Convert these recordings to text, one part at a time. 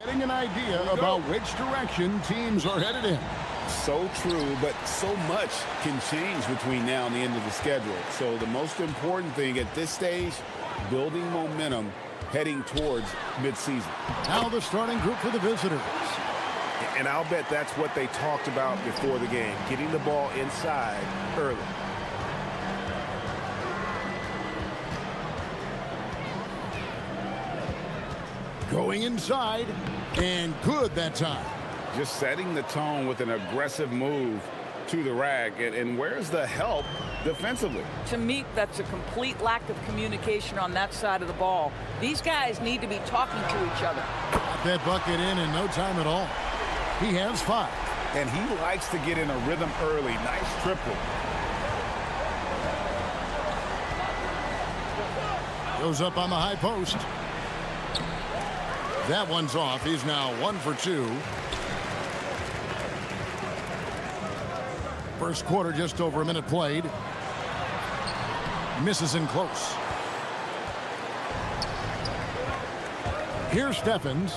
Getting an idea about which direction teams are headed in. So true, but so much can change between now and the end of the schedule. So the most important thing at this stage, building momentum heading towards midseason. Now the starting group for the visitors. And I'll bet that's what they talked about before the game, getting the ball inside early. Going inside, and good that time. Just setting the tone with an aggressive move to the rack. And where's the help defensively? To me, that's a complete lack of communication on that side of the ball. These guys need to be talking to each other. Got that bucket in no time at all. He has 5. And he likes to get in a rhythm early. Nice triple. Goes up on the high post. That one's off. He's now 1 for 2. First quarter, just over a minute played. Misses in close. Here's Steffens.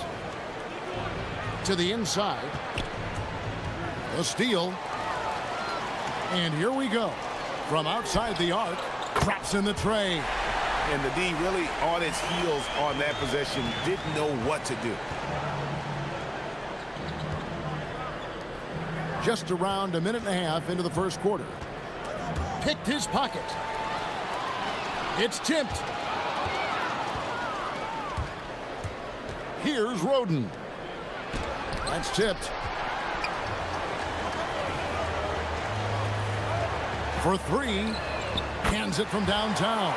To the inside. A steal. And here we go. From outside the arc. Drops in the tray. And the D really on its heels on that possession. Didn't know what to do. Just around a minute and a half into the first quarter. Picked his pocket. It's tipped. Here's Roden. That's tipped. For 3. Hands it from downtown.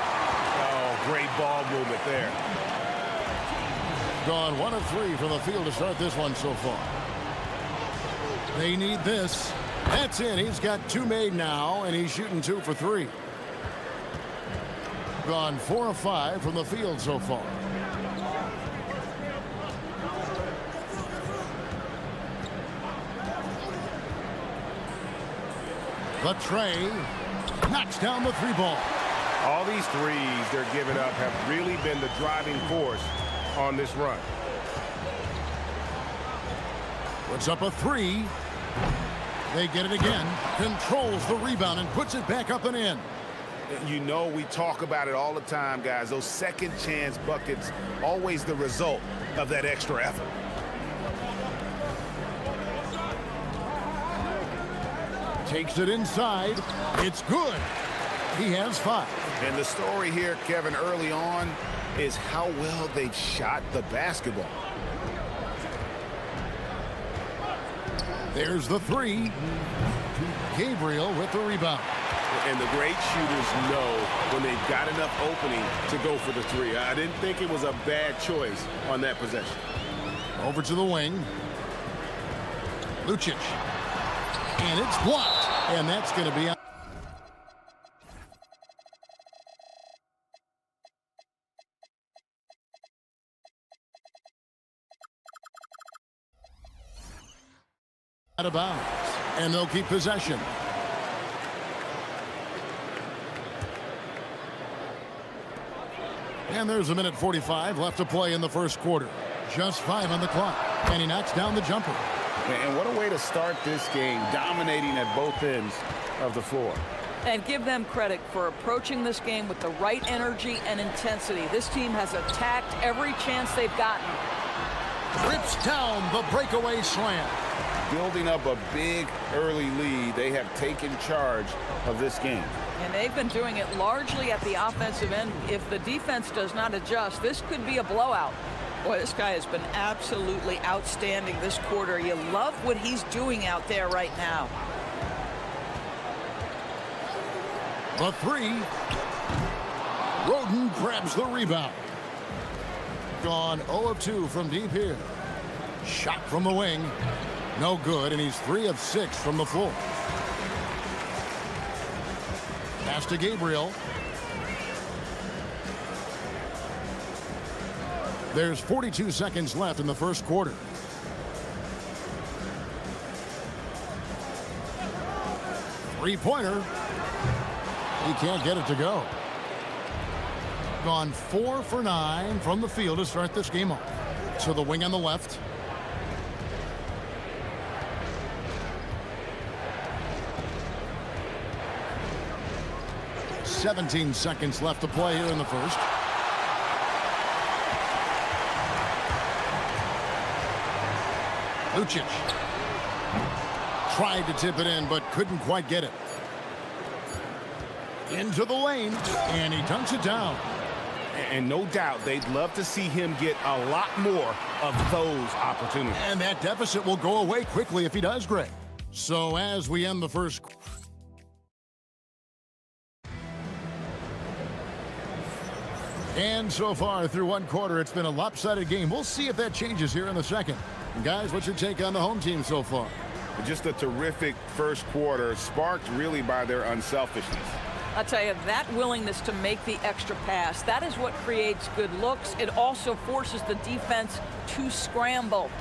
Oh, great ball movement there. Gone 1 of 3 from the field to start this one so far. They need this. That's in. He's got 2 made now, and he's shooting 2 for 3. Gone 4 of 5 from the field so far. The tray knocks down the 3 ball. All these threes they're giving up have really been the driving force on this run. Puts up a 3. They get it again. Controls the rebound and puts it back up and in. You know, we talk about it all the time, guys. Those second chance buckets, always the result of that extra effort. Takes it inside. It's good. He has 5. And the story here, Kevin, early on is how well they've shot the basketball. There's the 3. Gabriel with the rebound. And the great shooters know when they've got enough opening to go for the 3. I didn't think it was a bad choice on that possession. Over to the wing. Lucic. And it's blocked. And that's going to be out. Out of bounds. And they'll keep possession. And there's a minute 45 left to play in the first quarter. Just 5 on the clock. And he knocks down the jumper. And what a way to start this game, dominating at both ends of the floor. And give them credit for approaching this game with the right energy and intensity. This team has attacked every chance they've gotten. Rips down the breakaway slam. Building up a big early lead, they have taken charge of this game. And they've been doing it largely at the offensive end. If the defense does not adjust, this could be a blowout. Boy, this guy has been absolutely outstanding this quarter. You love what he's doing out there right now. The 3. Roden grabs the rebound. Gone 0 of 2 from deep here. Shot from the wing. No good, and he's 3 of 6 from the floor. Pass to Gabriel. There's 42 seconds left in the first quarter. Three-pointer. He can't get it to go. Gone 4 for 9 from the field to start this game off. To the wing on the left. 17 seconds left to play here in the first. Lucic tried to tip it in, but couldn't quite get it. Into the lane, and he dunks it down. And no doubt they'd love to see him get a lot more of those opportunities. And that deficit will go away quickly if he does, Greg. So as we end the first... And so far through one quarter, it's been a lopsided game. We'll see if that changes here in the second. And guys, what's your take on the home team so far? Just a terrific first quarter, sparked really by their unselfishness. I'll tell you, that willingness to make the extra pass, that is what creates good looks. It also forces the defense to scramble.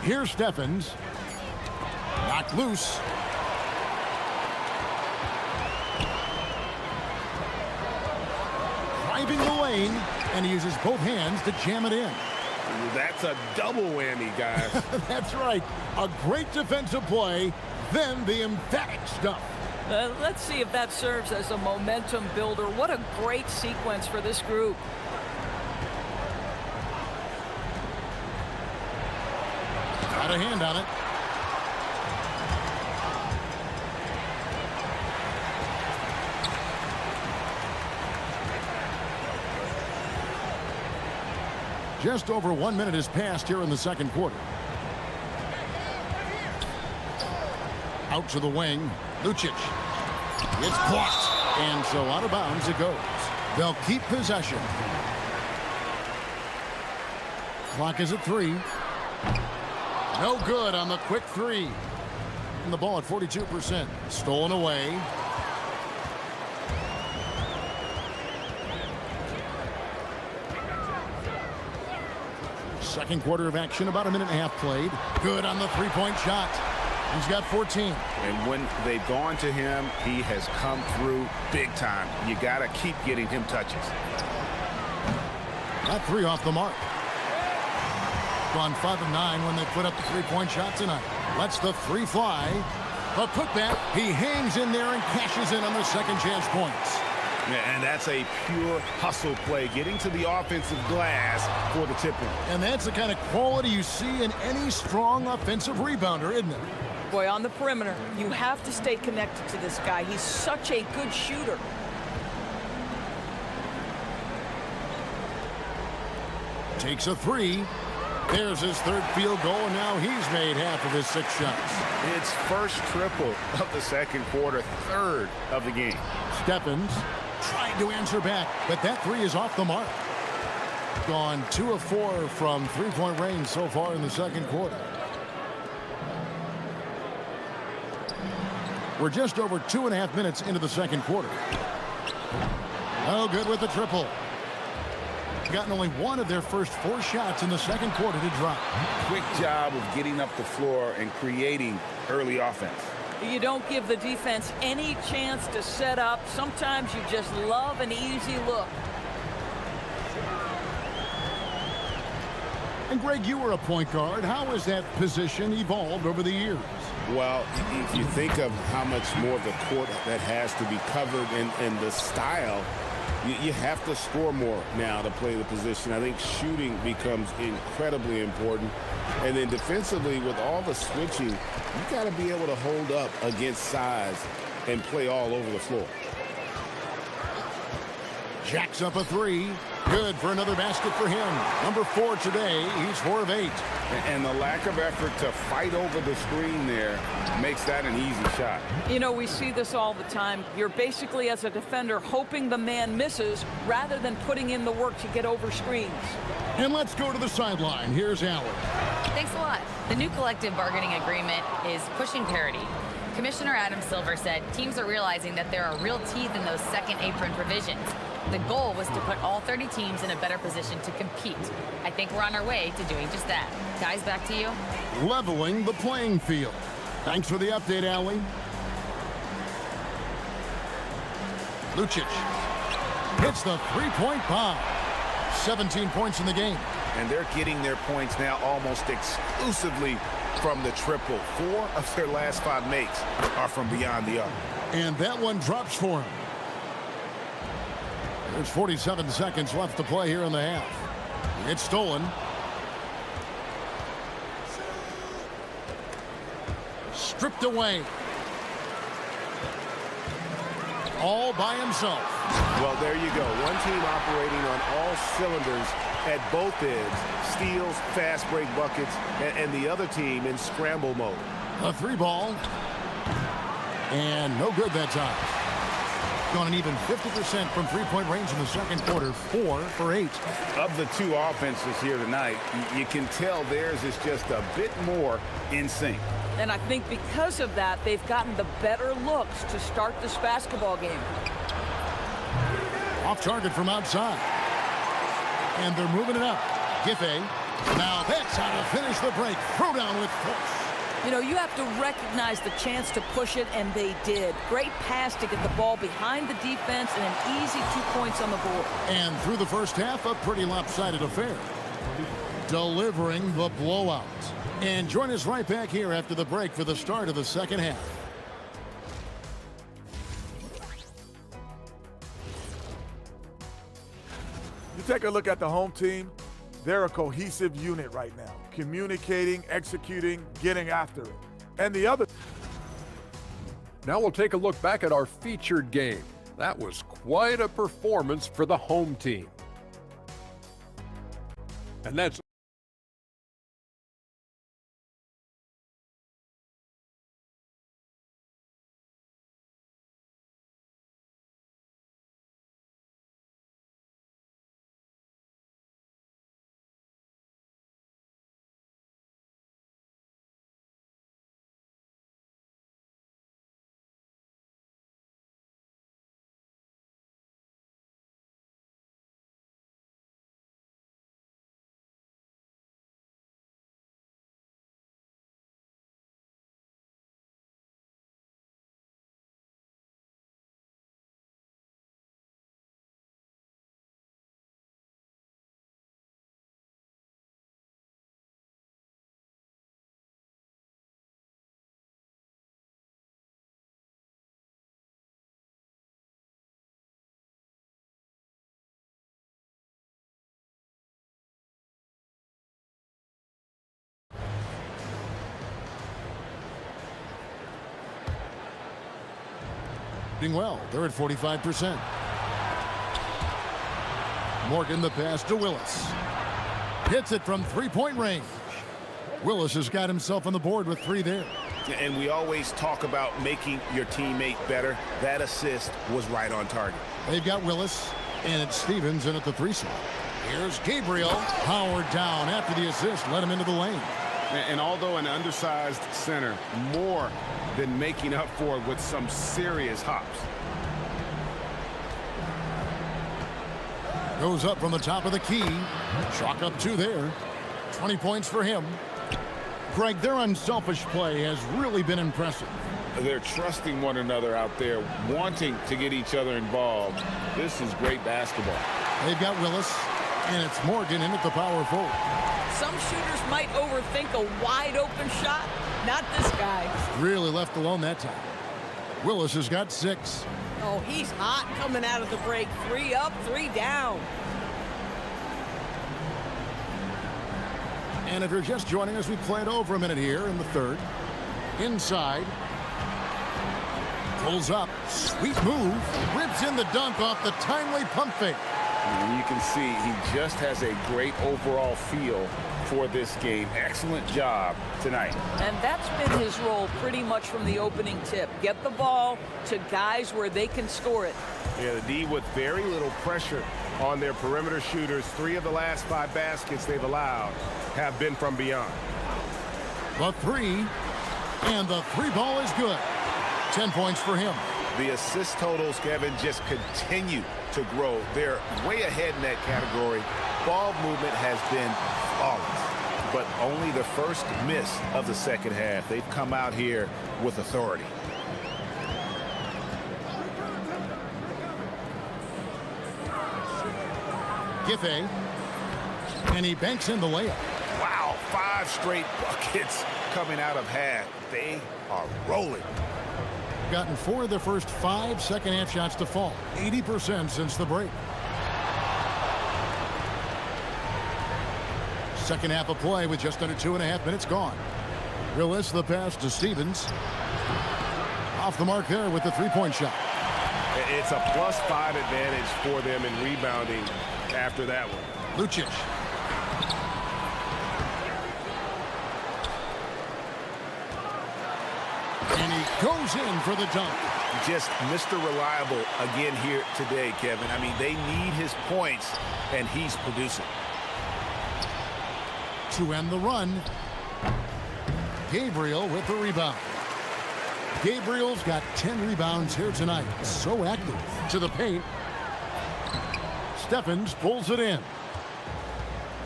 Here's Stephens. Knocked loose. Driving the lane, and he uses both hands to jam it in. That's a double whammy, guys. That's right. A great defensive play, then the emphatic stuff. Let's see if that serves as a momentum builder. What a great sequence for this group. Got a hand on it. Just over 1 minute has passed here in the second quarter. Out to the wing. Lucic. It's blocked. And so out of bounds it goes. They'll keep possession. Clock is at 3. No good on the quick 3. And the ball at 42%. Stolen away. Second quarter of action, about a minute and a half played. Good on the three-point shot. He's got 14. And when they've gone to him, he has come through big time. You got to keep getting him touches. That 3 off the mark. Gone 5 of 9 when they put up the three-point shot tonight. Lets the 3 fly. A putback. He hangs in there and cashes in on the second chance points. Yeah, and that's a pure hustle play, getting to the offensive glass for the tip-in. And that's the kind of quality you see in any strong offensive rebounder, isn't it? Boy, on the perimeter, you have to stay connected to this guy. He's such a good shooter. Takes a 3. There's his third field goal, and now he's made half of his 6 shots. It's first triple of the second quarter, third of the game. Stephens trying to answer back, but that 3 is off the mark. Gone 2 of 4 from three-point range so far in the second quarter. We're just over 2.5 minutes into the second quarter. Oh, good with the triple. Gotten only 1 of their first 4 shots in the second quarter to drop. Quick job of getting up the floor and creating early offense. You don't give the defense any chance to set up. Sometimes you just love an easy look. And Greg, you were a point guard. How has that position evolved over the years? Well, if you think of how much more of the court that has to be covered and the style, you have to score more now to play the position. I think shooting becomes incredibly important. And then defensively, with all the switching, you got to be able to hold up against size and play all over the floor. Jacks up a 3. Good for another basket for him. Number 4 today. He's 4 of 8. And the lack of effort to fight over the screen there makes that an easy shot. You know, we see this all the time. You're basically, as a defender, hoping the man misses rather than putting in the work to get over screens. And let's go to the sideline. Here's Allen. Thanks a lot. The new collective bargaining agreement is pushing parity. Commissioner Adam Silver said teams are realizing that there are real teeth in those second apron provisions. The goal was to put all 30 teams in a better position to compete. I think we're on our way to doing just that. Guys, back to you. Leveling the playing field. Thanks for the update, Allie. Lucic hits the three-point bomb. 17 points in the game. And they're getting their points now almost exclusively from the triple. 4 of their last 5 makes are from beyond the arc. And that one drops for him. There's 47 seconds left to play here in the half. It's stolen. Stripped away. All by himself. Well, there you go. One team operating on all cylinders at both ends. Steals, fast break buckets, and the other team in scramble mode. A three ball. And no good that time. Gone an even 50% from three-point range in the second quarter, 4 for 8. Of the two offenses here tonight, you can tell theirs is just a bit more in sync. And I think because of that, they've gotten the better looks to start this basketball game. Off target from outside. And they're moving it up. Giffey. Now that's how to finish the break. Throw down with force. You know, you have to recognize the chance to push it, and they did. Great pass to get the ball behind the defense and an easy 2 points on the board. And through the first half, a pretty lopsided affair. Delivering the blowout. And join us right back here after the break for the start of the second half. You take a look at the home team, they're a cohesive unit right now. Communicating, executing, getting after it. And the other... Now we'll take a look back at our featured game. That was quite a performance for the home team. And that's... Well, they're at 45%. Morgan the pass to Willis. Hits it from three-point range. Willis has got himself on the board with 3 there. And we always talk about making your teammate better. That assist was right on target. They've got Willis, and it's Stevens in at the 3 slot. Here's Gabriel. Powered down after the assist. Let him into the lane. And although an undersized center, more than making up for it with some serious hops. Goes up from the top of the key. Chalk up 2 there. 20 points for him. Greg, their unselfish play has really been impressive. They're trusting one another out there, wanting to get each other involved. This is great basketball. They've got Willis, and it's Morgan in at the power forward. Some shooters might overthink a wide open shot. Not this guy. Really left alone that time. Willis has got 6. Oh, he's hot coming out of the break. 3 up, 3 down. And if you're just joining us, we played over a minute here in the third. Inside. Pulls up. Sweet move. Rips in the dunk off the timely pump fake. And you can see he just has a great overall feel for this game. Excellent job tonight. And that's been his role pretty much from the opening tip. Get the ball to guys where they can score it. Yeah, the D with very little pressure on their perimeter shooters. 3 of the last 5 baskets they've allowed have been from beyond. The 3, and the 3 ball is good. 10 points for him. The assist totals, Kevin, just continue to grow. They're way ahead in that category. Ball movement has been flawless, but only the first miss of the second half. They've come out here with authority. Giffey, and he banks in the layup. Wow, 5 straight buckets coming out of half. They are rolling. Gotten 4 of their first 5 second half shots to fall. 80% since the break. Second half of play with just under 2.5 minutes gone. Willis the pass to Stevens. Off the mark there with the three-point shot. It's a +5 advantage for them in rebounding after that one. Lucic. And he goes in for the dunk. Just Mr. Reliable again here today, Kevin. I mean, they need his points, and he's producing. To end the run, Gabriel with the rebound. Gabriel's got 10 rebounds here tonight. So active. To the paint. Stephens pulls it in.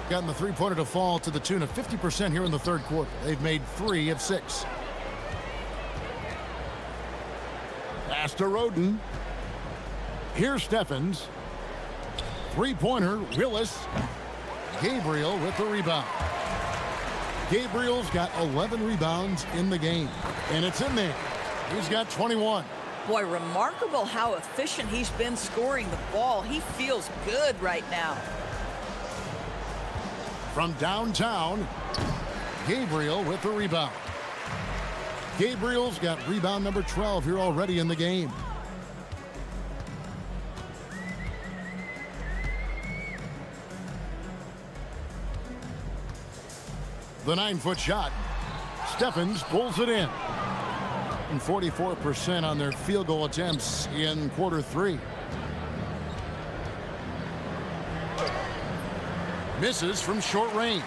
Gotten the three-pointer to fall to the tune of 50% here in the third quarter. They've made 3 of 6. Pass to Roden. Here's Stephens. Three-pointer, Willis. Gabriel with the rebound. Gabriel's got 11 rebounds in the game. And it's in there. He's got 21. Boy, remarkable how efficient he's been scoring the ball. He feels good right now. From downtown, Gabriel with the rebound. Gabriel's got rebound number 12 here already in the game. The 9-foot shot. Stephens pulls it in. And 44% on their field goal attempts in quarter 3. Misses from short range.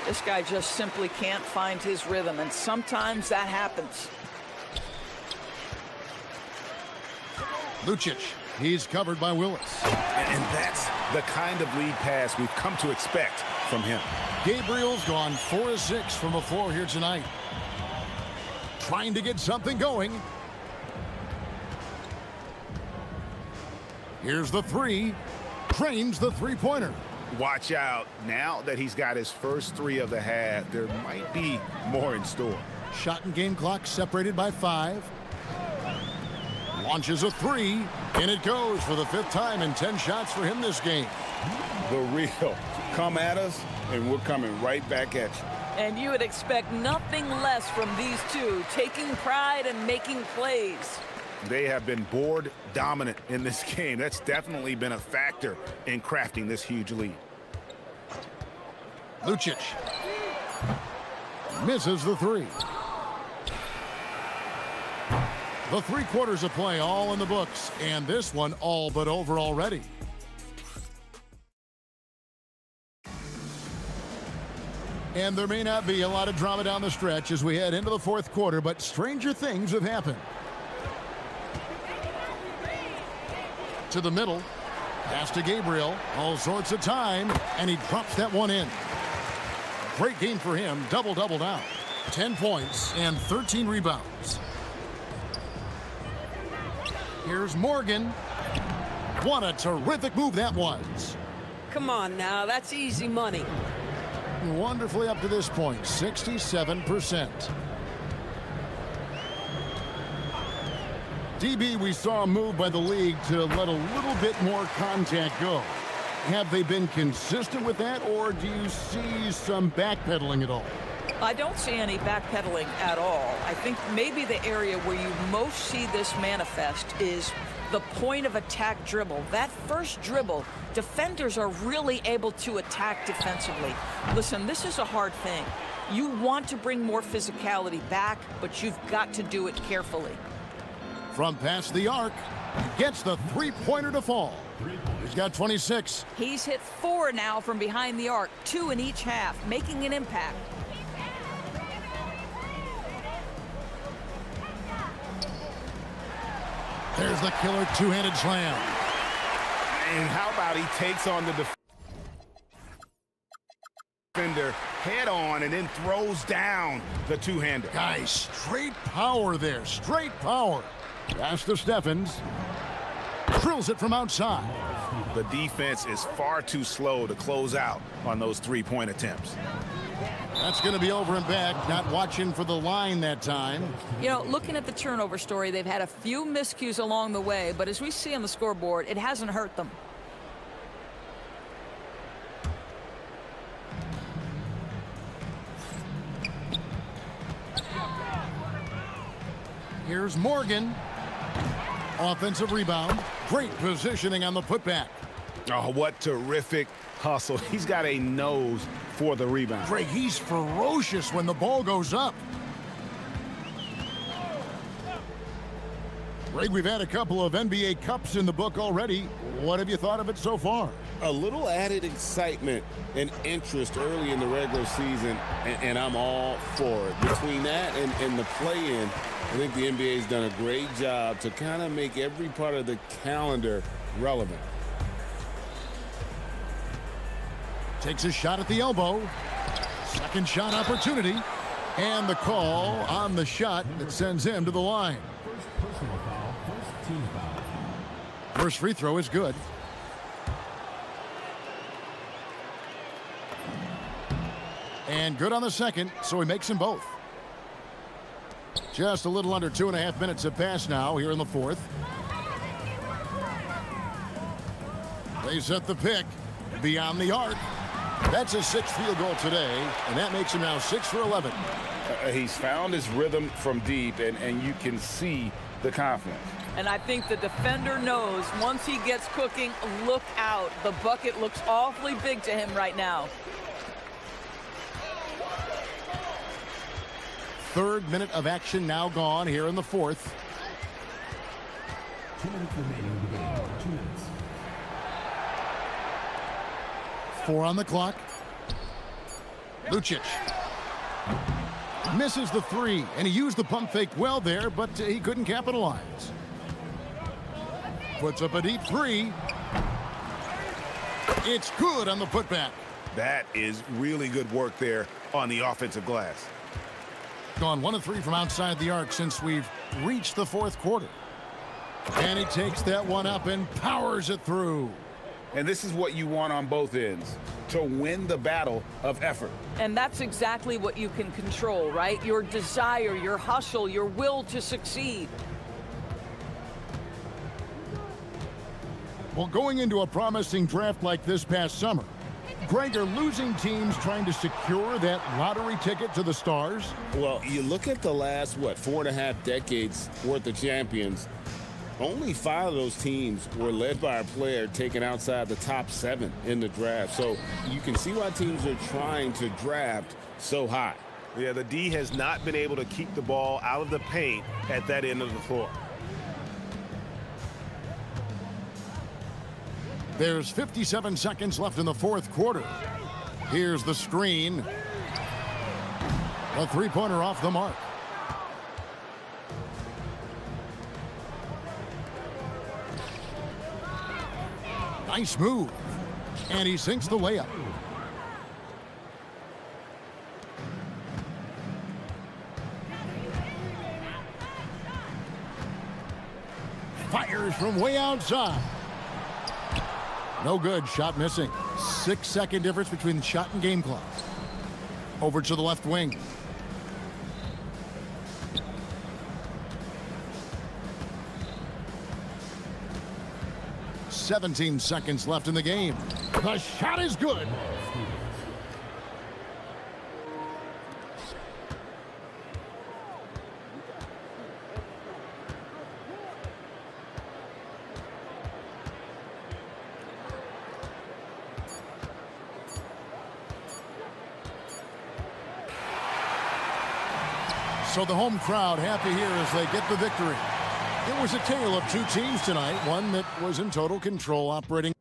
This guy just simply can't find his rhythm, and sometimes that happens. Lucic, he's covered by Willis. And that's the kind of lead pass we've come to expect from him. Gabriel's gone 4 of 6 from the floor here tonight. Trying to get something going. Here's the 3. Trains the three-pointer. Watch out. Now that he's got his first 3 of the half, there might be more in store. Shot and game clock separated by 5. Launches a 3, and it goes for the 5th time in 10 shots for him this game. The real. Come at us, and we're coming right back at you. And you would expect nothing less from these two, taking pride and making plays. They have been board dominant in this game. That's definitely been a factor in crafting this huge lead. Lucic misses the 3. The 3 quarters of play all in the books, and this one all but over already. And there may not be a lot of drama down the stretch as we head into the 4th quarter, but stranger things have happened. To the middle, pass to Gabriel, all sorts of time, and he drops that one in. Great game for him, double-double now. 10 points and 13 rebounds. Here's Morgan. What a terrific move that was. Come on now, that's easy money. Wonderfully up to this point, 67%. DB, we saw a move by the league to let a little bit more contact go. Have they been consistent with that, or do you see some backpedaling at all? I don't see any backpedaling at all. I think maybe the area where you most see this manifest is the point of attack dribble. That first dribble, defenders are really able to attack defensively. Listen, this is a hard thing. You want to bring more physicality back, but you've got to do it carefully. From past the arc, gets the three-pointer to fall. He's got 26. He's hit 4 now from behind the arc, 2 in each half, making an impact. There's the killer two-handed slam. And how about he takes on the defender head on and then throws down the two-hander. Guys, straight power there, straight power. Pass to Stephens. Drills it from outside. The defense is far too slow to close out on those three-point attempts. That's going to be over and back. Not watching for the line that time. You know, looking at the turnover story, they've had a few miscues along the way, but as we see on the scoreboard, it hasn't hurt them. Here's Morgan. Offensive rebound. Great positioning on the putback. Oh, what terrific hustle. He's got a nose for the rebound. Greg, he's ferocious when the ball goes up. Greg, we've had a couple of NBA Cups in the book already. What have you thought of it so far? A little added excitement and interest early in the regular season, and I'm all for it. Between that and the play-in, I think the NBA's done a great job to kind of make every part of the calendar relevant. Takes a shot at the elbow. Second shot opportunity. And the call on the shot that sends him to the line. First free throw is good. And good on the second, so he makes them both. Just a little under 2.5 minutes have passed now here in the fourth. They set the pick beyond the arc. That's his 6th field goal today, and that makes him now 6 for 11. He's found his rhythm from deep, and you can see the confidence. And I think the defender knows once he gets cooking, look out. The bucket looks awfully big to him right now. Third minute of action now gone here in the fourth. 2 minutes remaining in the game. 2 minutes. 4 on the clock. Lucic misses the 3, and he used the pump fake well there, but he couldn't capitalize. Puts up a deep 3. It's good on the putback. That is really good work there on the offensive glass. Gone 1 of 3 from outside the arc since we've reached the fourth quarter. And he takes that one up and powers it through. And this is what you want on both ends, to win the battle of effort. And that's exactly what you can control, right? Your desire, your hustle, your will to succeed. Well, going into a promising draft like this past summer, Greg, are losing teams trying to secure that lottery ticket to the stars? Well, you look at the last, 4.5 decades worth of champions, only 5 of those teams were led by a player taken outside the top 7 in the draft. So you can see why teams are trying to draft so high. Yeah, the D has not been able to keep the ball out of the paint at that end of the floor. There's 57 seconds left in the fourth quarter. Here's the screen. A three-pointer off the mark. Nice move. And he sinks the layup. Fires from way outside. No good. Shot missing. 6-second difference between the shot and game clock. Over to the left wing. "17 seconds left in the game. The shot is good. So the home crowd happy here as they get the victory. It was a tale of 2 teams tonight, one that was in total control, operating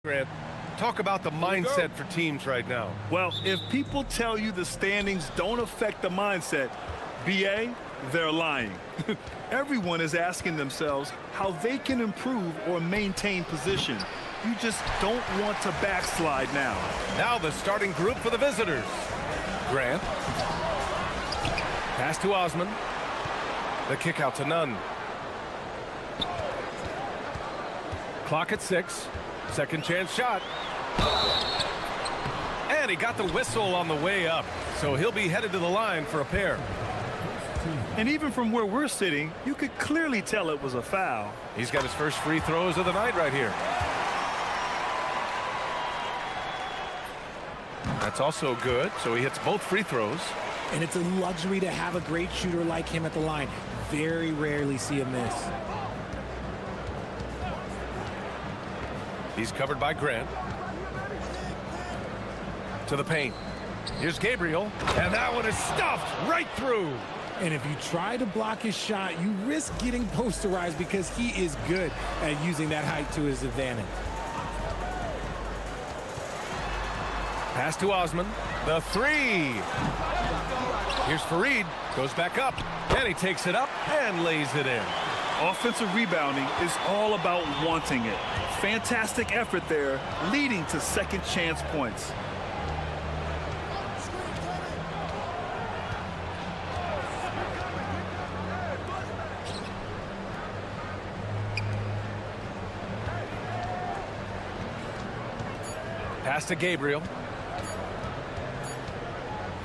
Grant, talk about the mindset for teams right now. Well, if people tell you the standings don't affect the mindset, BA, they're lying. Everyone is asking themselves how they can improve or maintain position. You just don't want to backslide now. Now the starting group for the visitors. Grant. Pass to Osman. The kick out to Nunn. Clock at 6. Second chance shot. And he got the whistle on the way up. So he'll be headed to the line for a pair. And even from where we're sitting, you could clearly tell it was a foul. He's got his first free throws of the night right here. That's also good, so he hits both free throws. And it's a luxury to have a great shooter like him at the line. Very rarely see him miss. He's covered by Grant. To the paint. Here's Gabriel, and that one is stuffed right through. And if you try to block his shot, you risk getting posterized because he is good at using that height to his advantage. Pass to Osman. The three. Here's Fareed. Goes back up. And he takes it up and lays it in. Offensive rebounding is all about wanting it. Fantastic effort there, leading to second chance points. Pass to Gabriel.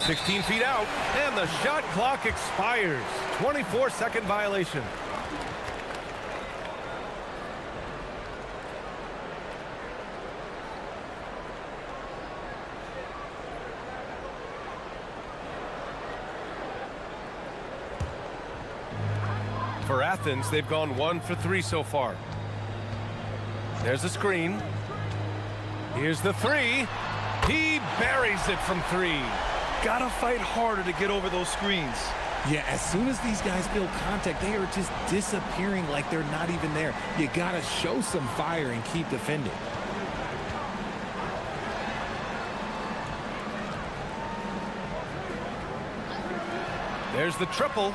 16 feet out, and the shot clock expires. 24-second violation. For Athens, they've gone 1 for 3 so far. There's a screen. Here's the three. He buries it from 3. Gotta fight harder to get over those screens. Yeah, as soon as these guys feel contact, they are just disappearing like they're not even there. You gotta show some fire and keep defending. There's the triple.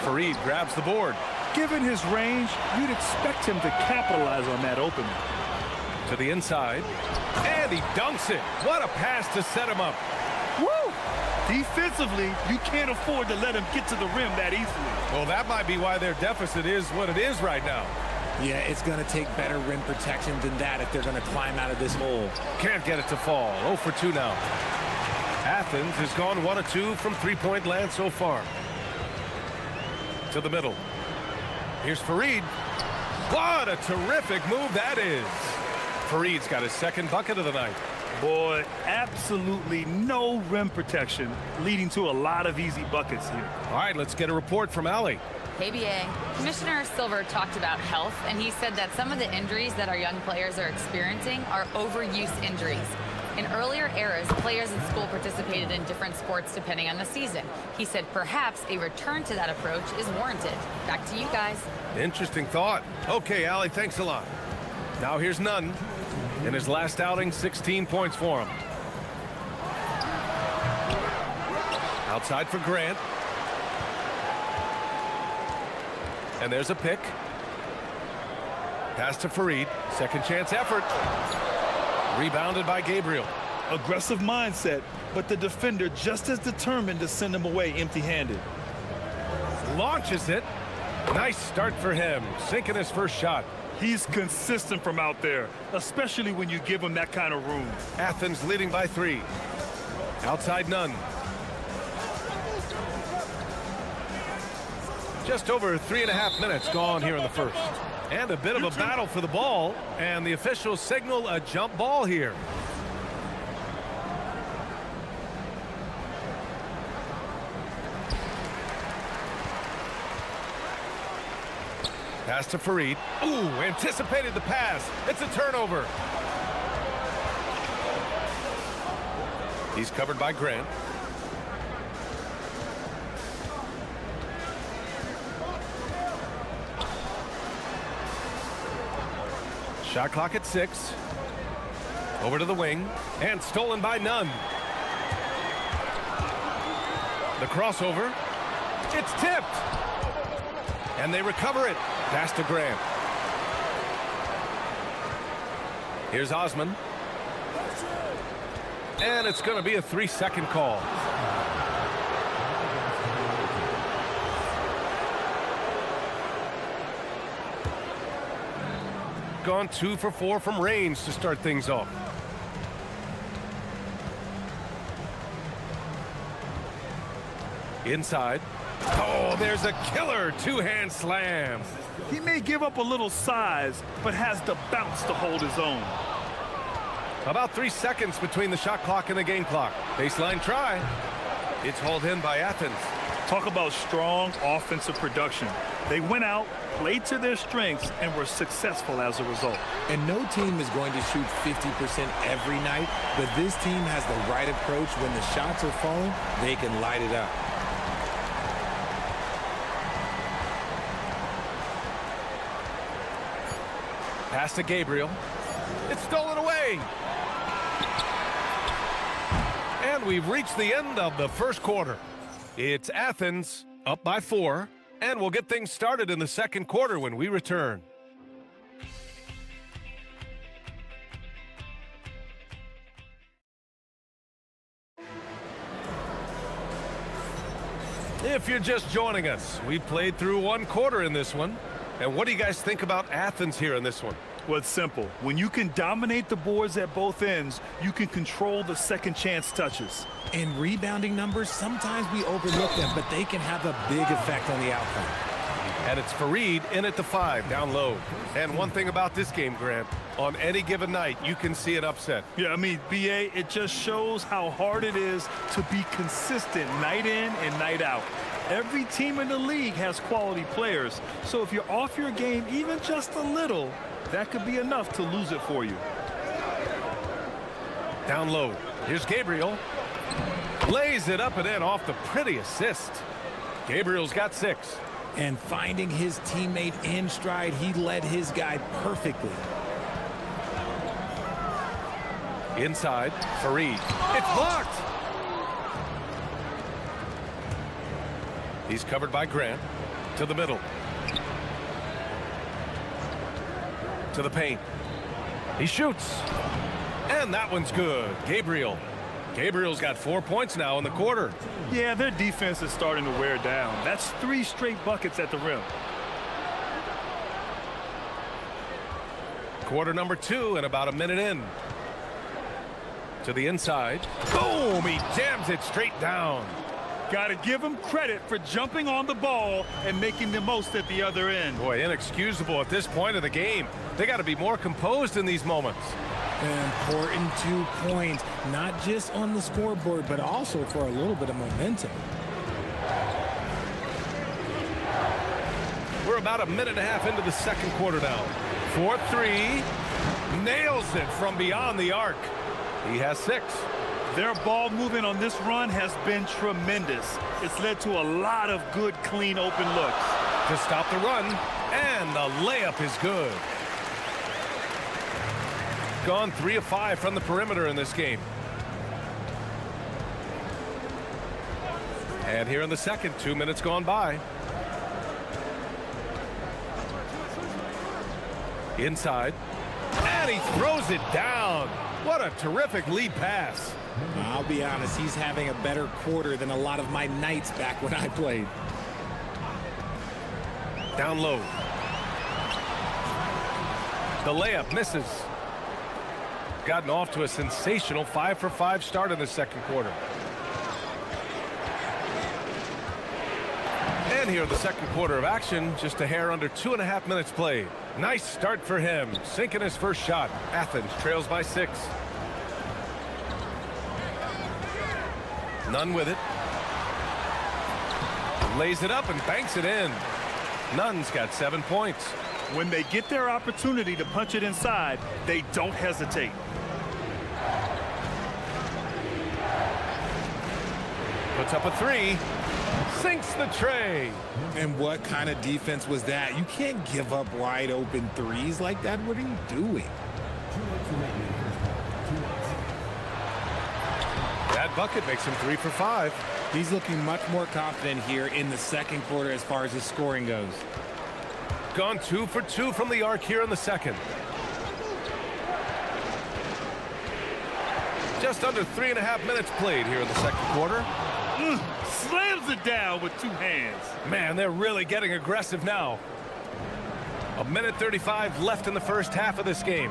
Fareed grabs the board. Given his range, you'd expect him to capitalize on that opening. To the inside. And he dunks it. What a pass to set him up. Woo! Defensively, you can't afford to let him get to the rim that easily. Well, that might be why their deficit is what it is right now. Yeah, it's going to take better rim protection than that if they're going to climb out of this hole. Can't get it to fall. 0 for 2 now. Athens has gone 1 of 2 from three-point land so far. To the middle. Here's Fareed. What a terrific move that is. Fareed's got his second bucket of the night. Boy, absolutely no rim protection, leading to a lot of easy buckets here. All right, let's get a report from Allie. Hey, BA. Commissioner Silver talked about health, and he said that some of the injuries that our young players are experiencing are overuse injuries. In earlier eras, players in school participated in different sports depending on the season. He said perhaps a return to that approach is warranted. Back to you guys. Interesting thought. Okay, Allie, thanks a lot. Now here's Nunn. In his last outing, 16 points for him. Outside for Grant. And there's a pick. Pass to Fareed. Second chance effort. Rebounded by Gabriel. Aggressive mindset, but the defender just as determined to send him away empty-handed. Launches it. Nice start for him. Sinking his first shot. He's consistent from out there, especially when you give him that kind of room. Athens leading by 3. Outside Nunn. Just over 3.5 minutes gone here in the first. And a bit of a battle for the ball, and the officials signal a jump ball here. Pass to Fareed. Ooh, anticipated the pass. It's a turnover. He's covered by Grant. Shot clock at 6. Over to the wing, and stolen by Nunn. The crossover. It's tipped. And they recover it. Pass to Grant. Here's Osman. And it's going to be a 3-second call. Gone 2 for 4 from range to start things off. Inside. Oh, there's a killer two-hand slam. He may give up a little size, but has the bounce to hold his own. About 3 seconds between the shot clock and the game clock. Baseline try. It's hauled in by Athens. Talk about strong offensive production. They went out, played to their strengths, and were successful as a result. And no team is going to shoot 50% every night, but this team has the right approach. When the shots are falling, they can light it up. Pass to Gabriel. It's stolen away. And we've reached the end of the first quarter. It's Athens up by 4, and we'll get things started in the second quarter when we return. If you're just joining us, we played through one quarter in this one. And what do you guys think about Athens here in this one? Well, it's simple. When you can dominate the boards at both ends, you can control the second chance touches. And rebounding numbers, sometimes we overlook them, but they can have a big effect on the outcome. And it's Fareed in at the 5, down low. And one thing about this game, Grant, on any given night, you can see an upset. Yeah, I mean, BA, it just shows how hard it is to be consistent night in and night out. Every team in the league has quality players, so if you're off your game even just a little, that could be enough to lose it for you. Down low. Here's Gabriel. Lays it up and in off the pretty assist. Gabriel's got 6. And finding his teammate in stride, he led his guy perfectly. Inside, Fareed. It's blocked! He's covered by Grant. To the middle. To the paint. He shoots. And that one's good. Gabriel's got 4 points now in the quarter. Yeah, their defense is starting to wear down. That's 3 straight buckets at the rim. Quarter number 2 and about a minute in. To the inside. Boom! He jams it straight down. Got to give him credit for jumping on the ball and making the most at the other end. Boy, inexcusable at this point of the game. They got to be more composed in these moments. An important 2 points, not just on the scoreboard, but also for a little bit of momentum. We're about a minute and a half into the second quarter now. 4-3. Nails it from beyond the arc. He has 6. Their ball movement on this run has been tremendous. It's led to a lot of good, clean, open looks. To stop the run, and the layup is good. Gone 3 of 5 from the perimeter in this game. And here in the second, 2 minutes gone by. Inside, and he throws it down. What a terrific lead pass. I'll be honest, he's having a better quarter than a lot of my nights back when I played. Down low. The layup misses. Gotten off to a sensational 5 for 5 start in the second quarter. And here in the second quarter of action, just a hair under 2.5 minutes played. Nice start for him, sinking his first shot. Athens trails by 6. Nunn with it. Lays it up and banks it in. Nunn's got 7 points. When they get their opportunity to punch it inside, they don't hesitate. Puts up a 3. Sinks the tray. And what kind of defense was that? You can't give up wide open threes like that. What are you doing? bucket makes him 3 for 5. He's looking much more confident here in the second quarter as far as his scoring goes. Gone 2 for 2 from the arc here in the second. Just under 3.5 minutes played here in the second quarter. Slams it down with 2 hands. Man, they're really getting aggressive now. 1:35 left in the first half of this game.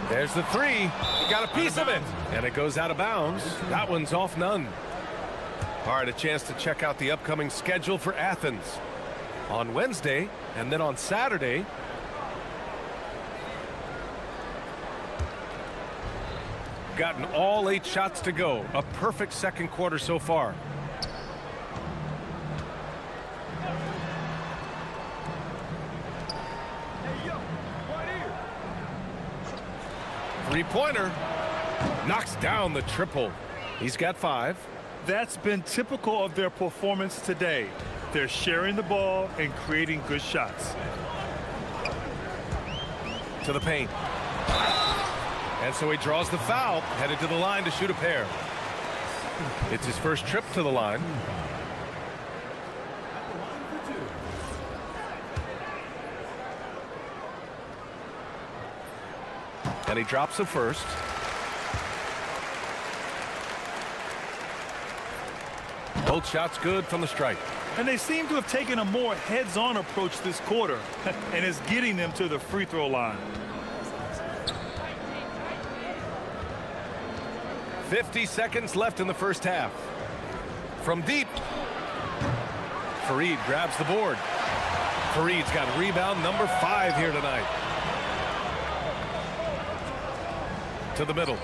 There's the 3. He got a piece of it. And it goes out of bounds. That one's off none. All right, a chance to check out the upcoming schedule for Athens. On Wednesday, and then on Saturday, gotten all 8 shots to go. A perfect second quarter so far. Three-pointer. Knocks down the triple. He's got 5. That's been typical of their performance today. They're sharing the ball and creating good shots. To the paint. And so he draws the foul, headed to the line to shoot a pair. It's his first trip to the line. And he drops the first. Both shots good from the stripe. And they seem to have taken a more heads-on approach this quarter, and it's getting them to the free throw line. 50 seconds left in the first half. From deep. Fareed grabs the board. Fareed's got rebound number 5 here tonight. To the middle.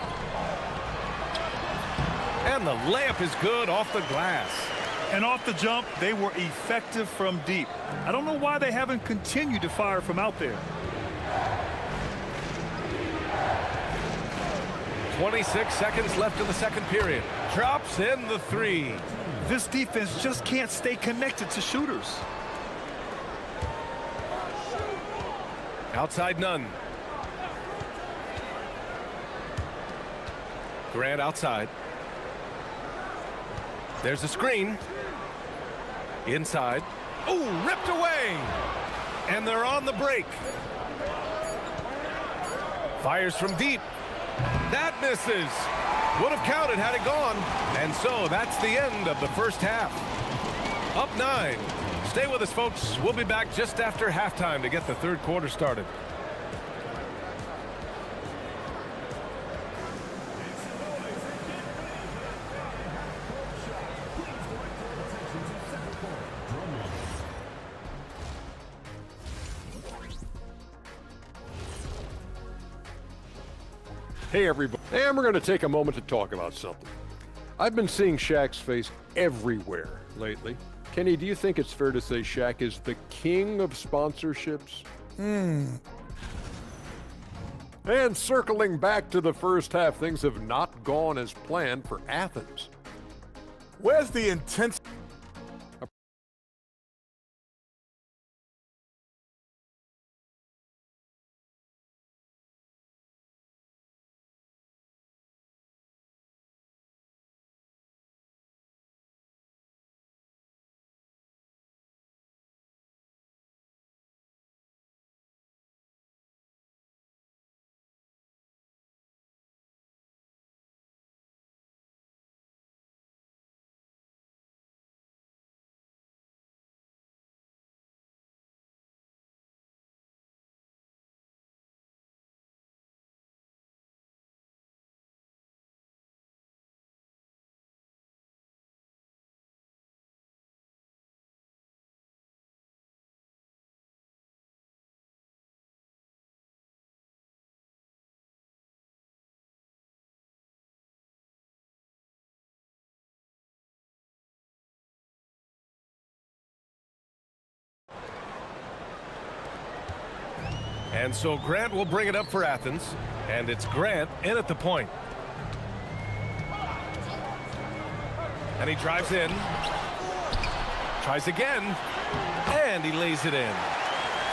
And the layup is good off the glass. And off the jump, they were effective from deep. I don't know why they haven't continued to fire from out there. 26 seconds left in the second period. Drops in the 3. This defense just can't stay connected to shooters. Outside none. Grant outside. There's a screen. Inside. Oh, ripped away. And they're on the break. Fires from deep. That misses. Would have counted had it gone. And so that's the end of the first half. Up 9. Stay with us, folks. We'll be back just after halftime to get the third quarter started. Hey, everybody. And we're going to take a moment to talk about something. I've been seeing Shaq's face everywhere lately. Kenny, do you think it's fair to say Shaq is the king of sponsorships? And circling back to the first half, things have not gone as planned for Athens. Where's the intensity? And so Grant will bring it up for Athens. And it's Grant in at the point. And he drives in. Tries again. And he lays it in.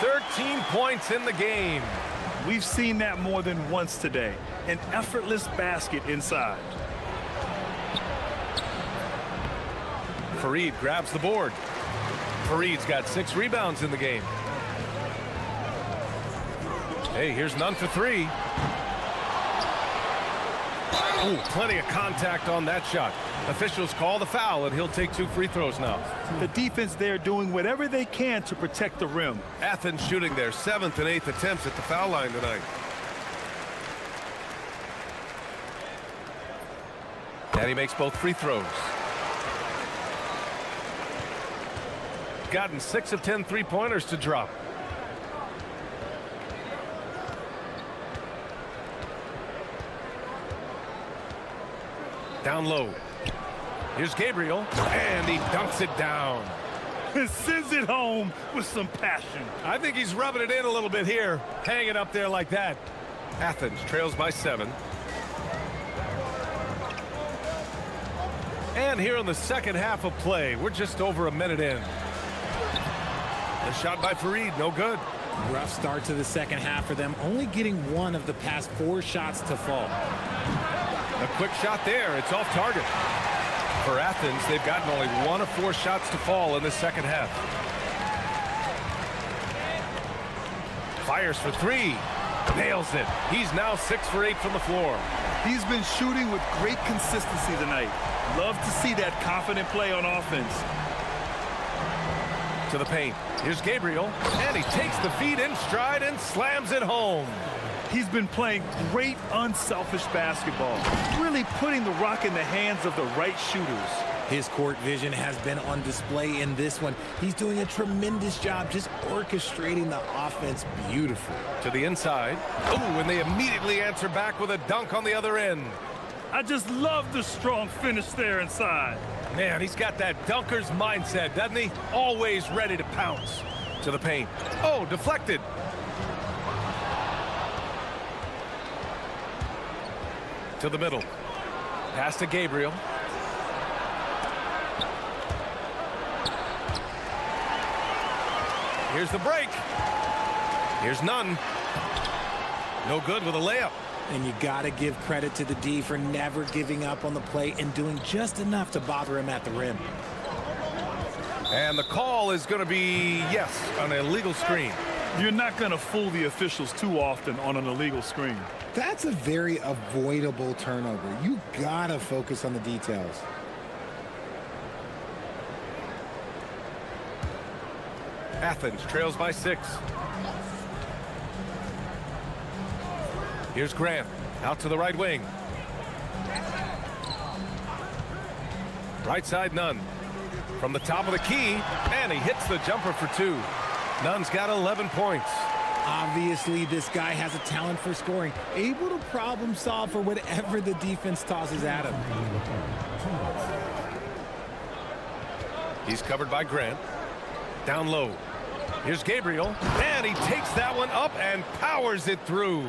13 points in the game. We've seen that more than once today. An effortless basket inside. Fareed grabs the board. Fareed's got 6 rebounds in the game. Hey, here's none for 3. Ooh, plenty of contact on that shot. Officials call the foul, and he'll take 2 free throws now. The defense there doing whatever they can to protect the rim. Athens shooting their 7th and 8th attempts at the foul line tonight. And he makes both free throws. Gotten 6 of 10 three-pointers to drop. Down low. Here's Gabriel, and he dunks it down. Sends it home with some passion. I think he's rubbing it in a little bit here, hanging up there like that. Athens trails by 7. And here in the second half of play, we're just over a minute in. The shot by Fareed, no good. Rough start to the second half for them, only getting 1 of the past 4 shots to fall. A quick shot there, it's off target. For Athens, they've gotten only 1 of 4 shots to fall in the second half. Fires for 3, nails it. He's now 6 for 8 from the floor. He's been shooting with great consistency tonight. Love to see that confident play on offense. To the paint. Here's Gabriel, and he takes the feed in stride and slams it home. He's been playing great unselfish basketball, really putting the rock in the hands of the right shooters. His court vision has been on display in this one. He's doing a tremendous job just orchestrating the offense beautifully. To the inside. Oh, and they immediately answer back with a dunk on the other end. I just love the strong finish there inside. Man, he's got that dunker's mindset, doesn't he? Always ready to pounce. To the paint. Oh, deflected. To the middle. Pass to Gabriel. Here's the break. Here's none. No good with a layup. And you got to give credit to the D for never giving up on the play and doing just enough to bother him at the rim. And the call is going to be, yes, an illegal screen. You're not going to fool the officials too often on an illegal screen. That's a very avoidable turnover. You got to focus on the details. Athens trails by 6. Here's Grant, out to the right wing. Right side, Nunn. From the top of the key, and he hits the jumper for 2. Nunn's got 11 points. Obviously, this guy has a talent for scoring, able to problem solve for whatever the defense tosses at him. He's covered by Grant. Down low. Here's Gabriel, and he takes that one up and powers it through.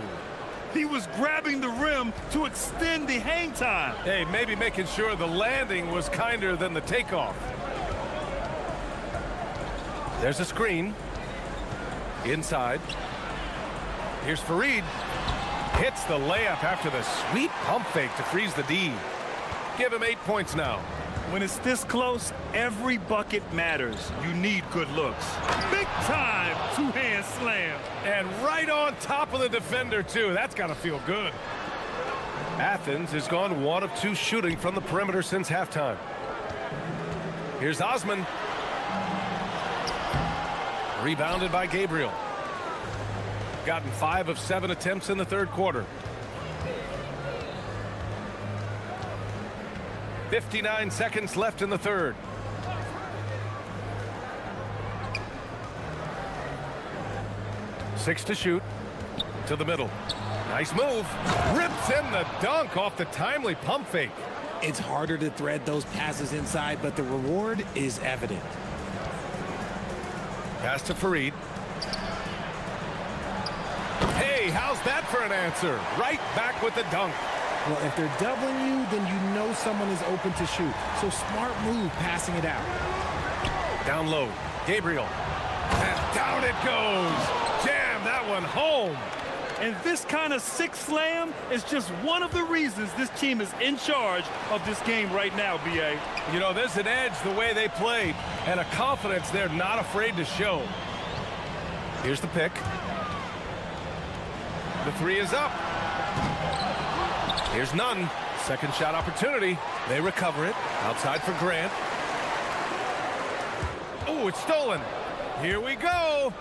He was grabbing the rim to extend the hang time. Hey, maybe making sure the landing was kinder than the takeoff. There's a screen. Inside. Here's Fareed. Hits the layup after the sweet pump fake to freeze the D. Give him 8 points now. When it's this close, every bucket matters. You need good looks. Big time two-hand slam. And right on top of the defender, too. That's got to feel good. Athens has gone 1 of 2 shooting from the perimeter since halftime. Here's Osman. Rebounded by Gabriel. Gotten 5 of 7 attempts in the third quarter. 59 seconds left in the third. Six to shoot. To the middle. Nice move. Rips in the dunk off the timely pump fake. It's harder to thread those passes inside, but the reward is evident. Pass to Fareed. Hey, how's that for an answer? Right back with the dunk. Well, if they're doubling you, then you know someone is open to shoot. So smart move passing it out. Down low. Gabriel. And down it goes. Jam that one home. And this kind of six slam is just one of the reasons this team is in charge of this game right now, B.A. You know, there's an edge the way they played and a confidence they're not afraid to show. Here's the pick. The three is up. Here's none. Second shot opportunity. They recover it. Outside for Grant. Oh, it's stolen. Here we go.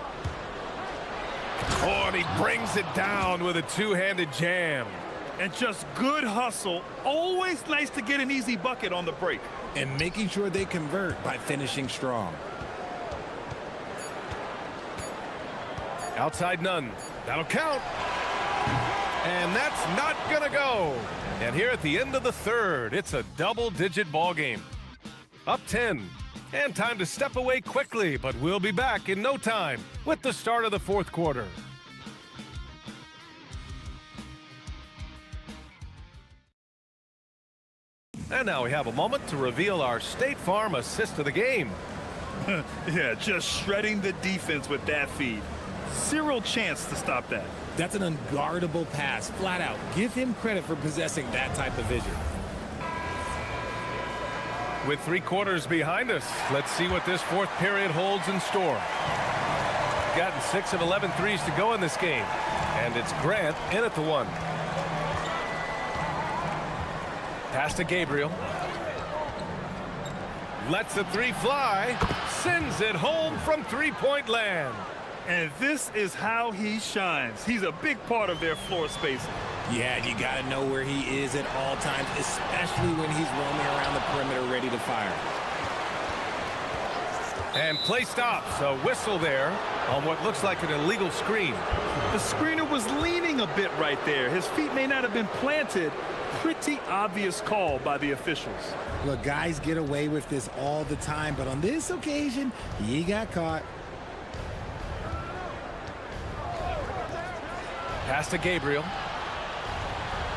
Oh, and he brings it down with a two-handed jam. And just good hustle. Always nice to get an easy bucket on the break. And making sure they convert by finishing strong. Outside none. That'll count. And that's not going to go. And here at the end of the third, it's a double-digit ball game. Up 10. And time to step away quickly, but we'll be back in no time with the start of the fourth quarter. And now we have a moment to reveal our State Farm assist of the game. Yeah, just shredding the defense with that feed. Zero chance to stop that. That's an unguardable pass, flat out. Give him credit for possessing that type of vision. With 3 quarters behind us, let's see what this fourth period holds in store. Gotten 6 of 11 threes to go in this game, and it's Grant in at the one. Pass to Gabriel. Lets the three fly. Sends it home from three-point land. And this is how he shines. He's a big part of their floor spacing. Yeah, you got to know where he is at all times, especially when he's roaming around the perimeter ready to fire. And play stops. A whistle there on what looks like an illegal screen. The screener was leaning a bit right there. His feet may not have been planted. Pretty obvious call by the officials. Look, guys get away with this all the time, but on this occasion, he got caught. Pass to Gabriel.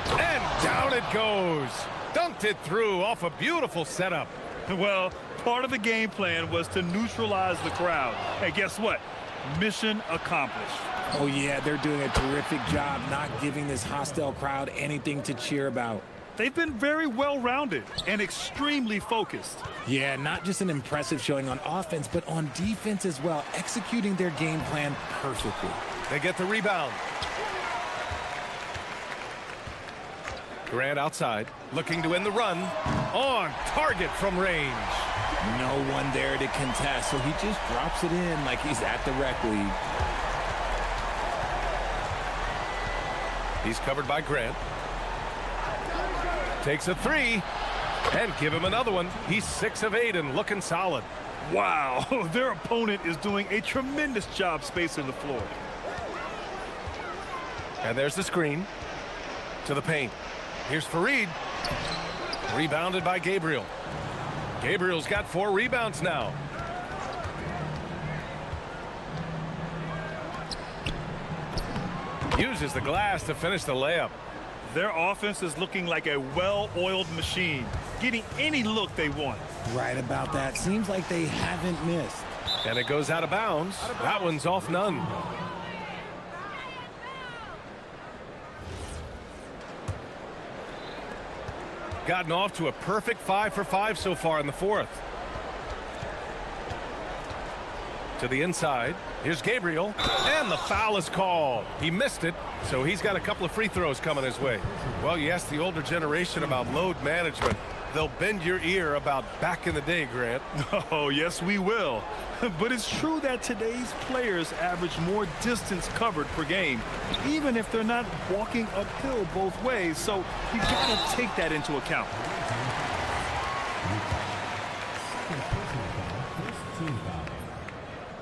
And down it goes. Dunked it through off a beautiful setup. Well, part of the game plan was to neutralize the crowd. And guess what? Mission accomplished. Oh, yeah, they're doing a terrific job not giving this hostile crowd anything to cheer about. They've been very well-rounded and extremely focused. Yeah, not just an impressive showing on offense, but on defense as well, executing their game plan perfectly. They get the rebound. Grant outside, looking to win the run. On target from range. No one there to contest, so he just drops it in like he's at the rec league. He's covered by Grant. Takes a three. And give him another one. He's 6 of 8 and looking solid. Wow, their opponent is doing a tremendous job spacing the floor. And there's the screen. To the paint. Here's Fareed. Rebounded by Gabriel. Gabriel's got 4 rebounds now. Uses the glass to finish the layup. Their offense is looking like a well-oiled machine, getting any look they want. Right about that. Seems like they haven't missed. And it goes out of bounds. That one's off none. Gotten off to a perfect 5 for 5 so far in the fourth. To the inside. Here's Gabriel. And the foul is called. He missed it, so he's got a couple of free throws coming his way. Well, you ask the older generation about load management. They'll bend your ear about back in the day, Grant. Oh, yes, we will. But it's true that today's players average more distance covered per game, even if they're not walking uphill both ways. So you got to take that into account.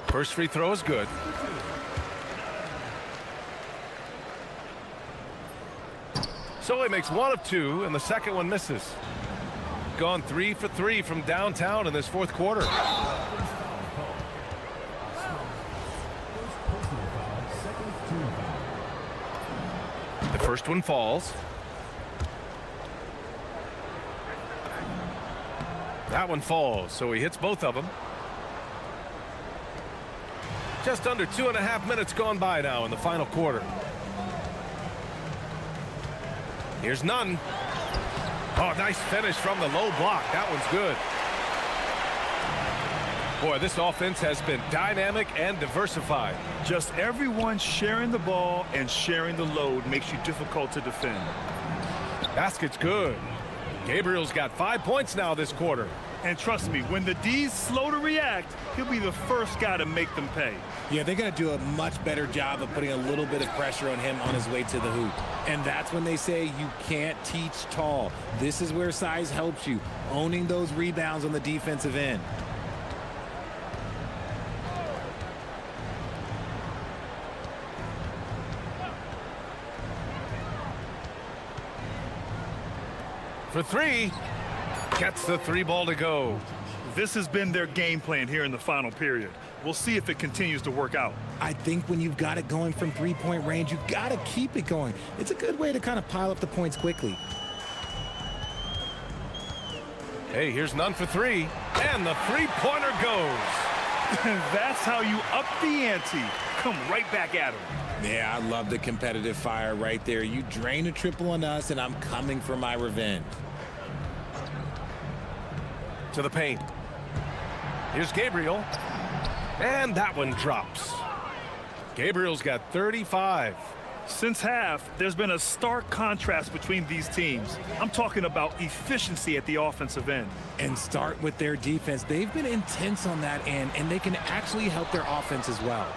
First free throw is good. So he makes 1 of 2, and the second one misses. Gone 3 for 3 from downtown in this fourth quarter. The first one falls. That one falls, so he hits both of them. Just under 2.5 minutes gone by now in the final quarter. Here's Nunn. Oh, nice finish from the low block. That one's good. Boy, this offense has been dynamic and diversified. Just everyone sharing the ball and sharing the load makes you difficult to defend. Basket's good. Gabriel's got 5 points now this quarter. And trust me, when the D's slow to react, he'll be the first guy to make them pay. Yeah, they're going to do a much better job of putting a little bit of pressure on him on his way to the hoop. And that's when they say you can't teach tall. This is where size helps you, owning those rebounds on the defensive end. For three. Gets the three ball to go. This has been their game plan here in the final period. We'll see if it continues to work out. I think when you've got it going from three-point range, you've got to keep it going. It's a good way to kind of pile up the points quickly. Hey, here's Nunn for three. And the three-pointer goes. That's how you up the ante. Come right back at him. Yeah, I love the competitive fire right there. You drain a triple on us, and I'm coming for my revenge. To the paint. Here's Gabriel. And that one drops. Gabriel's got 35. Since half, there's been a stark contrast between these teams. I'm talking about efficiency at the offensive end. And start with their defense. They've been intense on that end, and they can actually help their offense as well.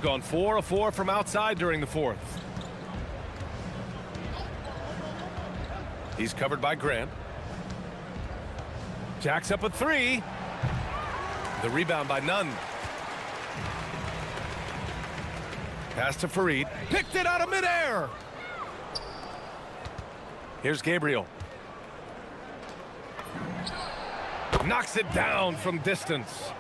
Gone 4 of 4 from outside during the fourth. He's covered by Grant. Jacks up a three. The rebound by Nunn. Pass to Fareed. Picked it out of midair. Here's Gabriel. Knocks it down from distance.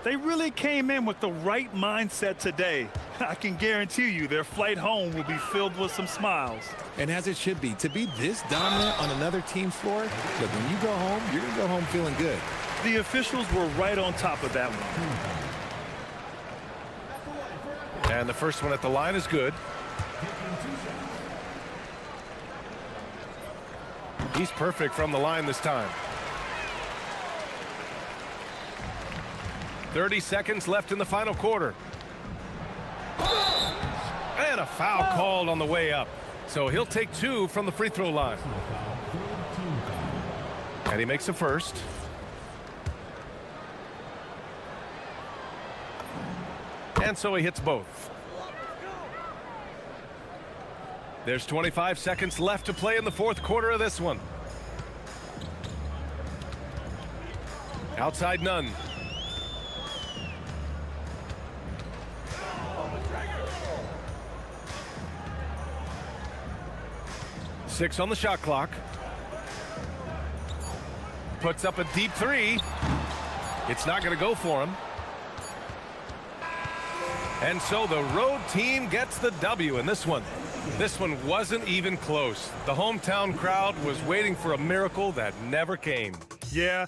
They really came in with the right mindset today. I can guarantee you their flight home will be filled with some smiles. And as it should be, to be this dominant on another team's floor, look, when you go home, you're going to go home feeling good. The officials were right on top of that one. And the first one at the line is good. He's perfect from the line this time. 30 seconds left in the final quarter. And a foul called on the way up. So he'll take two from the free throw line. And he makes a first. And so he hits both. There's 25 seconds left to play in the fourth quarter of this one. Outside Nunn. Six on the shot clock. Puts up a deep three. It's not going to go for him. And so the road team gets the W in this one. This one wasn't even close. The hometown crowd was waiting for a miracle that never came. Yeah.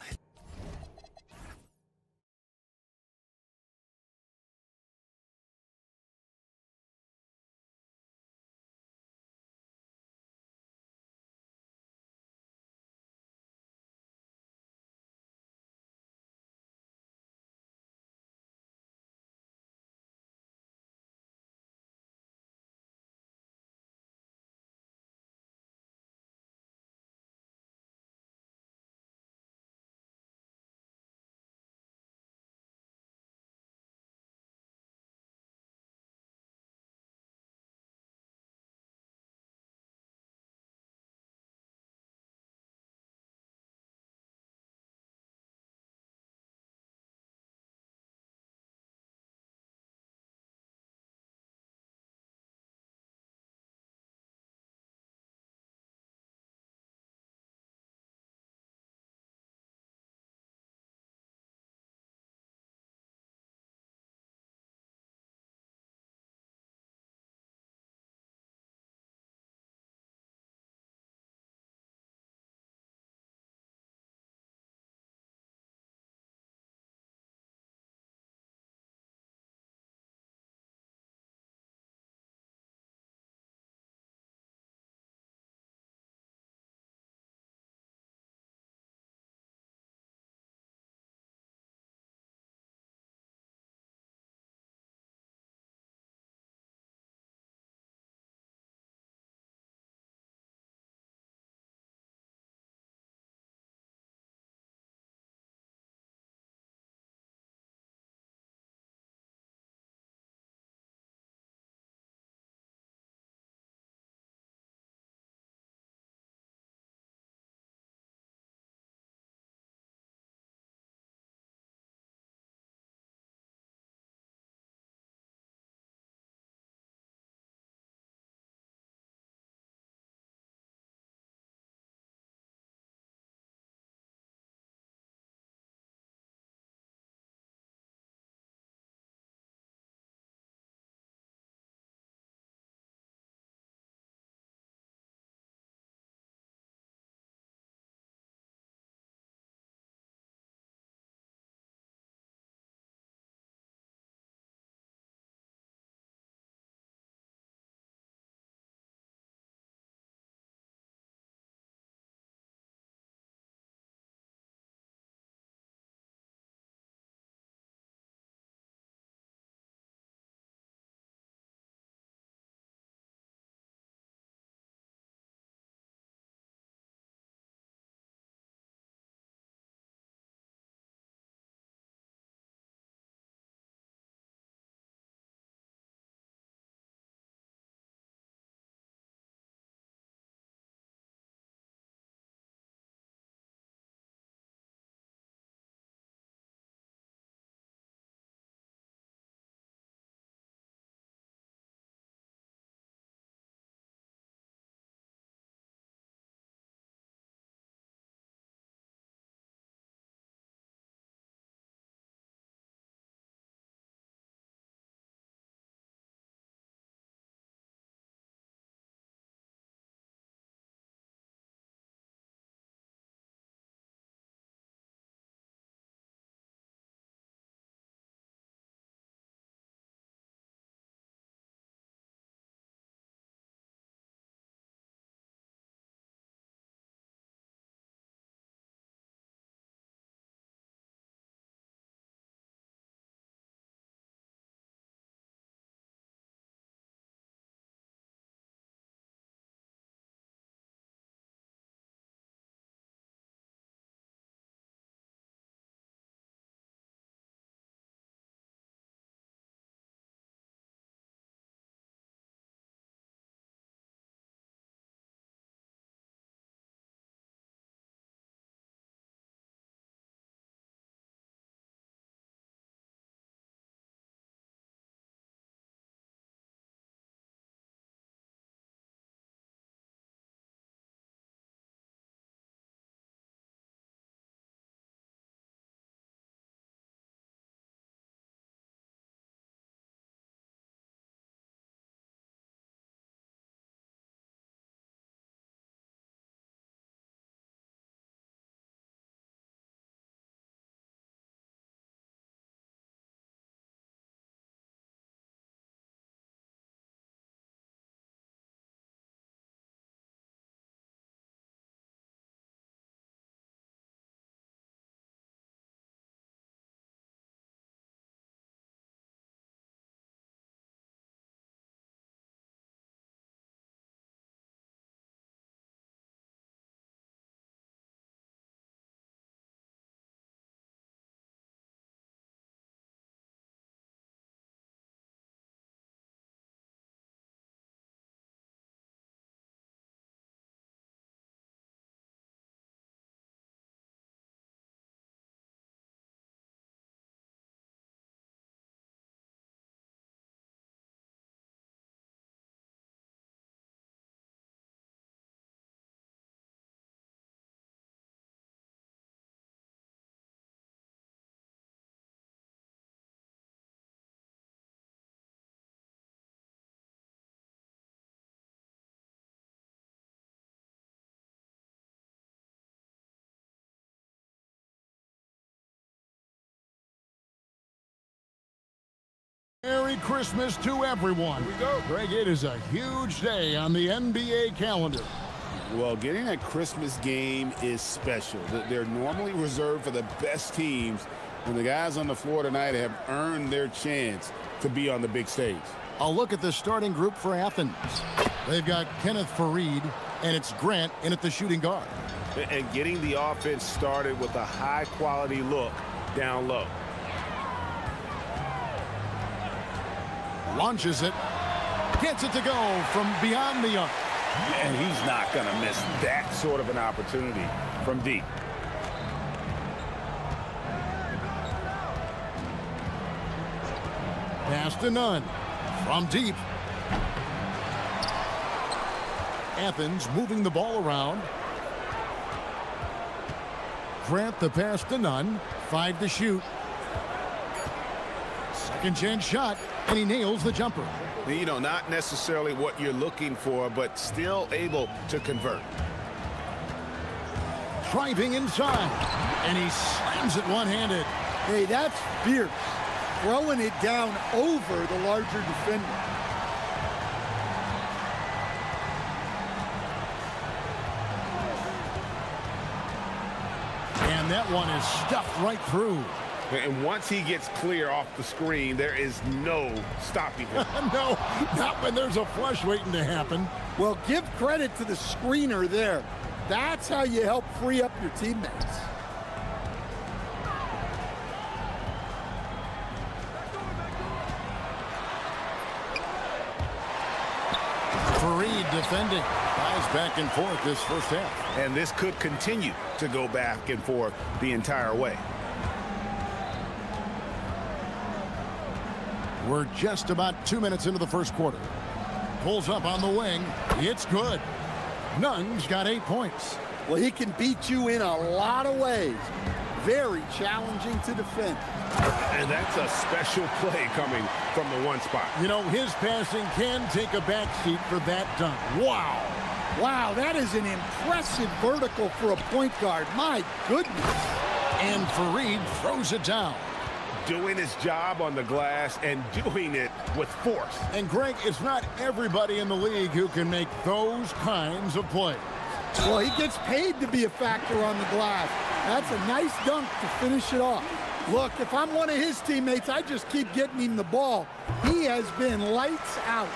Merry Christmas to everyone. Here we go. Greg, it is a huge day on the NBA calendar. Well, getting a Christmas game is special. They're normally reserved for the best teams, and the guys on the floor tonight have earned their chance to be on the big stage. A look at the starting group for Athens. They've got Kenneth Faried, and it's Grant in at the shooting guard. And getting the offense started with a high-quality look down low. Launches it. Gets it to go from beyond the arc. And he's not going to miss that sort of an opportunity from deep. Pass to Nunn. From deep. Athens moving the ball around. Grant the pass to Nunn. 5 to shoot. Second chance shot, and he nails the jumper. You know, not necessarily what you're looking for, but still able to convert. Driving inside, and he slams it one-handed. Hey, that's fierce. Throwing it down over the larger defender. And that one is stuffed right through. And once he gets clear off the screen, there is no stopping him. No, not when there's a flush waiting to happen. Well, give credit to the screener there. That's how you help free up your teammates. Faried defending. Guys back and forth this first half. And this could continue to go back and forth the entire way. We're just about 2 minutes into the first quarter. Pulls up on the wing. It's good. Nunn's got 8 points. Well, he can beat you in a lot of ways. Very challenging to defend. And that's a special play coming from the one spot. You know, his passing can take a backseat for that dunk. Wow. Wow, that is an impressive vertical for a point guard. My goodness. And Faried throws it down. Doing his job on the glass and doing it with force. And Greg, it's not everybody in the league who can make those kinds of plays. Well, he gets paid to be a factor on the glass. That's a nice dunk to finish it off. Look, if I'm one of his teammates, I just keep getting him the ball. He has been lights out.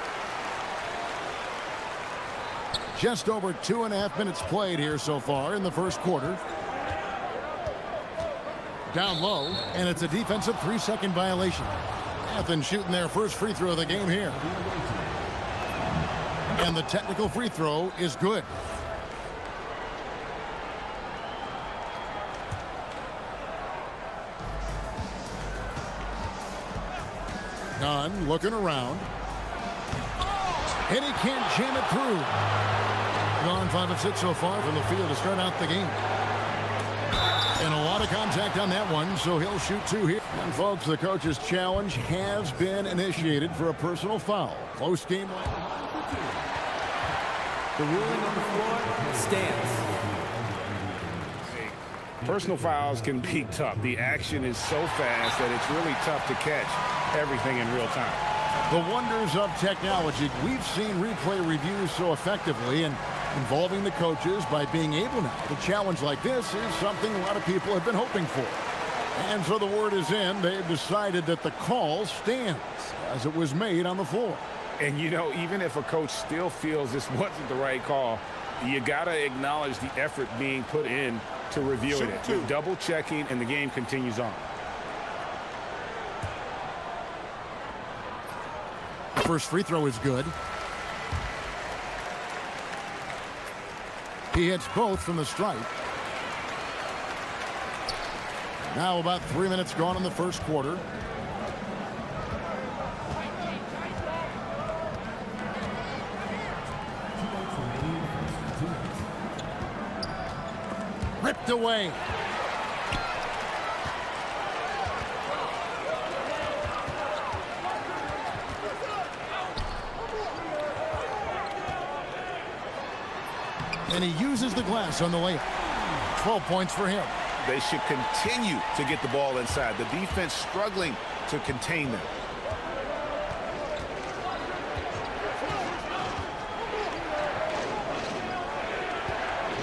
Just over 2.5 minutes played here so far in the first quarter. Down low, and it's a defensive 3-second violation. Athens shooting their first free throw of the game here. And the technical free throw is good. Nunn looking around. And he can't jam it through. Gone 5 of 6 so far from the field to start out the game. And a lot of contact on that one, so he'll shoot 2 here. And folks, the coach's challenge has been initiated for a personal foul. Close game. The ruling on the floor stands. Personal fouls can be tough. The action is so fast that it's really tough to catch everything in real time. The wonders of technology. We've seen replay reviews so effectively, and involving the coaches by being able now to challenge like this is something a lot of people have been hoping for. And so the word is in. They've decided that the call stands as it was made on the floor. And, you know, even if a coach still feels this wasn't the right call, you got to acknowledge the effort being put in to reviewing it. Double checking, and the game continues on. First free throw is good. He hits both from the stripe. Now about 3 minutes gone in the first quarter. Ripped away. And he uses the glass on the layup. 12 points for him. They should continue to get the ball inside. The defense struggling to contain them.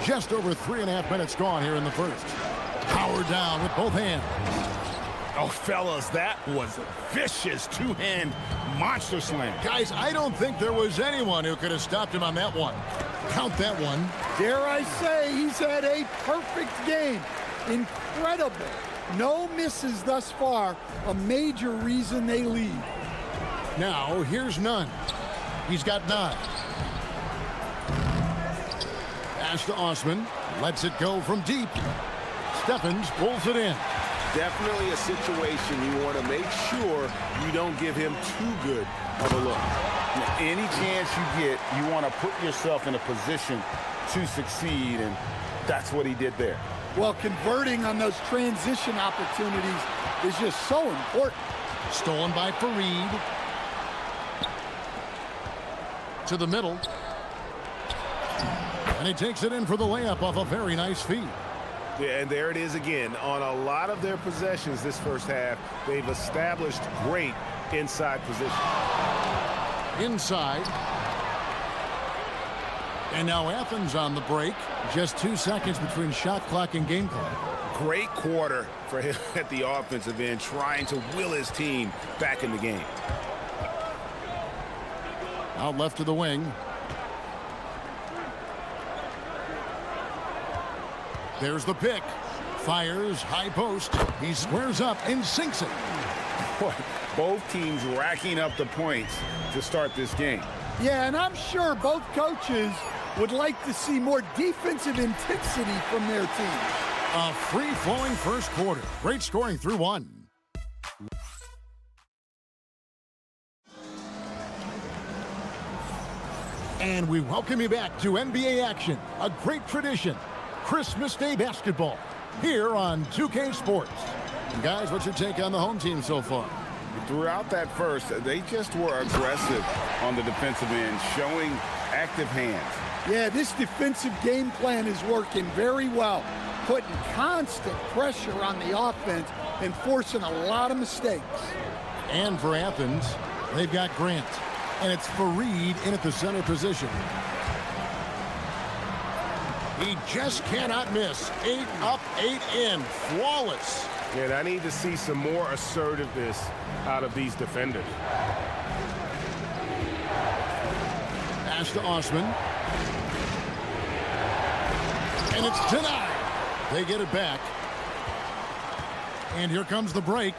Just over 3.5 minutes gone here in the first. Power down with both hands. Oh, fellas, that was a vicious two-hand monster slam. Guys, I don't think there was anyone who could have stopped him on that one. Count that one. Dare I say, he's had a perfect game. Incredible. No misses thus far. A major reason they lead. Now, here's Nunn. He's got 9. Pass to Osman. Lets it go from deep. Stephens pulls it in. Definitely a situation you want to make sure you don't give him too good of a look. Any chance you get, you want to put yourself in a position to succeed, and that's what he did there. Well, converting on those transition opportunities is just so important. Stolen by Fareed. To the middle. And he takes it in for the layup off a very nice feed. Yeah, and there it is again. On a lot of their possessions this first half, they've established great inside position. Inside. And now Athens on the break. Just 2 seconds between shot clock and game clock. Great quarter for him at the offensive end, trying to will his team back in the game. Out left to the wing. There's the pick. Fires, high post. He squares up and sinks it. Boy, both teams racking up the points to start this game. Yeah, and I'm sure both coaches would like to see more defensive intensity from their team. A free-flowing first quarter. Great scoring through 1. And we welcome you back to NBA action, a great tradition. Christmas Day basketball here on 2K Sports. And guys, what's your take on the home team so far? Throughout that first, they just were aggressive on the defensive end, showing active hands. Yeah, this defensive game plan is working very well, putting constant pressure on the offense and forcing a lot of mistakes. And for Athens, they've got Grant, and it's Fareed in at the center position. He just cannot miss. 8 up, 8 in. Flawless. And I need to see some more assertiveness out of these defenders. Pass to Osman. And it's denied. They get it back. And here comes the break.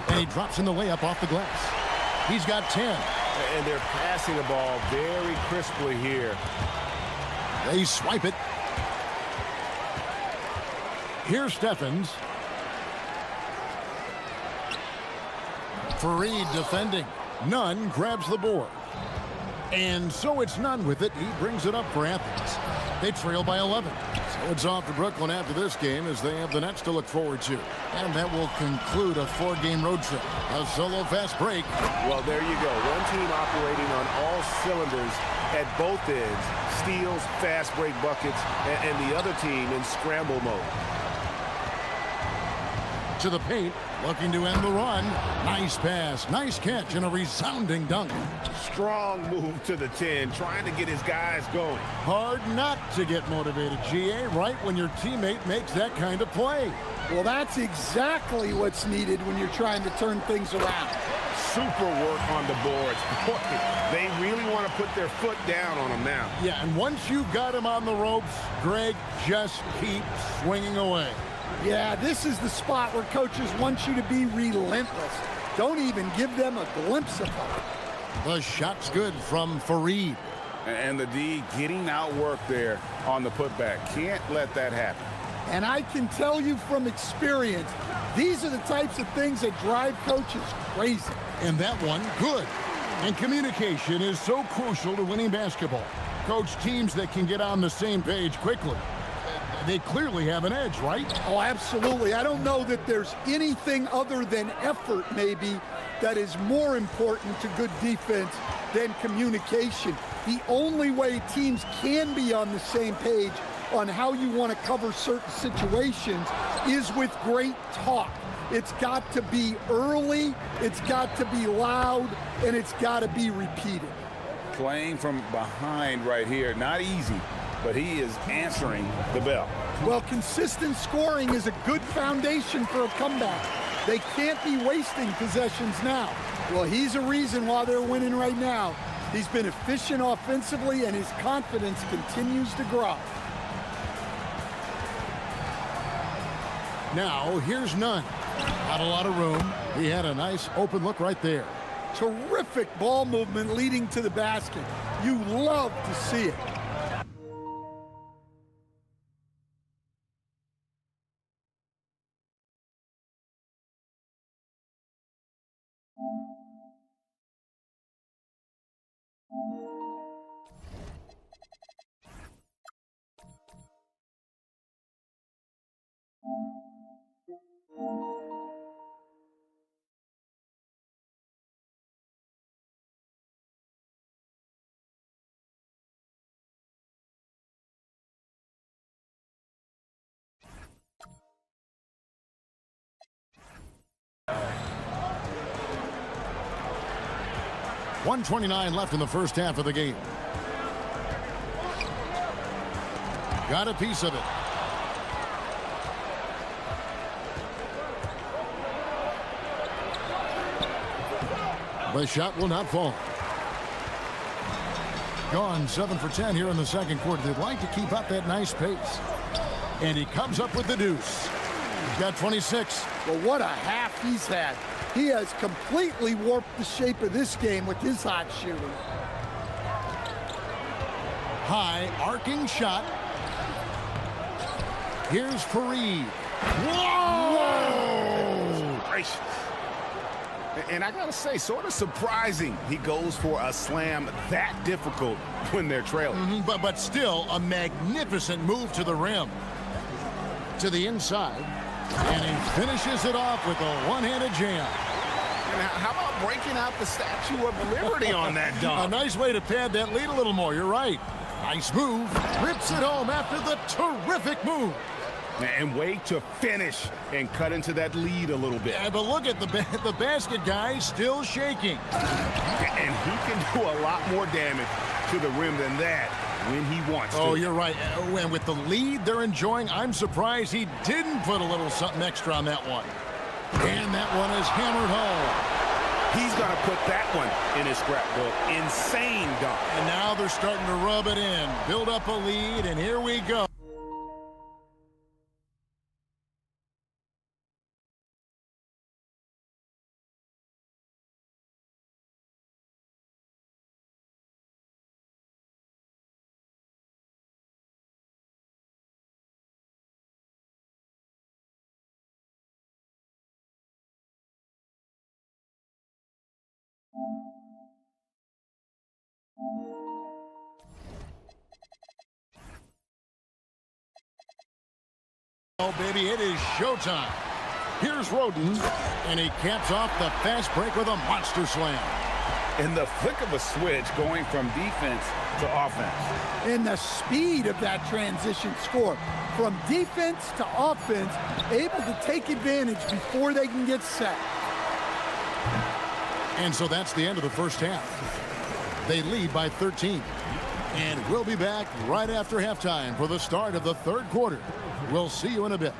And he drops in the layup off the glass. He's got 10. And they're passing the ball very crisply here. They swipe it. Here's Stephens. Fareed defending. Nunn grabs the board. And so it's Nunn with it. He brings it up for Athens. They trail by 11. So it's off to Brooklyn after this game as they have the Nets to look forward to. And that will conclude a 4-game road trip. A solo fast break. Well, there you go. One team operating on all cylinders at both ends. Steals, fast break buckets, and the other team in scramble mode. To the paint, looking to end the run. Nice pass, nice catch, and a resounding dunk. Strong move to the 10, trying to get his guys going. Hard not to get motivated, GA, right when your teammate makes that kind of play. Well, that's exactly what's needed when you're trying to turn things around. Super work on the boards. Boy, they really want to put their foot down on him now. Yeah, and once you've got him on the ropes, Greg, just keep swinging away. Yeah, this is the spot where coaches want you to be relentless. Don't even give them a glimpse of it. The shot's good from Fareed. And the D getting outworked there on the putback. Can't let that happen. And I can tell you from experience, these are the types of things that drive coaches crazy. And that one, good. And communication is so crucial to winning basketball. Coach, teams that can get on the same page quickly, they clearly have an edge, right? Oh, absolutely. I don't know that there's anything other than effort, maybe, that is more important to good defense than communication. The only way teams can be on the same page on how you want to cover certain situations is with great talk. It's got to be early, it's got to be loud, and it's got to be repeated. playing from behind right here. Not easy, but he is answering the bell. Well, consistent scoring is a good foundation for a comeback. They can't be wasting possessions now. Well, he's a reason why they're winning right now. He's been efficient offensively, and his confidence continues to grow. Now, here's none. Not a lot of room. He had a nice open look right there. Terrific ball movement leading to the basket. You love to see it. .129 left in the first half of the game. Got a piece of it. The shot will not fall. Gone 7 for 10 here in the second quarter. They'd like to keep up that nice pace. And he comes up with the deuce. He's got 26. Well, what a half he's had. He has completely warped the shape of this game with his hot shooting. High arcing shot. Here's Fareed. Whoa! Gracious. And I gotta say, sort of surprising he goes for a slam that difficult when they're trailing. But still a magnificent move to the rim. To the inside. And he finishes it off with a one-handed jam. And how about breaking out the Statue of Liberty on that dunk? A nice way to pad that lead a little more. You're right. Nice move. Rips it home after the terrific move. And way to finish and cut into that lead a little bit. Yeah, but look at the basket guy still shaking. And he can do a lot more damage to the rim than that when he wants to. Oh, you're right. And with the lead they're enjoying, I'm surprised he didn't put a little something extra on that one. And that one is hammered home. He's going to put that one in his scrapbook. Insane dunk. And now they're starting to rub it in. Build up a lead, and here we go. Oh, baby, it is showtime. Here's Roden, and he caps off the fast break with a monster slam. In the flick of a switch, going from defense to offense. And the speed of that transition score. From defense to offense, able to take advantage before they can get set. And so that's the end of the first half. They lead by 13. And we'll be back right after halftime for the start of the third quarter. We'll see you in a bit.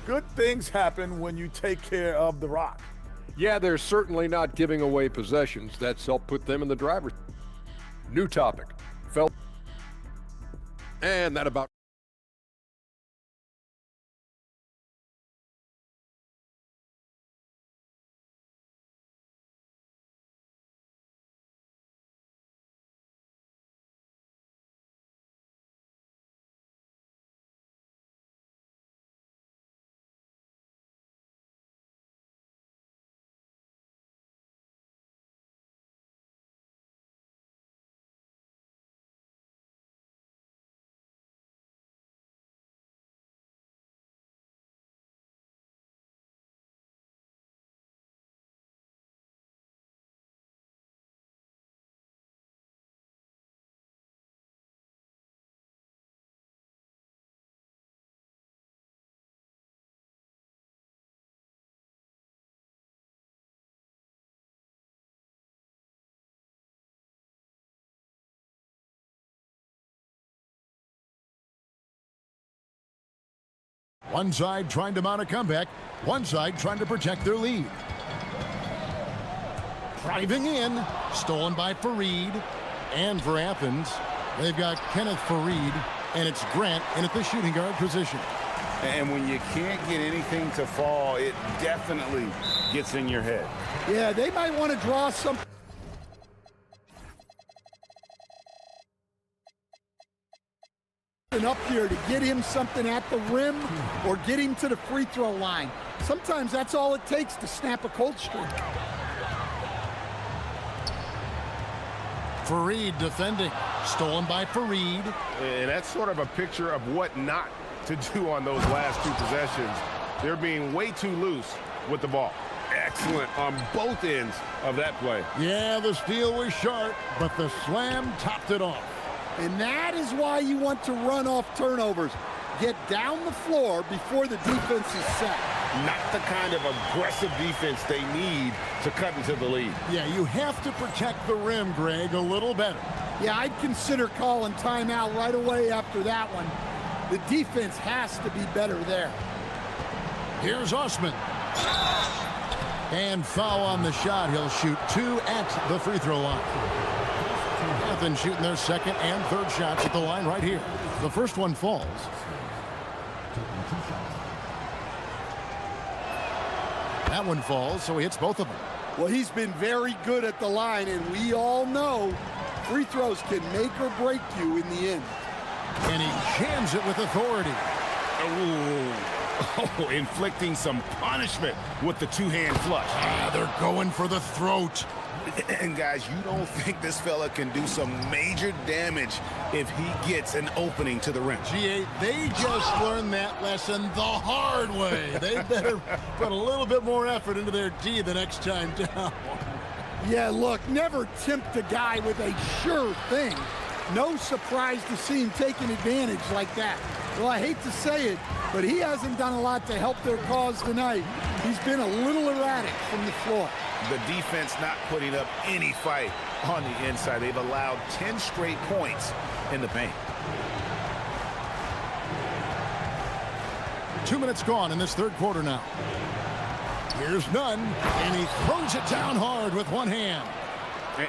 Good things happen when you take care of the rock. Yeah, they're certainly not giving away possessions. That's helped put them in the driver's. New topic. And that about One side trying to mount a comeback, one side trying to protect their lead. Driving in, stolen by Fareed. And for Athens, they've got Kenneth Fareed, and it's Grant in at the shooting guard position. And when you can't get anything to fall, it definitely gets in your head. Yeah, they might want to draw some up here to get him something at the rim or get him to the free throw line. Sometimes that's all it takes to snap a cold streak. Fareed defending, stolen by Fareed. And that's sort of a picture of what not to do on those last two possessions. They're being way too loose with the ball. Excellent on both ends of that play. Yeah, the steal was sharp, but the slam topped it off. And that is why you want to run off turnovers. Get down the floor before the defense is set. Not the kind of aggressive defense they need to cut into the lead. Yeah, you have to protect the rim, Greg, a little better. Yeah, I'd consider calling timeout right away after that one. The defense has to be better there. Here's Osman. And foul on the shot. He'll shoot 2 at the free throw line. Athens shooting their second and third shots at the line right here. The first one falls. That one falls, so he hits both of them. Well, he's been very good at the line, and we all know free throws can make or break you in the end. And he jams it with authority. Oh, inflicting some punishment with the two-hand flush. Ah, they're going for the throat. And guys, you don't think this fella can do some major damage if he gets an opening to the rim. G8, they just learned that lesson the hard way. They better put a little bit more effort into their D the next time down. Yeah, look, never tempt a guy with a sure thing. No surprise to see him taking advantage like that. Well, I hate to say it, but he hasn't done a lot to help their cause tonight. He's been a little erratic from the floor. The defense not putting up any fight on the inside. They've allowed 10 straight points in the paint. 2 minutes gone in this third quarter now. Here's Nunn, and he throws it down hard with one hand.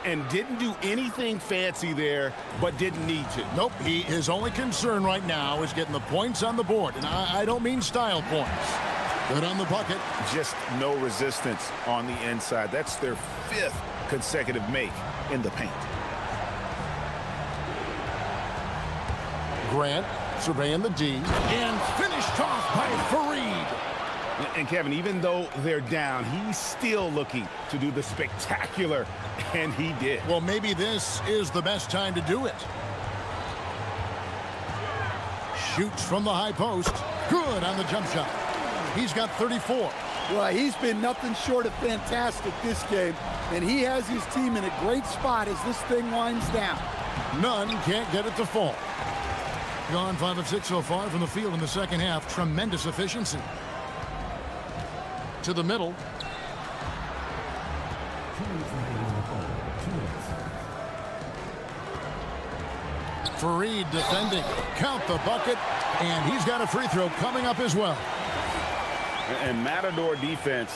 And didn't do anything fancy there, but didn't need to. Nope, his only concern right now is getting the points on the board. And I don't mean style points. Good on the bucket. Just no resistance on the inside. That's their 5th consecutive make in the paint. Grant surveying the D and finished off by Fareed. And Kevin, even though they're down, he's still looking to do the spectacular, and he did. Well, maybe this is the best time to do it. Shoots from the high post. Good on the jump shot. He's got 34. Well, he's been nothing short of fantastic this game, and he has his team in a great spot as this thing winds down. Nunn can't get it to fall. Gone 5 of 6 so far from the field in the second half. Tremendous efficiency. To the middle. Fareed defending. Count the bucket, and he's got a free throw coming up as well. And Matador defense,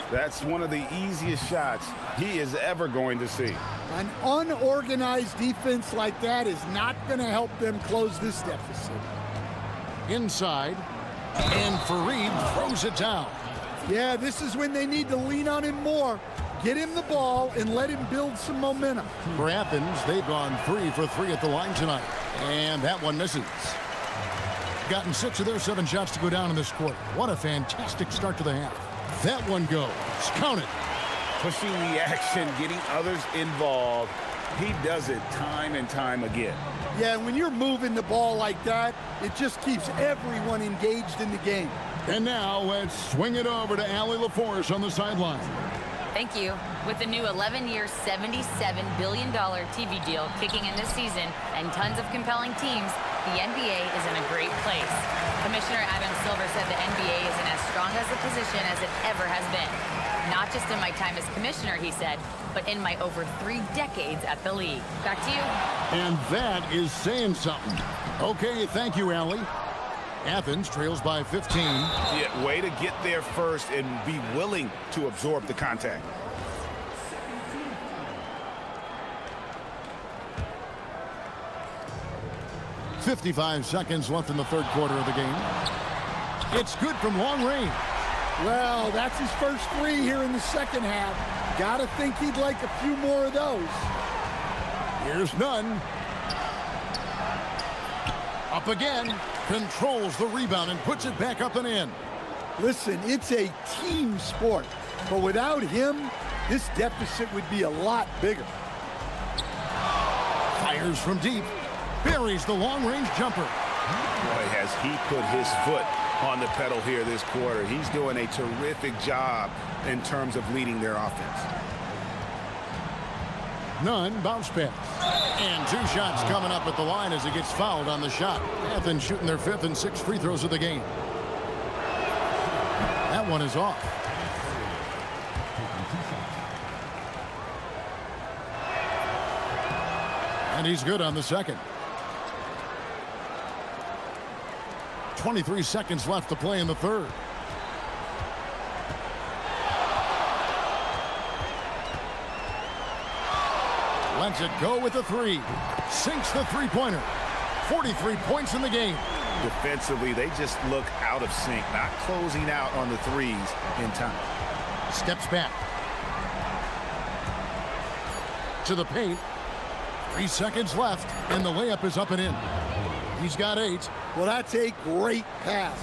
that's one of the easiest shots he is ever going to see. An unorganized defense like that is not going to help them close this deficit. Inside, and Fareed throws it down. Yeah, this is when they need to lean on him more. Get him the ball and let him build some momentum. For Athens, they've gone 3 for 3 at the line tonight. And that one misses. Gotten 6 of their 7 shots to go down in this quarter. What a fantastic start to the half. That one goes. Count it. Pushing the action, getting others involved. He does it time and time again. Yeah, when you're moving the ball like that, it just keeps everyone engaged in the game. And now let's swing it over to Allie LaForce on the sideline. Thank you. With the new 11-year, $77 billion TV deal kicking in this season and tons of compelling teams, the NBA is in a great place. Commissioner Adam Silver said the NBA is in as strong as a position as it ever has been. Not just in my time as commissioner, he said, but in my over 3 decades at the league. Back to you. And that is saying something. Okay, thank you, Allie. Athens trails by 15. Yeah, way to get there first and be willing to absorb the contact. .55 seconds left in the third quarter of the game. It's good from long range. Well, that's his first three here in the second half. Gotta think he'd like a few more of those. Here's none. Up again. Controls the rebound and puts it back up and in. Listen, it's a team sport, but without him, this deficit would be a lot bigger. Fires from deep. Buries the long-range jumper. Boy, has he put his foot on the pedal here this quarter. He's doing a terrific job in terms of leading their offense. None, bounce pass. And two shots coming up at the line as he gets fouled on the shot. Athens shooting their fifth and sixth free throws of the game. That one is off. And he's good on the second. 23 seconds left to play in the third. Lets it go with the three. Sinks the three-pointer. 43 points in the game. Defensively, they just look out of sync, not closing out on the threes in time. Steps back. To the paint. 3 seconds left, and the layup is up and in. He's got 8. Well, that's a great pass.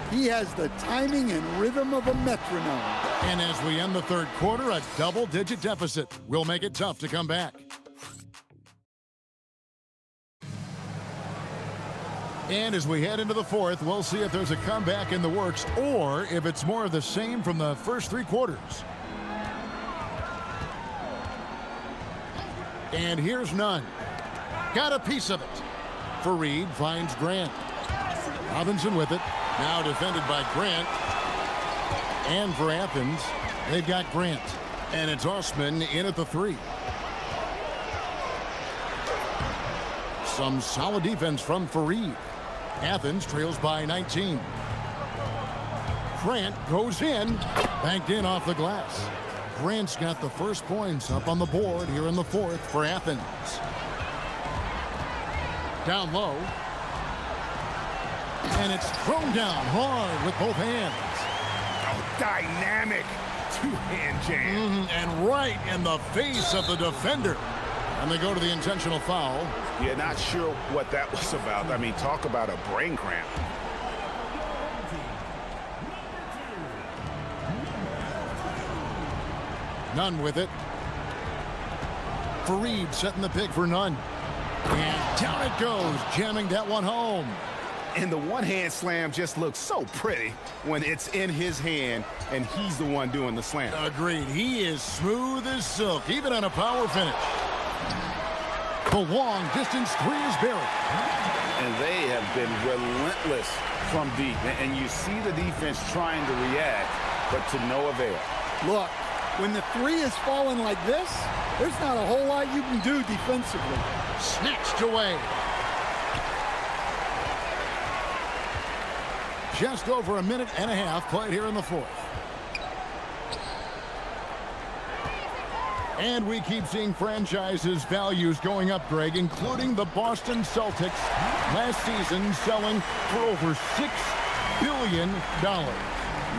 He has the timing and rhythm of a metronome. And as we end the third quarter, a double-digit deficit will make it tough to come back. And as we head into the fourth, we'll see if there's a comeback in the works or if it's more of the same from the first 3 quarters. And here's none. Got a piece of it. Fareed finds Grant. Robinson with it. Now defended by Grant. And for Athens, they've got Grant. And it's Osman in at the 3. Some solid defense from Fareed. Athens trails by 19. Grant goes in. Banked in off the glass. Grant's got the first points up on the board here in the fourth for Athens. Down low. And it's thrown down hard with both hands. Oh, dynamic two-hand jam. And right in the face of the defender. And they go to the intentional foul. Yeah, not sure what that was about. I mean, talk about a brain cramp. Nunn with it. Fareed setting the pick for Nunn. And down it goes, jamming that one home. And the one-hand slam just looks so pretty when it's in his hand and he's the one doing the slam. Agreed. He is smooth as silk, even on a power finish. The long-distance 3 is buried. And they have been relentless from deep. And you see the defense trying to react, but to no avail. Look, when the 3 is falling like this, there's not a whole lot you can do defensively. Snatched away. Just over a minute and a half played here in the fourth. And we keep seeing franchises' values going up, Greg, including the Boston Celtics last season selling for over $6 billion.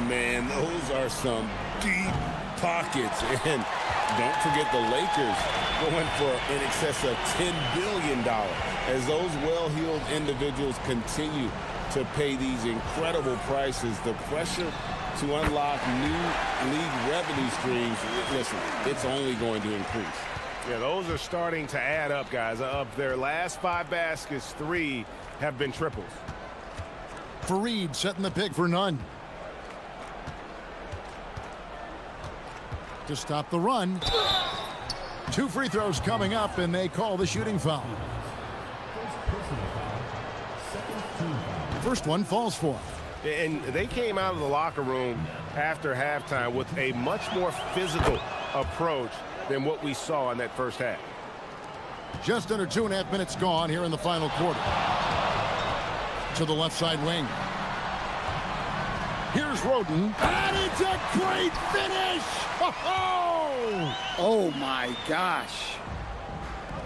Man, those are some deep pockets. And don't forget the Lakers going for in excess of $10 billion as those well-heeled individuals continue to pay these incredible prices. The pressure to unlock new league revenue streams, listen, it's only going to increase. Yeah, those are starting to add up, guys. Of their last 5 baskets, 3 have been triples. Fareed setting the pick for Nunn. To stop the run. 2 free throws coming up, and they call the shooting foul. First one falls for him. And they came out of the locker room after halftime with a much more physical approach than what we saw in that first half. Just under 2.5 minutes gone here in the final quarter. To the left side wing. Here's Roden. And it's a great finish! Oh my gosh.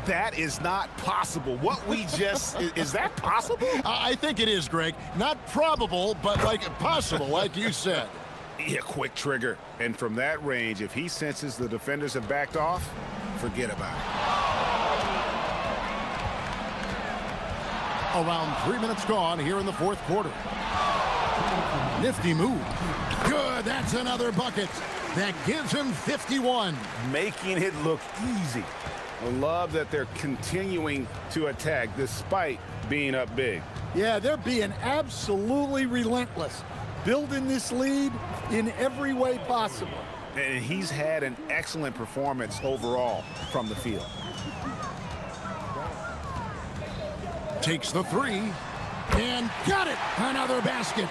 That is not possible. What we just, is that possible? I think it is, Greg. Not probable, but like possible, like you said. Yeah, quick trigger. And from that range, if he senses the defenders have backed off, forget about it. Around 3 minutes gone here in the fourth quarter. Nifty move. Good, that's another bucket. That gives him 51. Making it look easy. I love that they're continuing to attack despite being up big. Yeah, they're being absolutely relentless, building this lead in every way possible. And he's had an excellent performance overall from the field. Takes the three and got it. Another basket.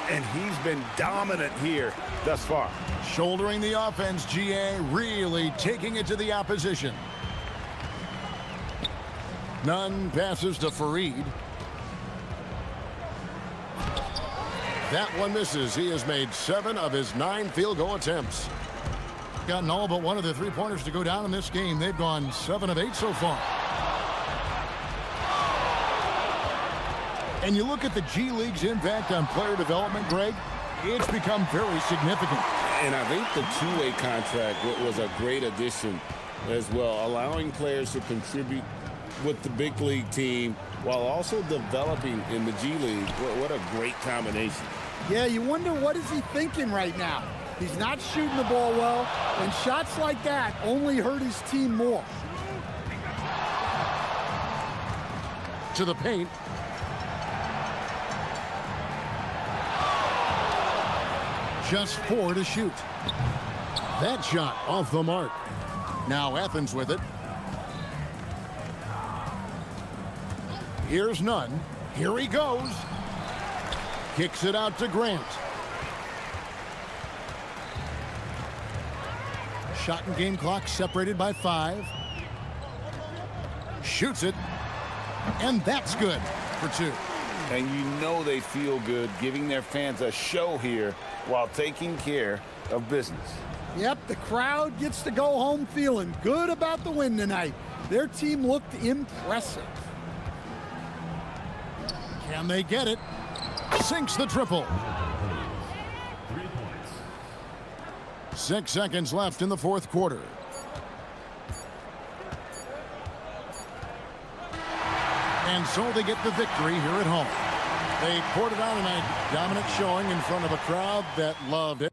And he's been dominant here thus far. Shouldering the offense, GA really taking it to the opposition. Nunn passes to Fareed. That one misses. He has made 7 of his 9 field goal attempts. Gotten all but one of the three-pointers to go down in this game. They've gone 7 of 8 so far. And you look at the G League's impact on player development, Greg, it's become very significant. And I think the two-way contract was a great addition as well, allowing players to contribute with the big league team while also developing in the G League. What a great combination. Yeah, you wonder what is he thinking right now. He's not shooting the ball well, and shots like that only hurt his team more. To the paint. Just 4 to shoot. That shot off the mark. Now Athens with it. Here's Nunn. Here he goes. Kicks it out to Grant. Shot and game clock separated by 5. Shoots it. And that's good for 2. And you know they feel good giving their fans a show here while taking care of business. Yep, the crowd gets to go home feeling good about the win tonight. Their team looked impressive. Can they get it? Sinks the triple. 3 points. 6 seconds left in the fourth quarter. And so they get the victory here at home. They poured it out in a dominant showing in front of a crowd that loved it.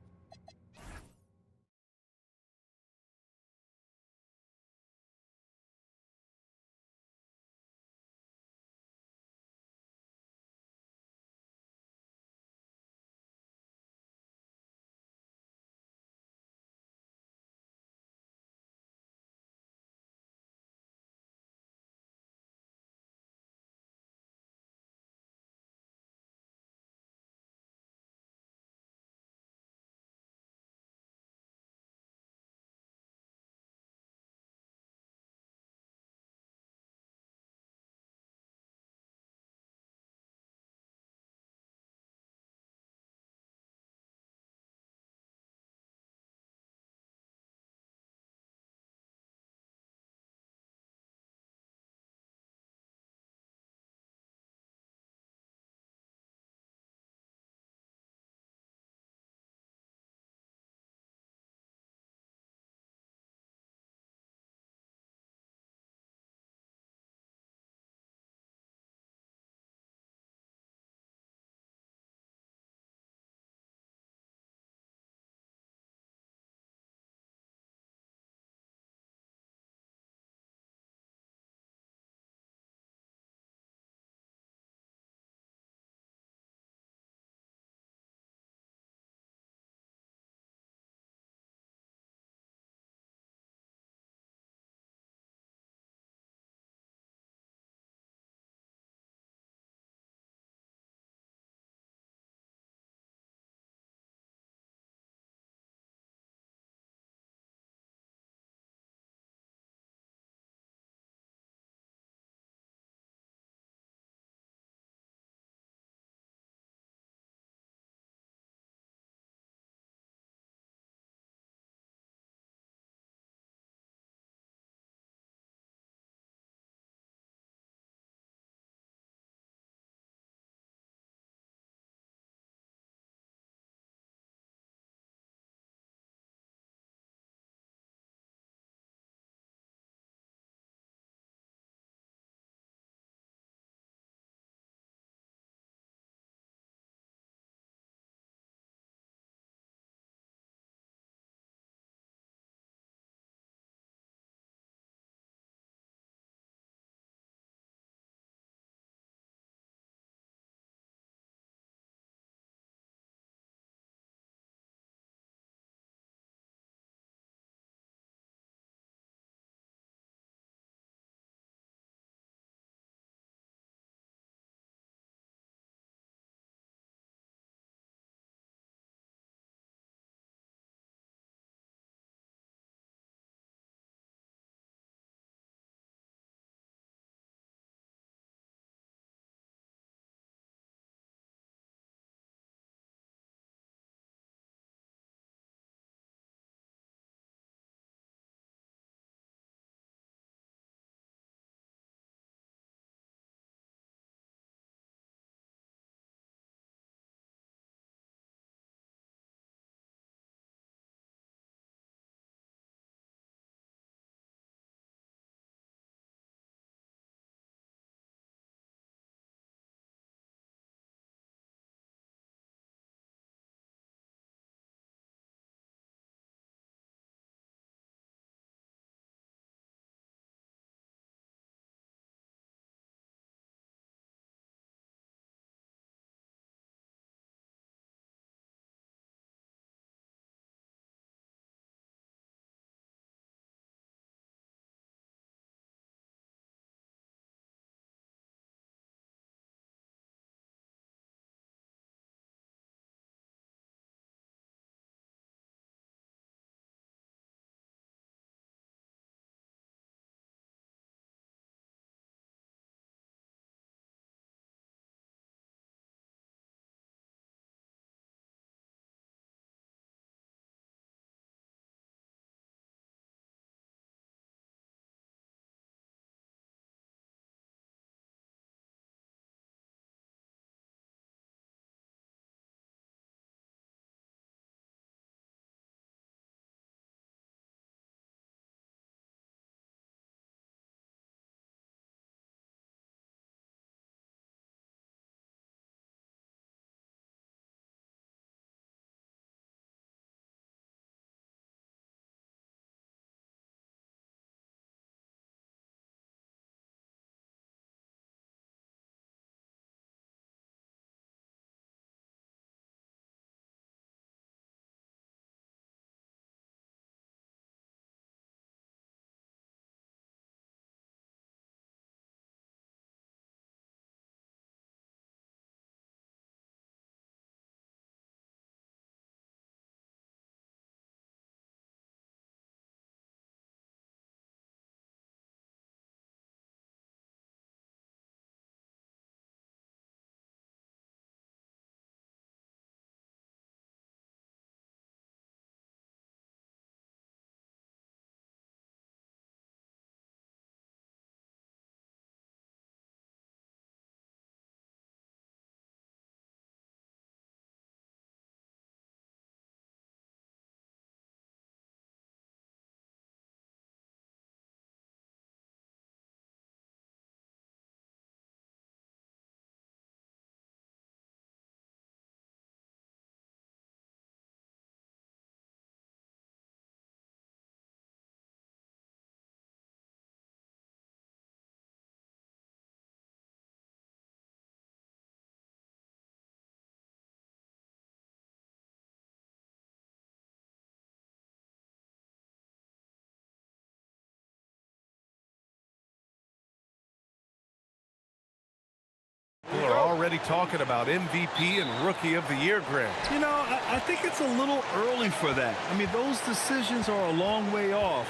already talking about MVP and Rookie of the Year grant. You know, I think it's a little early for that. I mean, those decisions are a long way off.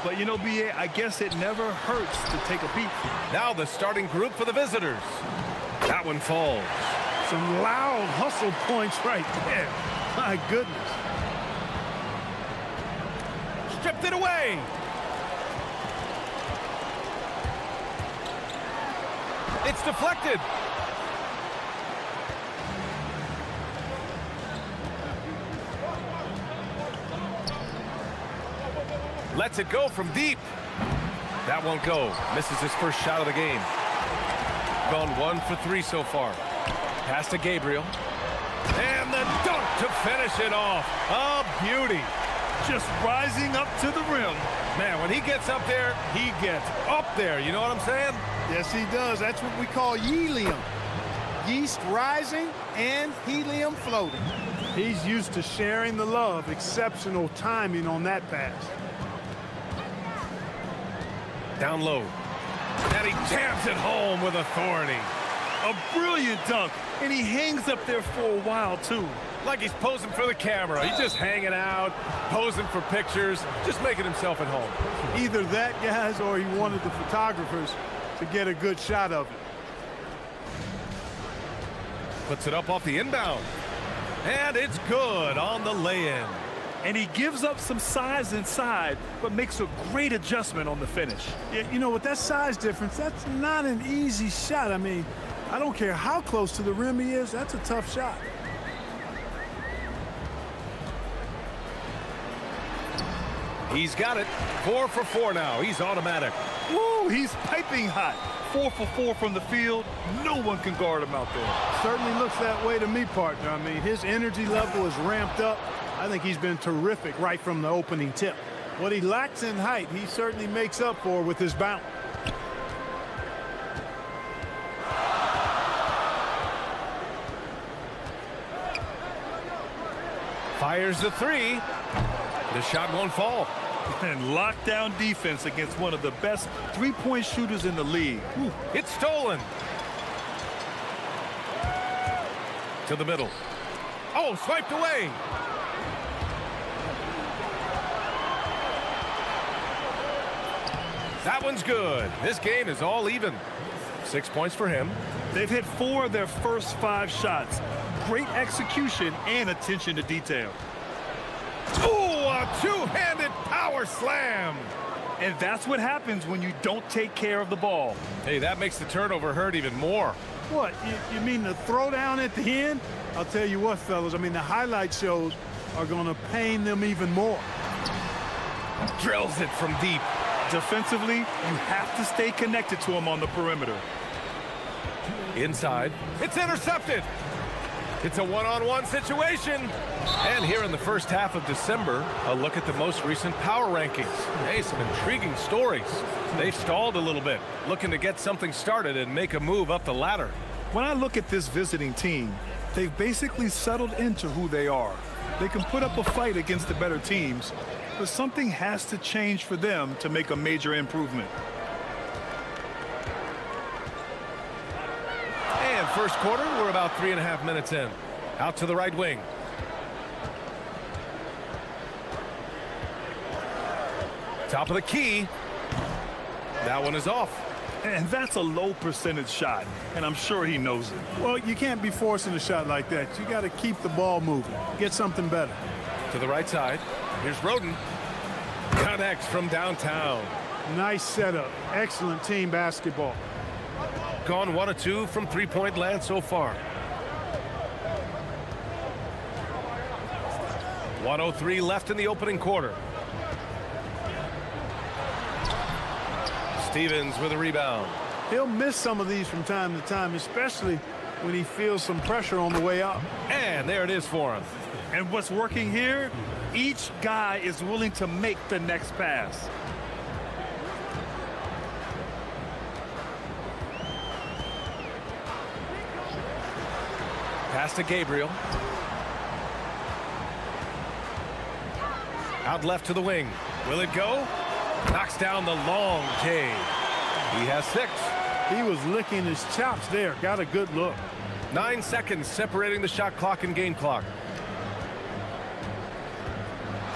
But, you know, B.A., I guess it never hurts to take a peek. Now the starting group for the visitors. That one falls. Some loud hustle points right there. My goodness. Stripped it away. It's deflected. Lets it go from deep. That won't go. Misses his first shot of the game. Gone 1 for 3 so far. Pass to Gabriel. And the dunk to finish it off. A beauty. Just rising up to the rim. Man, when he gets up there, he gets up there. You know what I'm saying? Yes, he does. That's what we call helium. Yeast rising and helium floating. He's used to sharing the love. Exceptional timing on that pass. Down low. And he jams it home with authority. A brilliant dunk, and he hangs up there for a while, too. Like he's posing for the camera. He's just hanging out, posing for pictures, just making himself at home. Either that, guys, or he wanted the photographers to get a good shot of it. Puts it up off the inbound. And it's good on the lay-in. And he gives up some size inside, but makes a great adjustment on the finish. Yeah, you know, with that size difference, that's not an easy shot. I mean, I don't care how close to the rim he is, that's a tough shot. He's got it. 4 for 4 now. He's automatic. Woo, he's piping hot. 4 for 4 from the field. No one can guard him out there. Certainly looks that way to me, partner. I mean, his energy level is ramped up. I think he's been terrific right from the opening tip. What he lacks in height, he certainly makes up for with his bounce. Fires the 3. The shot won't fall. And lockdown defense against one of the best three-point shooters in the league. Whew. It's stolen. To the middle. Oh, swiped away. That one's good. This game is all even. 6 points for him. They've hit 4 of their first 5 shots. Great execution and attention to detail. Ooh, a two-handed power slam. And that's what happens when you don't take care of the ball. Hey, that makes the turnover hurt even more. What, you mean the throwdown at the end? I'll tell you what, fellas, I mean, the highlight shows are going to pain them even more. Drills it from deep. Defensively, you have to stay connected to him on the perimeter. Inside. It's intercepted. It's a one-on-one situation. And here in the first half of December, a look at the most recent power rankings. Hey, some intriguing stories. They've stalled a little bit, looking to get something started and make a move up the ladder. When I look at this visiting team, they've basically settled into who they are. They can put up a fight against the better teams, but something has to change for them to make a major improvement. And first quarter, we're about 3.5 minutes in. Out to the right wing. Top of the key. That one is off. And that's a low percentage shot, and I'm sure he knows it. Well, you can't be forcing a shot like that. You got to keep the ball moving. Get something better. To the right side. Here's Roden. Connects from downtown. Nice setup. Excellent team basketball. Gone 1 of 2 from three-point land so far. 1:03 left in the opening quarter. Stevens with a rebound. He'll miss some of these from time to time, especially when he feels some pressure on the way up. And there it is for him. And what's working here? Each guy is willing to make the next pass. Pass to Gabriel. Out left to the wing. Will it go? Knocks down the long J. He has 6. He was licking his chops there. Got a good look. 9 seconds separating the shot clock and game clock.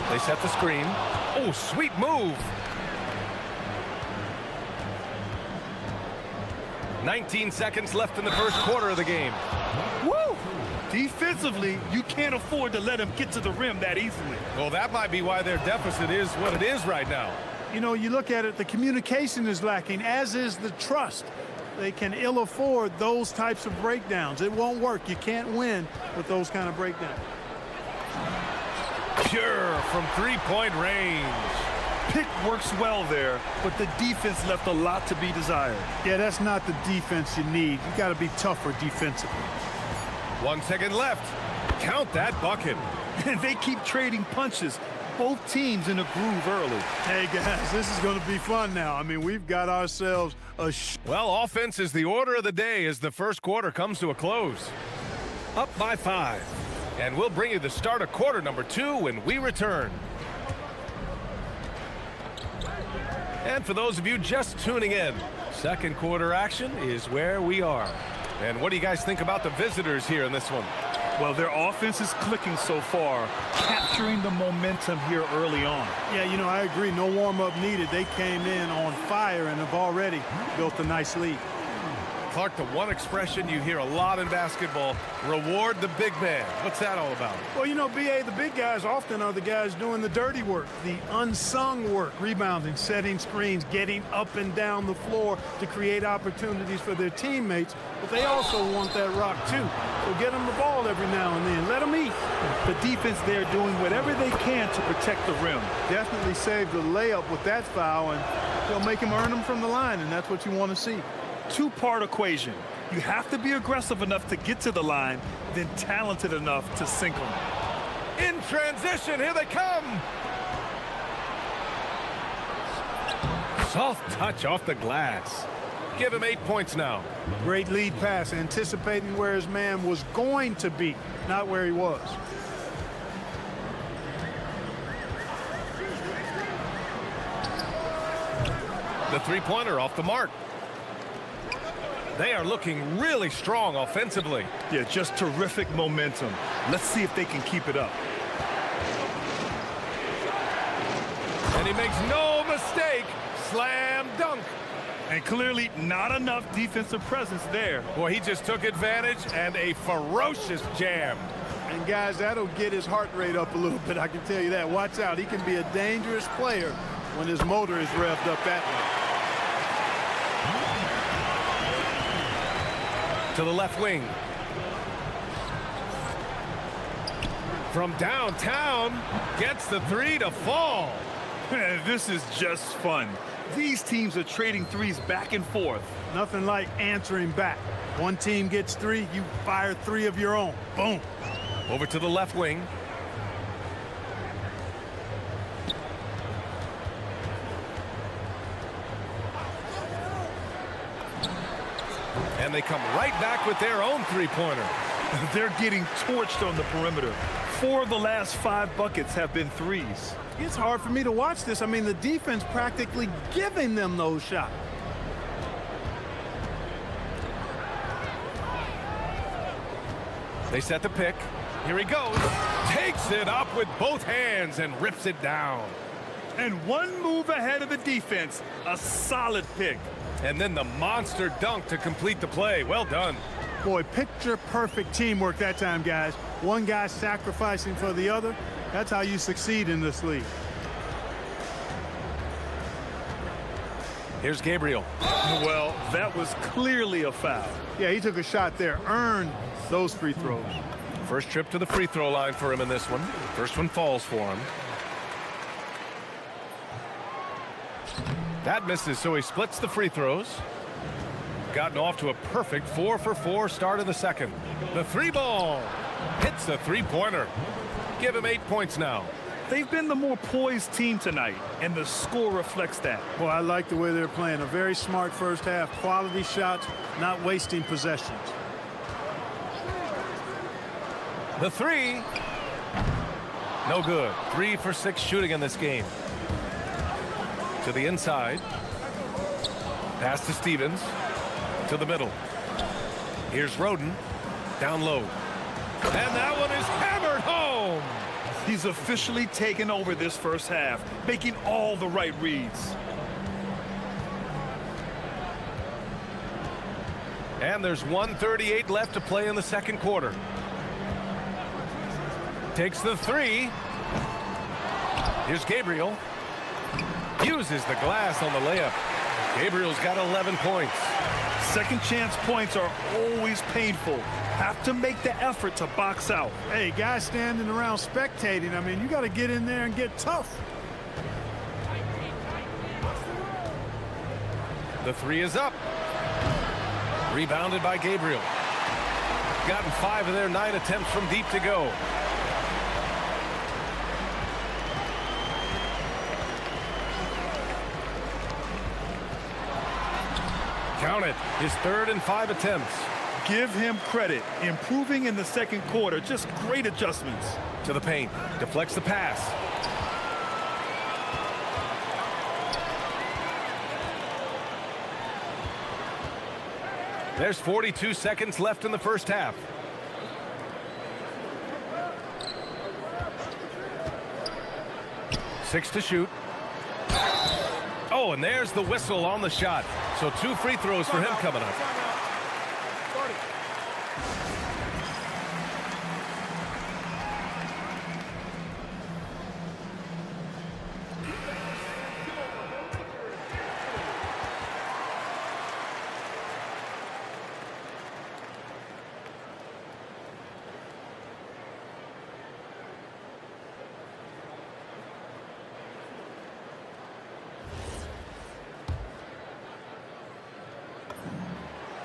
They set the screen. Oh, sweet move. 19 seconds left in the first quarter of the game. Woo! Defensively, you can't afford to let him get to the rim that easily. Well, that might be why their deficit is what it is right now. You know, you look at it, the communication is lacking, as is the trust. They can ill afford those types of breakdowns. It won't work. You can't win with those kind of breakdowns. Pure from three-point range. Pick works well there, but the defense left a lot to be desired. Yeah, that's not the defense you need. You got to be tougher defensively. 1 second left. Count that bucket. And they keep trading punches. Both teams in a groove early. Hey, guys, this is going to be fun now. I mean, we've got ourselves a... Well, offense is the order of the day as the first quarter comes to a close. Up by 5. And we'll bring you the start of quarter number 2 when we return. And for those of you just tuning in, second quarter action is where we are. And what do you guys think about the visitors here in this one? Well, their offense is clicking so far, capturing the momentum here early on. Yeah, you know, I agree. No warm-up needed. They came in on fire and have already built a nice lead. Clark, the one expression you hear a lot in basketball, reward the big man. What's that all about? Well, you know, B.A., the big guys often are the guys doing the dirty work, the unsung work, rebounding, setting screens, getting up and down the floor to create opportunities for their teammates. But they also want that rock, too. So get them the ball every now and then. Let them eat. The defense there doing whatever they can to protect the rim. Definitely saved the layup with that foul, and they'll make him earn them from the line, and that's what you want to see. Two-part equation. You have to be aggressive enough to get to the line, then talented enough to sink them. In transition, here they come. Soft touch off the glass. Give him 8 points now. Great lead pass, anticipating where his man was going to be, not where he was. The three-pointer off the mark. They are looking really strong offensively. Yeah, just terrific momentum. Let's see if they can keep it up. And he makes no mistake. Slam dunk. And clearly not enough defensive presence there. Boy, he just took advantage and a ferocious jam. And guys, that'll get his heart rate up a little bit, I can tell you that. Watch out, he can be a dangerous player when his motor is revved up that way. To the left wing. From downtown, gets the three to fall. This is just fun. These teams are trading threes back and forth. Nothing like answering back. One team gets 3, you fire 3 of your own. Boom. Over to the left wing. And they come right back with their own three-pointer. They're getting torched on the perimeter. 4 of the last 5 buckets have been threes. It's hard for me to watch this. I mean, the defense practically giving them those shots. They set the pick. Here he goes. Takes it up with both hands and rips it down. And one move ahead of the defense. A solid pick. And then the monster dunk to complete the play. Well done. Boy, picture-perfect teamwork that time, guys. One guy sacrificing for the other. That's how you succeed in this league. Here's Gabriel. Well, that was clearly a foul. Yeah, he took a shot there. Earned those free throws. First trip to the free throw line for him in this one. First one falls for him. That misses, so he splits the free throws. Gotten off to a perfect 4-for-4 start of the second. The three ball hits the three-pointer. Give him 8 points now. They've been the more poised team tonight, and the score reflects that. Well, I like the way they're playing. A very smart first half. Quality shots, not wasting possessions. The three. No good. 3 for 6 shooting in this game. To the inside. Pass to Stevens. To the middle. Here's Roden. Down low. And that one is hammered home. He's officially taken over this first half, making all the right reads. And there's 1:38 left to play in the second quarter. Takes the three. Here's Gabriel. Uses the glass on the layup. Gabriel's got 11 points. Second chance points are always painful. Have to make the effort to box out. Hey, guys standing around spectating, I mean, you got to get in there and get tough. The three is up. Rebounded by Gabriel. Gotten 5 of their 9 attempts from deep to go. Count it. His 3rd and 5 attempts. Give him credit. Improving in the second quarter. Just great adjustments. To the paint. Deflects the pass. There's 42 seconds left in the first half. Six to shoot. Oh, and there's the whistle on the shot. So 2 free throws for him coming up.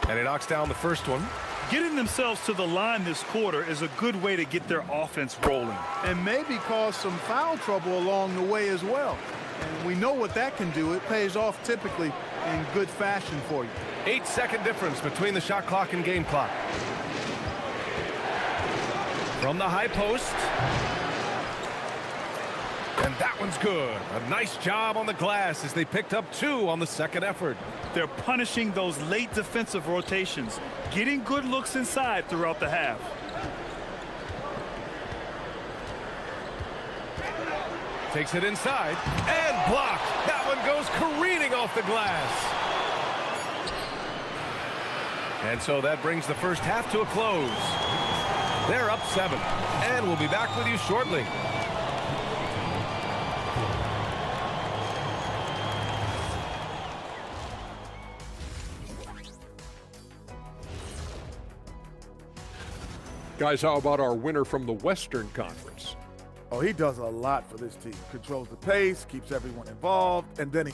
And he knocks down the first one. Getting themselves to the line this quarter is a good way to get their offense rolling. And maybe cause some foul trouble along the way as well. And we know what that can do. It pays off typically in good fashion for you. 8-second difference between the shot clock and game clock. From the high post. And that one's good. A nice job on the glass as they picked up 2 on the second effort. They're punishing those late defensive rotations, getting good looks inside throughout the half. Takes it inside and blocked. That one goes careening off the glass. And so that brings the first half to a close. They're up 7, and we'll be back with you shortly. Guys, how about our winner from the Western Conference? Oh, he does a lot for this team. Controls the pace, keeps everyone involved, and then he...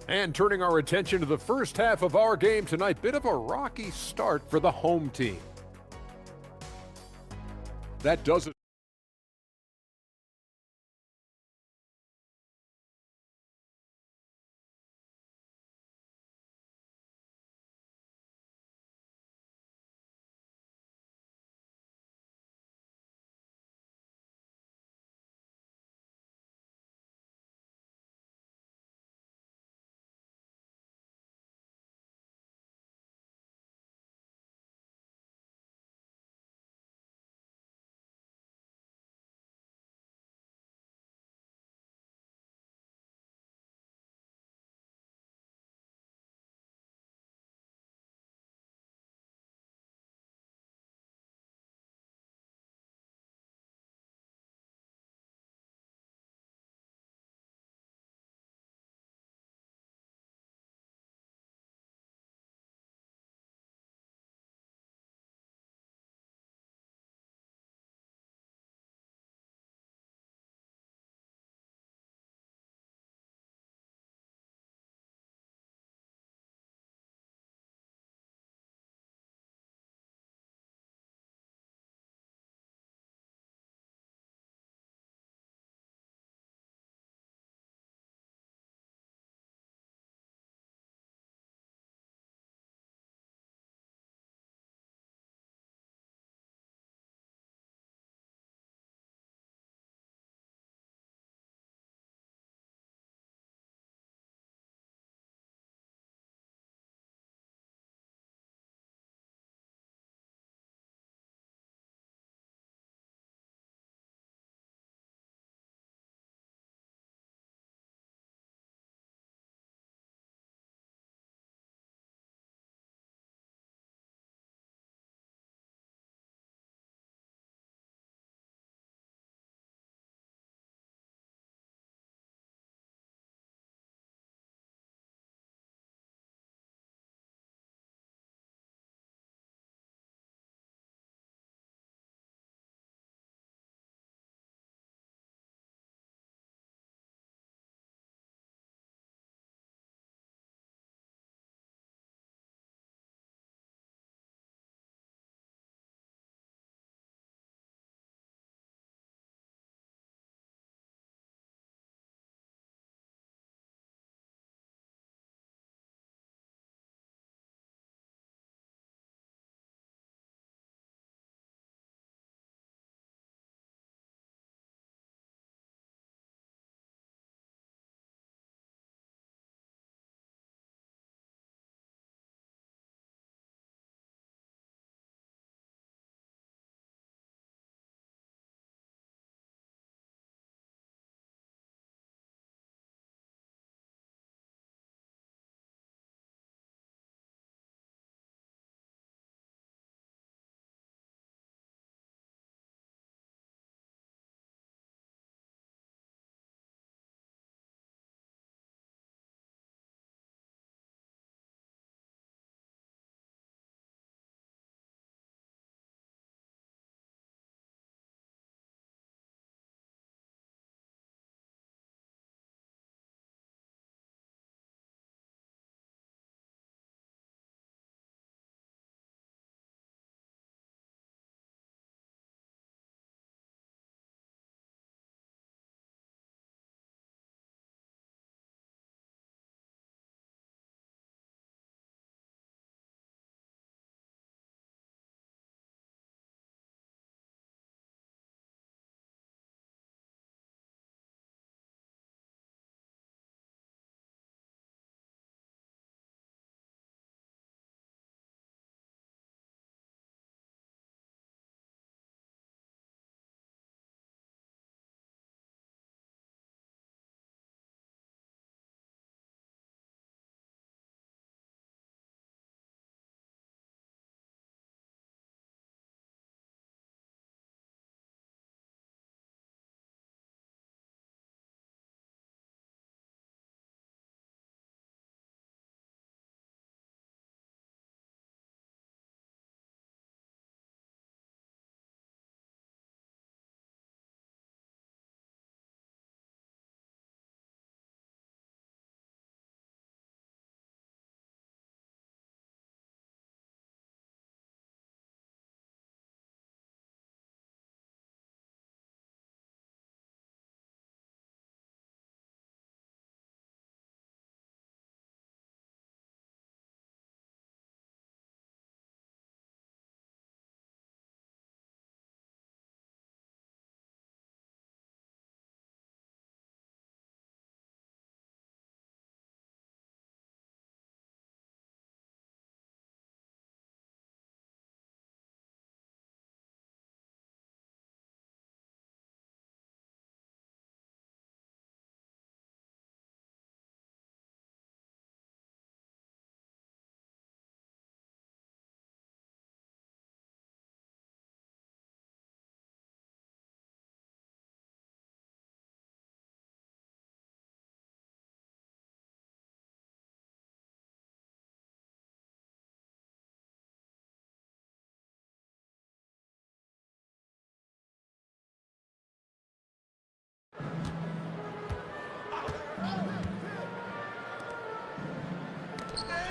And turning our attention to the first half of our game tonight, bit of a rocky start for the home team. That does it.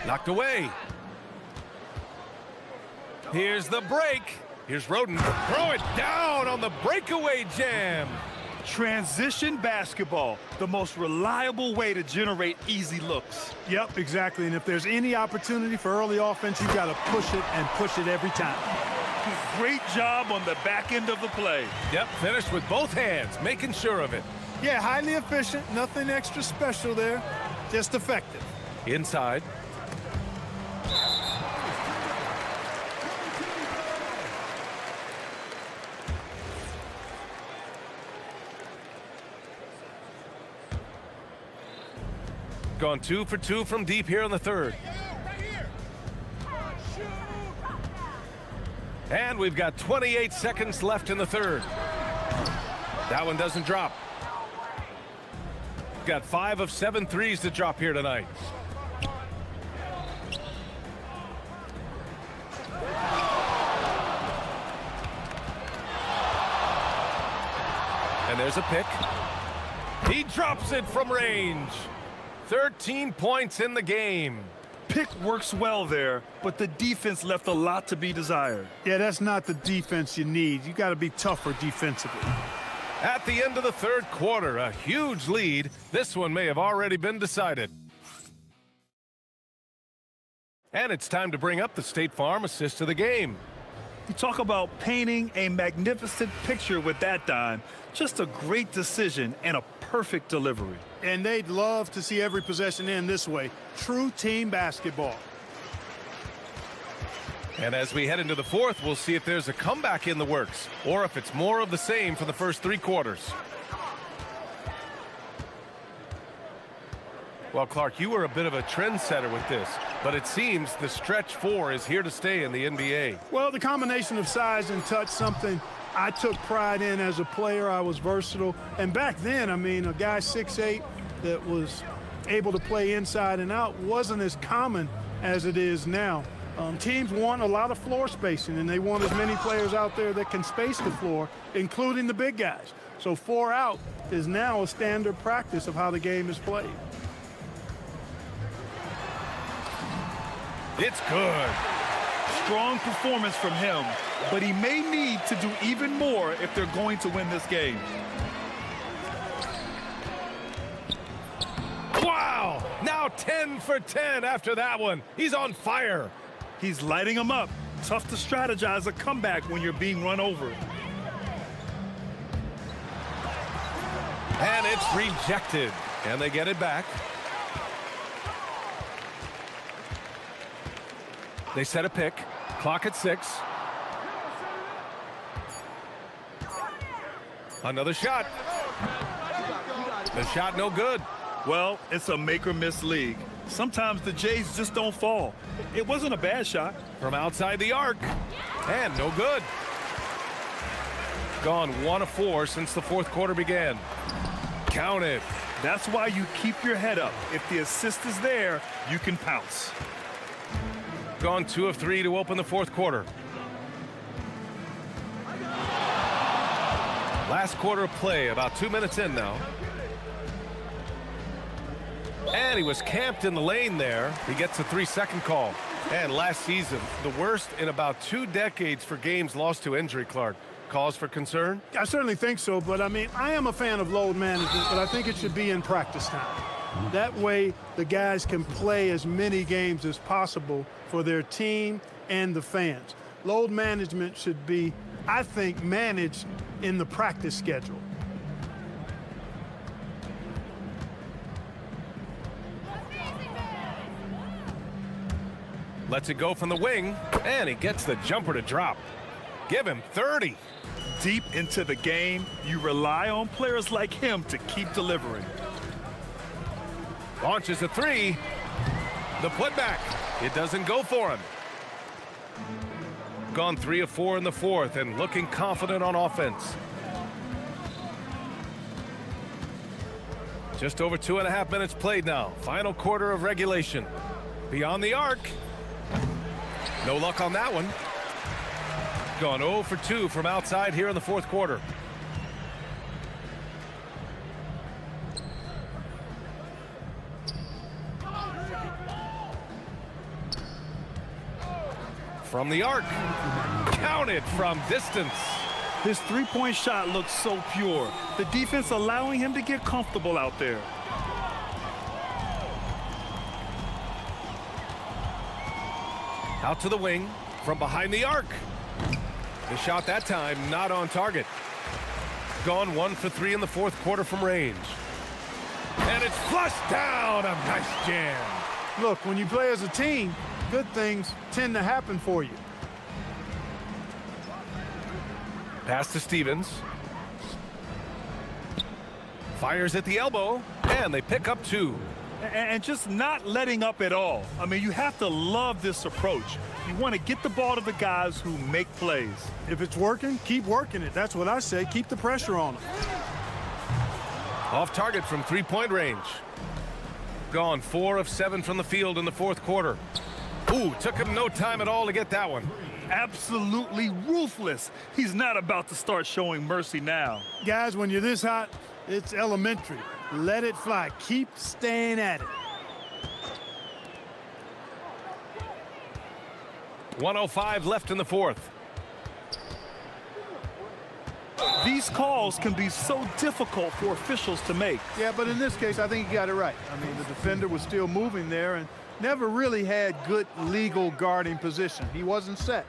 Knocked away. Here's the break. Here's Roden. Throw it down on the breakaway jam. Transition basketball, the most reliable way to generate easy looks. Yep, exactly. And if there's any opportunity for early offense, you've got to push it and push it every time. Great job on the back end of the play. Yep, finished with both hands, making sure of it. Yeah, highly efficient. Nothing extra special there. Just effective. Inside. Gone 2 for 2 from deep here in the third. And we've got 28 seconds left in the third. That one doesn't drop. Got 5 of 7 threes to drop here tonight. And there's a pick. He drops it from range. 13 points in the game. Pick works well there, but the defense left a lot to be desired. Yeah, that's not the defense you need. You got to be tougher defensively. At the end of the third quarter, a huge lead. This one may have already been decided. And it's time to bring up the State Farm assist of the game. You talk about painting a magnificent picture with that dime. Just a great decision and a perfect delivery. And they'd love to see every possession end this way. True team basketball. And as we head into the fourth, we'll see if there's a comeback in the works or if it's more of the same for the first 3 quarters. Well, Clark, you were a bit of a trendsetter with this, but it seems the stretch 4 is here to stay in the NBA. Well, the combination of size and touch, something I took pride in as a player. I was versatile. And back then, I mean, a guy 6'8" that was able to play inside and out wasn't as common as it is now. Teams want a lot of floor spacing, and they want as many players out there that can space the floor, including the big guys. So 4 out is now a standard practice of how the game is played. It's good. Strong performance from him, but he may need to do even more if they're going to win this game. Wow! Now 10 for 10 after that one. He's on fire. He's lighting them up. Tough to strategize a comeback when you're being run over. And it's rejected. And they get it back. They set a pick. Clock at 6. Another shot. The shot no good. Well, it's a make-or-miss league. Sometimes the Jays just don't fall. It wasn't a bad shot. From outside the arc. And no good. Gone 1 of 4 since the fourth quarter began. Count it. That's why you keep your head up. If the assist is there, you can pounce. Gone 2 of 3 to open the fourth quarter. Last quarter of play, about 2 minutes in now. And he was camped in the lane there. He gets a 3-second call. And last season, the worst in about 2 decades for games lost to injury, Clark. Cause for concern? I certainly think so, but I mean, I am a fan of load management, but I think it should be in practice time. That way, the guys can play as many games as possible for their team and the fans. Load management should be, I think, managed in the practice schedule. Lets it go from the wing, and he gets the jumper to drop. Give him 30. Deep into the game, you rely on players like him to keep delivering. Launches a 3. The putback. It doesn't go for him. Gone 3 of 4 in the fourth and looking confident on offense. Just over 2.5 minutes played now. Final quarter of regulation. Beyond the arc. No luck on that one. Gone 0 for 2 from outside here in the fourth quarter. From the arc. Counted from distance. His three-point shot looks so pure. The defense allowing him to get comfortable out there. Out to the wing. From behind the arc. The shot that time not on target. Gone 1 for 3 in the fourth quarter from range. And it's flushed down. A nice jam. Look, when you play as a team, good things tend to happen for you. Pass to Stevens. Fires at the elbow, and they pick up 2. And just not letting up at all. I mean, you have to love this approach. You want to get the ball to the guys who make plays. If it's working, keep working it. That's what I say. Keep the pressure on them. Off target from three-point range. Gone 4 of 7 from the field in the fourth quarter. Ooh, took him no time at all to get that one. Absolutely ruthless. He's not about to start showing mercy now. Guys, when you're this hot, it's elementary. Let it fly. Keep staying at it. 1:05 left in the fourth. These calls can be so difficult for officials to make. Yeah, but in this case, I think he got it right. I mean, the defender was still moving there and never really had good legal guarding position. He wasn't set.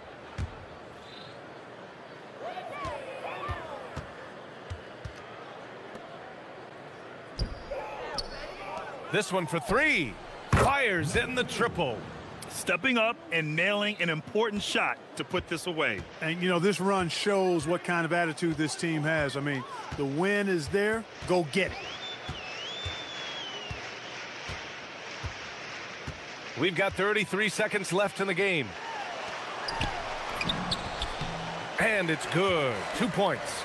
This one for 3. Fires in the triple. Stepping up and nailing an important shot to put this away. And, you know, this run shows what kind of attitude this team has. I mean, the win is there. Go get it. We've got 33 seconds left in the game. And it's good. 2 points.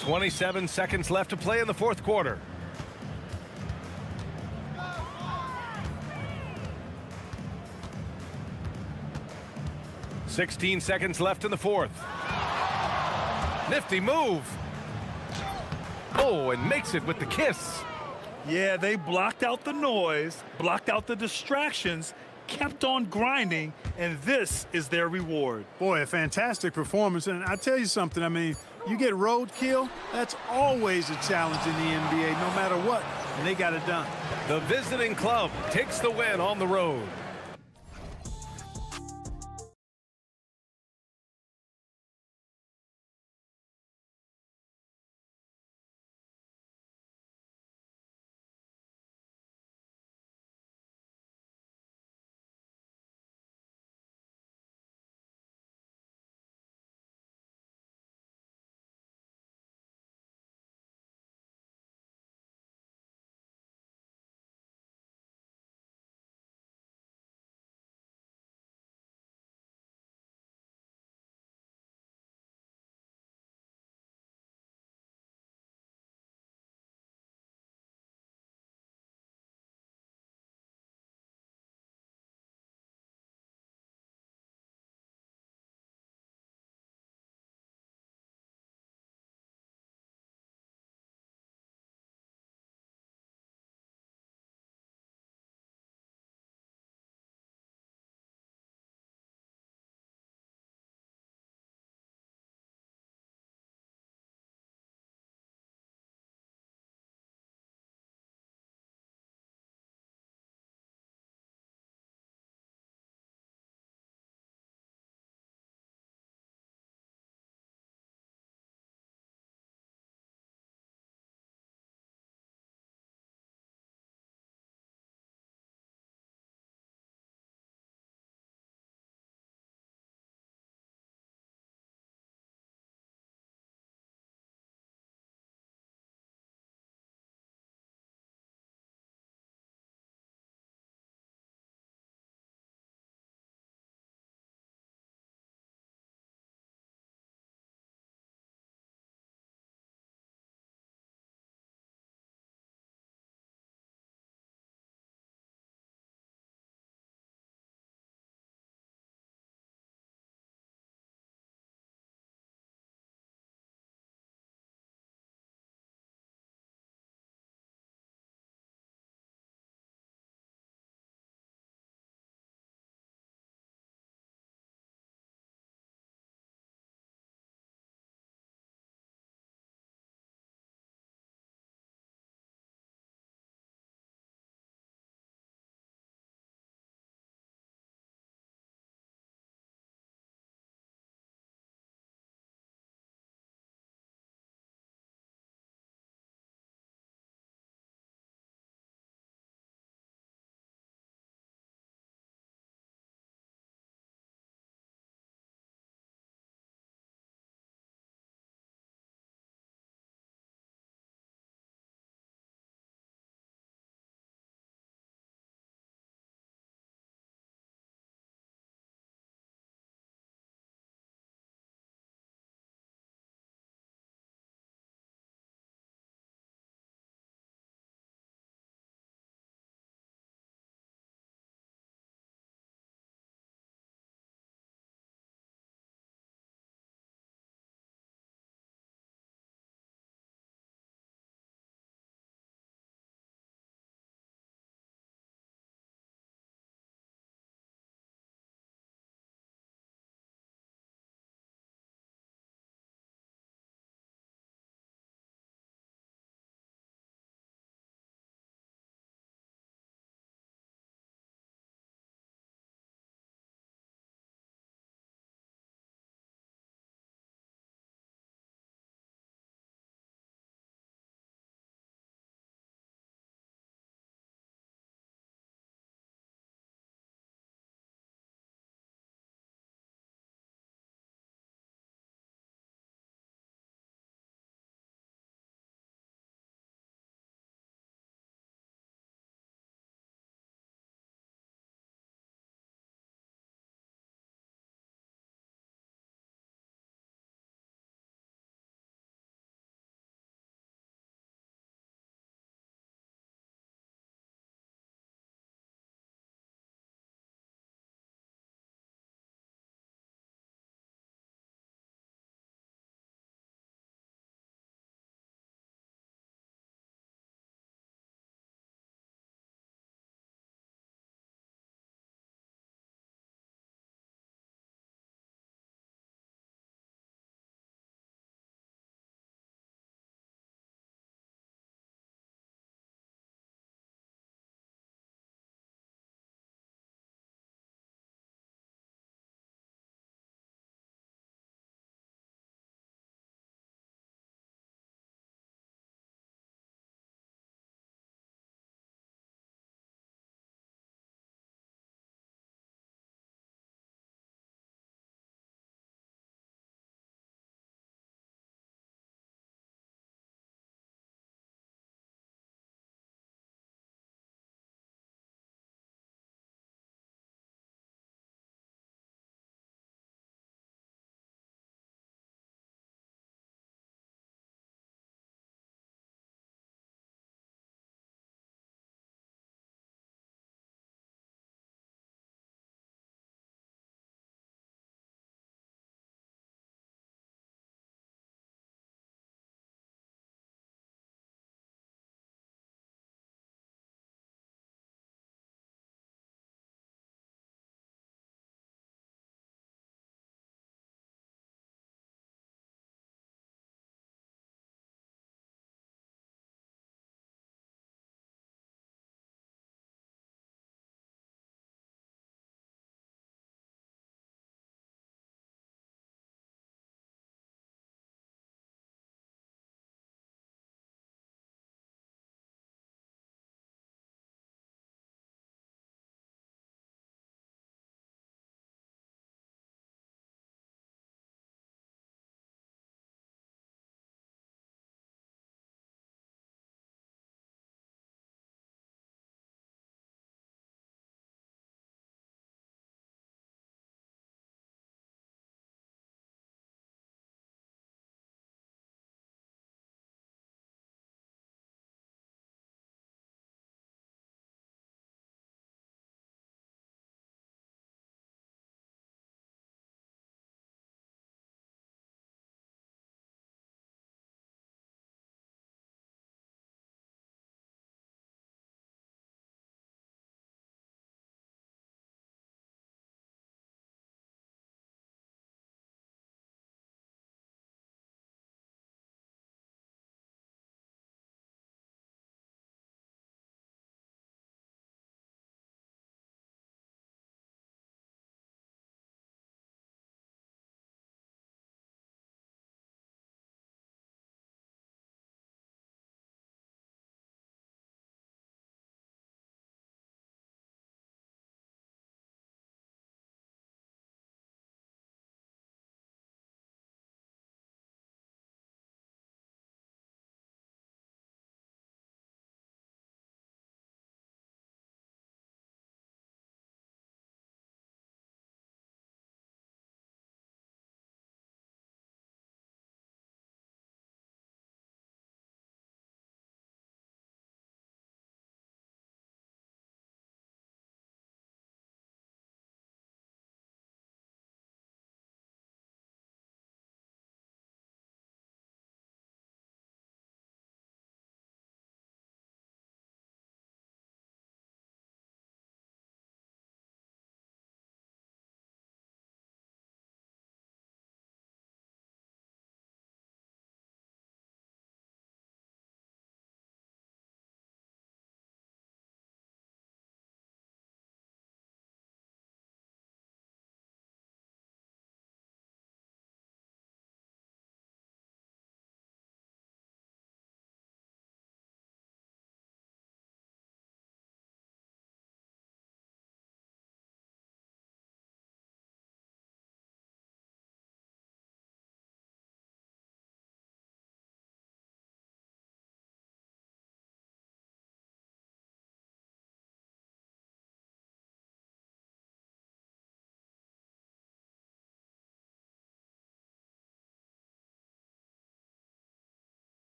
27 seconds left to play in the fourth quarter. .16 seconds left in the fourth. Nifty move. Oh, and makes it with the kiss. Yeah, they blocked out the noise, blocked out the distractions, kept on grinding, and this is their reward. Boy, a fantastic performance. And I tell you something, I mean, you get roadkill, that's always a challenge in the NBA, no matter what, and they got it done. The visiting club takes the win on the road.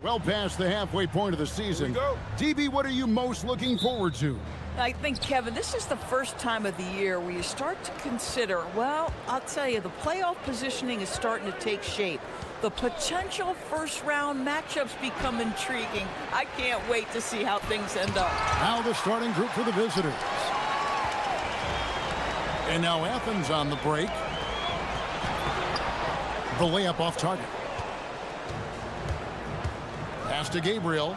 Well past the halfway point of the season. DB, what are you most looking forward to? I think, Kevin, this is the first time of the year where you start to consider, well, I'll tell you, the playoff positioning is starting to take shape. The potential first-round matchups become intriguing. I can't wait to see how things end up. Now the starting group for the visitors. And now Athens on the break. The layup off target. Pass to Gabriel.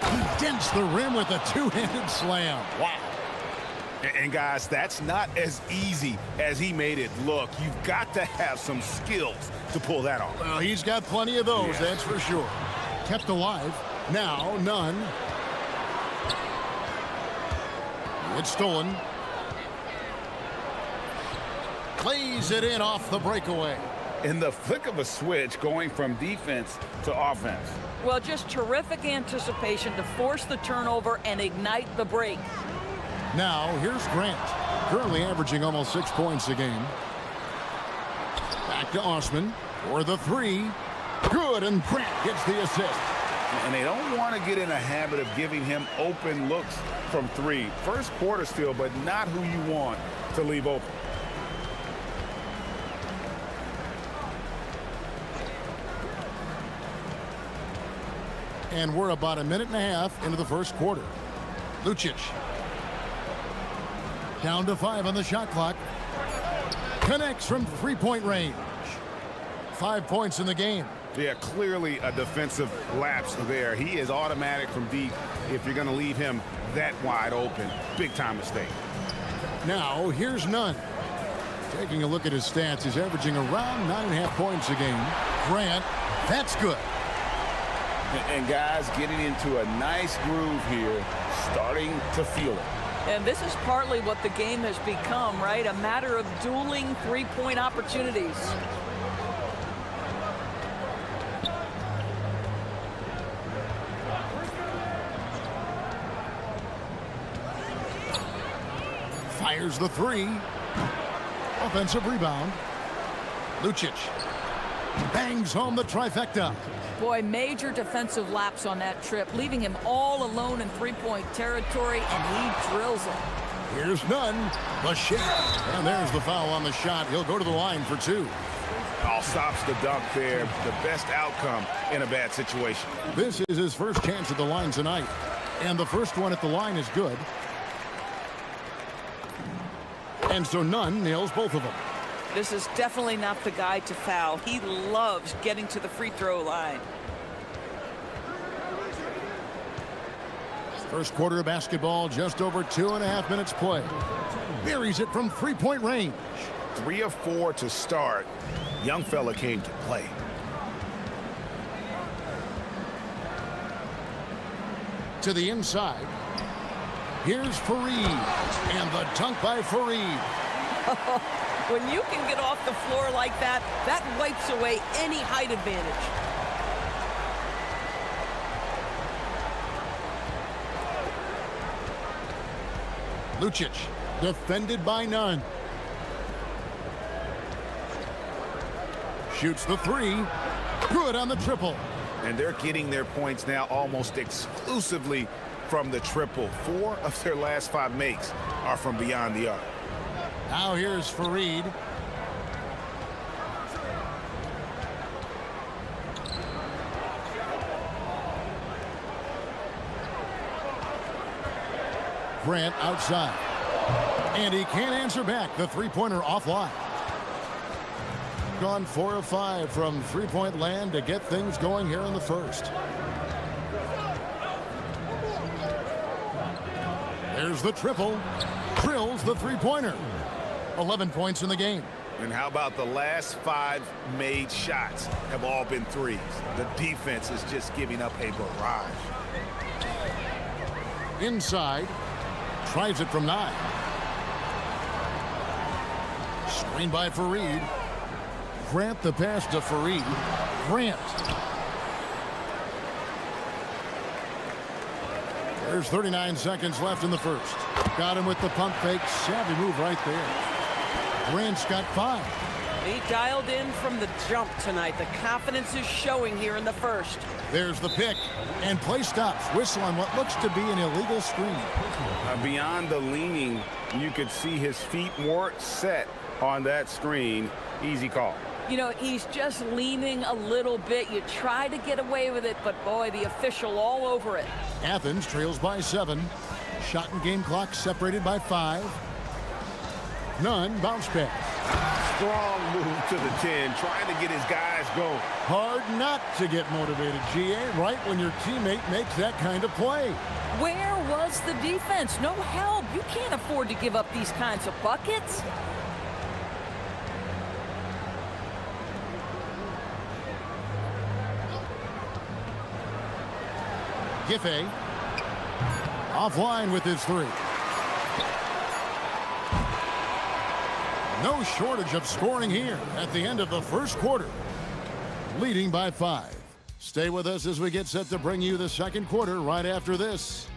He dents the rim with a two-handed slam. Wow. And guys, that's not as easy as he made it look. You've got to have some skills to pull that off. Well, he's got plenty of those, that's for sure. Kept alive. Now, none. It's stolen. Plays it in off the breakaway. In the flick of a switch, going from defense to offense. Well, just terrific anticipation to force the turnover and ignite the break. Now, here's Grant, currently averaging almost 6 points a game. Back to Osman for the three. Good, and Grant gets the assist. And they don't want to get in a habit of giving him open looks from three. First quarter still, but not who you want to leave open. And we're about a minute and a half into the first quarter. Lucic. Down to 5 on the shot clock. Connects from three-point range. 5 points in the game. Yeah, clearly a defensive lapse there. He is automatic from deep if you're going to leave him that wide open. Big-time mistake. Now, here's Nunn. Taking a look at his stats, he's averaging around 9.5 points a game. Grant, that's good. And guys getting into a nice groove here, starting to feel it. And this is partly what the game has become, right? A matter of dueling three-point opportunities. Fires the three. Offensive rebound. Lucic bangs home the trifecta. Boy, major defensive lapse on that trip, leaving him all alone in three-point territory, and he drills it. Here's Nunn, the shake, and there's the foul on the shot. He'll go to the line for two. All stops the dunk there. The best outcome in a bad situation. This is his first chance at the line tonight, and the first one at the line is good. And so Nunn nails both of them. This is definitely not the guy to foul. He loves getting to the free throw line. First quarter of basketball, just over 2.5 minutes play. Buries it from three-point range. 3 of 4 to start. Young fella came to play. To the inside. Here's Fareed. And the dunk by Fareed. When you can get off the floor like that, that wipes away any height advantage. Lucic, defended by Nunn. Shoots the three. Good on the triple. And they're getting their points now almost exclusively from the triple. 4 of their last 5 makes are from beyond the arc. Now here's Fareed. Grant outside. And he can't answer back. The three-pointer offline. Gone 4 of 5 from three-point land to get things going here in the first. There's the triple. Drills the three-pointer. 11 points in the game. And how about the last 5 made shots have all been threes? The defense is just giving up a barrage. Inside. Tries it from 9. Screen by Fareed. Grant the pass to Fareed. Grant. There's 39 seconds left in the first. Got him with the pump fake. Savvy move right there. Grant's got 5. He dialed in from the jump tonight. The confidence is showing here in the first. There's the pick, and play stops. Whistle on what looks to be an illegal screen. Beyond the leaning, you could see his feet more set on that screen. Easy call. You know, he's just leaning a little bit. You try to get away with it, but boy, the official all over it. Athens trails by 7. Shot and game clock separated by 5. None. Bounce pass. Strong move to the 10, trying to get his guys going. Hard not to get motivated, GA, right when your teammate makes that kind of play. Where was the defense? No help. You can't afford to give up these kinds of buckets. Giffey offline with his 3. No shortage of scoring here at the end of the first quarter. Leading by 5. Stay with us as we get set to bring you the second quarter right after this.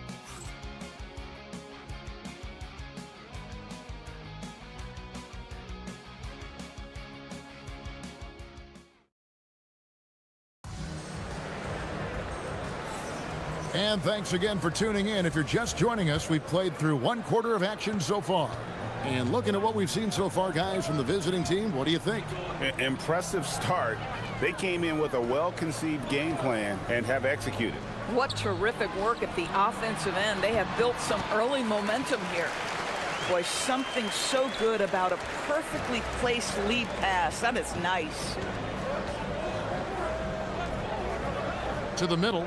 And thanks again for tuning in. If you're just joining us, we've played through one quarter of action so far. And looking at what we've seen so far, guys, from the visiting team, what do you think? Impressive start. They came in with a well-conceived game plan and have executed. What terrific work at the offensive end. They have built some early momentum here. Boy, something so good about a perfectly placed lead pass. That is nice. To the middle.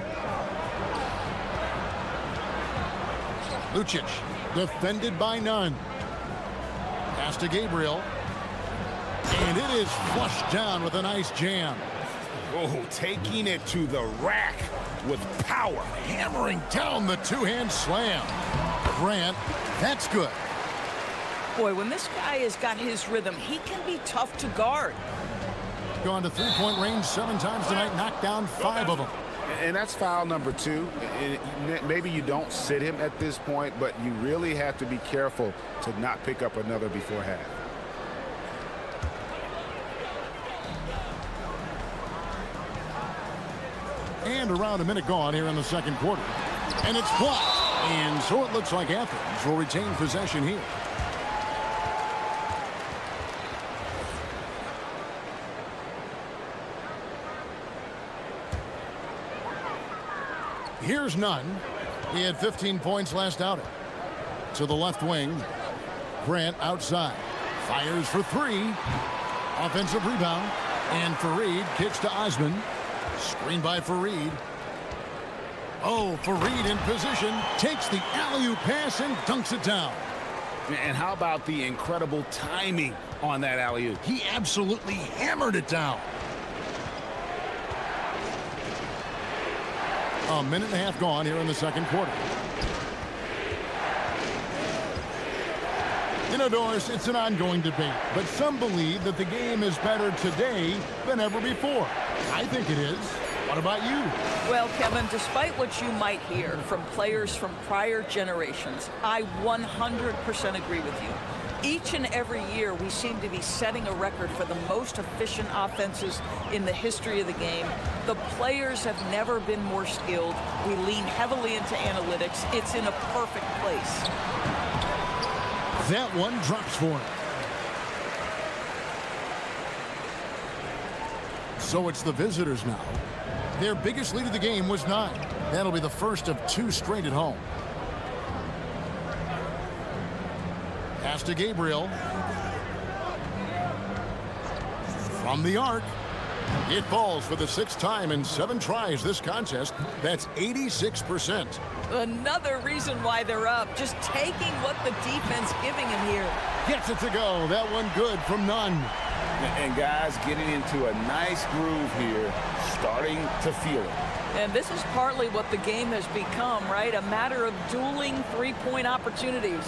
Lucic, defended by none. Pass to Gabriel. And it is flushed down with a nice jam. Oh, taking it to the rack with power. Hammering down the two-hand slam. Grant, that's good. Boy, when this guy has got his rhythm, he can be tough to guard. Gone to three-point range 7 times tonight, knocked down 5 of them. And that's foul number 2. And maybe you don't sit him at this point, but you really have to be careful to not pick up another before half. And around a minute gone here in the second quarter. And it's blocked. And so it looks like Athens will retain possession here. Here's Nunn. He had 15 points last outing. To the left wing. Grant outside. Fires for 3. Offensive rebound. And Fareed kicks to Osman. Screen by Fareed. Oh, Fareed in position. Takes the alley-oop pass and dunks it down. And how about the incredible timing on that alley-oop? He absolutely hammered it down. A minute and a half gone here in the second quarter. You know, Doris, it's an ongoing debate, but some believe that the game is better today than ever before. I think it is. What about you? Well, Kevin, despite what you might hear from players from prior generations, I 100% agree with you. Each and every year, we seem to be setting a record for the most efficient offenses in the history of the game. The players have never been more skilled. We lean heavily into analytics. It's in a perfect place. That one drops for him. So it's the visitors now. Their biggest lead of the game was 9. That'll be the first of 2 straight at home. Pass to Gabriel. From the arc. It falls for the 6th time in 7 tries this contest. That's 86%. Another reason why they're up. Just taking what the defense giving him here. Gets it to go. That one good from Nunn. And guys getting into a nice groove here, starting to feel it. And this is partly what the game has become, right? A matter of dueling three-point opportunities.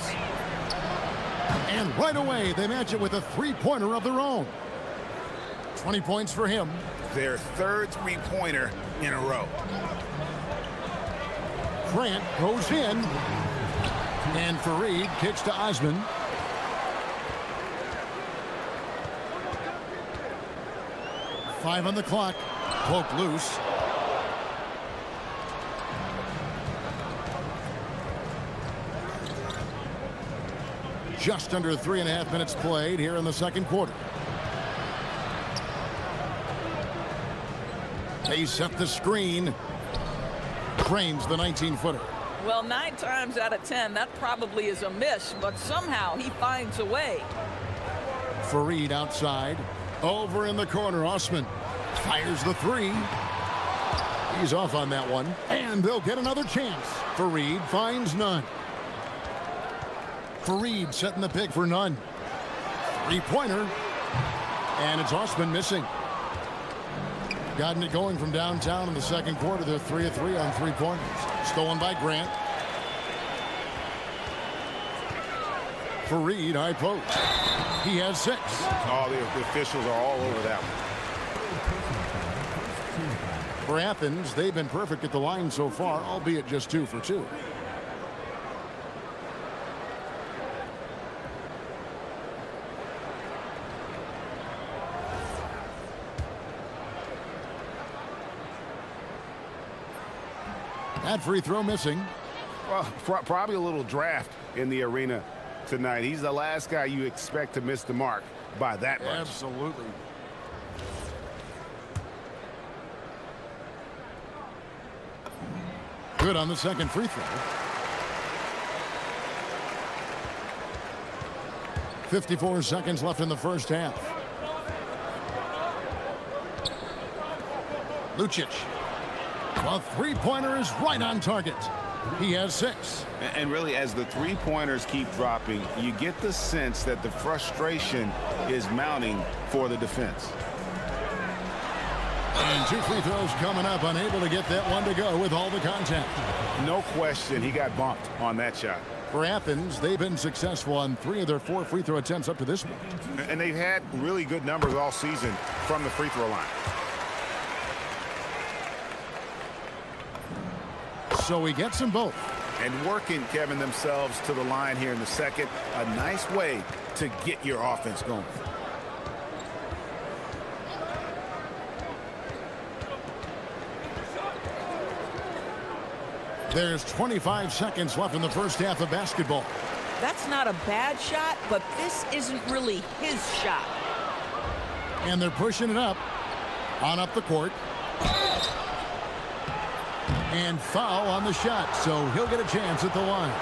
And right away, they match it with a three-pointer of their own. 20 points for him. Their 3rd three-pointer in a row. Grant goes in. And Fareed kicks to Osman. Five on the clock. Poke loose. Just under 3.5 minutes played here in the second quarter. They set the screen. Cranes the 19-footer. Well, 9 times out of 10, that probably is a miss, but somehow he finds a way. Fareed outside. Over in the corner, Osman fires the three. He's off on that one, and they'll get another chance. Fareed finds none. Fareed setting the pick for none. Three-pointer, and it's Osman missing. Gotten it going from downtown in the second quarter. They're 3 of 3 on three-pointers. Stolen by Grant. Fareed, high post. He has 6. Oh, the officials are all over that one. For Athens, they've been perfect at the line so far, albeit just 2 for 2. That free throw missing. Well, probably a little draft in the arena tonight. He's the last guy you expect to miss the mark by that much. Absolutely. Good on the second free throw. 54 seconds left in the first half. Lucic. A three-pointer is right on target. He has 6. And really, as the three-pointers keep dropping, you get the sense that the frustration is mounting for the defense. And 2 free throws coming up, unable to get that one to go with all the contact. No question, he got bumped on that shot. For Athens, they've been successful on 3 of their 4 free throw attempts up to this point. And they've had really good numbers all season from the free throw line. So he gets them both. And working, Kevin, themselves to the line here in the second. A nice way to get your offense going. There's 25 seconds left in the first half of basketball. That's not a bad shot, but this isn't really his shot. And they're pushing it up. On up the court. And foul on the shot, so he'll get a chance at the line.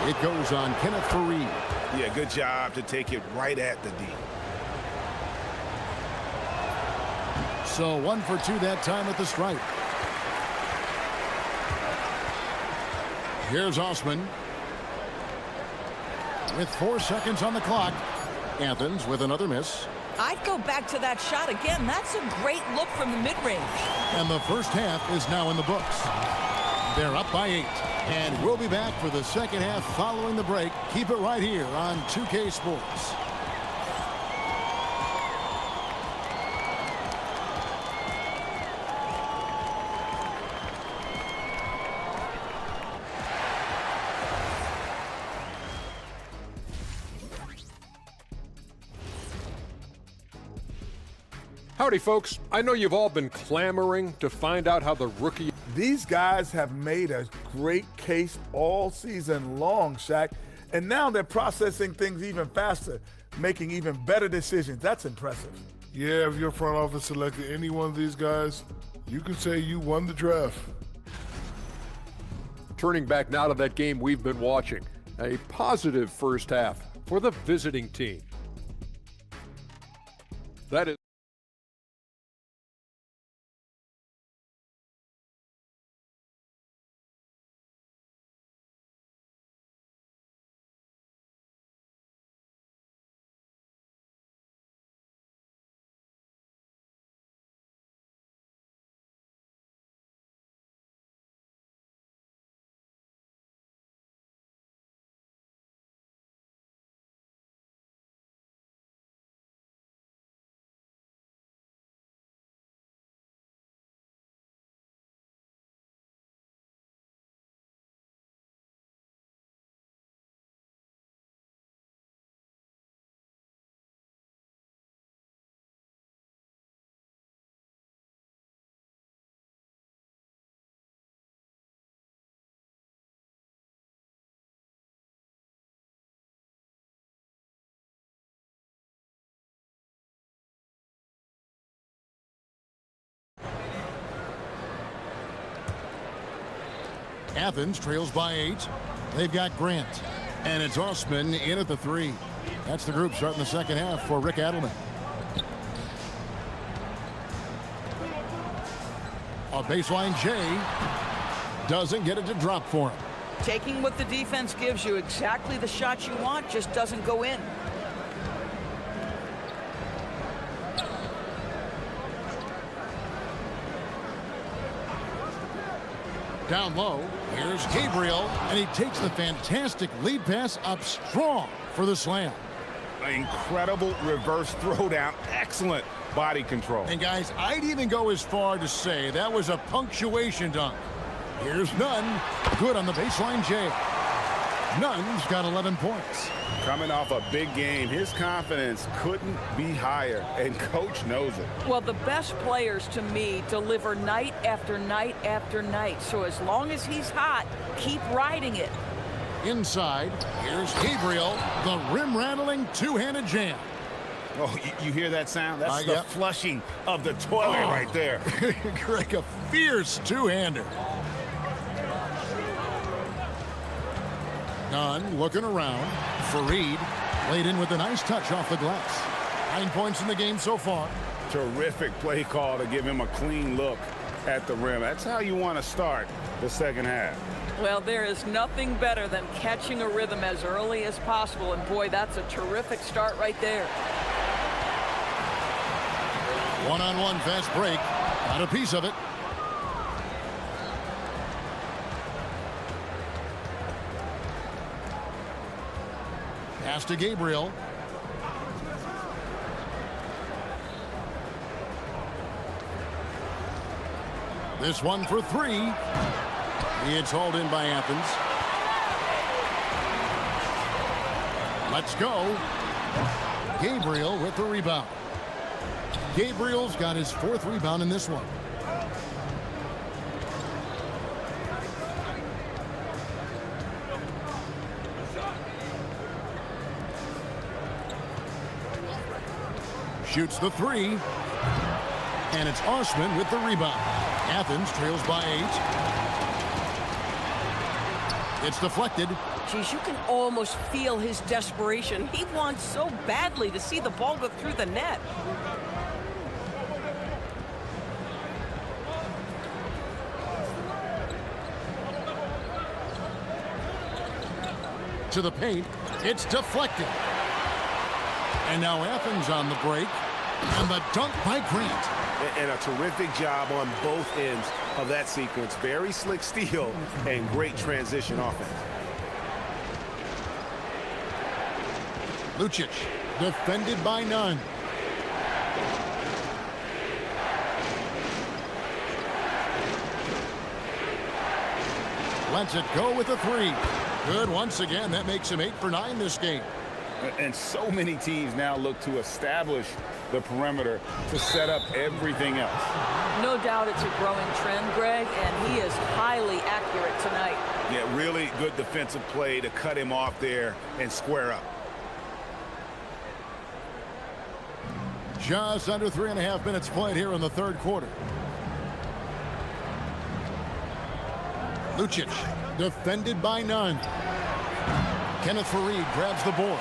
It goes on Kenneth Fareed. Yeah, good job to take it right at the D. So 1 for 2 that time at the stripe. Here's Osman. With 4 seconds on the clock. Athens with another miss. I'd go back to that shot again. That's a great look from the mid-range. And the first half is now in the books. They're up by 8. And we'll be back for the second half following the break. Keep it right here on 2K Sports. Howdy, folks. I know you've all been clamoring to find out how the rookie... These guys have made a great case all season long, Shaq, and now they're processing things even faster, making even better decisions. That's impressive. Yeah, if your front office selected any one of these guys, you can say you won the draft. Turning back now to that game we've been watching. A positive first half for the visiting team. That is... Athens trails by 8. They've got Grant. And it's Osman in at the 3. That's the group starting the second half for Rick Adelman. A baseline J doesn't get it to drop for him. Taking what the defense gives you, exactly the shot you want, just doesn't go in. Down low, here's Gabriel, and he takes the fantastic lead pass up strong for the slam. Incredible reverse throwdown. Excellent body control. And guys, I'd even go as far to say that was a punctuation dunk. Here's Nunn, good on the baseline J. Nunn's got 11 points. Coming off a big game, his confidence couldn't be higher, and coach knows it. Well, the best players to me deliver night after night after night. So as long as he's hot, keep riding it. Inside, here's Gabriel, the rim-rattling two-handed jam. Oh, you hear that sound? That's the flushing of the toilet right there. Greg, a fierce two-hander. Nunn looking around. Fareed laid in with a nice touch off the glass. 9 points in the game so far. Terrific play call to give him a clean look at the rim. That's how you want to start the second half. Well, there is nothing better than catching a rhythm as early as possible. And boy, that's a terrific start right there. One-on-one fast break. Got a piece of it. Pass to Gabriel. This one for 3. It's hauled in by Athens. Let's go. Gabriel with the rebound. Gabriel's got his 4th rebound in this one. Shoots the 3. And it's Osman with the rebound. Athens trails by 8. It's deflected. Geez, you can almost feel his desperation. He wants so badly to see the ball go through the net. To the paint. It's deflected. And now Athens on the break. And the dunk by Grant. And a terrific job on both ends of that sequence. Very slick steal and great transition offense. Lucic defended by Nunn. Lets it go with a 3. Good once again. That makes him 8 for 9 this game. And so many teams now look to establish the perimeter to set up everything else. No doubt it's a growing trend, Greg, and he is highly accurate tonight. Yeah, really good defensive play to cut him off there and square up. Just under 3.5 minutes played here in the third quarter. Lucic defended by Nunn. Kenneth Fareed grabs the board.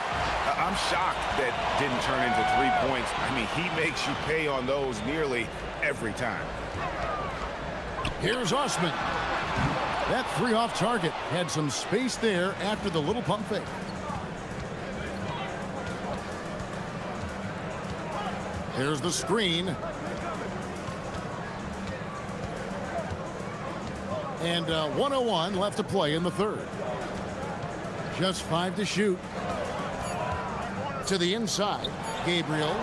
I'm shocked that didn't turn into 3 points. I mean, he makes you pay on those nearly every time. Here's Osman. That 3 off target had some space there after the little pump fake. Here's the screen. And 1:01 left to play in the third. Just 5 to shoot. To the inside, Gabriel.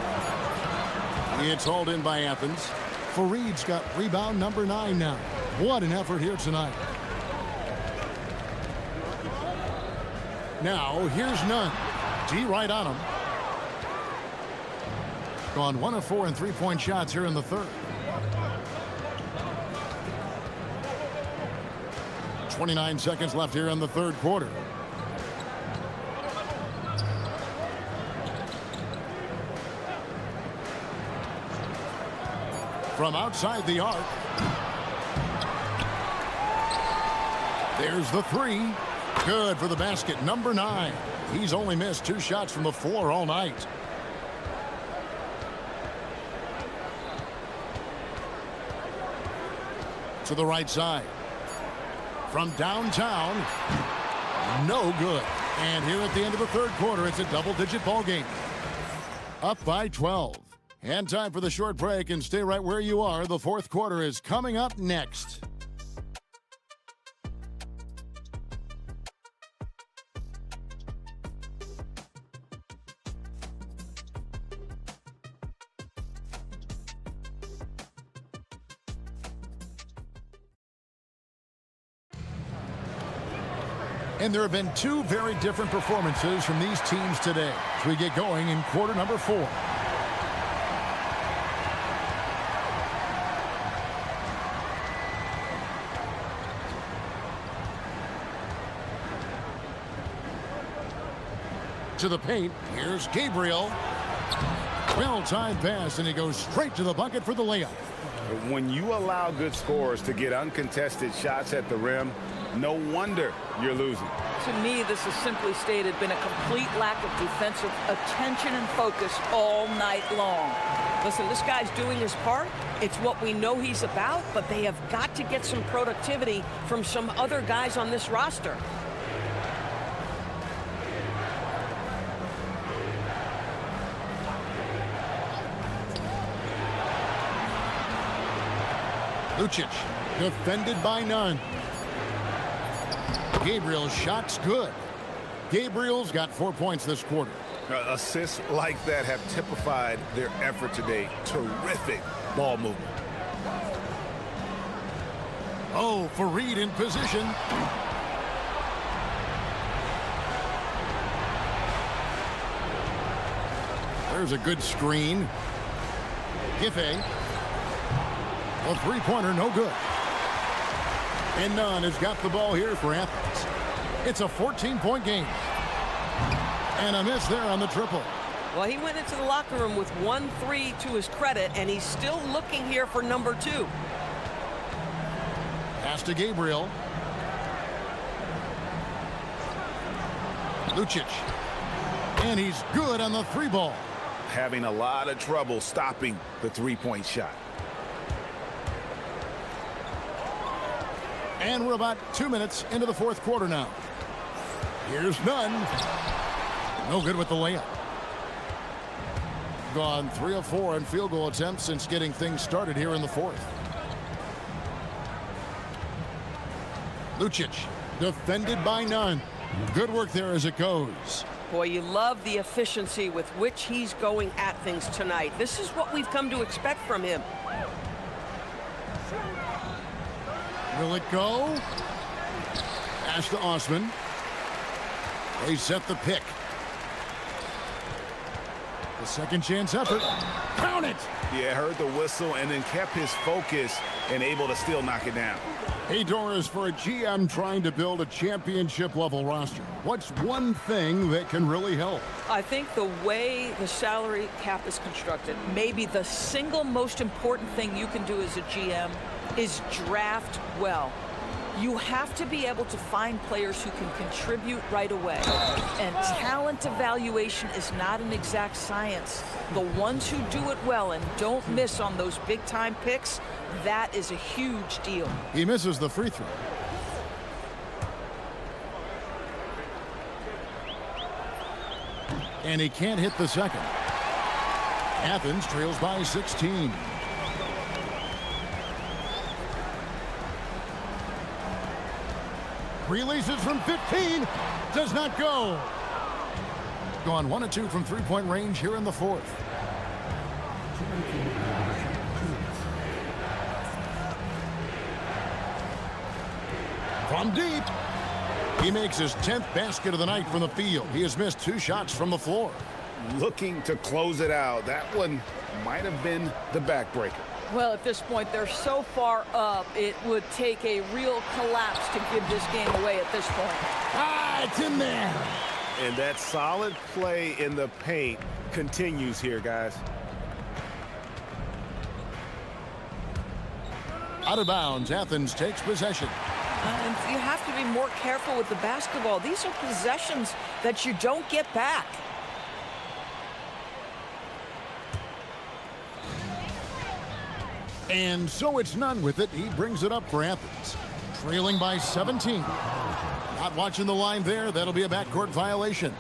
It's hauled in by Athens. Fareed's got rebound number 9 now. What an effort here tonight. Now, here's Nunn. D right on him. Gone 1 of 4 in 3-point shots here in the third. 29 seconds left here in the third quarter. From outside the arc. There's the three. Good for the basket. Number 9. He's only missed 2 shots from the floor all night. To the right side. From downtown. No good. And here at the end of the third quarter, it's a double-digit ball game. Up by 12. And time for the short break, and stay right where you are. The fourth quarter is coming up next. And there have been 2 very different performances from these teams today as we get going in quarter number 4. To the paint, here's Gabriel. Well-timed pass, and he goes straight to the bucket for the layup. When you allow good scorers to get uncontested shots at the rim, no wonder you're losing. To me, this has simply stated been a complete lack of defensive attention and focus all night long. Listen, this guy's doing his part. It's what we know he's about, but they have got to get some productivity from some other guys on this roster. Lucic, defended by none. Gabriel's shot's good. Gabriel's got 4 points this quarter. Assists like that have typified their effort today. Terrific ball movement. Oh, Fareed in position. There's a good screen. Giffey. A three-pointer, no good. And Nunn has got the ball here for Athens. It's a 14-point game. And a miss there on the triple. Well, he went into the locker room with 1-3 to his credit, and he's still looking here for number 2. Pass to Gabriel. Lucic. And he's good on the 3-ball. Having a lot of trouble stopping the 3-point shot. And we're about 2 minutes into the fourth quarter now. Here's Nunn. No good with the layup. Gone 3 of 4 in field goal attempts since getting things started here in the fourth. Lucic, defended by Nunn. Good work there as it goes. Boy, you love the efficiency with which he's going at things tonight. This is what we've come to expect from him. Will it go? Pass to Osman. They set the pick. The second chance effort. Count it! Yeah, heard the whistle and then kept his focus and able to still knock it down. Hey, Doris, for a GM trying to build a championship-level roster, what's one thing that can really help? I think the way the salary cap is constructed, maybe the single most important thing you can do as a GM is draft well. You have to be able to find players who can contribute right away. And talent evaluation is not an exact science. The ones who do it well and don't miss on those big-time picks, that is a huge deal. He misses the free throw. And he can't hit the second. Athens trails by 16. Releases from 15. Does not go. Gone 1 of 2 from three-point range here in the fourth. From deep. He makes his 10th basket of the night from the field. He has missed 2 shots from the floor. Looking to close it out. That one might have been the backbreaker. Well, at this point, they're so far up, it would take a real collapse to give this game away at this point. Ah, it's in there. And that solid play in the paint continues here, guys. Out of bounds, Athens takes possession. And you have to be more careful with the basketball. These are possessions that you don't get back. And so it's none with it. He brings it up for Athens. Trailing by 17. Not watching the line there. That'll be a backcourt violation.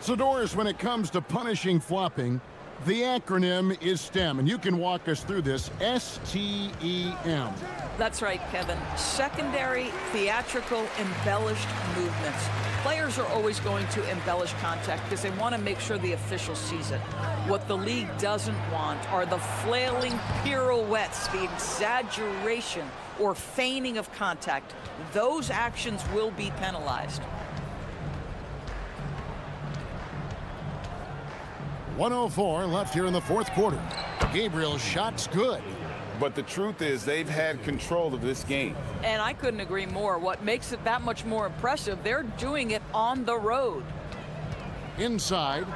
So, Doris, when it comes to punishing flopping, the acronym is STEM, and you can walk us through this. STEM. That's right, Kevin. Secondary, theatrical, embellished movements. Players are always going to embellish contact because they want to make sure the official sees it. What the league doesn't want are the flailing pirouettes, the exaggeration or feigning of contact. Those actions will be penalized. 1:04 left here in the fourth quarter. Gabriel's shot's good. But the truth is they've had control of this game. And I couldn't agree more. What makes it that much more impressive, they're doing it on the road. Inside.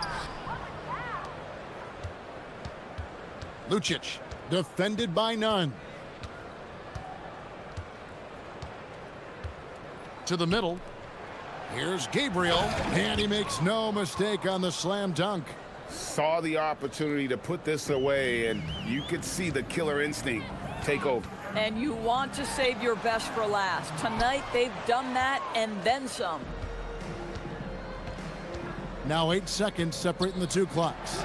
Lucic, defended by none. To the middle. Here's Gabriel, and he makes no mistake on the slam dunk. Saw the opportunity to put this away, and you could see the killer instinct take over. And you want to save your best for last. Tonight, they've done that and then some. Now 8 seconds separating the two clocks.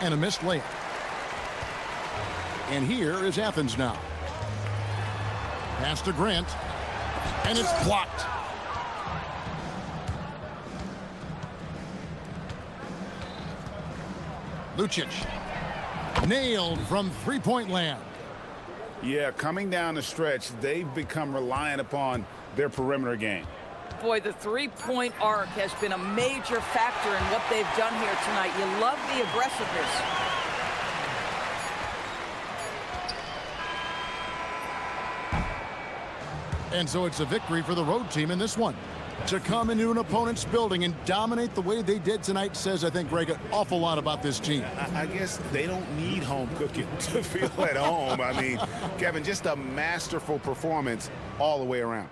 And a missed layup. And here is Athens now. Pass to Grant. And it's blocked. Lucic. Nailed from three-point land. Yeah, coming down the stretch, they've become reliant upon their perimeter game. Boy, the three-point arc has been a major factor in what they've done here tonight. You love the aggressiveness. And so it's a victory for the road team in this one. To come into an opponent's building and dominate the way they did tonight says, I think, Greg, an awful lot about this team. I guess they don't need home cooking to feel at home. I mean, Kevin, just a masterful performance all the way around.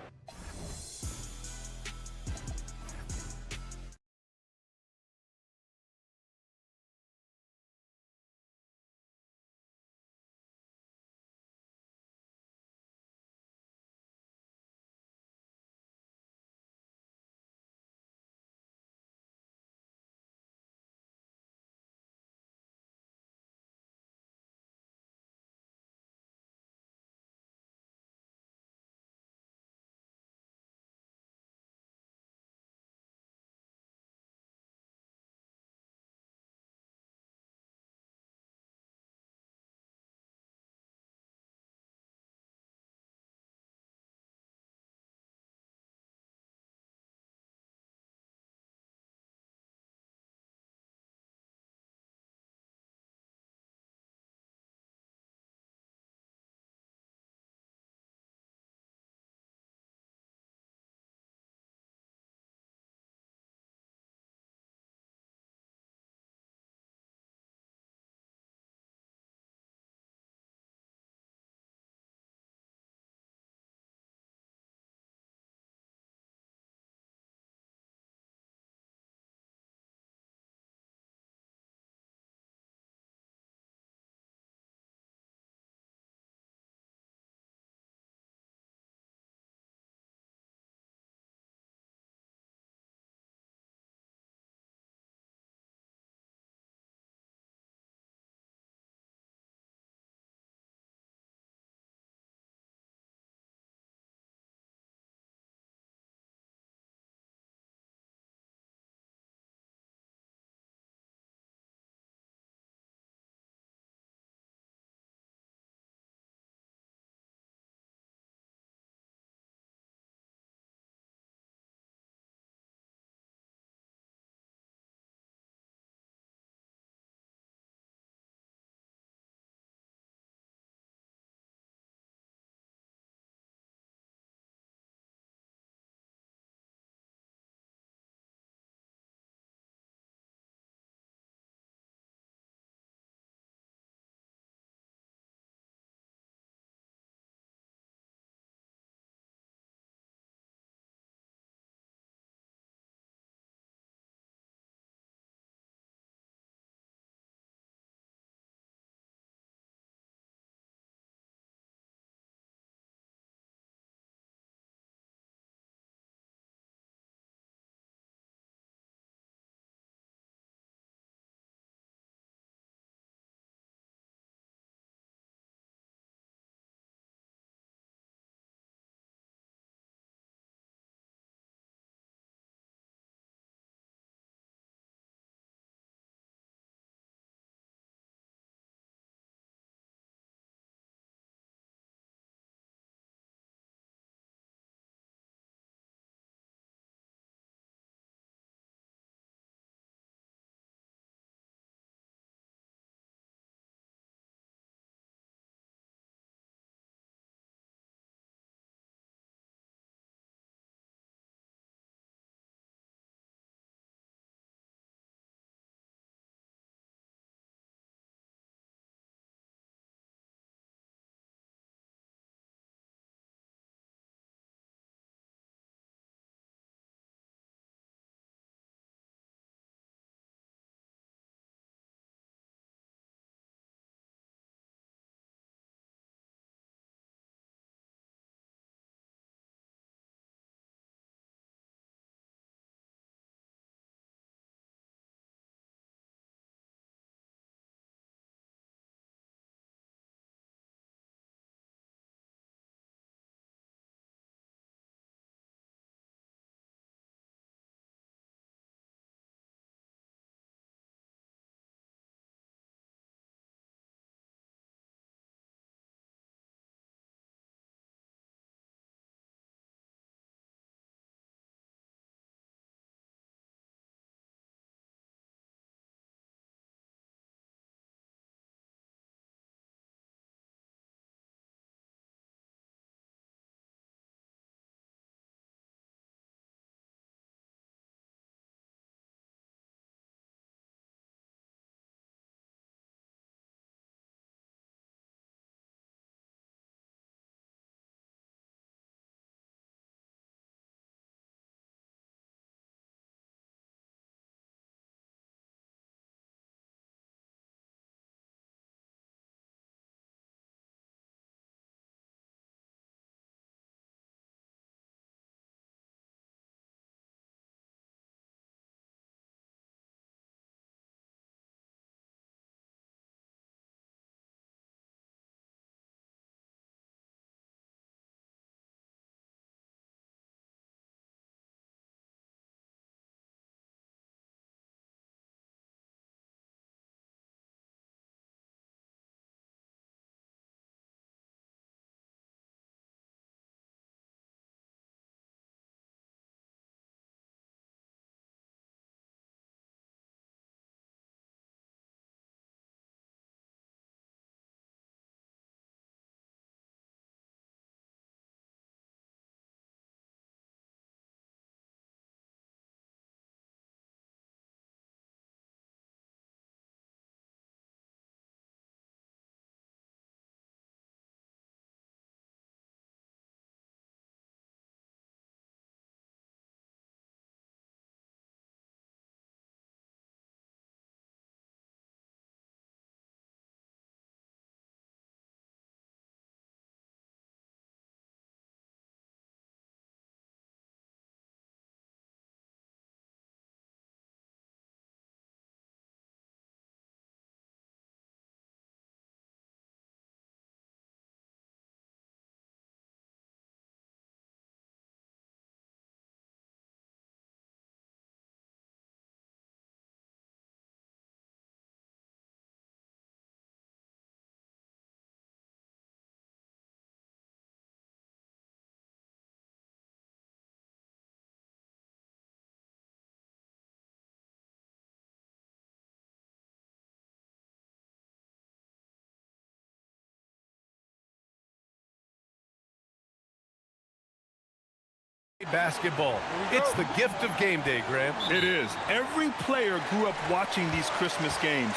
Basketball. It's the gift of game day, Grant. It is. Every player grew up watching these Christmas games,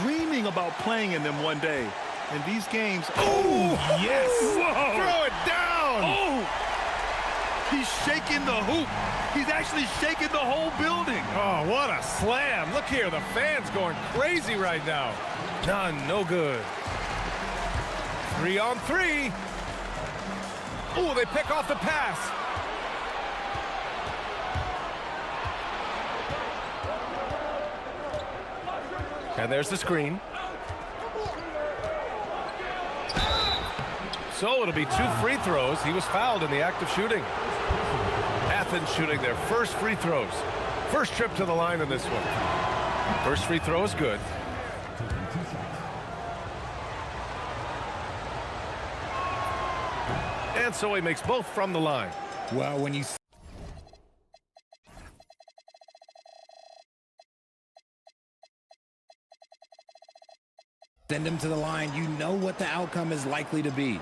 dreaming about playing in them one day. And these games... Oh, yes! Whoa. Throw it down! Oh! He's shaking the hoop. He's actually shaking the whole building. Oh, what a slam. Look here, the fans going crazy right now. None, no good. 3 on 3. Oh, they pick off the pass. And there's the screen. So it'll be 2 free throws. He was fouled in the act of shooting. Athens shooting their first free throws. First trip to the line in this one. First free throw is good. And so he makes both from the line. Well, when you send him to the line, you know what the outcome is likely to be.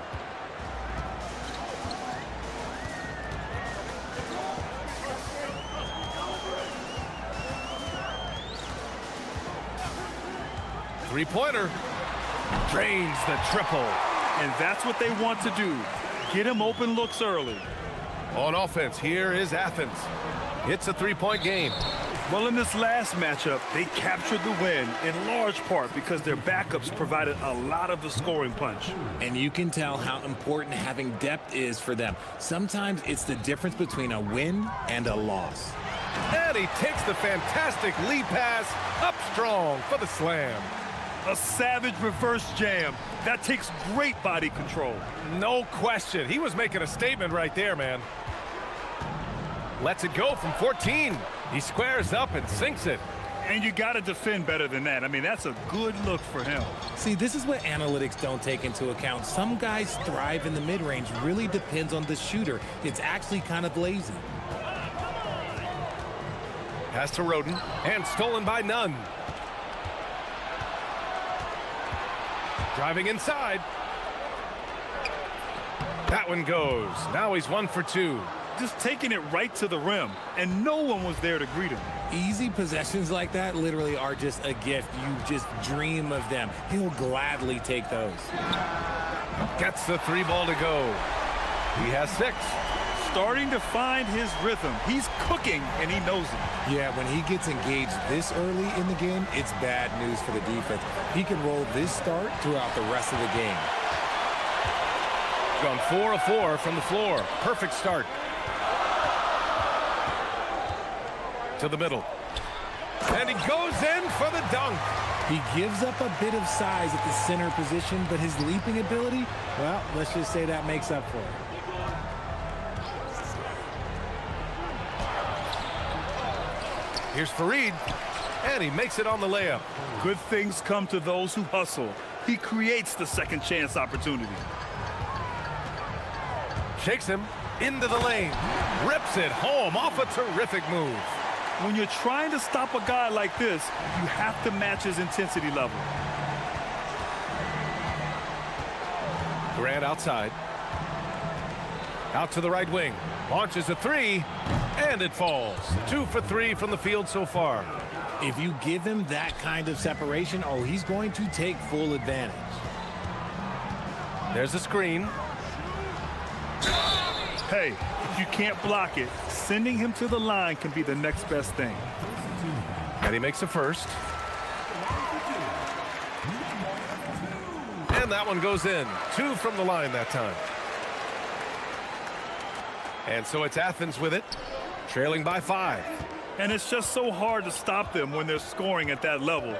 Three-pointer. Drains the triple. And that's what they want to do. Get him open looks early. On offense, here is Athens. It's a 3-point game. Well, in this last matchup, they captured the win in large part because their backups provided a lot of the scoring punch. And you can tell how important having depth is for them. Sometimes it's the difference between a win and a loss. And he takes the fantastic lead pass up strong for the slam. A savage reverse jam. That takes great body control. No question. He was making a statement right there, man. Lets it go from 14. He squares up and sinks it. And you got to defend better than that. I mean, that's a good look for him. See, this is what analytics don't take into account. Some guys thrive in the mid-range. Really depends on the shooter. It's actually kind of lazy. Pass to Roden, and stolen by Nunn. Driving inside. That one goes. Now he's 1 for 2. Just taking it right to the rim, and no one was there to greet him. Easy possessions like that literally are just a gift. You just dream of them. He'll gladly take those. Gets the 3 ball to go. He has 6. Starting to find his rhythm. He's cooking, and he knows it. Yeah, when he gets engaged this early in the game, it's bad news for the defense. He can roll this start throughout the rest of the game. Gone 4 of 4 from the floor. Perfect start. To the middle. And he goes in for the dunk. He gives up a bit of size at the center position, but his leaping ability, well, let's just say that makes up for it. Here's Fareed, and he makes it on the layup. Good things come to those who hustle. He creates the second chance opportunity. Shakes him into the lane. Rips it home off a terrific move. When you're trying to stop a guy like this, you have to match his intensity level. Grant outside. Out to the right wing. Launches a 3, and it falls. 2 for 3 from the field so far. If you give him that kind of separation, oh, he's going to take full advantage. There's a screen. Hey, if you can't block it, sending him to the line can be the next best thing. And he makes a first. And that one goes in. 2 from the line that time. And so it's Athens with it, trailing by 5. And it's just so hard to stop them when they're scoring at that level.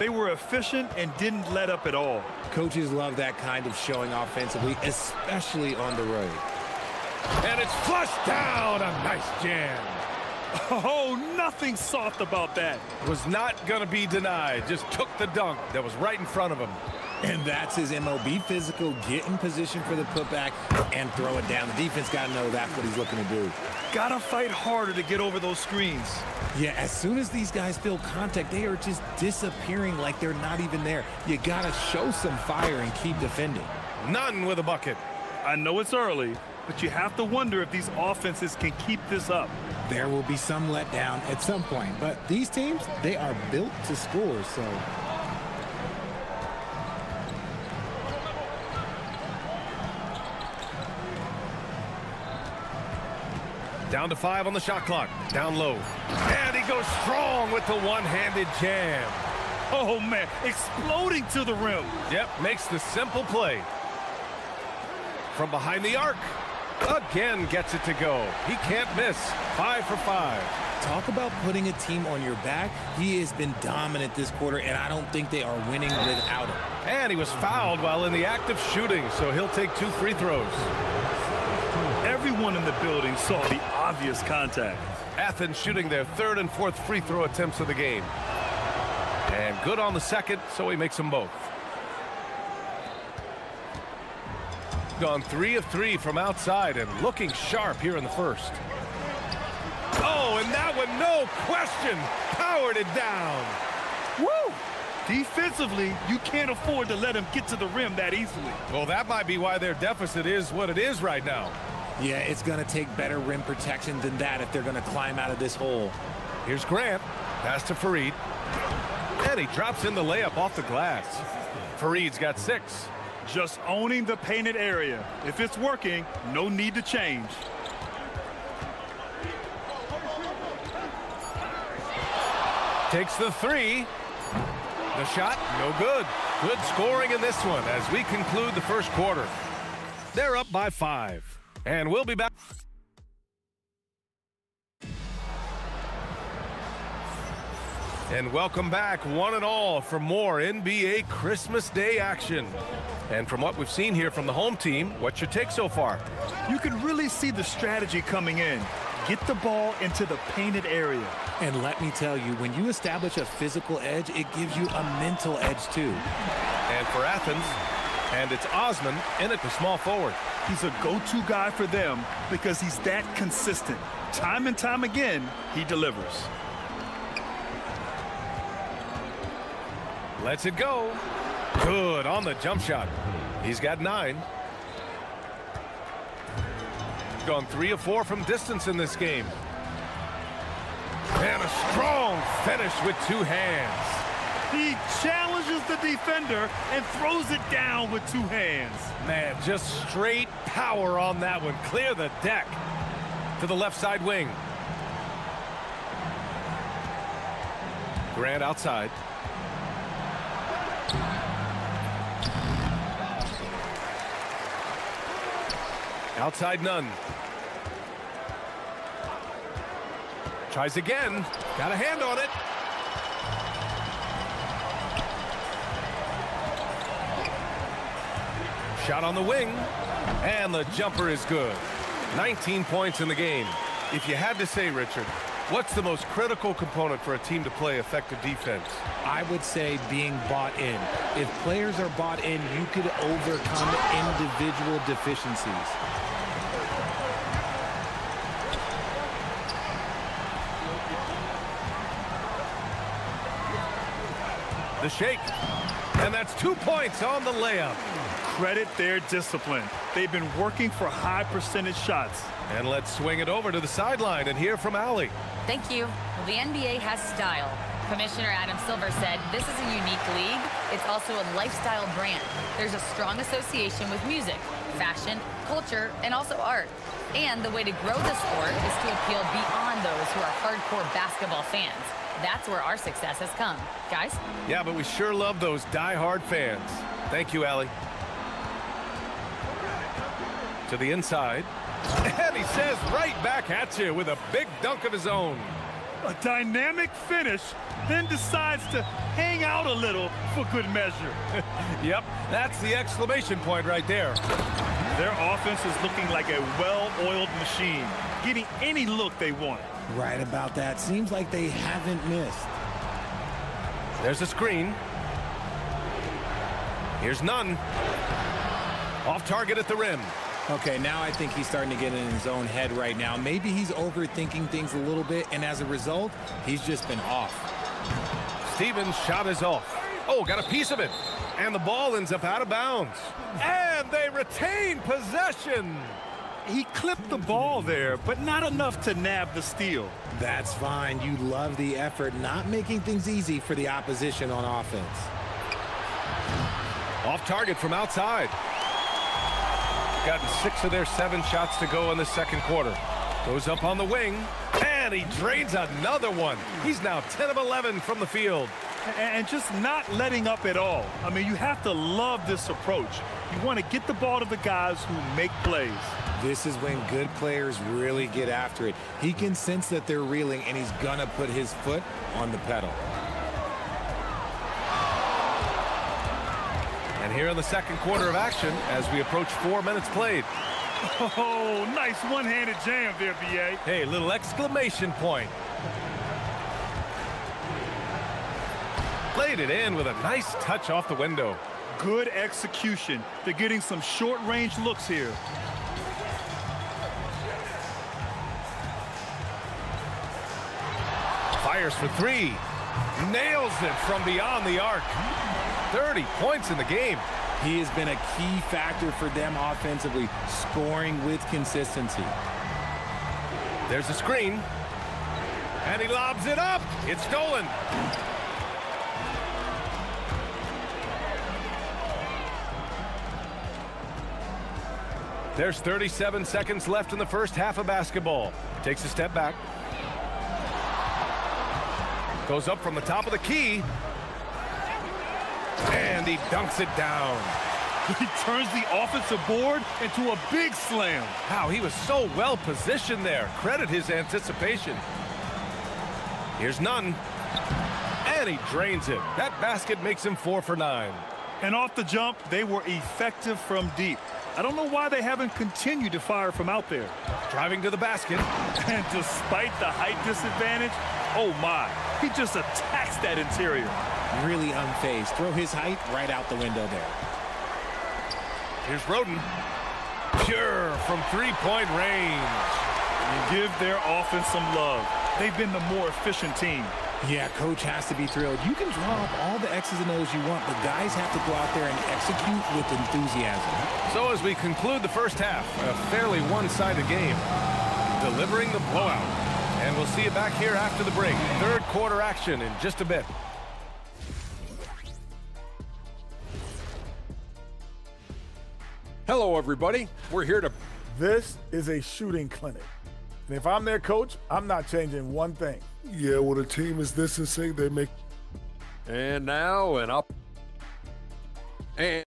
They were efficient and didn't let up at all. Coaches love that kind of showing offensively, especially on the road. And it's flushed down. A nice jam. Oh, nothing soft about that. Was not going to be denied. Just took the dunk that was right in front of him. And that's his MO. Be physical, get in position for the putback, and throw it down. The defense got to know that's what he's looking to do. Got to fight harder to get over those screens. Yeah, as soon as these guys feel contact, they are just disappearing like they're not even there. You got to show some fire and keep defending. None with a bucket. I know it's early, but you have to wonder if these offenses can keep this up. There will be some letdown at some point, but these teams, they are built to score, so... Down to 5 on the shot clock. Down low. And he goes strong with the one-handed jam. Oh, man, exploding to the rim. Yep, makes the simple play. From behind the arc. Again gets it to go. He can't miss. 5 for 5. Talk about putting a team on your back. He has been dominant this quarter, and I don't think they are winning without him. And he was fouled while in the act of shooting, so he'll take 2 free throws. Everyone in the building saw the obvious contact. Athens shooting their 3rd and 4th free throw attempts of the game. And good on the second, so he makes them both. Gone 3 of 3 from outside and looking sharp here in the first. Oh, and that one, no question, powered it down. Woo! Defensively, you can't afford to let him get to the rim that easily. Well, that might be why their deficit is what it is right now. Yeah, it's going to take better rim protection than that if they're going to climb out of this hole. Here's Grant. Pass to Fareed. And he drops in the layup off the glass. Fareed's got 6. Just owning the painted area. If it's working, no need to change. Takes the 3. The shot, no good. Good scoring in this one as we conclude the first quarter. They're up by 5. And we'll be back. And welcome back, one and all, for more NBA Christmas Day action. And from what we've seen here from the home team, what's your take so far? You can really see the strategy coming in. Get the ball into the painted area. And let me tell you, when you establish a physical edge, it gives you a mental edge too. And for Athens, and it's Osman in at the small forward. He's a go-to guy for them because he's that consistent. Time and time again, he delivers. Lets it go. Good on the jump shot. He's got 9. Gone 3 of 4 from distance in this game. And a strong finish with 2 hands. He challenges the defender and throws it down with 2 hands. Man, just straight power on that one. Clear the deck to the left side wing. Grant outside. Outside none. Tries again. Got a hand on it. Shot on the wing. And the jumper is good. 19 points in the game. If you had to say, Richard, what's the most critical component for a team to play effective defense? I would say being bought in. If players are bought in, you could overcome individual deficiencies. The shake. And that's 2 points on the layup. Credit their discipline. They've been working for high percentage shots. And let's swing it over to the sideline and hear from Allie. Thank you. Well, the NBA has style. Commissioner Adam Silver said this is a unique league. It's also a lifestyle brand. There's a strong association with music, fashion, culture, and also art. And the way to grow the sport is to appeal beyond those who are hardcore basketball fans. That's where our success has come. Guys? Yeah, but we sure love those die-hard fans. Thank you, Allie. To the inside. And he says right back at you with a big dunk of his own. A dynamic finish, then decides to hang out a little for good measure. Yep, that's the exclamation point right there. Their offense is looking like a well-oiled machine, getting any look they want. Right about that. Seems like they haven't missed. There's a screen. Here's none. Off target at the rim. Okay, now I think he's starting to get in his own head right now. Maybe he's overthinking things a little bit, and as a result, he's just been off. Stevens' shot is off. Oh, got a piece of it. And the ball ends up out of bounds. And they retain possession. he clipped the ball there, but not enough to nab the steal. That's fine. You love the effort, not making things easy for the opposition on offense. Off target from outside. Gotten 6 of their 7 shots to go in the second quarter. Goes up on the wing, and he drains another one. He's now 10 of 11 from the field. And just not letting up at all. I mean, you have to love this approach. You want to get the ball to the guys who make plays. This is when good players really get after it. He can sense that they're reeling, and he's going to put his foot on the pedal. And here in the second quarter of action, as we approach 4 minutes played. Oh, nice one-handed jam there, B.A. Hey, little exclamation point. Played it in with a nice touch off the window. Good execution. They're getting some short-range looks here. Fires for 3. Nails it from beyond the arc. 30 points in the game. He has been a key factor for them offensively, scoring with consistency. There's a screen. And he lobs it up. It's stolen. There's 37 seconds left in the first half of basketball. Takes a step back. Goes up from the top of the key. And he dunks it down. He turns the offensive board into a big slam. Wow, he was so well positioned there. Credit his anticipation. Here's none. And he drains it. That basket makes him 4 for 9. And off the jump, they were effective from deep. I don't know why they haven't continued to fire from out there. Driving to the basket. And despite the height disadvantage, oh my, he just attacks that interior. Really unfazed. Throw his height right out the window there. Here's Roden. Pure from three-point range. You give their offense some love. They've been the more efficient team. Yeah, coach has to be thrilled. You can draw up all the X's and O's you want, but guys have to go out there and execute with enthusiasm. So as we conclude the first half, a fairly one-sided game, delivering the blowout. And we'll see you back here after the break. Third quarter action in just a bit. Hello, everybody. We're here to... This is a shooting clinic. And if I'm their coach, I'm not changing one thing. Yeah, when a team is this insane, they make... And now, and up. And...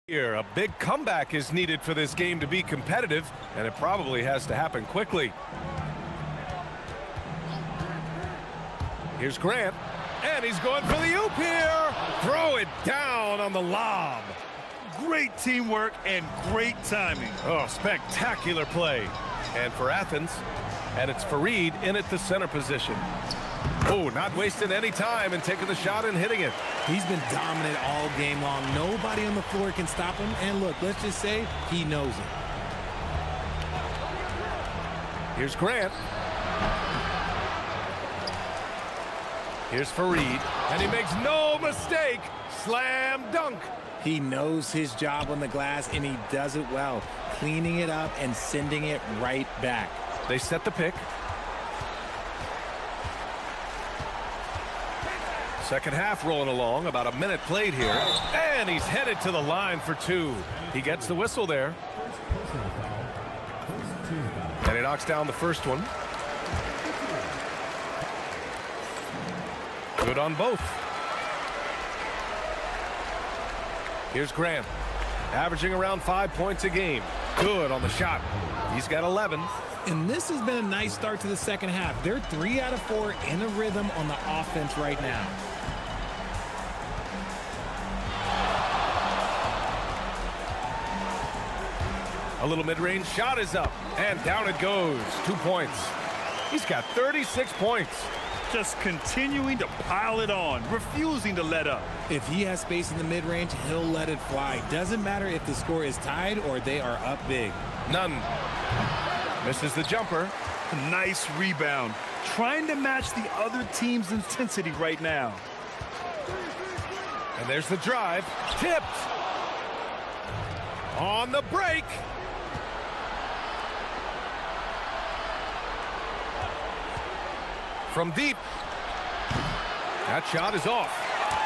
Here, a big comeback is needed for this game to be competitive, and it probably has to happen quickly. Here's Grant, and he's going for the oop here. Throw it down on the lob. Great teamwork and great timing. Oh, spectacular play. And for Athens, and it's Fareed in at the center position. Oh, not wasting any time and taking the shot and hitting it. He's been dominant all game long. Nobody on the floor can stop him. And look, let's just say he knows it. Here's Grant. Here's Fareed, and he makes no mistake. Slam dunk. He knows his job on the glass, and he does it well, cleaning it up and sending it right back. They set the pick. Second half rolling along, about a minute played here. And he's headed to the line for 2. He gets the whistle there. knocks down the first one. Good on both. Here's Grant, averaging around 5 points a game. Good on the shot. He's got 11. And this has been a nice start to the second half. They're 3 out of 4 in a rhythm on the offense right now. A little mid-range shot is up, and down it goes. 2 points. He's got 36 points. Just continuing to pile it on, refusing to let up. If he has space in the mid-range, he'll let it fly. Doesn't matter if the score is tied or they are up big. Nunn misses the jumper. Nice rebound. Trying to match the other team's intensity right now. And there's the drive. Tipped. On the break. From deep. That shot is off.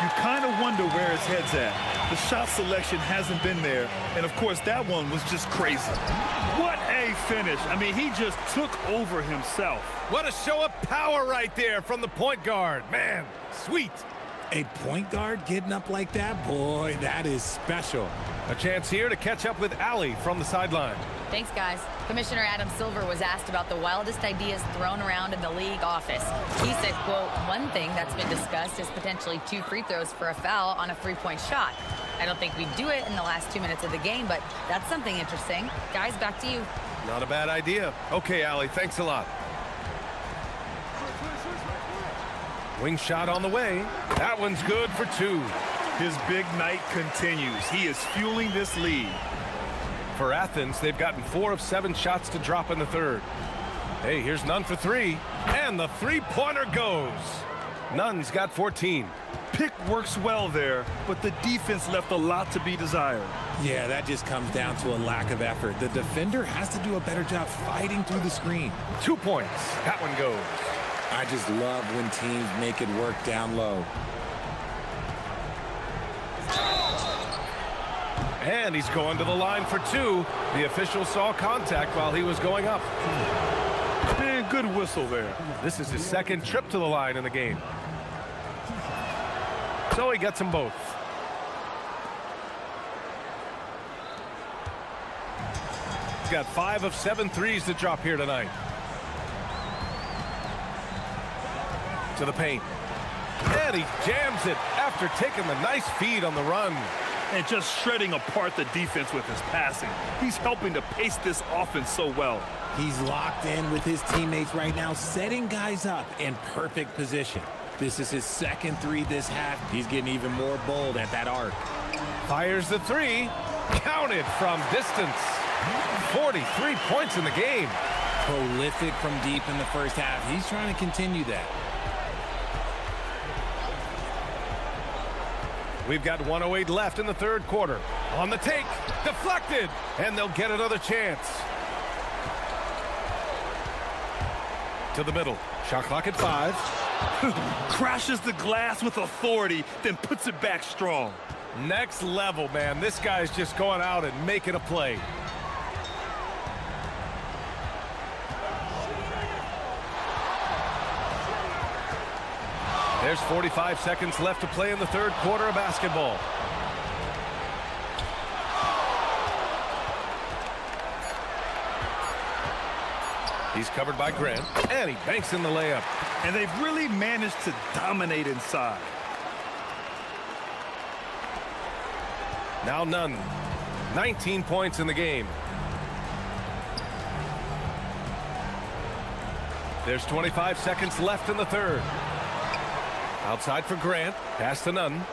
You kind of wonder where his head's at. The shot selection hasn't been there. And, of course, that one was just crazy. What a finish. I mean, he just took over himself. What a show of power right there from the point guard. Man, sweet. A point guard getting up like that? Boy, that is special. A chance here to catch up with Allie from the sideline. Thanks, guys. Commissioner Adam Silver was asked about the wildest ideas thrown around in the league office. He said, quote, one thing that's been discussed is potentially 2 free throws for a foul on a 3-point shot. I don't think we'd do it in the last 2 minutes of the game, but that's something interesting. Guys, back to you. Not a bad idea. Okay, Allie, thanks a lot. Wing shot on the way. That one's good for 2. His big night continues. He is fueling this lead. For Athens, they've gotten 4 of 7 shots to drop in the third. Hey, here's Nunn for 3. And the three-pointer goes. Nunn's got 14. Pick works well there, but the defense left a lot to be desired. Yeah, that just comes down to a lack of effort. The defender has to do a better job fighting through the screen. 2 points. That one goes. I just love when teams make it work down low. And he's going to the line for 2. The official saw contact while he was going up. Man, good whistle there. This is his second trip to the line in the game. So he gets them both. He's got 5 of 7 threes to drop here tonight. To the paint. And he jams it after taking the nice feed on the run. And just shredding apart the defense with his passing. He's helping to pace this offense so well. He's locked in with his teammates right now, setting guys up in perfect position. This is his second 3 this half. He's getting even more bold at that arc. Fires the 3. Counted from distance. 43 points in the game. Prolific from deep in the first half. He's trying to continue that. We've got 1:08 left in the third quarter. On the take. Deflected. And they'll get another chance. To the middle. Shot clock at 5. Crashes the glass with authority, then puts it back strong. Next level, man. This guy's just going out and making a play. There's 45 seconds left to play in the third quarter of basketball. He's covered by Grant, and he banks in the layup. And they've really managed to dominate inside. Now Nunn. 19 points in the game. There's 25 seconds left in the third. Outside for Grant. Pass to Nunn.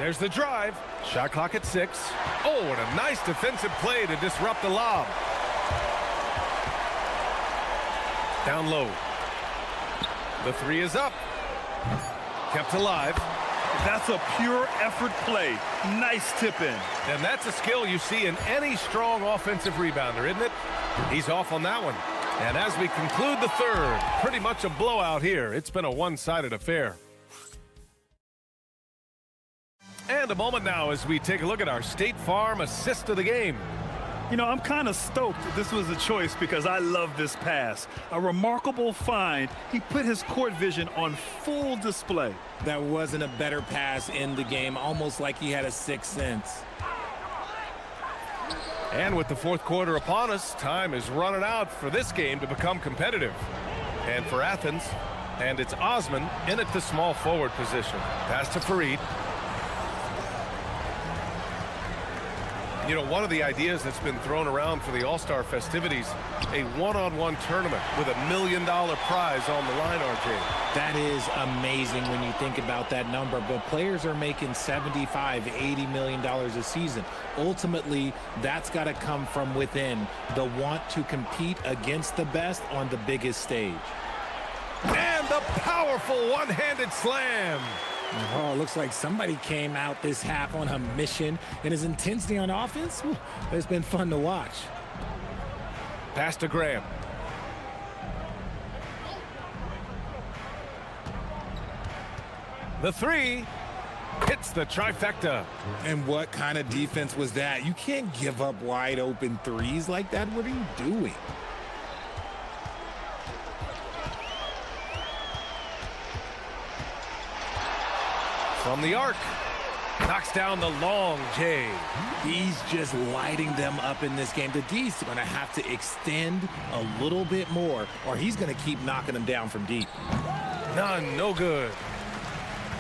There's the drive. Shot clock at 6. Oh, and a nice defensive play to disrupt the lob. Down low. The 3 is up. Kept alive. That's a pure effort play. Nice tip in. And that's a skill you see in any strong offensive rebounder, isn't it? He's off on that one. And as we conclude the third, pretty much a blowout here. It's been a one-sided affair. And a moment now as we take a look at our State Farm assist of the game. You know, I'm kind of stoked this was a choice because I love this pass. A remarkable find. He put his court vision on full display. That wasn't a better pass in the game, almost like he had a sixth sense. And with the fourth quarter upon us, time is running out for this game to become competitive. And for Athens, and it's Osman in at the small forward position. Pass to Fareed. You know, one of the ideas that's been thrown around for the All-Star festivities, a one-on-one tournament with $1 million prize on the line, RJ. That is amazing when you think about that number, but players are making $75, $80 million a season. Ultimately, that's got to come from within, the want to compete against the best on the biggest stage. And the powerful one-handed slam. Oh, it looks like somebody came out this half on a mission, and his intensity on offense, it's been fun to watch. Pass to Graham. The three hits the trifecta. And what kind of defense was that? You can't give up wide open threes like that. What are you doing? From the arc, knocks down the long J. He's just lighting them up in this game. The D's going to have to extend a little bit more, or he's going to keep knocking them down from deep. None, no good.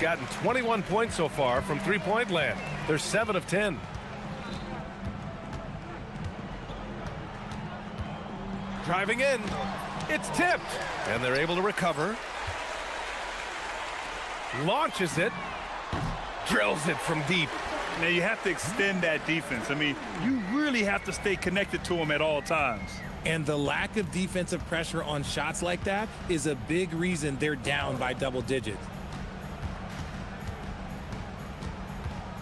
Gotten 21 points so far from three-point land. They're 7 of 10. Driving in, it's tipped, and they're able to recover. Launches it. Drills it from deep. Now, you have to extend that defense. I mean, you really have to stay connected to him at all times. And the lack of defensive pressure on shots like that is a big reason they're down by double digits.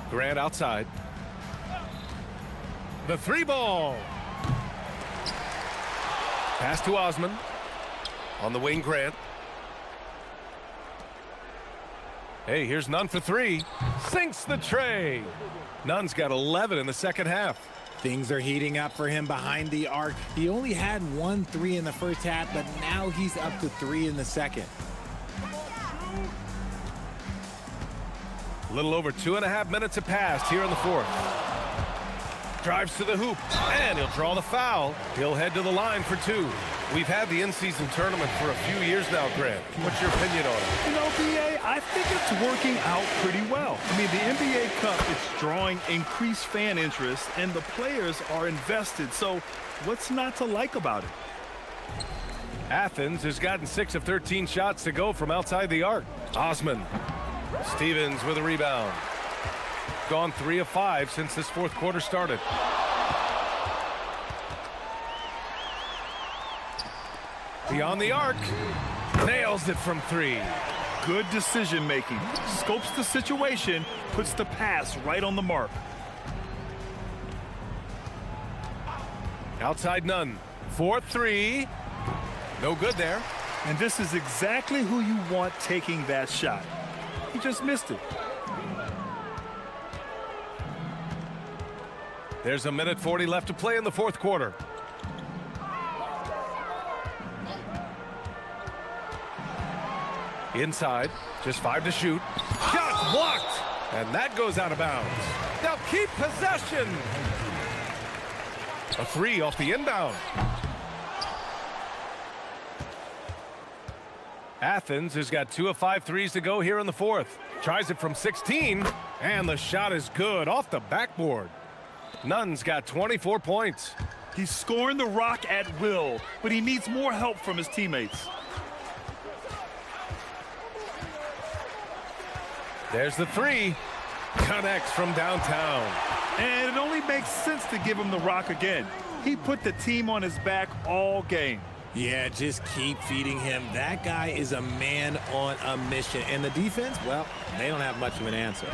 Grant outside. The three ball. Pass to Osman. On the wing, Grant. Hey, here's Nunn for three. Sinks the tray. Nunn's got 11 in the second half. Things are heating up for him behind the arc. He only had 1 3 in the first half, but now he's up to 3 in the second. A little over 2.5 minutes have passed here in the fourth. Drives to the hoop, and he'll draw the foul. He'll head to the line for 2. We've had the in-season tournament for a few years now, Grant. What's your opinion on it? You know, BA, I think it's working out pretty well. I mean, the NBA Cup is drawing increased fan interest, and the players are invested. So what's not to like about it? Athens has gotten 6 of 13 shots to go from outside the arc. Osman. Stevens with a rebound. Gone 3 of 5 since this fourth quarter started. Beyond the arc. Nails it from 3. Good decision making. Scopes the situation, puts the pass right on the mark. Outside Nunn. 4-3. No good there. And this is exactly who you want taking that shot. He just missed it. There's 1:40 left to play in the fourth quarter. Inside, just 5 to shoot. Shot blocked, and that goes out of bounds. They'll keep possession. A 3 off the inbound. Athens has got 2 of 5 threes to go here in the fourth. Tries it from 16, and the shot is good off the backboard. Nunn's got 24 points. He's scoring the rock at will, but he needs more help from his teammates. There's the 3. Connects from downtown. And it only makes sense to give him the rock again. He put the team on his back all game. Yeah, just keep feeding him. That guy is a man on a mission. And the defense, well, they don't have much of an answer.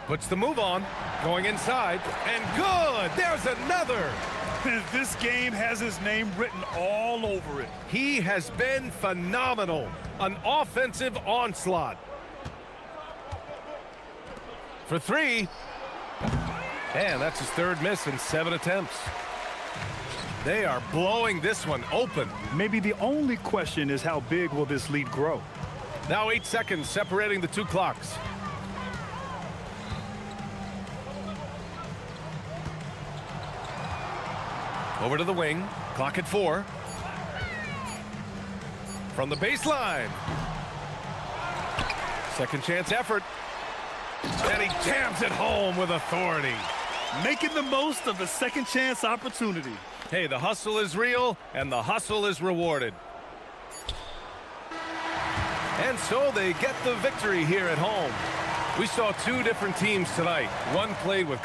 Puts the move on, going inside, and good! There's another! This game has his name written all over it. He has been phenomenal. An offensive onslaught. For three. And that's his third miss in 7 attempts. They are blowing this one open. Maybe the only question is how big will this lead grow? Now 8 seconds separating the two clocks. Over to the wing. Clock at 4. From the baseline. Second chance effort. And he jams it home with authority. Making the most of the second chance opportunity. Hey, the hustle is real, and the hustle is rewarded. And so they get the victory here at home. We saw two different teams tonight. One played with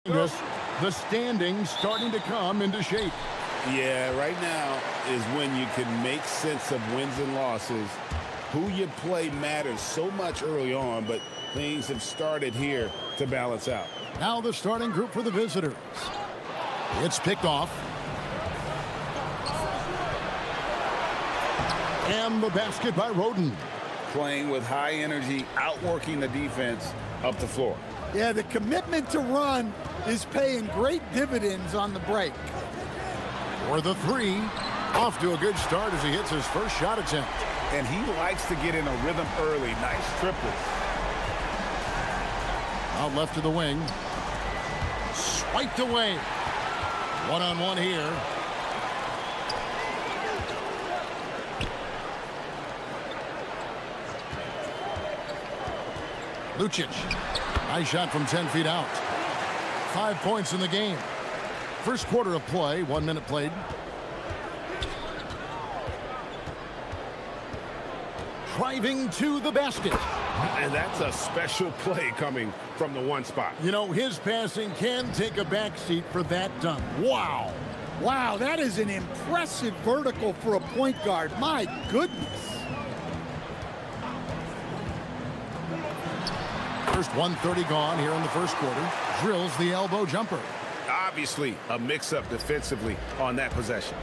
The standings starting to come into shape. Yeah, right now is when you can make sense of wins and losses. Who you play matters so much early on, but things have started here to balance out. Now the starting group for the visitors. It's picked off. And the basket by Roden. Playing with high energy, outworking the defense up the floor. Yeah, the commitment to run is paying great dividends on the break. For the three, off to a good start as he hits his first shot attempt. And he likes to get in a rhythm early. Nice triple. Out left to the wing. Swiped away. One-on-one here. Lucic. Nice shot from 10 feet out. 5 points in the game. First quarter of play, 1 minute played. Driving to the basket. And that's a special play coming from the one spot. You know, his passing can take a backseat for that dunk. Wow. Wow, that is an impressive vertical for a point guard. My goodness. First 1:30 gone here in the first quarter. Drills the elbow jumper. Obviously, a mix-up defensively on that possession.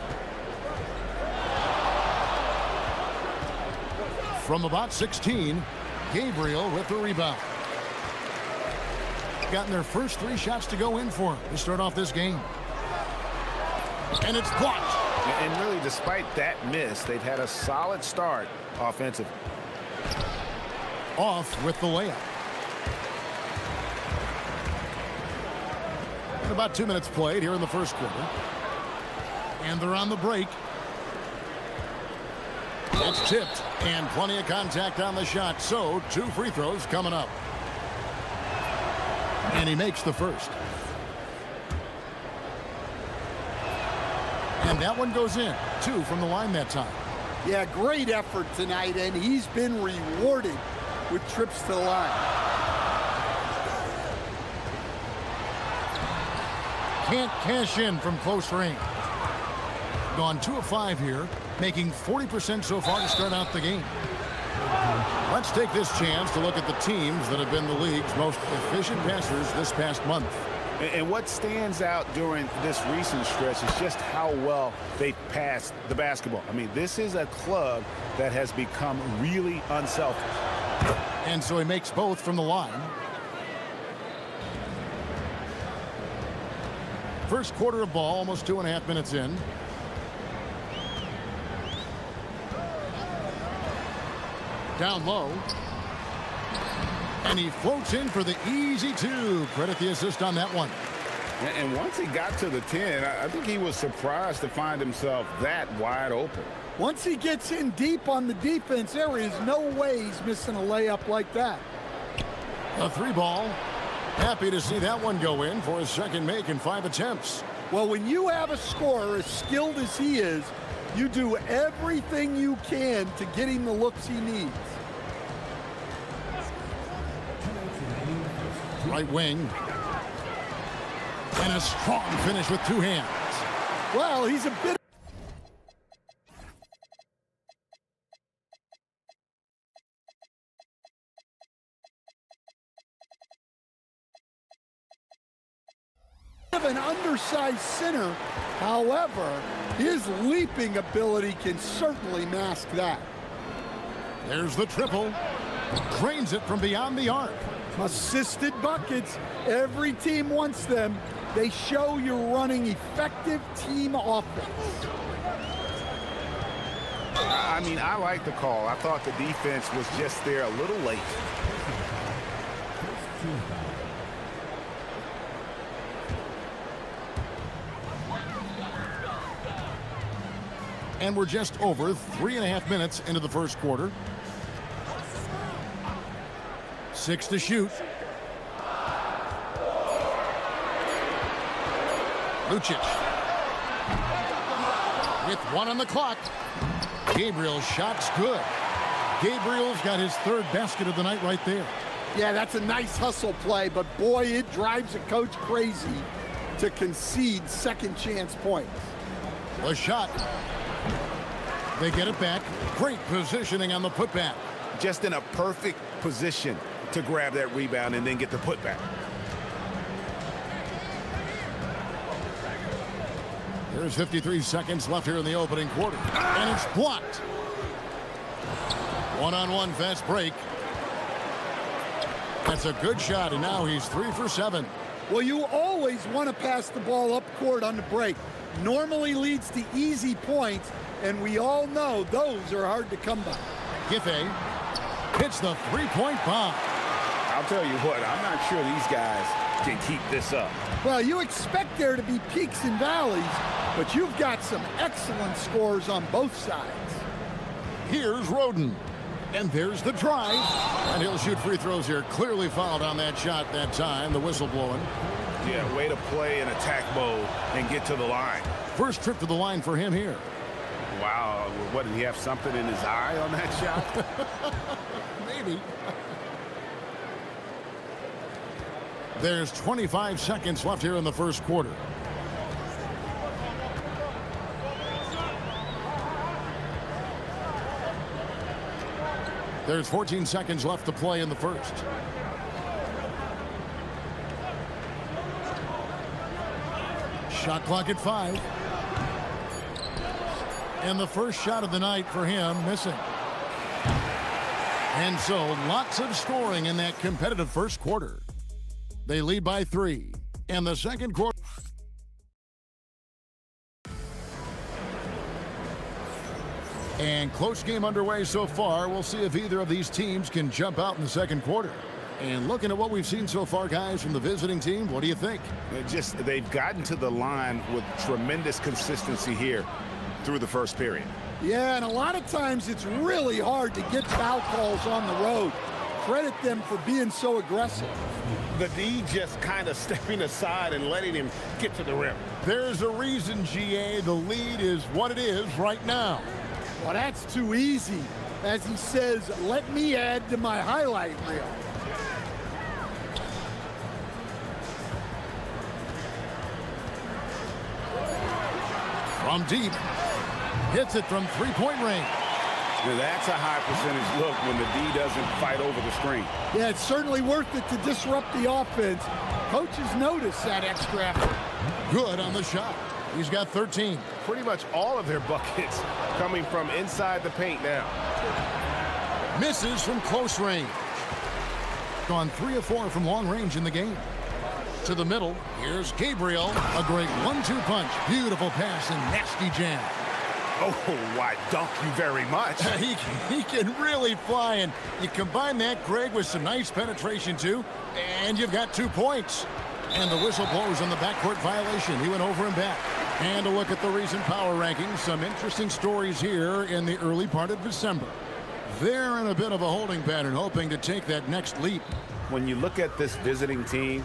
From about 16, Gabriel with the rebound. Gotten their first 3 shots to go in for him to start off this game. And it's blocked. And really, despite that miss, they've had a solid start offensively. Off with the layup. And about 2 minutes played here in the first quarter. And they're on the break. It's tipped, and plenty of contact on the shot, so 2 free throws coming up. And he makes the first. And that one goes in. 2 from the line that time. Yeah, great effort tonight, and he's been rewarded with trips to the line. Can't cash in from close range. Gone 2 of 5 here, making 40% so far to start out the game. Let's take this chance to look at the teams that have been the league's most efficient passers this past month. And what stands out during this recent stretch is just how well they passed the basketball. I mean, this is a club that has become really unselfish. And so he makes both from the line. First quarter of ball, almost 2.5 minutes in. Down low. And he floats in for the easy 2. Credit the assist on that one. And once he got to the 10, I think he was surprised to find himself that wide open. Once he gets in deep on the defense, there is no way he's missing a layup like that. A 3 ball. Happy to see that one go in for his second make in 5 attempts. Well, when you have a scorer as skilled as he is, you do everything you can to get him the looks he needs. Right wing. And a strong finish with 2 hands. Well, he's a bit... of an undersized center. However, his leaping ability can certainly mask that. There's the triple. Drains it from beyond the arc. Assisted buckets. Every team wants them. They show you're running effective team offense. I mean, I like the call. I thought the defense was just there a little late. And we're just over 3.5 minutes into the first quarter. 6 to shoot. Lucic. With 1 on the clock. Gabriel's shot's good. Gabriel's got his 3rd basket of the night right there. Yeah, that's a nice hustle play, but boy, it drives a coach crazy to concede second chance points. The shot. They get it back. Great positioning on the putback. Just in a perfect position to grab that rebound and then get the putback. There's 53 seconds left here in the opening quarter. And it's blocked. One-on-one fast break. That's a good shot, and now he's 3 for 7. Well, you always want to pass the ball up court on the break. Normally leads to easy points, and we all know those are hard to come by. Giffey hits the three-point bomb. I'll tell you what, I'm not sure these guys can keep this up. Well, you expect there to be peaks and valleys, but you've got some excellent scores on both sides. Here's Roden. And there's the drive. And he'll shoot free throws here. Clearly fouled on that shot that time. The whistle blowing. Yeah, way to play in attack mode and get to the line. First trip to the line for him here. Wow, what, did he have something in his eye on that shot? Maybe. There's 25 seconds left here in the first quarter. There's 14 seconds left to play in the first. Shot clock at 5. And the first shot of the night for him missing. And so lots of scoring in that competitive first quarter. They lead by 3. And the second quarter. And close game underway so far. We'll see if either of these teams can jump out in the second quarter. And looking at what we've seen so far, guys, from the visiting team, what do you think? They've gotten to the line with tremendous consistency here through the first period. Yeah, and a lot of times it's really hard to get foul calls on the road. Credit them for being so aggressive. The D just kind of stepping aside and letting him get to the rim. There's a reason, GA, the lead is what it is right now. Well, that's too easy. As he says, let me add to my highlight reel. From deep. Hits it from three-point range. Now that's a high percentage look when the D doesn't fight over the screen. Yeah, it's certainly worth it to disrupt the offense. Coaches notice that extra effort. Good on the shot. He's got 13. Pretty much all of their buckets coming from inside the paint now. Misses from close range. Gone 3 of 4 from long range in the game. To the middle, here's Gabriel. A great 1-2 punch. Beautiful pass and nasty jam. Oh, why, dunk you very much. He can really fly, and you combine that, Greg, with some nice penetration, too, and you've got 2 points. And the whistle blows on the backcourt violation. He went over and back. And a look at the recent power rankings. Some interesting stories here in the early part of December. They're in a bit of a holding pattern, hoping to take that next leap. When you look at this visiting team,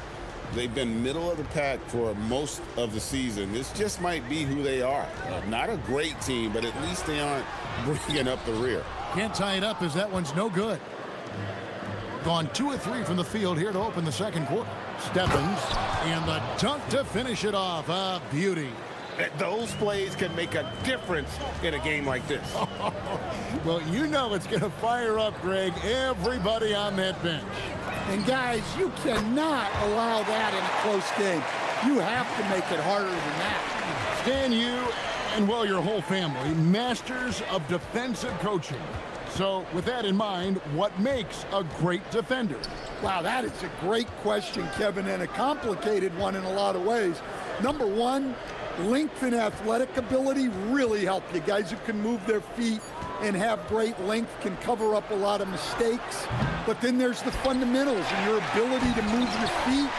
they've been middle of the pack for most of the season. This just might be who they are. Not a great team, but at least they aren't bringing up the rear. Can't tie it up as that one's no good. Gone 2 of 3 from the field here to open the second quarter. Stephens, and the dunk to finish it off. A beauty. Those plays can make a difference in a game like this. Well, you know it's going to fire up, Greg, everybody on that bench. And guys, you cannot allow that in a close game. You have to make it harder than that. Stan, you and, well, your whole family, masters of defensive coaching. So with that in mind, what makes a great defender? Wow, that is a great question, Kevin, and a complicated one in a lot of ways. Number one, length and athletic ability really help you. Guys who can move their feet and have great length can cover up a lot of mistakes. But then there's the fundamentals and your ability to move your feet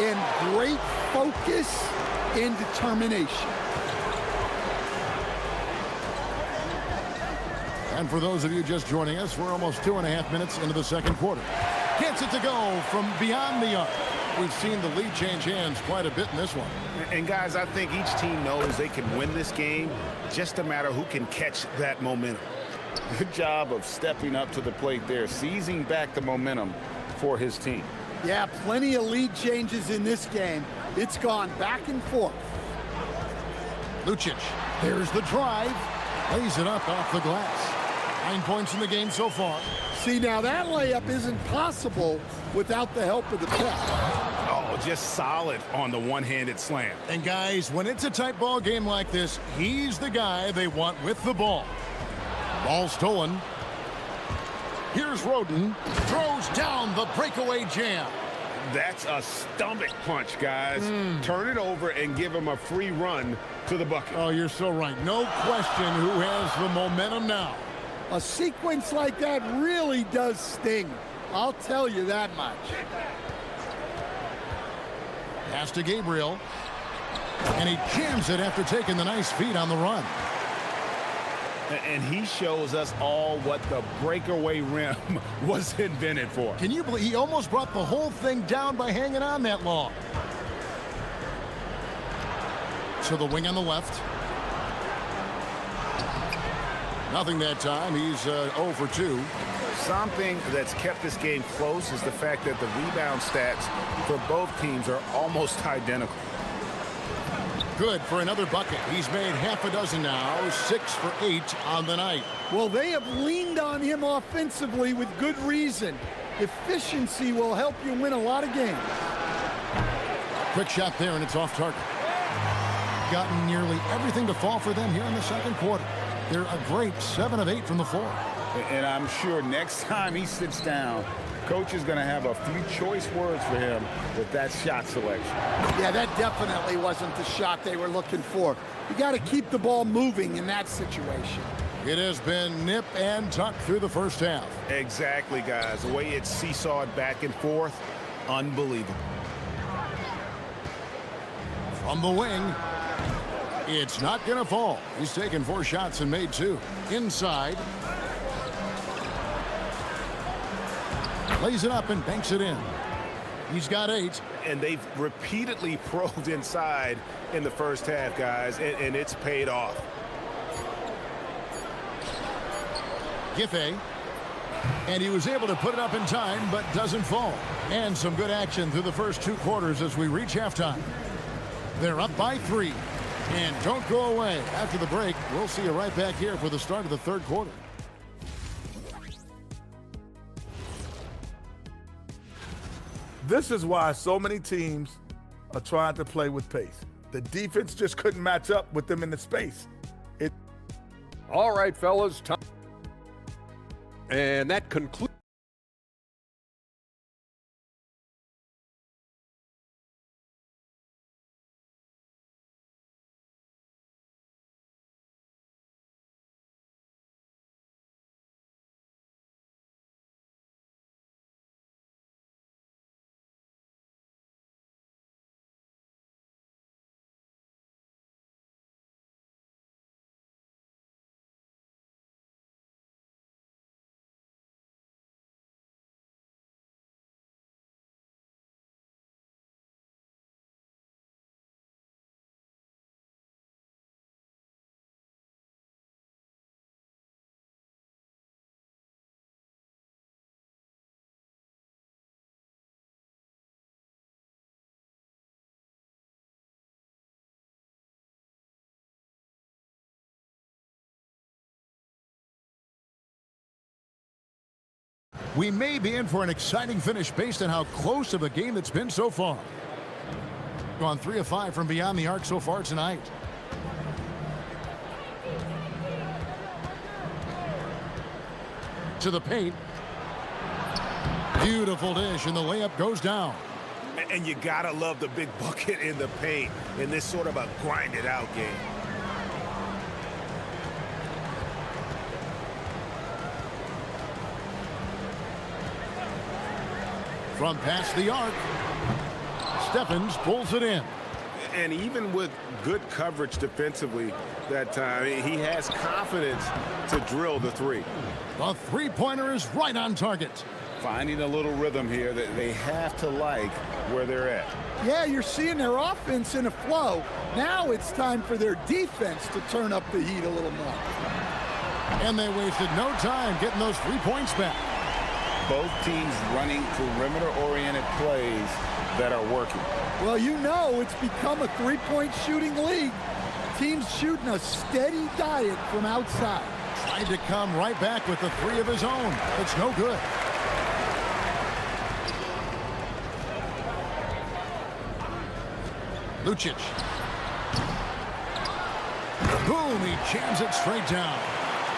and great focus and determination. And for those of you just joining us, we're almost 2.5 minutes into the second quarter. Gets it to go from beyond the arc. We've seen the lead change hands quite a bit in this one. And guys, I think each team knows they can win this game, just a matter who can catch that momentum. Good job of stepping up to the plate there, seizing back the momentum for his team. Yeah, plenty of lead changes in this game. It's gone back and forth. Lucic, there's the drive. Lays it up off the glass. 9 points in the game so far. See, now that layup isn't possible without the help of the tech. Oh, just solid on the one-handed slam. And guys, when it's a tight ball game like this, he's the guy they want with the ball. Ball stolen. Here's Roden. Throws down the breakaway jam. That's a stomach punch, guys. Turn it over and give him a free run to the bucket. Oh, you're so right. No question who has the momentum now. A sequence like that really does sting. I'll tell you that much. Pass to Gabriel. And he jams it after taking the nice feed on the run. And he shows us all what the breakaway rim was invented for. Can you believe he almost brought the whole thing down by hanging on that long? To the wing on the left. Nothing that time. He's 0 for 2. Something that's kept this game close is the fact that the rebound stats for both teams are almost identical. Good for another bucket. He's made half a dozen now, 6 for 8 on the night. Well, they have leaned on him offensively with good reason. Efficiency will help you win a lot of games. Quick shot there, and it's off target. Gotten nearly everything to fall for them here in the second quarter. They're a great 7 of 8 from the floor. And I'm sure next time he sits down, Coach is going to have a few choice words for him with that shot selection. Yeah, that definitely wasn't the shot they were looking for. You got to keep the ball moving in that situation. It has been nip and tuck through the first half. Exactly, guys. The way it's seesawed back and forth, unbelievable. From the wing, it's not going to fall. He's taken 4 shots and made 2. Inside. Lays it up and banks it in. He's got 8. And they've repeatedly probed inside in the first half, guys, and it's paid off. Giffey. And he was able to put it up in time, but doesn't fall. And some good action through the first 2 quarters as we reach halftime. They're up by 3. And don't go away. After the break, we'll see you right back here for the start of the third quarter. This is why so many teams are trying to play with pace. The defense just couldn't match up with them in the space. All right, fellas. Time. And that concludes. We may be in for an exciting finish based on how close of a game it's been so far. Gone 3 of 5 from beyond the arc so far tonight. To the paint. Beautiful dish, and the layup goes down. And you gotta love the big bucket in the paint in this sort of a grinded out game. From past the arc, Stephens pulls it in. And even with good coverage defensively that time, he has confidence to drill the 3. The three-pointer is right on target. Finding a little rhythm here that they have to like where they're at. Yeah, you're seeing their offense in a flow. Now it's time for their defense to turn up the heat a little more. And they wasted no time getting those 3 points back. both teams running perimeter-oriented plays that are working. Well, you know it's become a three-point shooting league. Teams shooting a steady diet from outside. Tried to come right back with the three of his own. It's no good. Lucic. Boom, he jams it straight down.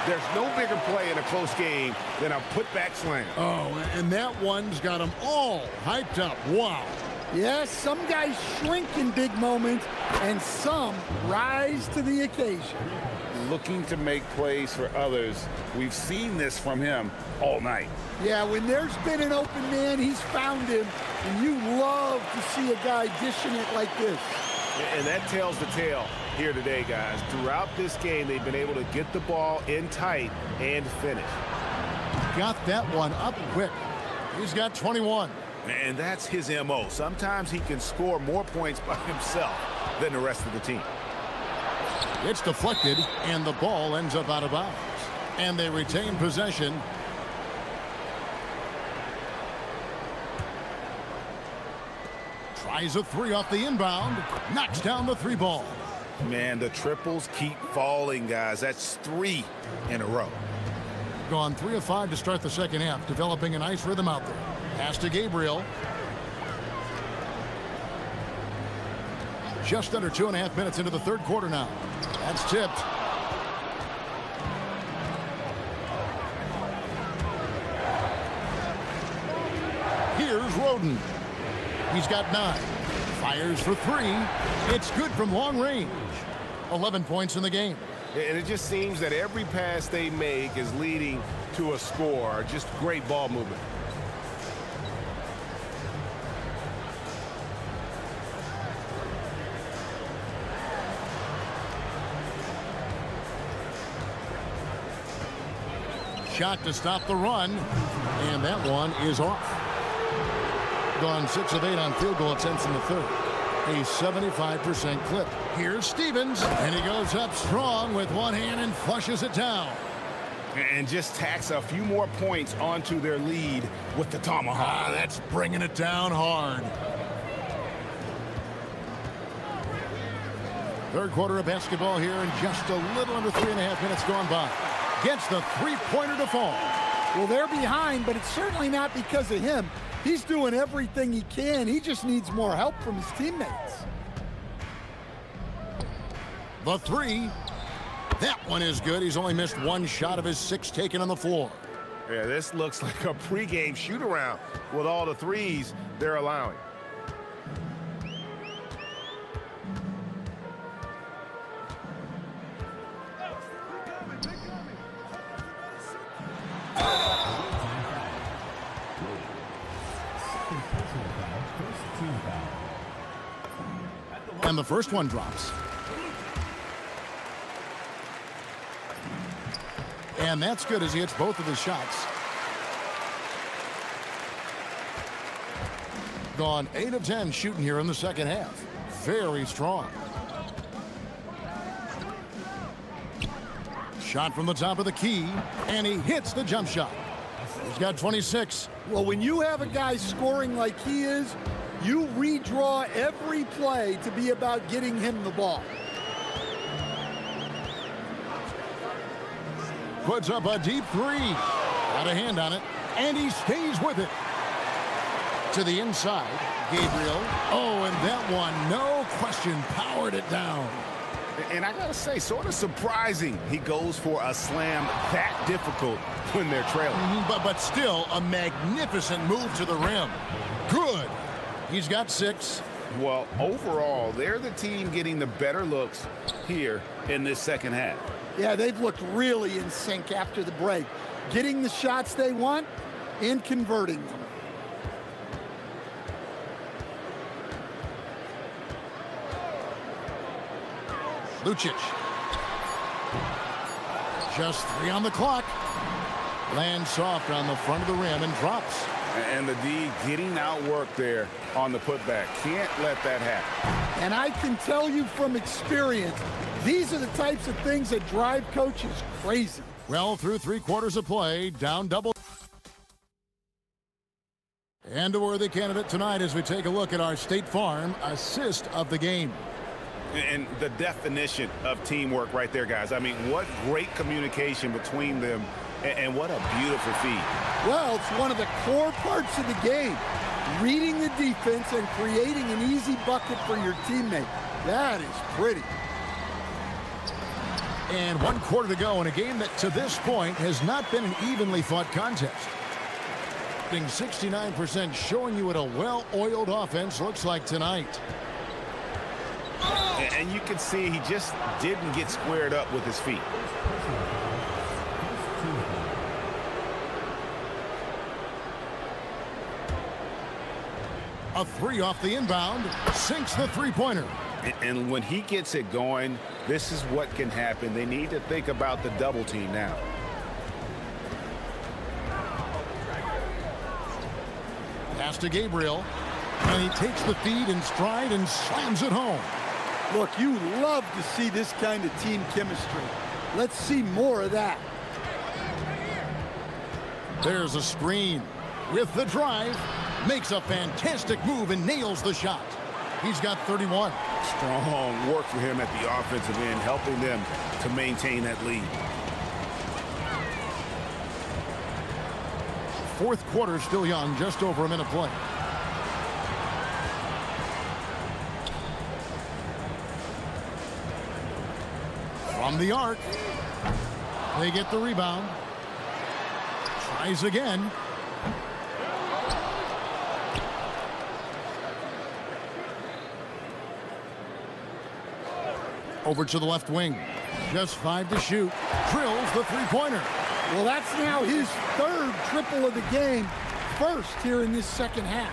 There's no bigger play in a close game than a putback slam. Oh, and that one's got them all hyped up. Wow. Yes, some guys shrink in big moments, and some rise to the occasion. Looking to make plays for others. We've seen this from him all night. Yeah, when there's been an open man, he's found him, and you love to see a guy dishing it like this. And that tells the tale here today, guys. Throughout this game, they've been able to get the ball in tight and finish. Got that one up quick. He's got 21. And that's his MO. Sometimes he can score more points by himself than the rest of the team. It's deflected, and the ball ends up out of bounds. And they retain possession. Tries a three off the inbound. Knocks down the three ball. Man, the triples keep falling, guys. That's 3 in a row. Gone 3 of 5 to start the second half, developing a nice rhythm out there. Pass to Gabriel. Just under 2.5 minutes into the third quarter now. That's tipped. Here's Roden. He's got 9. Fires for 3. It's good from long range. 11 points in the game. And it just seems that every pass they make is leading to a score. Just great ball movement. Shot to stop the run, and that one is off. Gone 6 of 8 on field goal attempts in the third. A 75% clip. Here's Stevens, and he goes up strong with one hand and flushes it down. And just tacks a few more points onto their lead with the tomahawk. That's bringing it down hard. Third quarter of basketball here, and just a little under 3.5 minutes gone by. Gets the three-pointer to fall. Well, they're behind, but it's certainly not because of him. He's doing everything he can. He just needs more help from his teammates. The three. That one is good. He's only missed 1 shot of his 6 taken on the floor. Yeah, this looks like a pregame shoot-around with all the threes they're allowing. And the first one drops. And that's good as he hits both of his shots. Gone 8 of 10 shooting here in the second half. Very strong. Shot from the top of the key, and he hits the jump shot. He's got 26. Well, when you have a guy scoring like he is, you redraw every play to be about getting him the ball. Puts up a deep 3. Got a hand on it, and he stays with it. To the inside, Gabriel. Oh, and that one, no question, powered it down. And I gotta say, sort of surprising he goes for a slam that difficult when they're trailing. But still, a magnificent move to the rim. Good. He's got 6. Well, overall, they're the team getting the better looks here in this second half. Yeah, they've looked really in sync after the break. Getting the shots they want and converting them. Lucic. Just 3 on the clock. Lands soft on the front of the rim and drops. And the D getting outworked there on the putback. Can't let that happen. And I can tell you from experience, these are the types of things that drive coaches crazy. Well, through 3 quarters of play, down double. And a worthy candidate tonight as we take a look at our State Farm assist of the game. And the definition of teamwork right there, guys. I mean, what great communication between them, and what a beautiful feed. Well, it's one of the core parts of the game. Reading the defense and creating an easy bucket for your teammate. That is pretty. And 1 quarter to go in a game that to this point has not been an evenly fought contest. 69% showing you what a well-oiled offense looks like tonight. And you can see he just didn't get squared up with his feet. A 3 off the inbound, sinks the three-pointer. And when he gets it going, this is what can happen. They need to think about the double team now. Pass to Gabriel, and he takes the feed in stride and slams it home. Look, you love to see this kind of team chemistry. Let's see more of that. There's a screen with the drive, makes a fantastic move and nails the shot. He's got 31. Strong work for him at the offensive end, helping them to maintain that lead. Fourth quarter still young, just over a minute play. From the arc, they get the rebound. Tries again. Over to the left wing. Just 5 to shoot. Drills the three-pointer. Well, that's now his 3rd triple of the game. First here in this second half.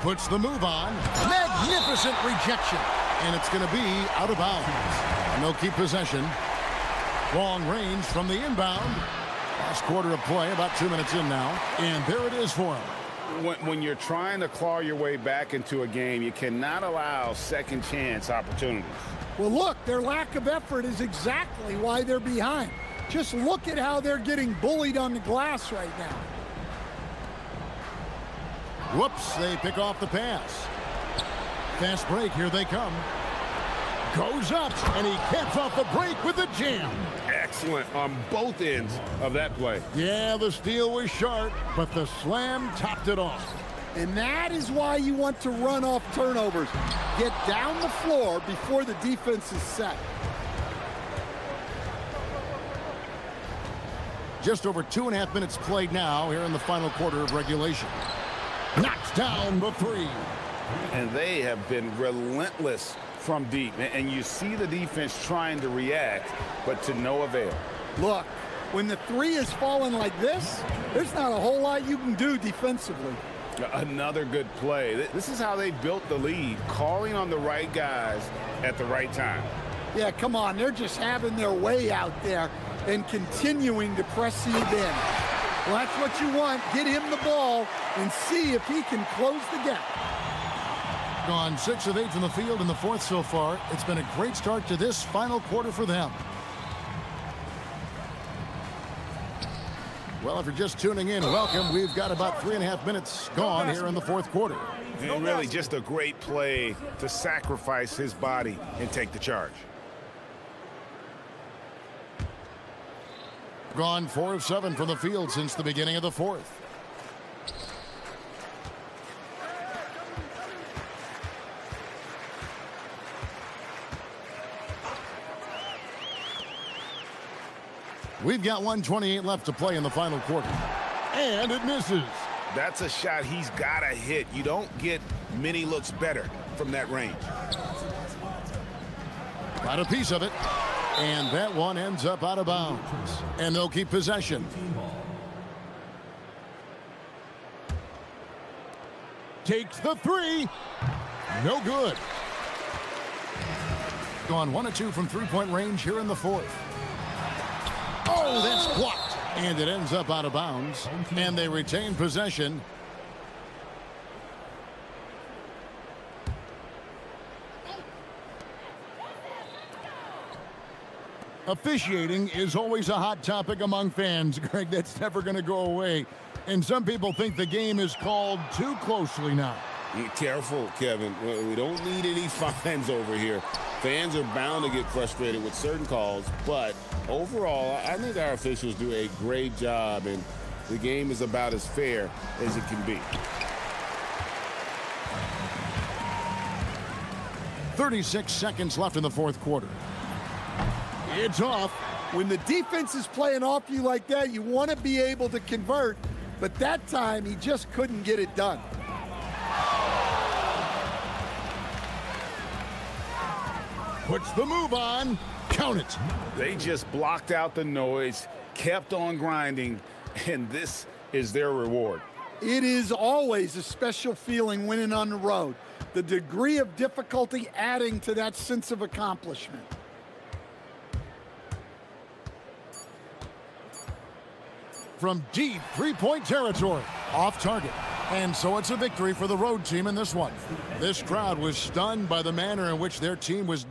Puts the move on. Magnificent rejection. And it's going to be out of bounds. And they'll keep possession. Long range from the inbound. Last quarter of play, about 2 minutes in now. And there it is for him. When you're trying to claw your way back into a game, you cannot allow second chance opportunities. Well, look, their lack of effort is exactly why they're behind. Just look at how they're getting bullied on the glass right now. Whoops, they pick off the pass. Fast break, here they come. Goes up, and he caps off the break with a jam. Excellent on both ends of that play. Yeah, the steal was sharp, but the slam topped it off. And that is why you want to run off turnovers. Get down the floor before the defense is set. Just over 2.5 minutes played now here in the final quarter of regulation. Knocks down the three. And they have been relentless from deep. And you see the defense trying to react, but to no avail. Look, when the three is falling like this, there's not a whole lot you can do defensively. Another good play. This is how they built the lead, calling on the right guys at the right time. Yeah, come on. They're just having their way out there and continuing to press the advantage. Well, that's what you want. Get him the ball and see if he can close the gap. Gone 6 of 8 from the field in the fourth so far. It's been a great start to this final quarter for them. Well, if you're just tuning in, welcome. We've got about 3.5 minutes gone here in the fourth quarter. And really just a great play to sacrifice his body and take the charge. Gone 4 of 7 from the field since the beginning of the fourth. We've got 1:28 left to play in the final quarter. And it misses. That's a shot he's got to hit. You don't get many looks better from that range. Got a piece of it. And that one ends up out of bounds. And they'll keep possession. Takes the three. No good. Gone 1 of 2 from three-point range here in the fourth. Oh, that's blocked. And it ends up out of bounds. And they retain possession. Officiating is always a hot topic among fans, Greg. That's never going to go away. And some people think the game is called too closely now. Be careful, Kevin. We don't need any fines over here. Fans are bound to get frustrated with certain calls, but overall, I think our officials do a great job, and the game is about as fair as it can be. 36 seconds left in the fourth quarter. It's off. When the defense is playing off you like that, you want to be able to convert, but that time he just couldn't get it done. Puts the move on. Count it. They just blocked out the noise, kept on grinding, and this is their reward. It is always a special feeling winning on the road. The degree of difficulty adding to that sense of accomplishment. From deep three-point territory, off target. And so it's a victory for the road team in this one. This crowd was stunned by the manner in which their team was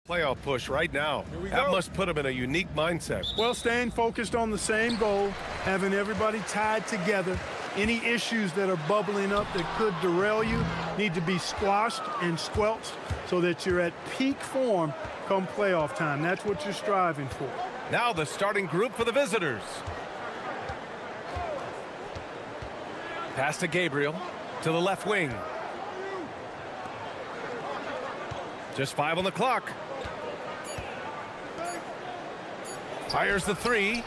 Playoff push right now. That must put him in a unique mindset. Well, staying focused on the same goal, having everybody tied together. Any issues that are bubbling up that could derail you need to be squashed and squelched so that you're at peak form come playoff time. That's what you're striving for. Now the starting group for the visitors. Pass to Gabriel, to the left wing. Just 5 on the clock. Fires the 3.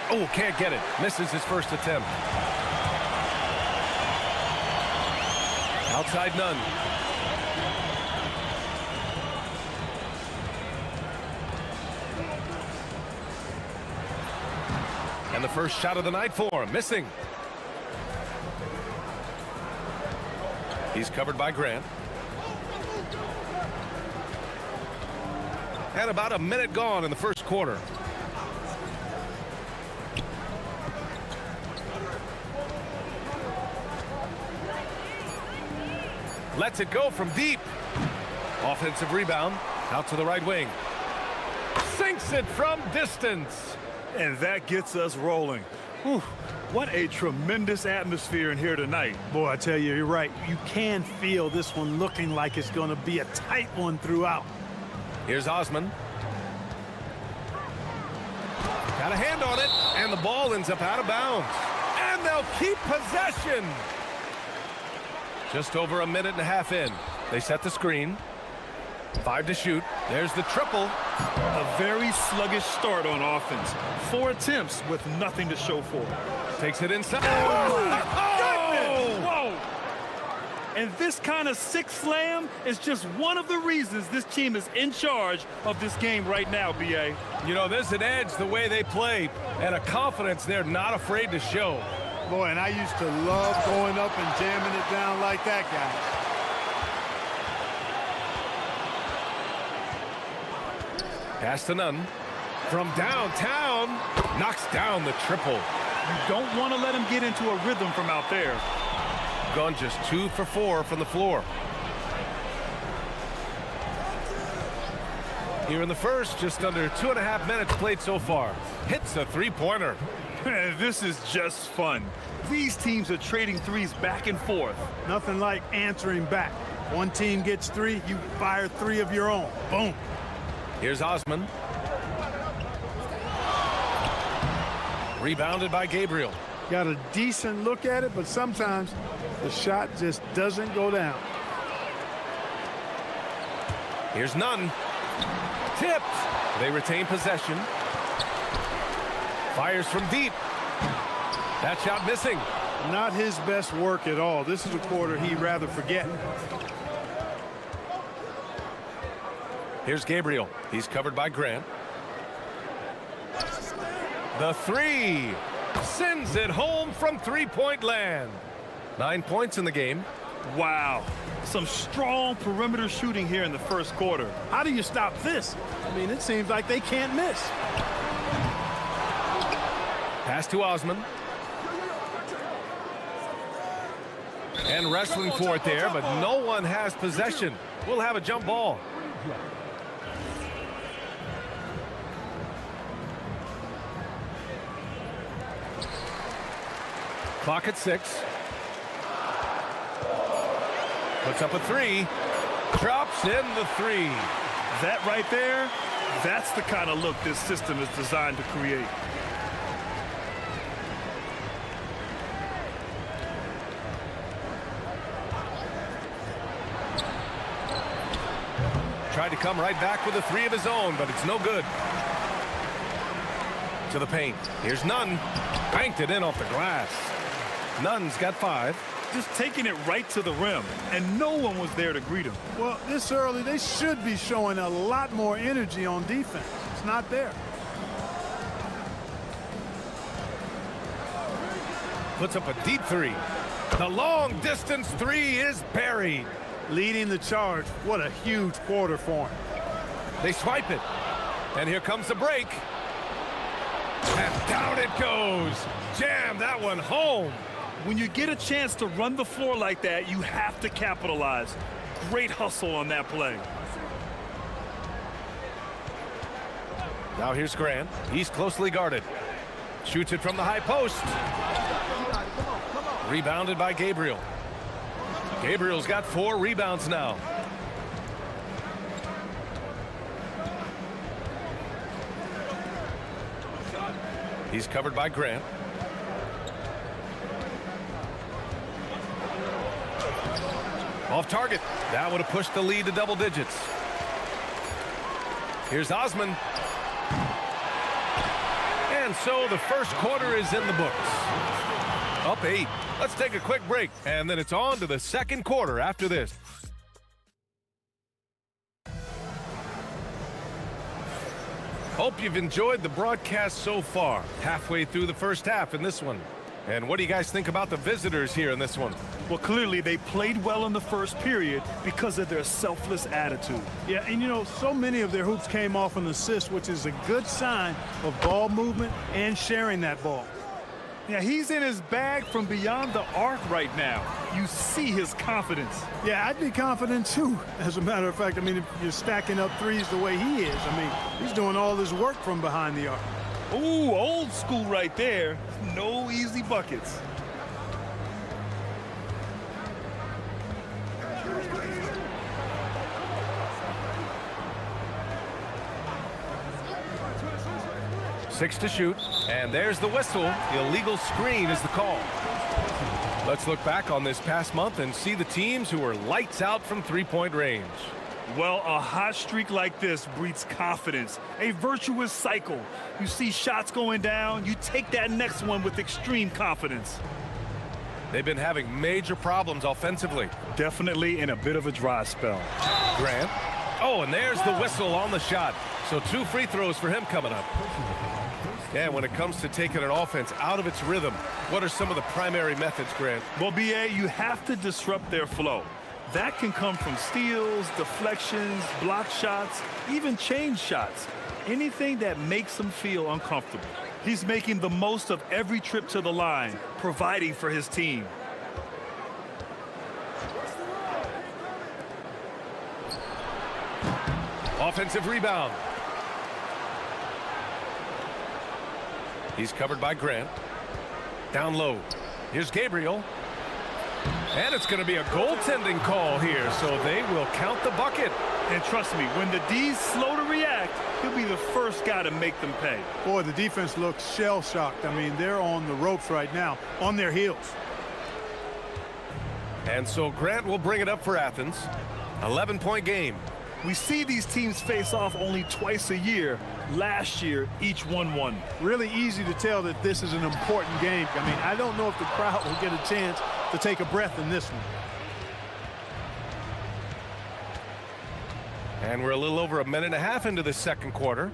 Oh, can't get it. Misses his first attempt. Outside none. And the first shot of the night for him, missing. He's covered by Grant. And about a minute gone in the first quarter. Lets it go from deep. Offensive rebound out to the right wing. Sinks it from distance. And that gets us rolling. Whew, what a tremendous atmosphere in here tonight. Boy, I tell you, you're right. You can feel this one looking like it's going to be a tight one throughout. Here's Osman. Got a hand on it, and the ball ends up out of bounds. And they'll keep possession. Just over a minute and a half in. They set the screen. 5 to shoot. There's the triple. A very sluggish start on offense. 4 attempts with nothing to show for it. Takes it inside. Oh, my goodness! Whoa! And this kind of sick slam is just one of the reasons this team is in charge of this game right now, B.A. You know, there's an edge the way they play and a confidence they're not afraid to show. Boy, and I used to love going up and jamming it down like that guy. Pass to none. From downtown, knocks down the triple. You don't want to let him get into a rhythm from out there. Gone just 2 for 4 from the floor. Here in the first, just under 2.5 minutes played so far. Hits a 3-pointer. This is just fun. These teams are trading threes back and forth. Nothing like answering back. One team gets 3, you fire 3 of your own. Boom. Here's Osman. Rebounded by Gabriel. Got a decent look at it, but sometimes the shot just doesn't go down. Here's none. Tipped. They retain possession. Fires from deep. That shot missing. Not his best work at all. This is a quarter he'd rather forget. Here's Gabriel. He's covered by Grant. The 3. Sends it home from 3-point land. 9 points in the game. Wow. Some strong perimeter shooting here in the first quarter. How do you stop this? I mean, it seems like they can't miss. Pass to Osman. And wrestling for it there, but no one has possession. We'll have a jump ball. Clock at 6. Puts up a 3. Drops in the 3. That right there, that's the kind of look this system is designed to create. Tried to come right back with a 3 of his own, but it's no good. To the paint. Here's Nunn. Banked it in off the glass. Nunn's got 5. Just taking it right to the rim, and no one was there to greet him. Well, this early, they should be showing a lot more energy on defense. It's not there. Puts up a deep 3. The long distance 3 is buried. Leading the charge. What a huge quarter for him. They swipe it. And here comes the break. And down it goes. Jam that one home. When you get a chance to run the floor like that, you have to capitalize. Great hustle on that play. Now here's Grant. He's closely guarded. Shoots it from the high post. Rebounded by Gabriel. Gabriel's got 4 rebounds now. He's covered by Grant. Off target. That would have pushed the lead to double digits. Here's Osman. And so the first quarter is in the books. Up 8. Let's take a quick break, and then it's on to the second quarter after this. Hope you've enjoyed the broadcast so far. Halfway through the first half in this one. And what do you guys think about the visitors here in this one? Well, clearly they played well in the first period because of their selfless attitude. Yeah, and you know, so many of their hoops came off an assist, which is a good sign of ball movement and sharing that ball. Yeah, he's in his bag from beyond the arc right now. You see his confidence. Yeah, I'd be confident too. As a matter of fact, I mean, if you're stacking up threes the way he is, I mean, he's doing all this work from behind the arc. Ooh, old school right there. No easy buckets. Six to shoot, and there's the whistle. Illegal screen is the call. Let's look back on this past month and see the teams who are lights out from three-point range. Well, a hot streak like this breeds confidence, a virtuous cycle. You see shots going down, you take that next one with extreme confidence. They've been having major problems offensively. Definitely in a bit of a dry spell. Grant. Oh, and there's the whistle on the shot. So 2 free throws for him coming up. And when it comes to taking an offense out of its rhythm, what are some of the primary methods, Grant? Well, BA, you have to disrupt their flow. That can come from steals, deflections, block shots, even change shots. Anything that makes them feel uncomfortable. He's making the most of every trip to the line, providing for his team. Offensive rebound. He's covered by Grant. Down low. Here's Gabriel. And it's going to be a goaltending call here, so they will count the bucket. And trust me, when the D's slow to react, he'll be the first guy to make them pay. Boy, the defense looks shell-shocked. I mean, they're on the ropes right now, on their heels. And so Grant will bring it up for Athens. 11-point game. We see these teams face off only twice a year. Last year, each won. Really easy to tell that this is an important game. I mean, I don't know if the crowd will get a chance to take a breath in this one. And we're a little over a minute and a half into the second quarter.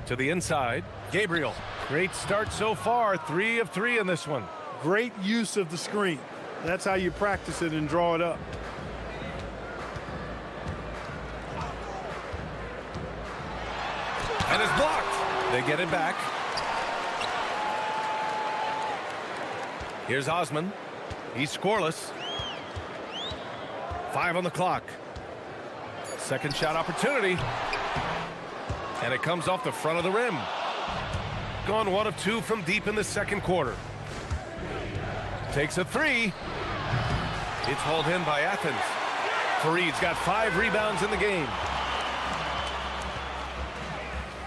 To the inside, Gabriel. Great start so far, 3 of 3 in this one. Great use of the screen. That's how you practice it and draw it up. And it's blocked. They get it back. Here's Osman. He's scoreless. 5 on the clock. Second shot opportunity. And it comes off the front of the rim. Gone 1 of 2 from deep in the second quarter. Takes a 3. It's hauled in by Athens. Fareed's got 5 rebounds in the game.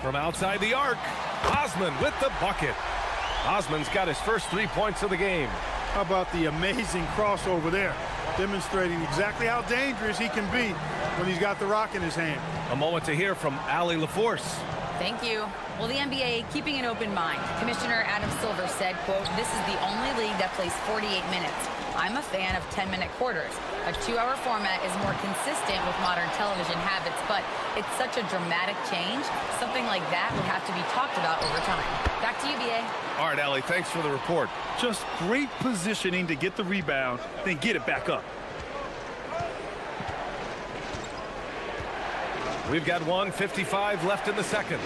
From outside the arc, Osman with the bucket. Osman's got his first 3 points of the game. How about the amazing crossover there, demonstrating exactly how dangerous he can be when he's got the rock in his hand. A moment to hear from Allie LaForce. Thank you. Well, the NBA keeping an open mind. Commissioner Adam Silver said, quote, "This is the only league that plays 48 minutes. I'm a fan of 10-minute quarters. A 2-hour format is more consistent with modern television habits, but it's such a dramatic change. Something like that would have to be talked about over time." Back to you, BA. All right, Allie, thanks for the report. Just great positioning to get the rebound, then get it back up. We've got 1:55 left in the second.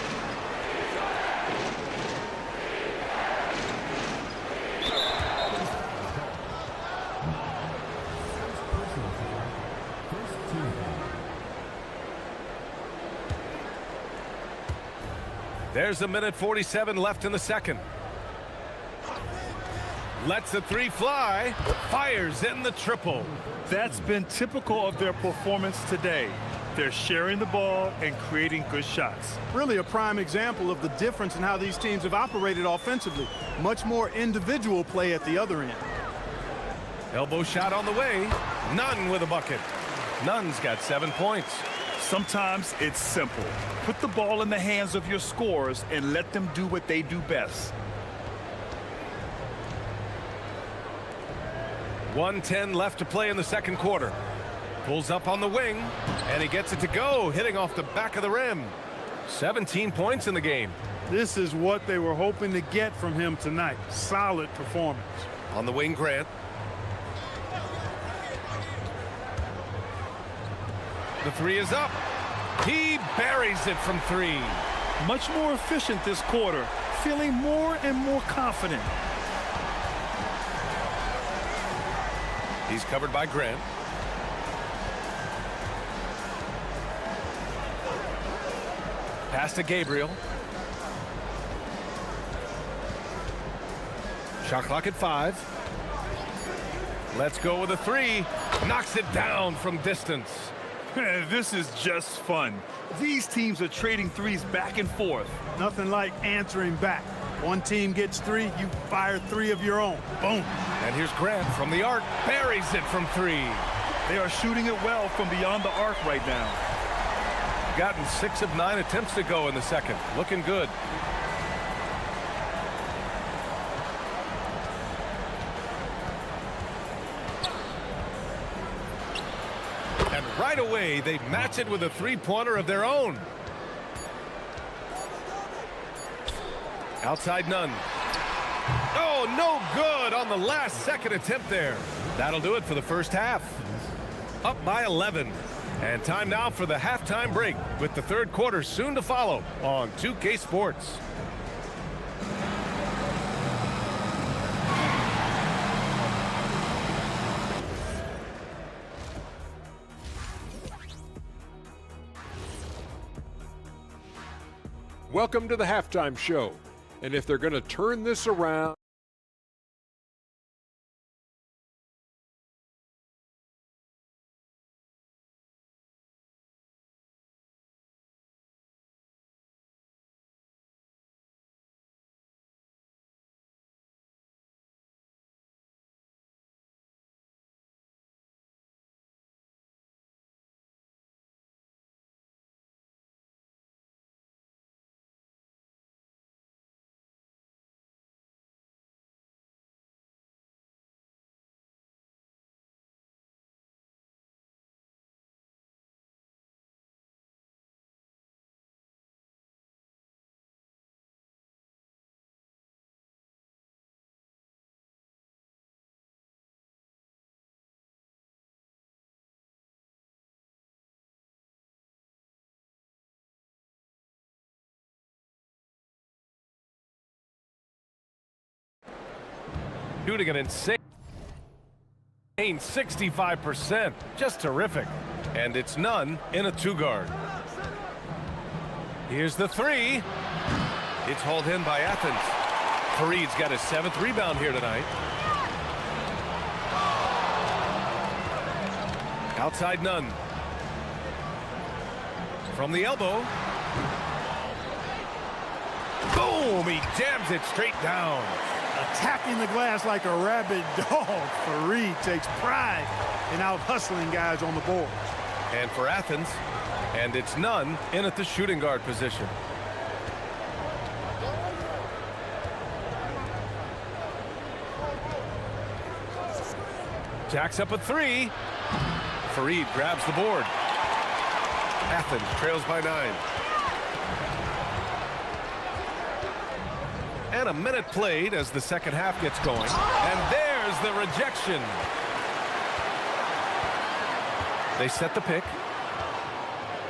There's a minute 47 left in the second. Lets the three fly. Fires in the triple. That's been typical of their performance today. They're sharing the ball and creating good shots. Really a prime example of the difference in how these teams have operated offensively. Much more individual play at the other end. Elbow shot on the way. Nunn with a bucket. Nunn's got 7 points. Sometimes it's simple. Put the ball in the hands of your scorers and let them do what they do best. 1:10 left to play in the second quarter. Pulls up on the wing, and he gets it to go, hitting off the back of the rim. 17 points in the game. This is what they were hoping to get from him tonight. Solid performance. On the wing, Grant. The three is up. He buries it from three. Much more efficient this quarter, feeling more and more confident. He's covered by Grant. Pass to Gabriel. Shot clock at 5. Let's go with a three. Knocks it down from distance. This is just fun. These teams are trading threes back and forth. Nothing like answering back. One team gets 3, you fire 3 of your own. Boom. And here's Grant from the arc. Buries it from 3. They are shooting it well from beyond the arc right now. Gotten 6 of 9 attempts to go in the second. Looking good. And right away, they match it with a three-pointer of their own. Outside Nunn. Oh, no good on the last second attempt there. That'll do it for the first half. Up by 11. And time now for the halftime break, with the third quarter soon to follow on 2K Sports. Welcome to the halftime show. And if they're going to turn this around, shooting an insane 65%. Just terrific. And it's Nunn in a two-guard. Here's the three. It's hauled in by Athens. Fareed's got his 7th rebound here tonight. Outside Nunn. From the elbow. Boom! He jams it straight down. Attacking the glass like a rabid dog. Fareed takes pride in out-hustling guys on the boards. And for Athens, and it's Nunn in at the shooting guard position. Jacks up a three. Fareed grabs the board. Athens trails by 9. And a minute played as the second half gets going. And there's the rejection. They set the pick.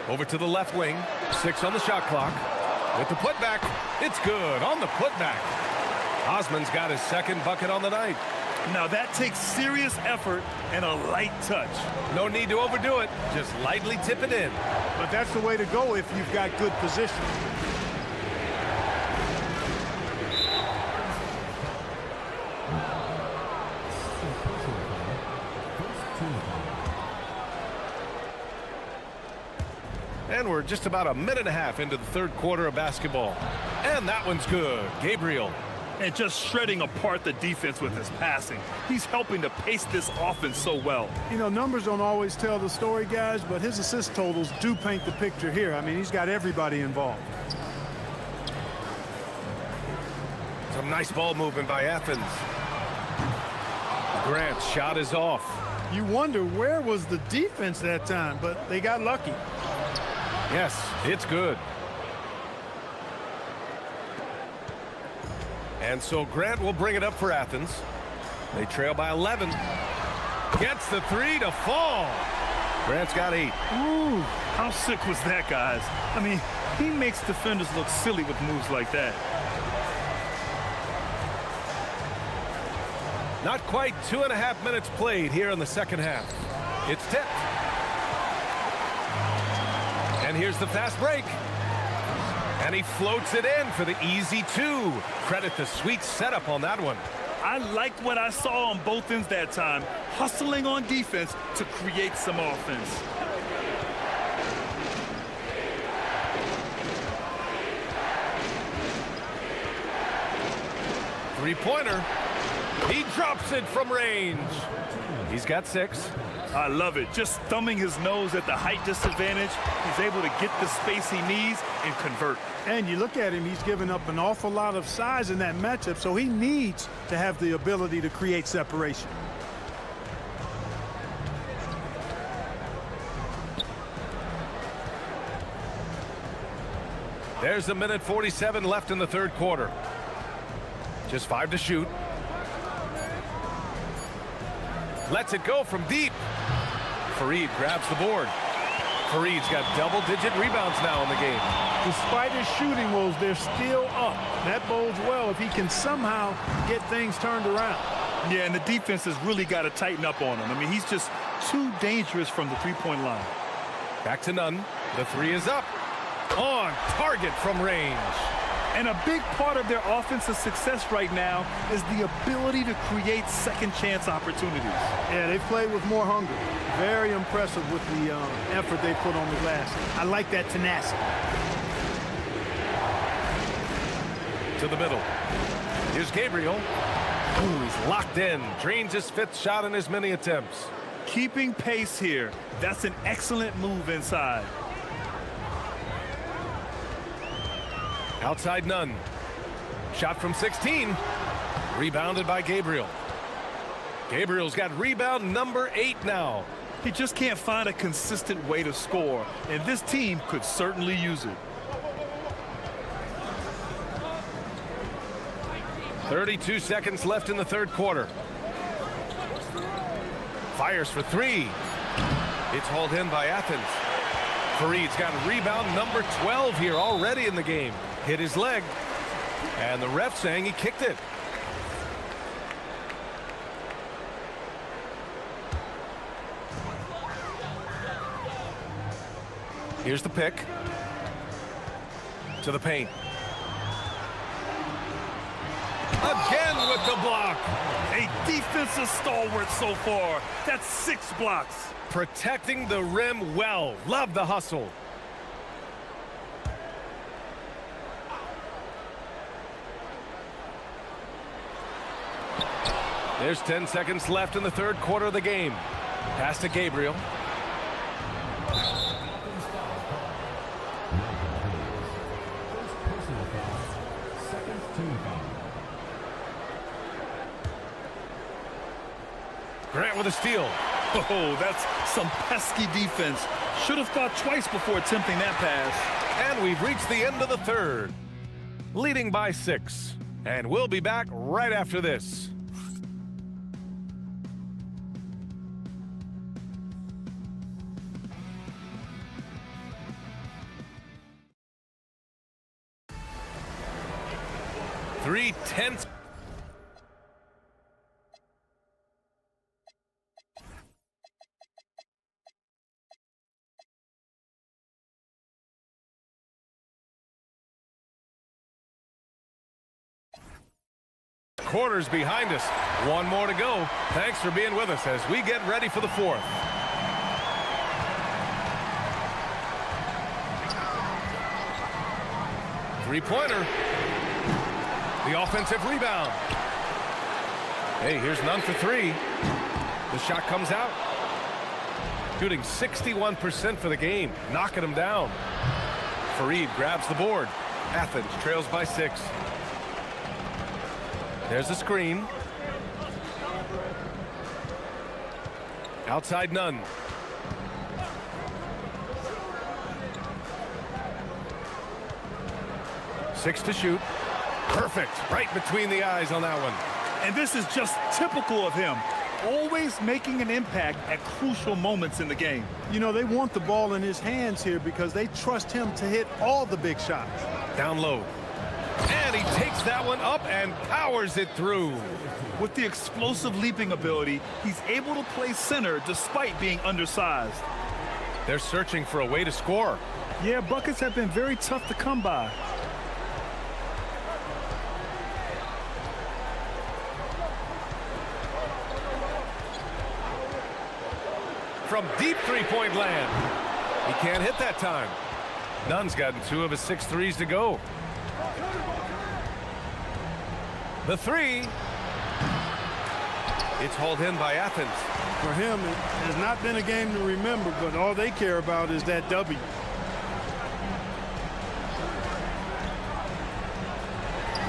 Over to the left wing. 6 on the shot clock. With the putback. It's good on the putback. Osman's got his 2nd bucket on the night. Now that takes serious effort and a light touch. No need to overdo it. Just lightly tip it in. But that's the way to go if you've got good position. And we're just about a minute and a half into the third quarter of basketball. And that one's good. Gabriel. And just shredding apart the defense with his passing. He's helping to pace this offense so well. You know, numbers don't always tell the story, guys, but his assist totals do paint the picture here. I mean, he's got everybody involved. Some nice ball movement by Athens. Grant's shot is off. You wonder where was the defense that time, but they got lucky. Yes, it's good. And so Grant will bring it up for Athens. They trail by 11. Gets the three to fall. Grant's got 8. Ooh, how sick was that, guys? I mean, he makes defenders look silly with moves like that. Not quite 2.5 minutes played here in the second half. It's tipped. And here's the fast break. And he floats it in for the easy 2. Credit the sweet setup on that one. I liked what I saw on both ends that time, hustling on defense to create some offense. Three-pointer. He drops it from range. He's got 6. I love it. Just thumbing his nose at the height disadvantage. He's able to get the space he needs and convert. And you look at him, he's given up an awful lot of size in that matchup, so he needs to have the ability to create separation. There's a minute 47 left in the third quarter. Just 5 to shoot. Lets it go from deep. Fareed grabs the board. Fareed's got double-digit rebounds now in the game. Despite his shooting woes, they're still up. That bodes well if he can somehow get things turned around. Yeah, and the defense has really got to tighten up on him. I mean, he's just too dangerous from the three-point line. Back to Nunn. The 3 is up. On target from range. And a big part of their offensive success right now is the ability to create second chance opportunities. Yeah, they've played with more hunger. Very impressive with the effort they put on the glass. I like that tenacity. To the middle. Here's Gabriel. Ooh, he's locked in. Drains his 5th shot in as many attempts. Keeping pace here. That's an excellent move inside. Outside Nunn. Shot from 16. Rebounded by Gabriel. Gabriel's got rebound number 8 now. He just can't find a consistent way to score, and this team could certainly use it. 32 seconds left in the third quarter. Fires for 3. It's hauled in by Athens. Fareed's got rebound number 12 here already in the game. Hit his leg, and the ref saying he kicked it. Here's the pick. To the paint. Again with the block. A defensive stalwart so far. That's 6 blocks. Protecting the rim well. Love the hustle. There's 10 seconds left in the third quarter of the game. Pass to Gabriel. Grant with a steal. Oh, that's some pesky defense. Should have thought twice before attempting that pass. And we've reached the end of the third. Leading by 6. And we'll be back right after this. Three-tenths. Quarters behind us. One more to go. Thanks for being with us as we get ready for the fourth. Three-pointer. The offensive rebound. Hey, here's none for three. The shot comes out. Shooting 61% for the game, knocking him down. Fareed grabs the board. Athens trails by 6. There's a screen. Outside none. Six to shoot. Perfect. Right between the eyes on that one. And this is just typical of him. Always making an impact at crucial moments in the game. You know, they want the ball in his hands here because they trust him to hit all the big shots. Down low. And he takes that one up and powers it through. With the explosive leaping ability, he's able to play center despite being undersized. They're searching for a way to score. Yeah, buckets have been very tough to come by. From deep three-point land. He can't hit that time. Nunn's gotten 2 of his 6 threes to go. The three. It's hauled in by Athens. For him, it has not been a game to remember, but all they care about is that W.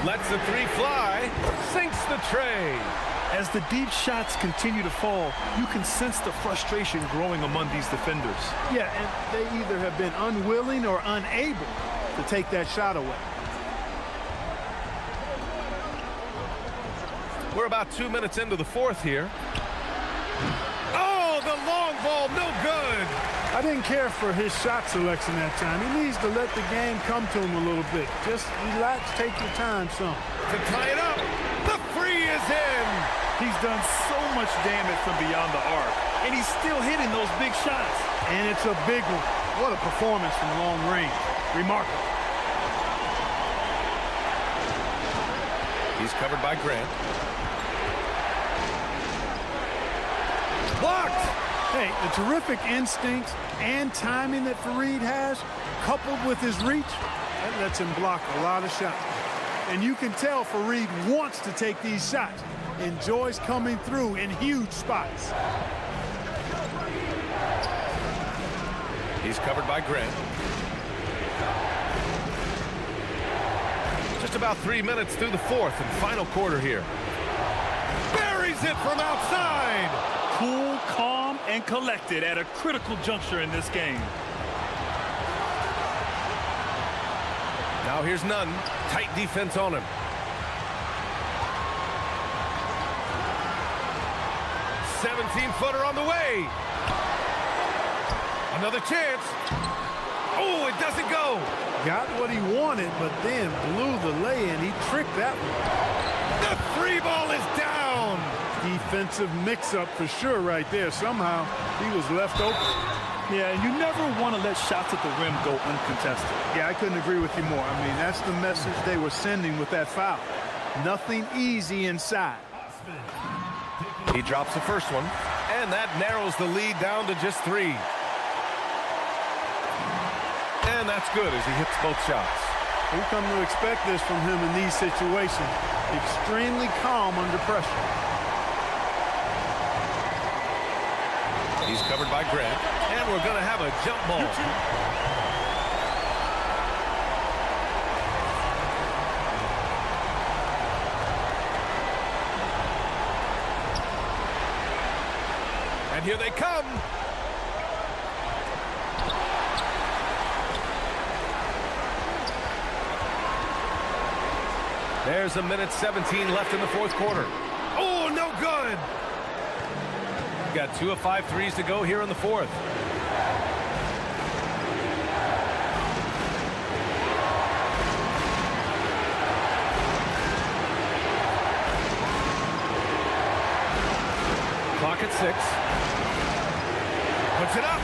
Lets the three fly. Sinks the tray. As the deep shots continue to fall, you can sense the frustration growing among these defenders. Yeah, and they either have been unwilling or unable to take that shot away. We're about 2 minutes into the fourth here. Oh, the long ball, no good. I didn't care for his shot selection that time. He needs to let the game come to him a little bit. Just relax, take your time some. To tie it up, the three is in. He's done so much damage from beyond the arc, and he's still hitting those big shots. And it's a big one. What a performance from long range. Remarkable. He's covered by Grant. Blocked! Hey, the terrific instincts and timing that Fareed has, coupled with his reach, that lets him block a lot of shots. And you can tell Fareed wants to take these shots. Enjoys coming through in huge spots. He's covered by Grant. Just about 3 minutes through the fourth and final quarter here. Buries it from outside. Cool, calm, and collected at a critical juncture in this game. Now here's Nunn. Tight defense on him. 17-footer on the way. Another chance. Oh, it doesn't go. Got what he wanted, but then blew the lay-in. He tricked that one. The three ball is down. Defensive mix-up for sure right there. Somehow he was left open. Yeah, and you never want to let shots at the rim go uncontested. Yeah, I couldn't agree with you more. I mean, that's the message they were sending with that foul. Nothing easy inside. He drops the first one, and that narrows the lead down to just 3. And that's good as he hits both shots. We come to expect this from him in these situations. Extremely calm under pressure. He's covered by Grant, and we're going to have a jump ball. And here they come. There's 1:17 left in the fourth quarter. Oh, no good. Got 2 of 5 threes to go here in the fourth. Clock at 6. Puts it up.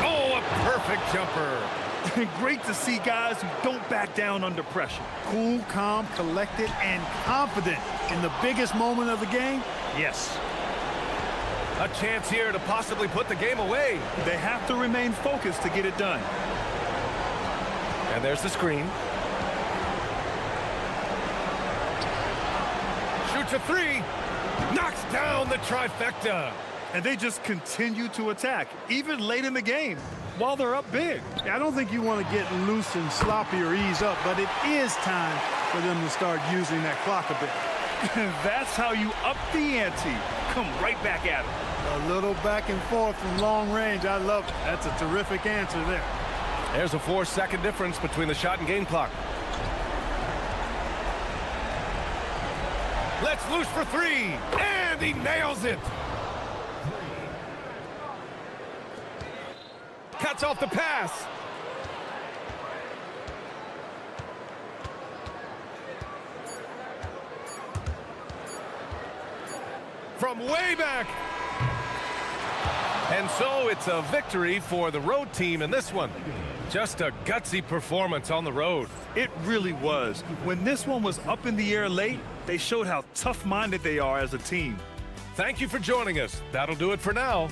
Oh, a perfect jumper. Great to see guys who don't back down under pressure. Cool, calm, collected, and confident in the biggest moment of the game. Yes. A chance here to possibly put the game away. They have to remain focused to get it done. And there's the screen. shoots a three. Knocks down the trifecta. And they just continue to attack, even late in the game, while they're up big. I don't think you want to get loose and sloppy or ease up, but it is time for them to start using that clock a bit. That's how you up the ante. Come right back at it. A little back and forth from long range. I love it. That's a terrific answer there. There's a 4-second difference between the shot and game clock. Let's loose for three, and he nails it. Cuts off the pass. From way back. And so it's a victory for the road team in this one. Just a gutsy performance on the road. It really was. When this one was up in the air late, they showed how tough-minded they are as a team. Thank you for joining us. That'll do it for now.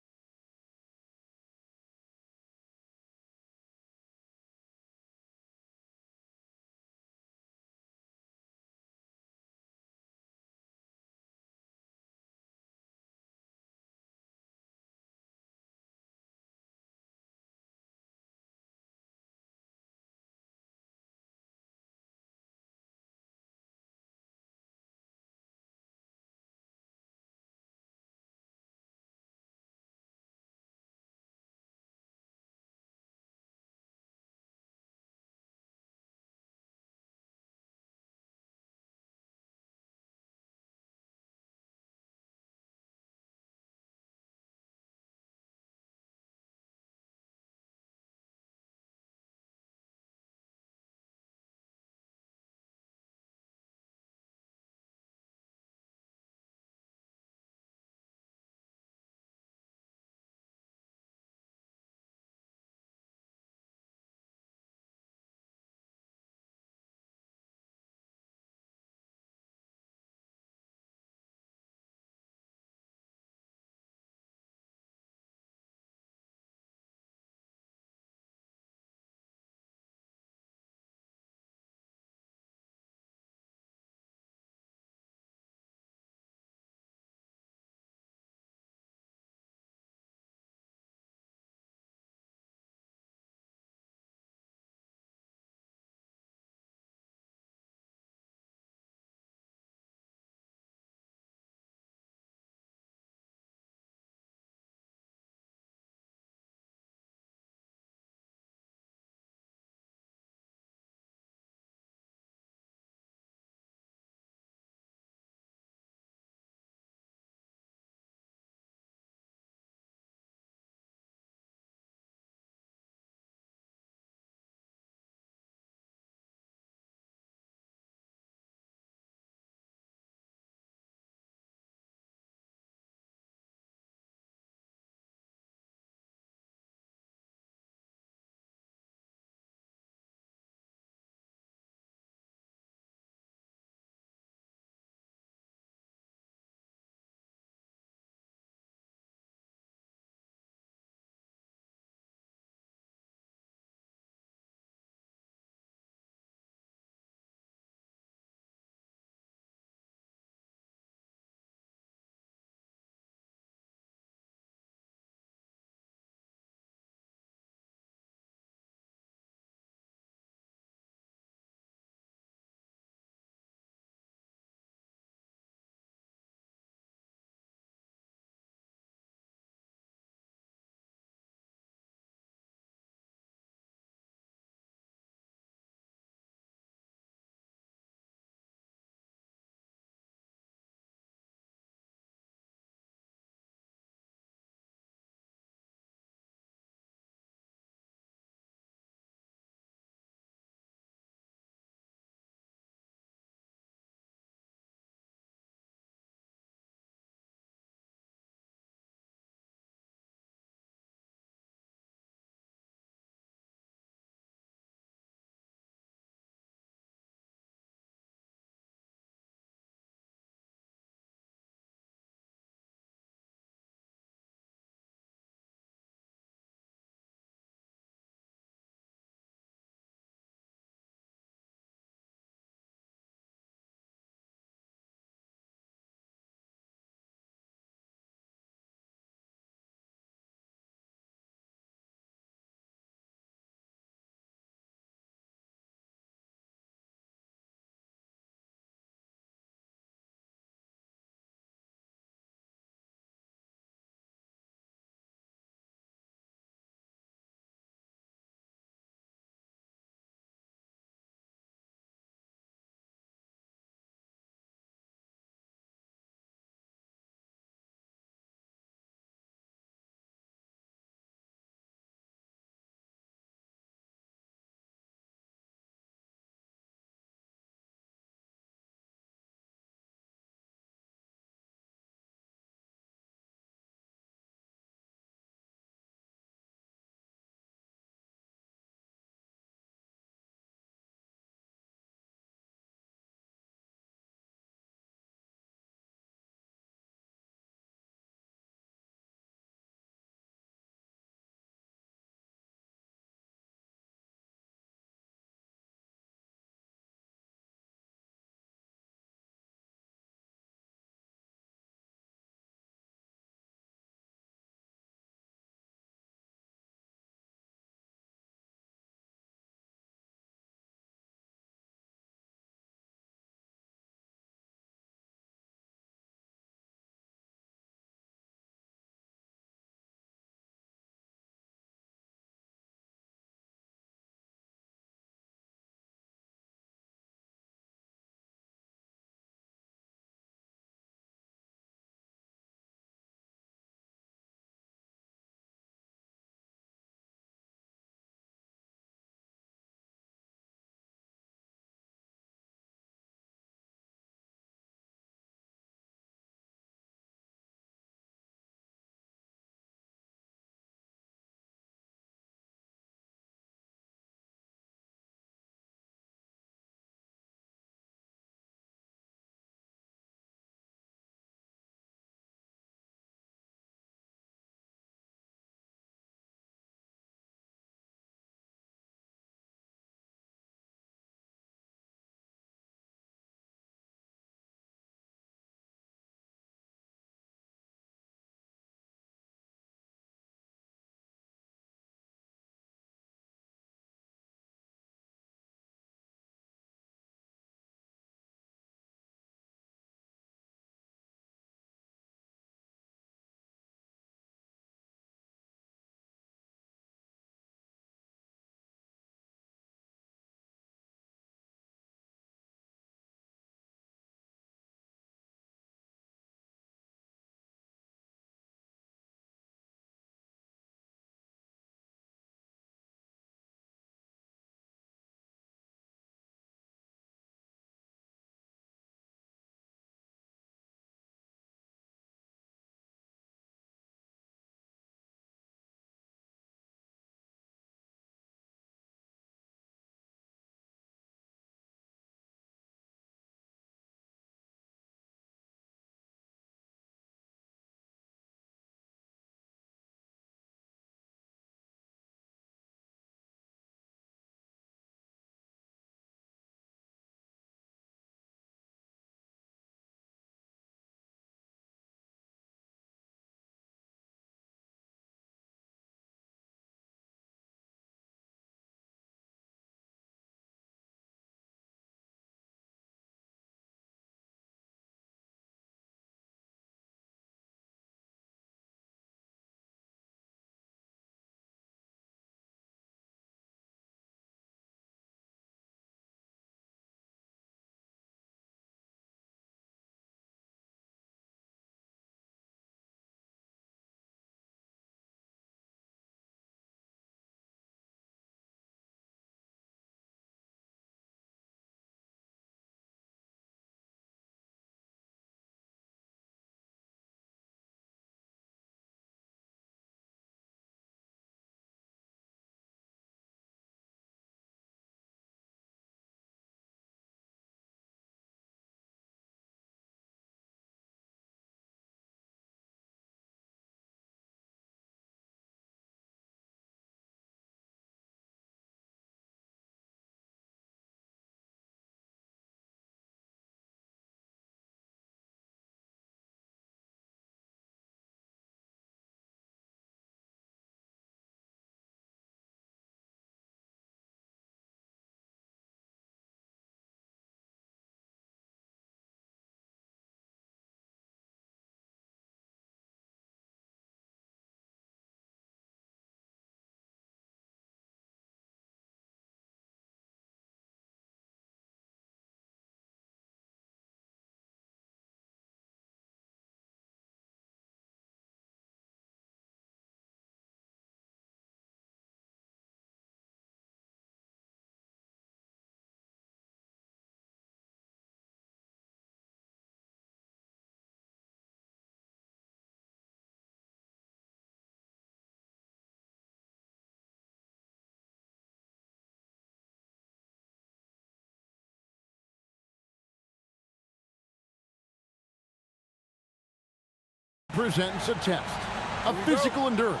presents a test of physical endurance,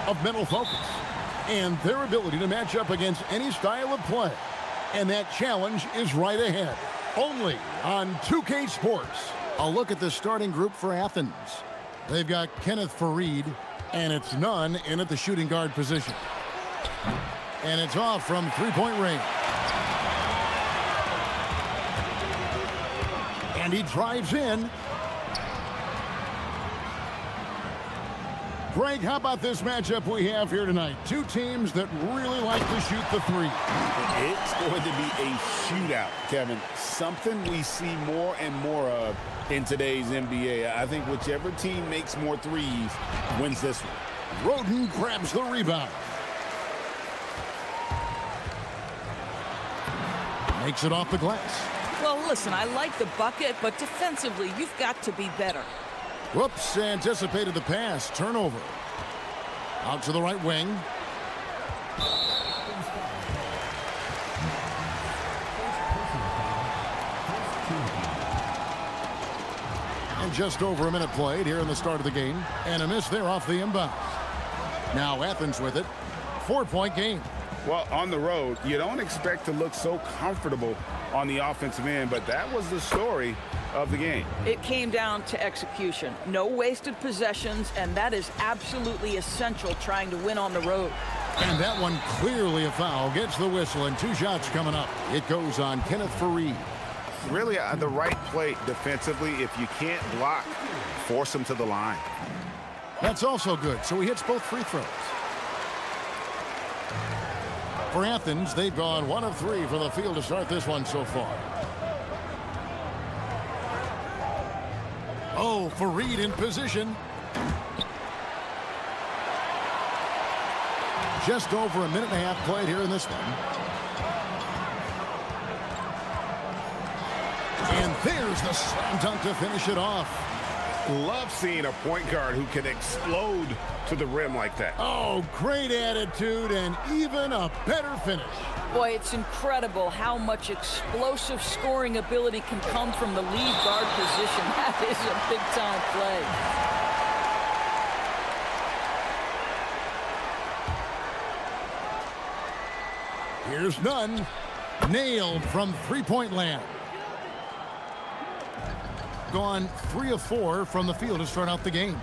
of mental focus, and their ability to match up against any style of play. And that challenge is right ahead, only on 2K Sports. A look at the starting group for Athens. They've got Kenneth Fareed, and it's none in at the shooting guard position. And it's off from three-point range. And he drives in. Greg, how about this matchup we have here tonight? Two teams that really like to shoot the three. It's going to be a shootout, Kevin. Something we see more and more of in today's NBA. I think whichever team makes more threes wins this one. Roden grabs the rebound. Makes it off the glass. Well, listen, I like the bucket, but defensively, you've got to be better. Whoops, anticipated the pass. Turnover. Out to the right wing. And just over a minute played here in the start of the game. And a miss there off the inbound. Now Athens with it. 4-point game. Well, on the road, you don't expect to look so comfortable on the offensive end, but that was the story of the game. It came down to execution. No wasted possessions, and that is absolutely essential trying to win on the road. And that one clearly a foul. Gets the whistle, and 2 shots coming up. It goes on Kenneth Fareed. Really the right play defensively. If you can't block, force him to the line. That's also good, so he hits both free throws. For Athens, they've gone 1 of 3 from the field to start this one so far. Oh, Fareed in position. Just over a minute and a half played here in this one. And there's the slam dunk to finish it off. Love seeing a point guard who can explode to the rim like that. Oh, great attitude and even a better finish. Boy, it's incredible how much explosive scoring ability can come from the lead guard position. That is a big-time play. Here's none. Nailed from three-point land. Gone 3 of 4 from the field to start out the game.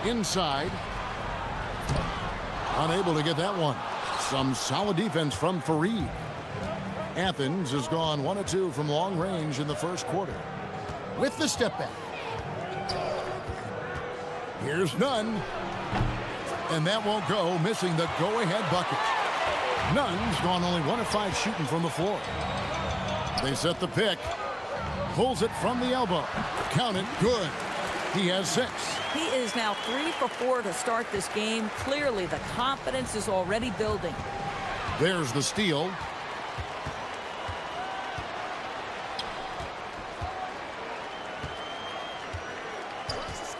Inside. Unable to get that one. Some solid defense from Fareed. Athens has gone 1 of 2 from long range in the first quarter. With the step back. Here's none. And that won't go, missing the go-ahead bucket. Nunn's gone only 1 of 5 shooting from the floor. They set the pick. Pulls it from the elbow. Count it. Good. He has 6. He is now 3 for 4 to start this game. Clearly, the confidence is already building. There's the steal.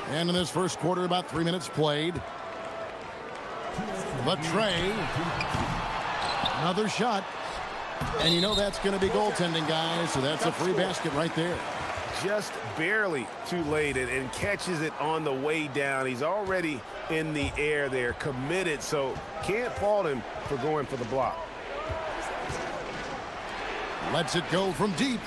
And in this first quarter, about 3 minutes played. But Trey. Another shot. And you know that's going to be goaltending, guys, so that's a free basket right there. Just barely too late and catches it on the way down. He's already in the air there, committed, so can't fault him for going for the block. Lets it go from deep.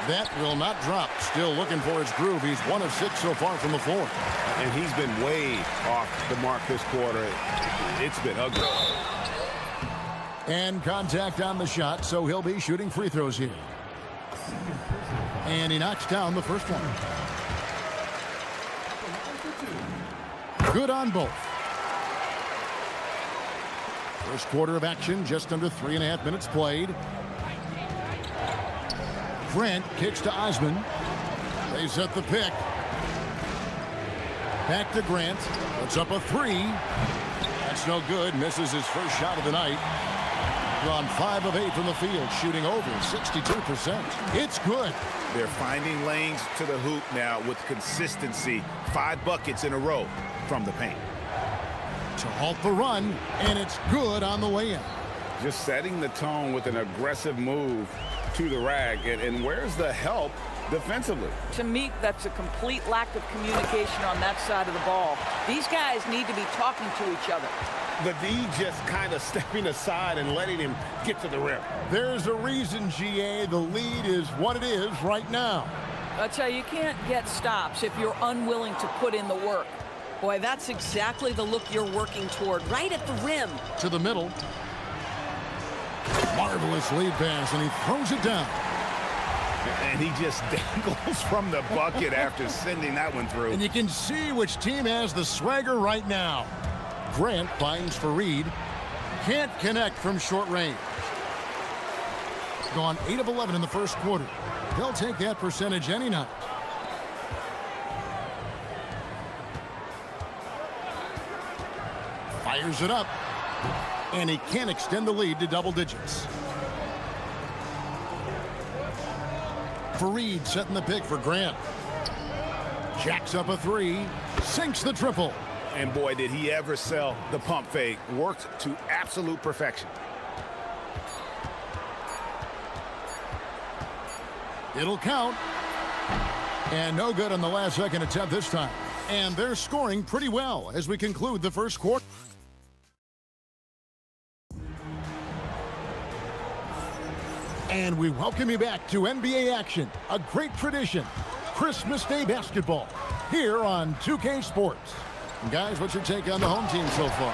That will not drop. Still looking for his groove. He's 1 of 6 so far from the floor. And he's been way off the mark this quarter. It's been ugly. And contact on the shot, so he'll be shooting free throws here. And he knocks down the first one. Good on both. First quarter of action, just under 3.5 minutes played. Grant kicks to Osman. They set the pick. Back to Grant. Puts up a 3. That's no good. Misses his first shot of the night. Gone 5 of 8 from the field, shooting over 62%. It's good. They're finding lanes to the hoop now with consistency. 5 buckets in a row from the paint. To halt the run, and it's good on the way in. Just setting the tone with an aggressive move to the rag. And where's the help defensively. To me, that's a complete lack of communication on that side of the ball. These guys need to be talking to each other. The D just kind of stepping aside and letting him get to the rim. There's a reason, GA, the lead is what it is right now. I tell you, you can't get stops if you're unwilling to put in the work. Boy, that's exactly the look you're working toward, right at the rim. To the middle. Marvelous lead pass, and he throws it down. And he just dangles from the bucket after sending that one through. And you can see which team has the swagger right now. Grant finds Fareed. Can't connect from short range. Gone 8 of 11 in the first quarter. They'll take that percentage any night. Fires it up. And he can't extend the lead to double digits. Fareed setting the pick for Grant. Jacks up a three. Sinks the triple. And boy, did he ever sell the pump fake. Worked to absolute perfection. It'll count. And no good on the last second attempt this time. And they're scoring pretty well as we conclude the first quarter. And we welcome you back to NBA action, a great tradition, Christmas Day basketball, here on 2K Sports. And guys, what's your take on the home team so far?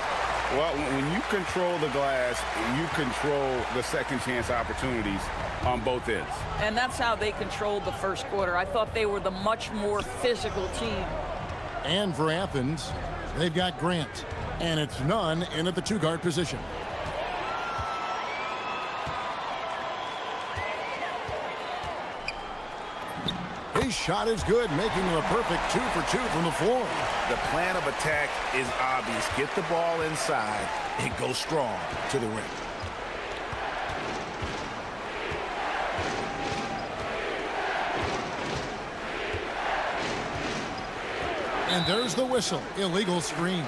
Well, when you control the glass, you control the second chance opportunities on both ends. And that's how they controlled the first quarter. I thought they were the much more physical team. And for Athens, they've got Grant, and it's Nunn in at the two-guard position. His shot is good, making him a perfect 2 for 2 from the floor. The plan of attack is obvious. Get the ball inside and go strong to the rim. And there's the whistle. Illegal screen.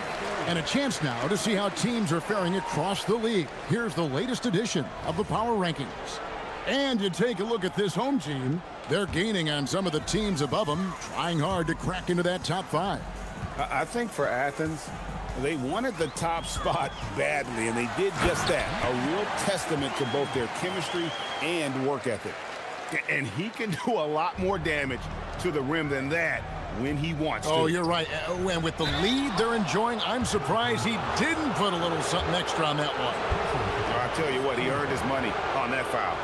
And a chance now to see how teams are faring across the league. Here's the latest edition of the Power Rankings. And you take a look at this home team. They're gaining on some of the teams above them, trying hard to crack into that top 5. I think for Athens, they wanted the top spot badly, and they did just that. A real testament to both their chemistry and work ethic. And he can do a lot more damage to the rim than that when he wants to. Oh, you're right. And with the lead they're enjoying, I'm surprised he didn't put a little something extra on that one. I'll tell you what, he earned his money on that foul.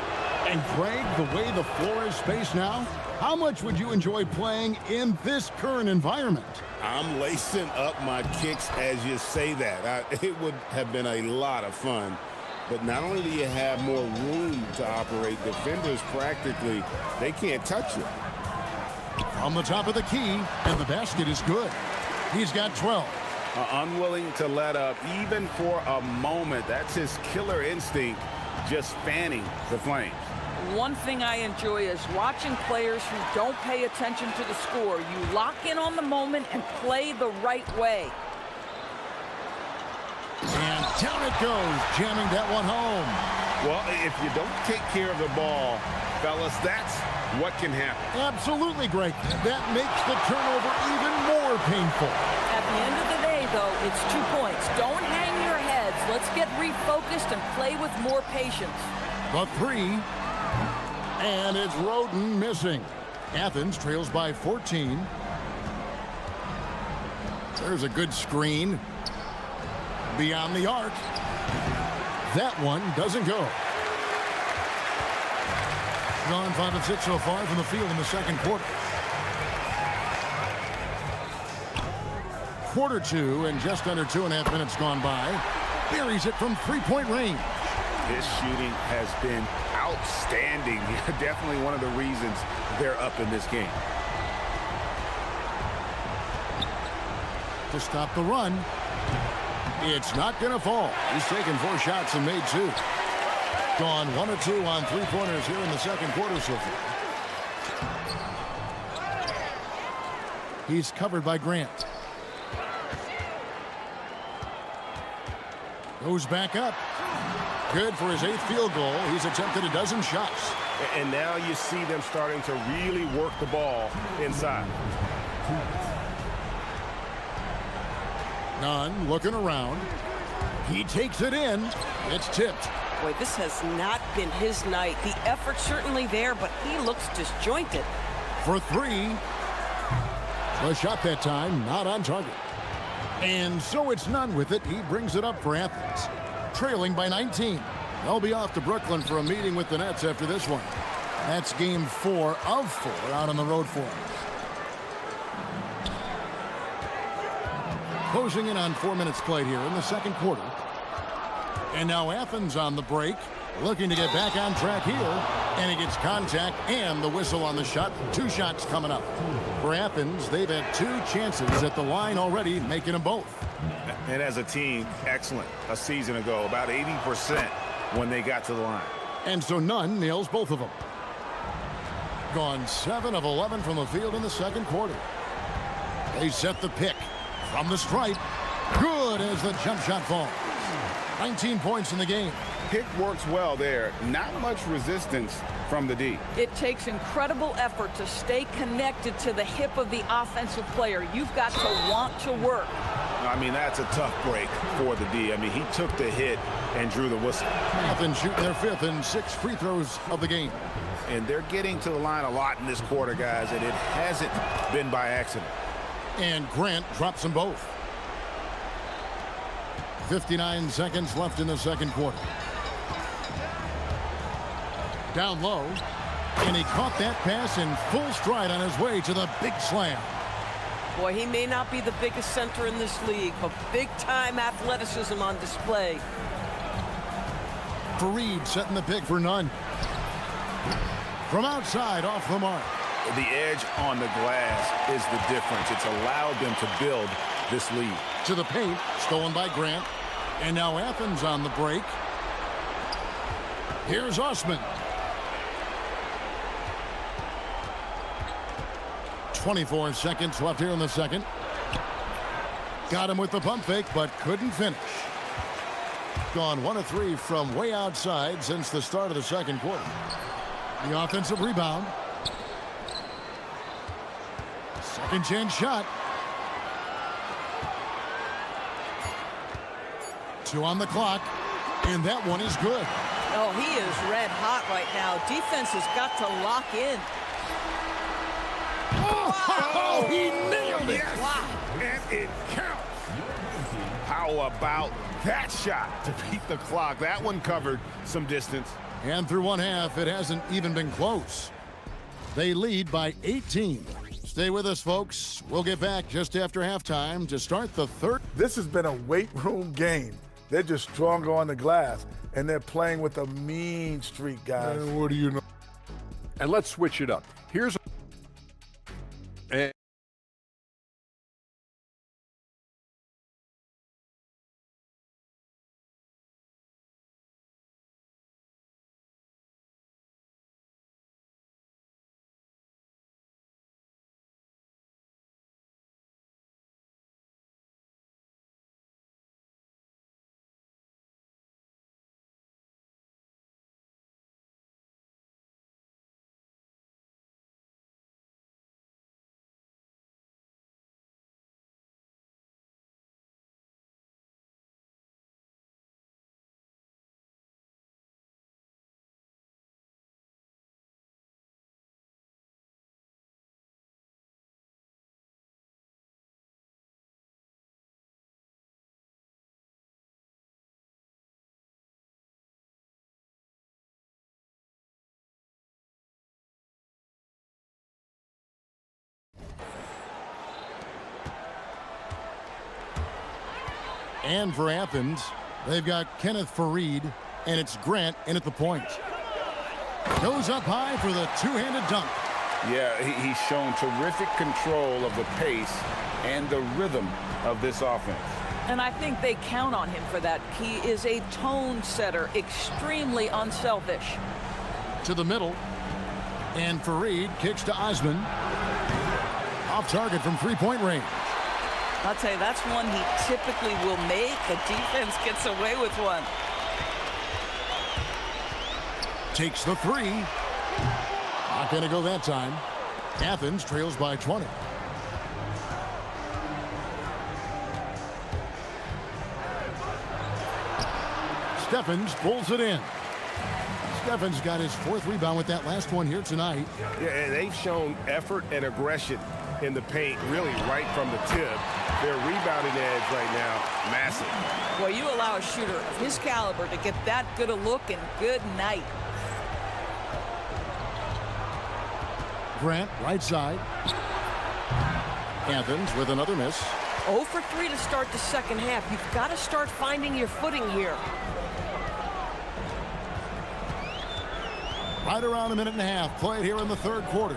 And Greg, the way the floor is spaced now, how much would you enjoy playing in this current environment? I'm lacing up my kicks as you say that. It would have been a lot of fun. But not only do you have more room to operate, defenders practically, they can't touch you. On the top of the key, and the basket is good. He's got 12. Unwilling to let up, even for a moment. That's his killer instinct, just fanning the flames. One thing I enjoy is watching players who don't pay attention to the score. You lock in on the moment and play the right way. And down it goes, jamming that one home. Well, if you don't take care of the ball, fellas, that's what can happen. Absolutely, Greg. That makes the turnover even more painful. At the end of the day, though, it's 2 points. Don't hang your heads. Let's get refocused and play with more patience. The 3. And it's Roden missing. Athens trails by 14. There's a good screen. Beyond the arc. That one doesn't go. Gone 5 of 6 so far from the field in the second quarter. Quarter 2 and just under 2.5 minutes gone by. Buries it from three-point range. His shooting has been outstanding. Definitely one of the reasons they're up in this game. To stop the run. It's not going to fall. He's taken 4 shots and made 2. Gone 1 of 2 on three-pointers here in the second quarter so far. He's covered by Grant. Goes back up. Good for his 8th field goal. He's attempted a dozen shots. And now you see them starting to really work the ball inside. Nunn looking around. He takes it in. It's tipped. Boy, this has not been his night. The effort's certainly there, but he looks disjointed. For 3. The shot that time, not on target. And so it's Nunn with it. He brings it up for Athens. Trailing by 19. They'll be off to Brooklyn for a meeting with the Nets after this one. That's game 4 of 4 out on the road for him. Closing in on 4 minutes played here in the second quarter. And now Athens on the break, looking to get back on track here. And he gets contact and the whistle on the shot. 2 shots coming up. For Athens, they've had 2 chances at the line already, making them both. And as a team, excellent a season ago, about 80% when they got to the line. And so Nunn nails both of them. Gone 7 of 11 from the field in the second quarter. They set the pick from the stripe. Good as the jump shot falls. 19 points in the game. Pick works well there. Not much resistance from the D. It takes incredible effort to stay connected to the hip of the offensive player. You've got to want to work. I mean, that's a tough break for the D. I mean, he took the hit and drew the whistle. Athens shooting their 5th and 6th free throws of the game. And they're getting to the line a lot in this quarter, guys, and it hasn't been by accident. And Grant drops them both. 59 seconds left in the second quarter. Down low, and he caught that pass in full stride on his way to the big slam. Boy, he may not be the biggest center in this league, but big-time athleticism on display. Fareed setting the pick for Nunn. From outside, off the mark. The edge on the glass is the difference. It's allowed them to build this lead. To the paint, stolen by Grant. And now Athens on the break. Here's Osman. 24 seconds left here in the second. Got him with the pump fake, but couldn't finish. Gone 1 of 3 from way outside since the start of the second quarter. The offensive rebound. Second chance shot. 2 on the clock, and that one is good. Oh, he is red hot right now. Defense has got to lock in. Oh, he nailed it. Yes. Wow. And it counts. How about that shot to beat the clock? That one covered some distance. And through one half, it hasn't even been close. They lead by 18. Stay with us, folks. We'll get back just after halftime to start the third. This has been a weight room game. They're just stronger on the glass, and they're playing with a mean streak, guys. And what do you know? And let's switch it up. Here's And for Athens, they've got Kenneth Fareed, and it's Grant in at the point. Goes up high for the two-handed dunk. Yeah, he's shown terrific control of the pace and the rhythm of this offense. And I think they count on him for that. He is a tone setter, extremely unselfish. To the middle, and Fareed kicks to Osman. Off target from three-point range. I'll tell you, that's one he typically will make. The defense gets away with one. Takes the three. Not going to go that time. Athens trails by 20. Steffens pulls it in. Steffens got his 4th rebound with that last one here tonight. Yeah, and they've shown effort and aggression in the paint, really right from the tip. Their rebounding edge right now, massive. Well, you allow a shooter of his caliber to get that good a look, and good night. Grant, right side. Athens with another miss. 0 for 3 to start the second half. You've got to start finding your footing here. Right around a minute and a half played here in the 3rd quarter.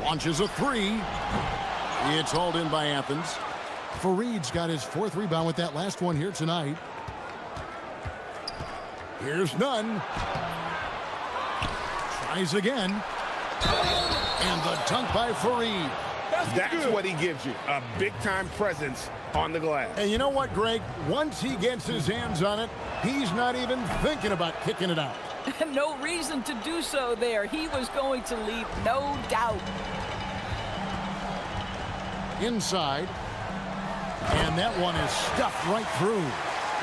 Launches a three. It's hauled in by Athens. Fareed's got his 4th rebound with that last one here tonight. Here's none. Tries again. And the dunk by Fareed. That's what he gives you, a big-time presence on the glass. And you know what, Greg? Once he gets his hands on it, he's not even thinking about kicking it out. No reason to do so there. He was going to leave, no doubt. Inside. And that one is stuffed right through.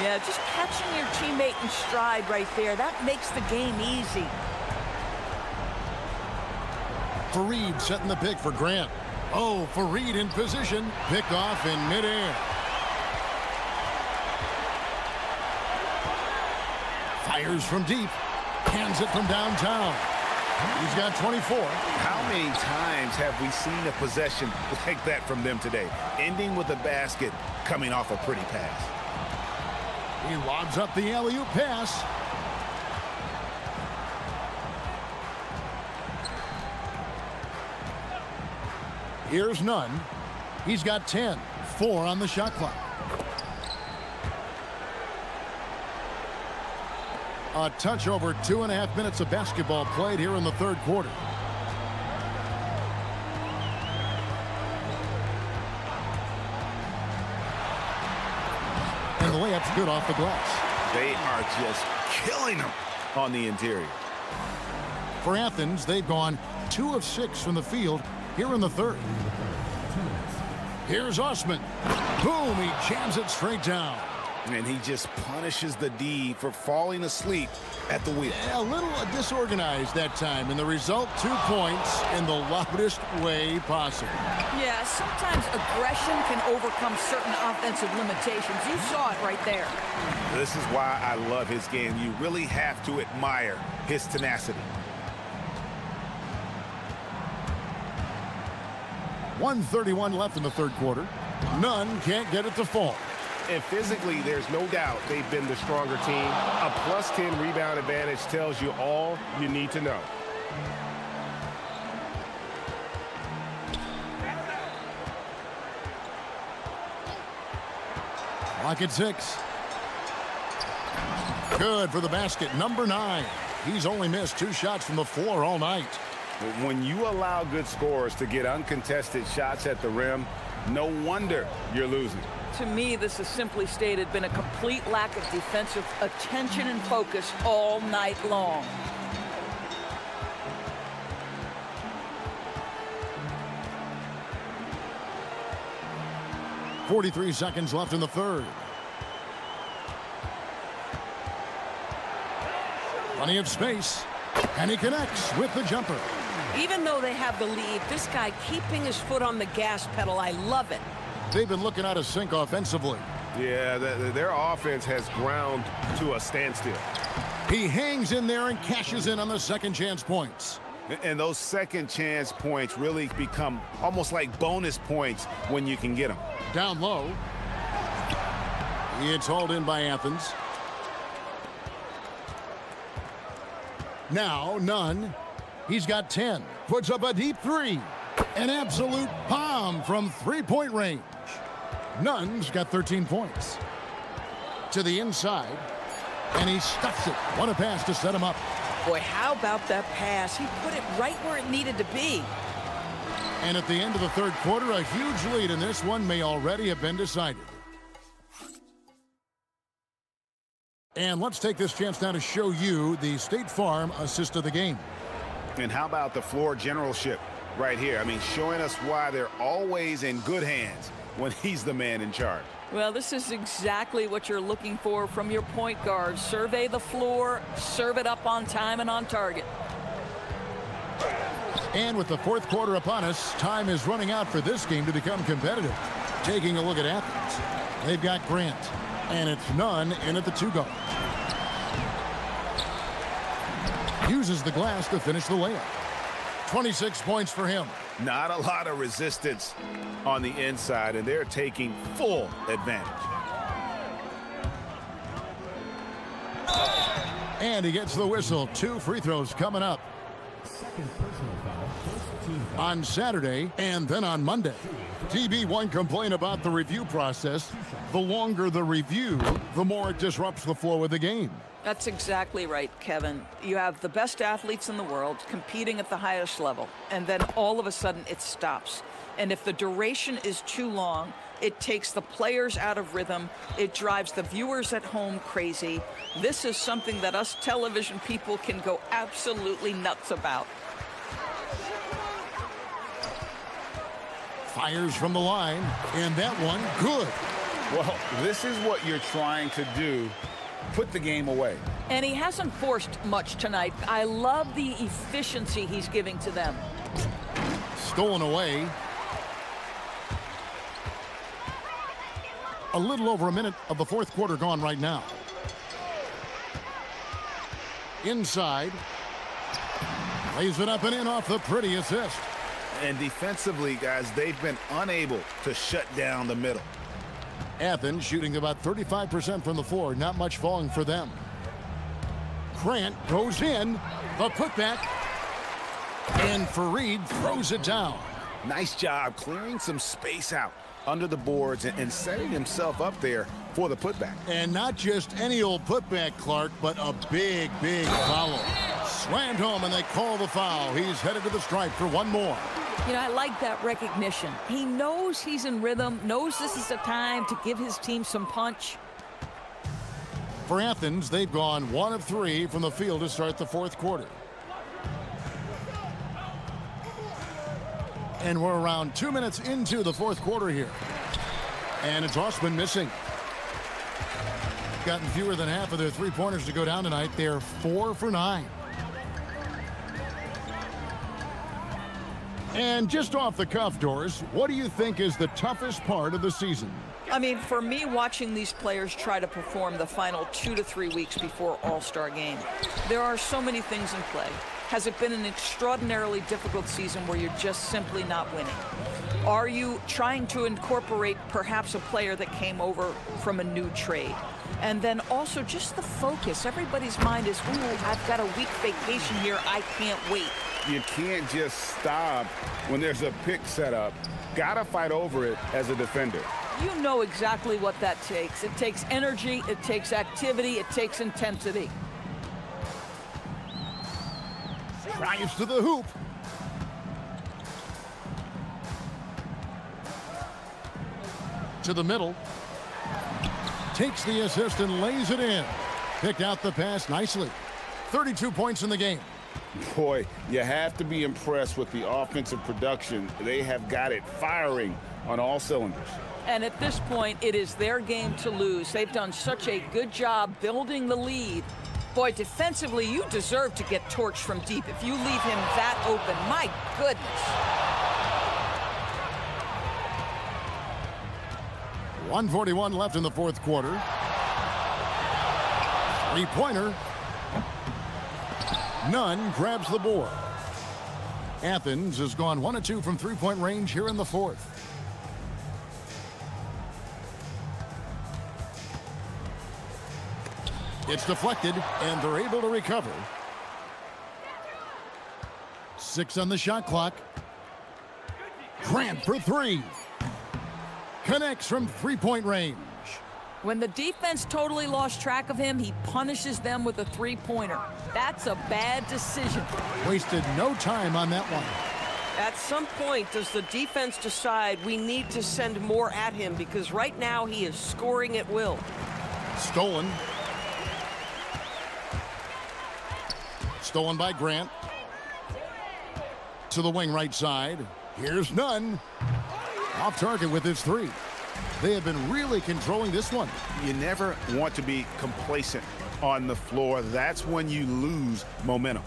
Yeah, just catching your teammate in stride right there. That makes the game easy. Fareed setting the pick for Grant. Oh, Fareed in position. Pick off in midair. Fires from deep. Hands it from downtown. He's got 24. How many times have we seen a possession like that from them today? Ending with a basket, coming off a pretty pass. He lobs up the alley-oop pass. Here's none. He's got 10. 4 on the shot clock. A touch over 2.5 minutes of basketball played here in the 3rd quarter. And the layup's good off the glass. They are just killing them on the interior. For Athens, they've gone 2 of 6 from the field here in the 3rd. Here's Osman. Boom, he jams it straight down. And he just punishes the D for falling asleep at the wheel. A little disorganized that time, and the result, 2 points in the loudest way possible. Yeah, sometimes aggression can overcome certain offensive limitations. You saw it right there. This is why I love his game. You really have to admire his tenacity. 1:31 left in the 3rd quarter. None can't get it to fall. And physically, there's no doubt they've been the stronger team. A +10 rebound advantage tells you all you need to know. Clock at 6. Good for the basket, number 9. He's only missed 2 shots from the floor all night. When you allow good scorers to get uncontested shots at the rim, no wonder you're losing. To me, this has simply stated been a complete lack of defensive attention and focus all night long. .43 seconds left in the 3rd. Plenty of space, and he connects with the jumper. Even though they have the lead, this guy keeping his foot on the gas pedal, I love it. They've been looking out of sync offensively. Yeah, their offense has ground to a standstill. He hangs in there and cashes in on the second chance points. And those second chance points really become almost like bonus points when you can get them. Down low. It's hauled in by Athens. Now, none. He's got 10. Puts up a deep 3. An absolute bomb from 3-point range. Nunn's got 13 points. To the inside, and he stuffs it. What a pass to set him up. Boy, how about that pass? He put it right where it needed to be. And at the end of the third quarter, a huge lead in this one may already have been decided. And let's take this chance now to show you the State Farm assist of the game. And how about the floor generalship right here? I mean, showing us why they're always in good hands when he's the man in charge. Well, this is exactly what you're looking for from your point guard. Survey the floor, serve it up on time and on target. And with the fourth quarter upon us, time is running out for this game to become competitive. Taking a look at Athens, they've got Grant, and it's Nunn in at the two-guard. Uses the glass to finish the layup. 26 points for him. Not a lot of resistance on the inside, and they're taking full advantage. And he gets the whistle. 2 free throws coming up. On Saturday and then on Monday. TB1 complained about the review process. The longer the review, the more it disrupts the flow of the game. That's exactly right, Kevin. You have the best athletes in the world competing at the highest level, and then all of a sudden it stops. And if the duration is too long, it takes the players out of rhythm. It drives the viewers at home crazy. This is something that us television people can go absolutely nuts about. Fires from the line, and that one good. Well, this is what you're trying to do. Put the game away. And he hasn't forced much tonight. I love the efficiency he's giving to them. Stolen away. A little over a minute of the fourth quarter gone right now. Inside. Lays it up and in off the pretty assist. And defensively, guys, they've been unable to shut down the middle. Athens shooting about 35% from the floor. Not much falling for them. Grant goes in. The putback. And Fareed throws it down. Nice job clearing some space out under the boards and setting himself up there for the putback. And not just any old putback, Clark, but a big, big foul. Slammed home, and they call the foul. He's headed to the stripe for one more. You know, I like that recognition. He knows he's in rhythm, knows this is the time to give his team some punch. For Athens, they've gone 1 of 3 from the field to start the fourth quarter. And we're around 2 minutes into the fourth quarter here. And it's Osman missing. Gotten fewer than half of their three-pointers to go down tonight. They're 4 for 9. And just off the cuff, Doris, what do you think is the toughest part of the season? I mean, for me, watching these players try to perform the final 2 to 3 weeks before All-Star game, there are so many things in play. Has it been an extraordinarily difficult season where you're just simply not winning? Are you trying to incorporate perhaps a player that came over from a new trade? And then also just the focus. Everybody's mind is, ooh, I've got a week vacation here. I can't wait. You can't just stop when there's a pick set up. Gotta fight over it as a defender. You know exactly what that takes. It takes energy, it takes activity, it takes intensity. Drives to the hoop. To the middle. Takes the assist and lays it in. Picked out the pass nicely. 32 points in the game. Boy, you have to be impressed with the offensive production. They have got it firing on all cylinders. And at this point, it is their game to lose. They've done such a good job building the lead. Boy, defensively, you deserve to get torched from deep if you leave him that open. My goodness. 1:41 left in the fourth quarter. Three-pointer. Nunn grabs the board. Athens has gone 1 of 2 from three-point range here in the fourth. It's deflected, and they're able to recover. 6 on the shot clock. Grant for 3. Connects from three-point range. When the defense totally lost track of him, he punishes them with a three-pointer. That's a bad decision. Wasted no time on that one. At some point, does the defense decide we need to send more at him? Because right now he is scoring at will. Stolen. Stolen by Grant. To the wing right side. Here's Nunn. Off target with his three. They have been really controlling this one. You never want to be complacent on the floor. That's when you lose momentum.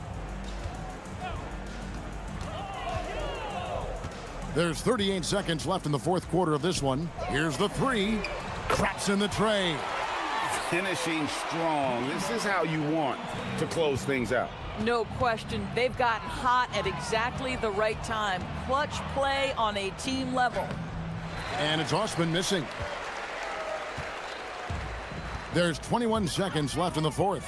There's 38 seconds left in the fourth quarter of this one. Here's the three. Traps in the tray. Finishing strong. This is how you want to close things out. No question. They've gotten hot at exactly the right time. Clutch play on a team level. And it's Osman missing. There's 21 seconds left in the fourth.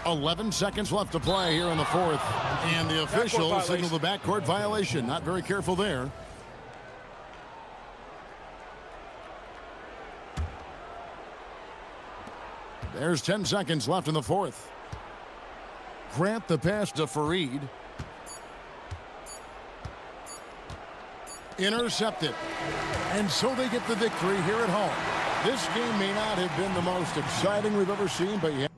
.11 seconds left to play here in the fourth. And the official signaled the backcourt violation. Not very careful there. There's 10 seconds left in the fourth. Grant the pass to Fareed. Intercepted. And so they get the victory here at home. This game may not have been the most exciting we've ever seen, but yeah.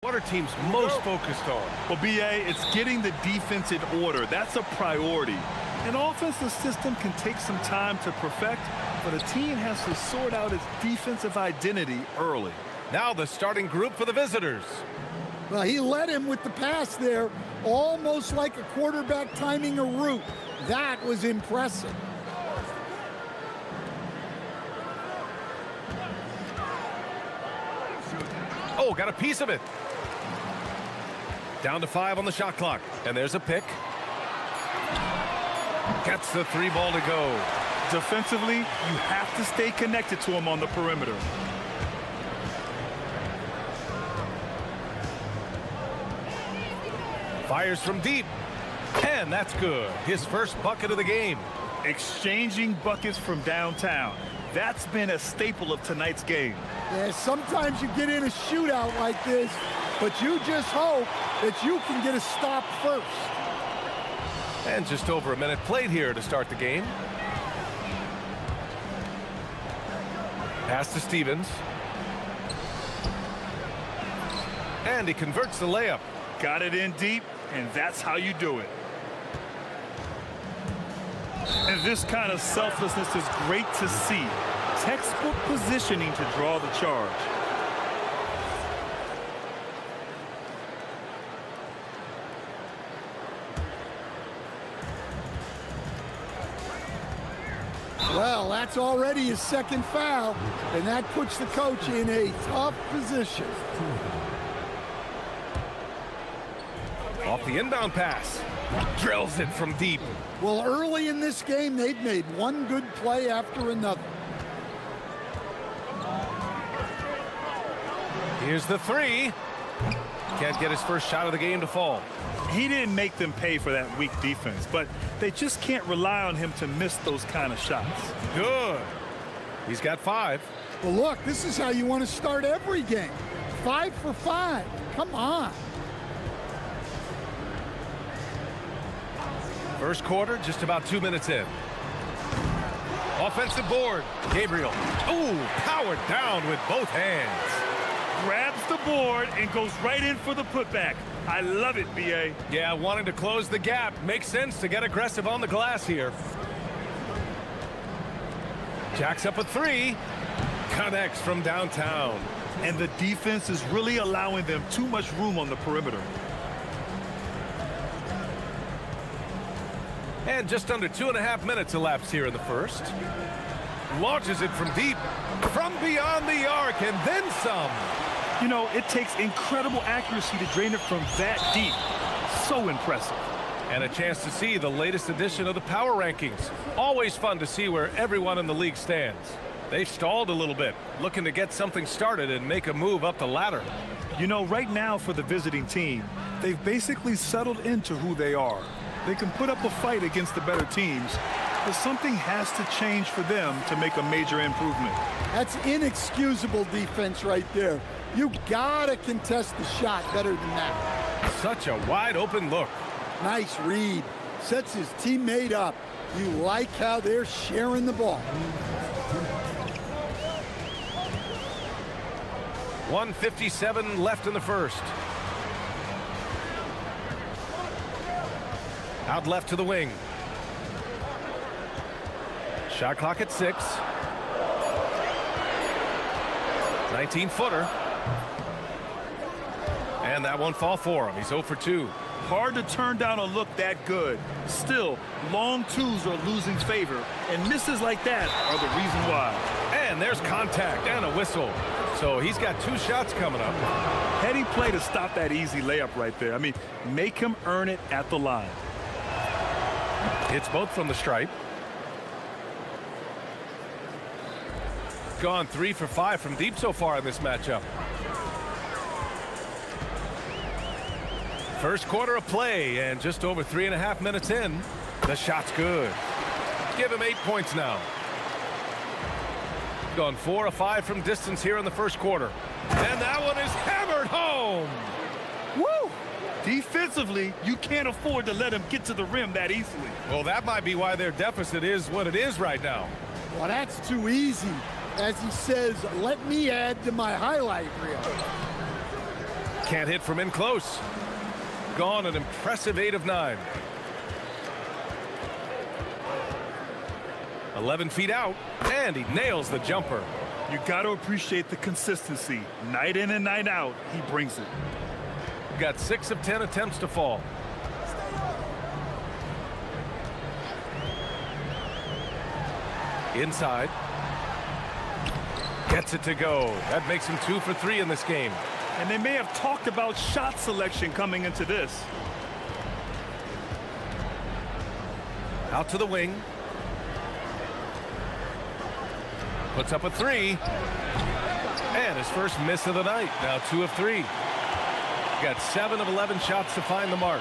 What are teams most focused on? Well, BA, it's getting the defense in order. That's a priority. An offensive system can take some time to perfect, but a team has to sort out its defensive identity early. Now the starting group for the visitors. Well, he led him with the pass there, almost like a quarterback timing a route. That was impressive. Oh, got a piece of it. Down to 5 on the shot clock. And there's a pick. Gets the 3 ball to go. Defensively, you have to stay connected to him on the perimeter. Fires from deep. And that's good. His first bucket of the game. Exchanging buckets from downtown. That's been a staple of tonight's game. Yeah, sometimes you get in a shootout like this, but you just hope that you can get a stop first. And just over a minute played here to start the game. Pass to Stevens. And he converts the layup. Got it in deep, and that's how you do it. And this kind of selflessness is great to see. Textbook positioning to draw the charge. Well, that's already his second foul, and that puts the coach in a tough position. Off the inbound pass. Drills it from deep. Well, early in this game, they've made one good play after another. Here's the 3. Can't get his first shot of the game to fall. He didn't make them pay for that weak defense, but they just can't rely on him to miss those kind of shots. Good. He's got 5. Well, look, this is how you want to start every game. 5 for 5. Come on. First quarter, just about 2 minutes in. Offensive board. Gabriel. Ooh, powered down with both hands. Grabs the board and goes right in for the putback. I love it, BA. Yeah, wanting to close the gap. Makes sense to get aggressive on the glass here. Jacks up a 3. Connects from downtown. And the defense is really allowing them too much room on the perimeter. And just under 2.5 minutes elapsed here in the first. Launches it from deep, from beyond the arc, and then some. You know, it takes incredible accuracy to drain it from that deep. So impressive. And a chance to see the latest edition of the power rankings. Always fun to see where everyone in the league stands. They've stalled a little bit, looking to get something started and make a move up the ladder. You know, right now for the visiting team, they've basically settled into who they are. They can put up a fight against the better teams, but something has to change for them to make a major improvement. That's inexcusable defense right there. You gotta contest the shot better than that. Such a wide open look. Nice read. Sets his teammate up. You like how they're sharing the ball. 1:57 left in the first. Out left to the wing. Shot clock at 6. 19-footer. And that won't fall for him. He's 0 for 2. Hard to turn down a look that good. Still, long twos are losing favor, and misses like that are the reason why. And there's contact and a whistle. So he's got 2 shots coming up. Heady play to stop that easy layup right there. I mean, make him earn it at the line. Hits both from the stripe. Gone 3 for 5 from deep so far in this matchup. First quarter of play, and just over 3.5 minutes in, the shot's good. Give him 8 points now. Gone 4 of 5 from distance here in the first quarter. And that one is hammered home. Woo! Defensively, you can't afford to let him get to the rim that easily. Well, that might be why their deficit is what it is right now. Well, that's too easy. As he says, let me add to my highlight reel. Can't hit from in close. Gone an impressive 8 of 9. 11 feet out, and he nails the jumper. You got to appreciate the consistency. Night in and night out, he brings it. Got 6 of 10 attempts to fall. Inside. Gets it to go. That makes him 2 for 3 in this game. And they may have talked about shot selection coming into this. Out to the wing. Puts up a 3. And his first miss of the night. Now 2 of 3. Got 7 of 11 shots to find the mark.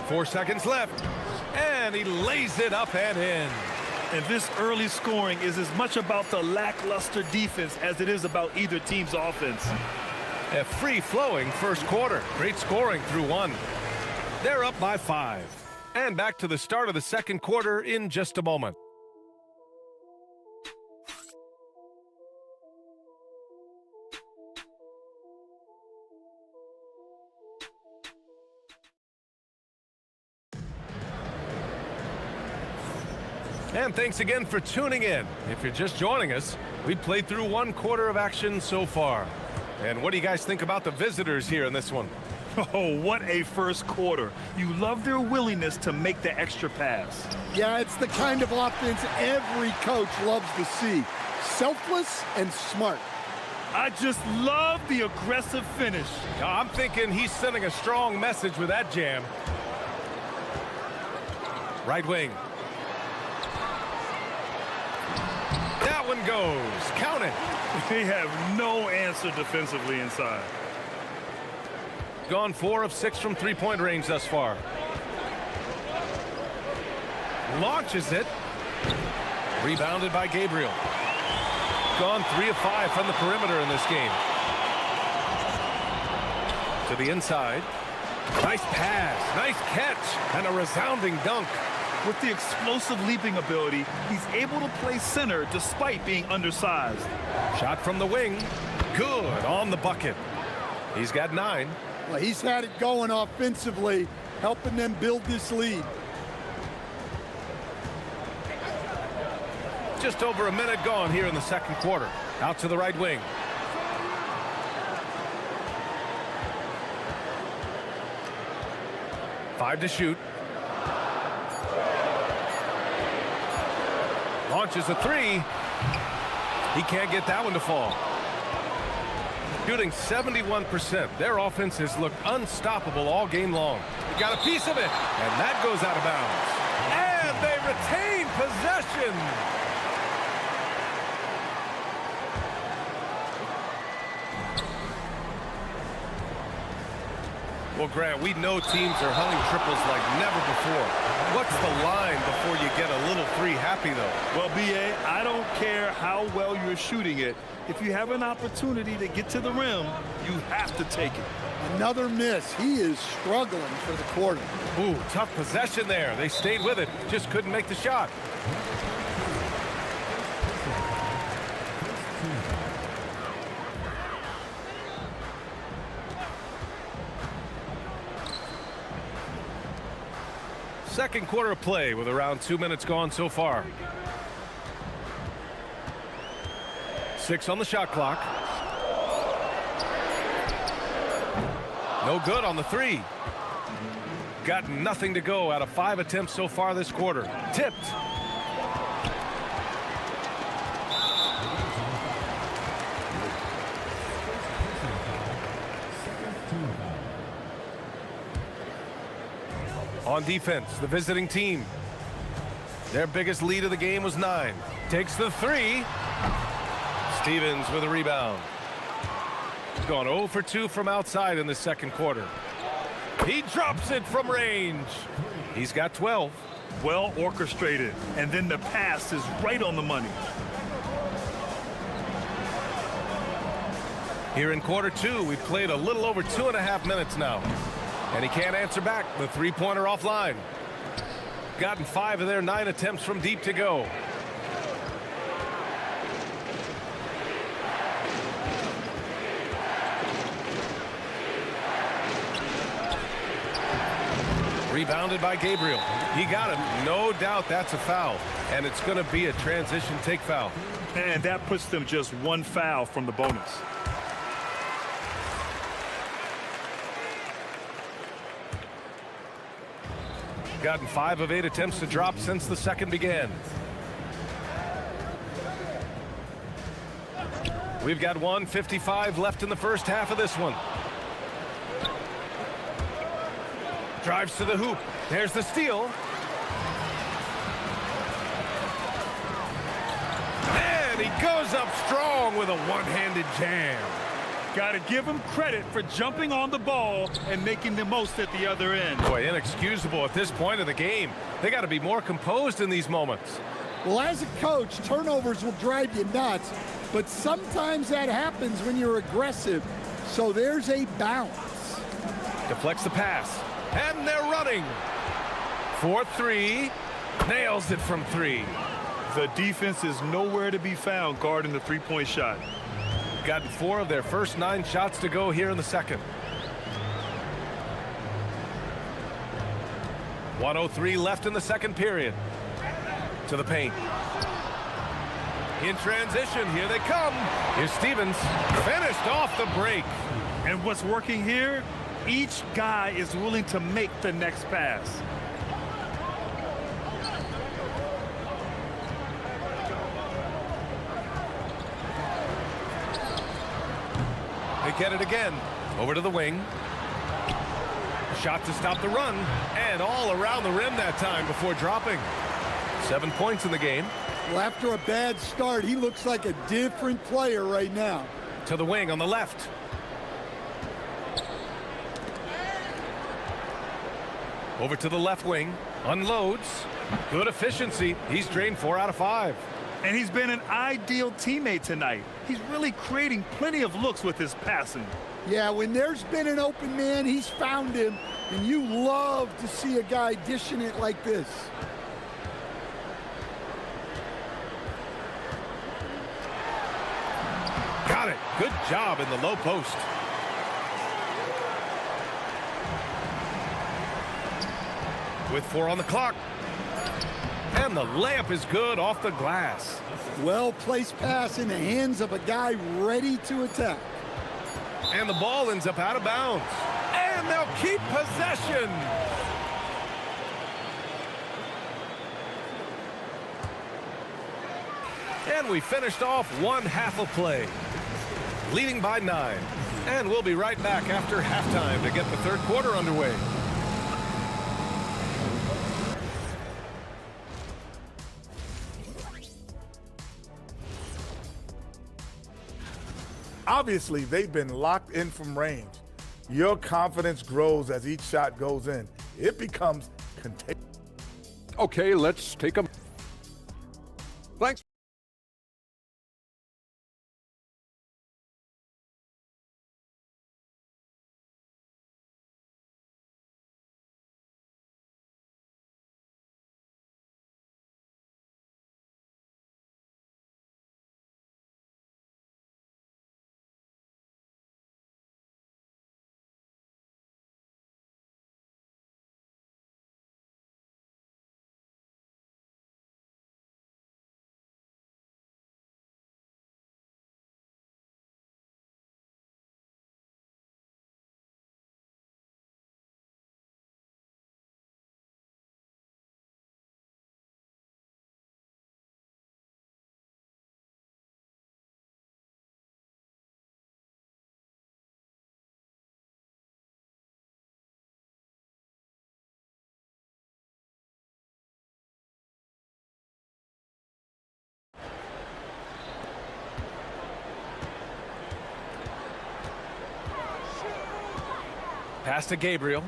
Four seconds left, and he lays it up and in. And this early scoring is as much about the lackluster defense as it is about either team's offense. A free-flowing first quarter. Great scoring through 1. They're up by 5. And back to the start of the second quarter in just a moment. And thanks again for tuning in. If you're just joining us, we played through 1 quarter of action so far. And what do you guys think about the visitors here in this one? Oh, what a first quarter. You love their willingness to make the extra pass. Yeah, it's the kind of offense every coach loves to see. Selfless and smart. I just love the aggressive finish. I'm thinking he's sending a strong message with that jam. Right wing. That one goes. Count it. They have no answer defensively inside. Gone 4 of 6 from three-point range thus far. Launches it. Rebounded by Gabriel. Gone 3 of 5 from the perimeter in this game. To the inside. Nice pass. Nice catch. And a resounding dunk. With the explosive leaping ability, he's able to play center despite being undersized. Shot from the wing. Good on the bucket. He's got 9. Well, he's had it going offensively, helping them build this lead. Just over a minute gone here in the second quarter. Out to the right wing. Five to shoot. Launches a 3. He can't get that one to fall. Shooting 71%. Their offense has looked unstoppable all game long. He got a piece of it, and that goes out of bounds. And they retain possession. Well, Grant, we know teams are hunting triples like never before. What's the line before you get a little free happy, though? Well, B.A., I don't care how well you're shooting it. If you have an opportunity to get to the rim, you have to take it. Another miss. He is struggling for the quarter. Ooh, tough possession there. They stayed with it. Just couldn't make the shot. Second quarter of play with around 2 minutes gone so far. 6 on the shot clock. No good on the 3. Got nothing to go out of 5 attempts so far this quarter. Tipped. On defense, the visiting team. Their biggest lead of the game was 9. Takes the 3. Stevens with a rebound. He's gone 0 for 2 from outside in the second quarter. He drops it from range. He's got 12. Well orchestrated, and then the pass is right on the money. Here in quarter 2, we've played a little over 2.5 minutes now. And he can't answer back. The three-pointer offline. Gotten 5 of their 9 attempts from deep to go. Rebounded by Gabriel. He got him. No doubt that's a foul. And it's going to be a transition take foul. And that puts them just 1 foul from the bonus. Gotten 5 of 8 attempts to drop since the second began. We've got 1:55 left in the first half of this one. Drives to the hoop. There's the steal. And he goes up strong with a one-handed jam. Got to give him credit for jumping on the ball and making the most at the other end. Boy, inexcusable at this point of the game. They got to be more composed in these moments. Well, as a coach, turnovers will drive you nuts, but sometimes that happens when you're aggressive. So there's a balance. Deflects the pass. And they're running. 4-3. Nails it from 3. The defense is nowhere to be found guarding the three-point shot. Gotten 4 of their first 9 shots to go here in the second. 1:03 left in the second period. To the paint. In transition, here they come. Here's Stevens. Finished off the break. And what's working here? Each guy is willing to make the next pass. They get it again. Over to the wing. Shot to stop the run. And all around the rim that time before dropping. 7 points in the game. Well, after a bad start, he looks like a different player right now. To the wing on the left. Over to the left wing. Unloads. Good efficiency. He's drained 4 out of 5. And he's been an ideal teammate tonight. He's really creating plenty of looks with his passing. Yeah, when there's been an open man, he's found him. And you love to see a guy dishing it like this. Got it. Good job in the low post. With 4 on the clock. And the layup is good off the glass. Well-placed pass in the hands of a guy ready to attack. And the ball ends up out of bounds. And they'll keep possession. And we finished off one half of play. Leading by 9. And we'll be right back after halftime to get the third quarter underway. Obviously, they've been locked in from range. Your confidence grows as each shot goes in. It becomes contagious. Okay, let's take a... Thanks. Pass to Gabriel.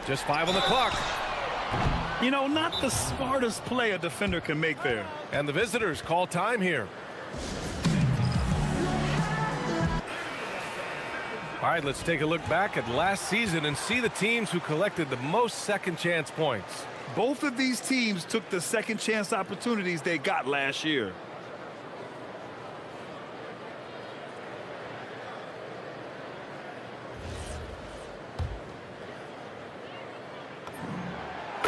Just 5 on the clock. You know, not the smartest play a defender can make there. And the visitors call time here. All right, let's take a look back at last season and see the teams who collected the most second chance points. Both of these teams took the second chance opportunities they got last year.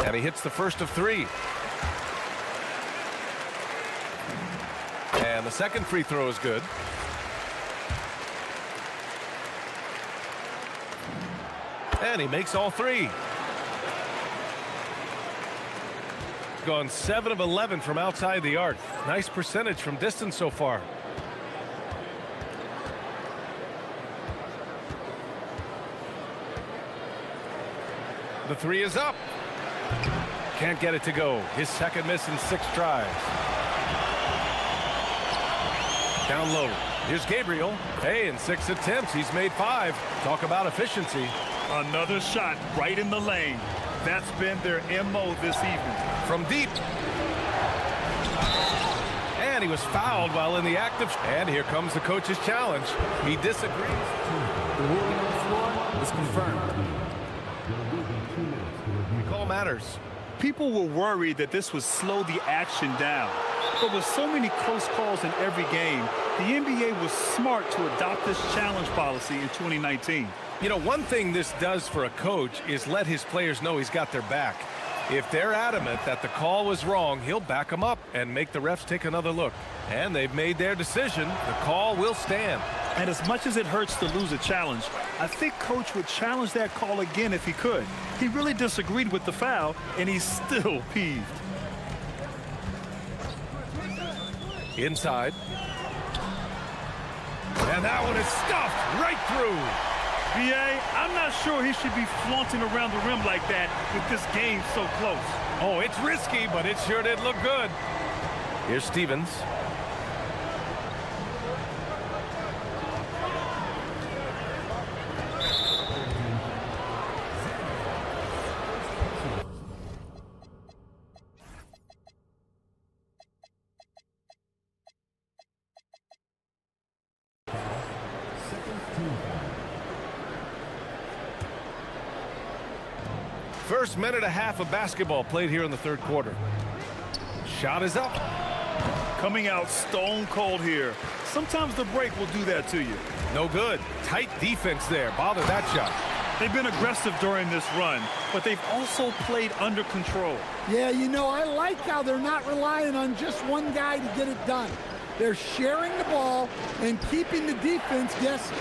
And he hits the first of three. And the second free throw is good. And he makes all three. Gone 7 of 11 from outside the arc. Nice percentage from distance so far. The three is up. Can't get it to go. His second miss in 6 tries. Down low. Here's Gabriel. Hey, in 6 attempts, he's made 5. Talk about efficiency. Another shot right in the lane. That's been their MO this evening. From deep. And he was fouled while in the act of... And here comes the coach's challenge. He disagrees. The ruling on the floor is confirmed. The call matters. People were worried that this would slow the action down. But with so many close calls in every game, the NBA was smart to adopt this challenge policy in 2019. You know, one thing this does for a coach is let his players know he's got their back. If they're adamant that the call was wrong, he'll back them up and make the refs take another look. And they've made their decision. The call will stand. And as much as it hurts to lose a challenge, I think Coach would challenge that call again if he could. He really disagreed with the foul, and he's still peeved. Inside. And that one is stuffed right through. B.A., I'm not sure he should be flaunting around the rim like that with this game so close. Oh, it's risky, but it sure did look good. Here's Stevens. First minute and a half of basketball played here in the third quarter. Shot is up. Coming out stone cold here. Sometimes the break will do that to you. No good. Tight defense there. Bother that shot. They've been aggressive during this run, but they've also played under control. Yeah, you know, I like how they're not relying on just one guy to get it done. They're sharing the ball and keeping the defense guessing.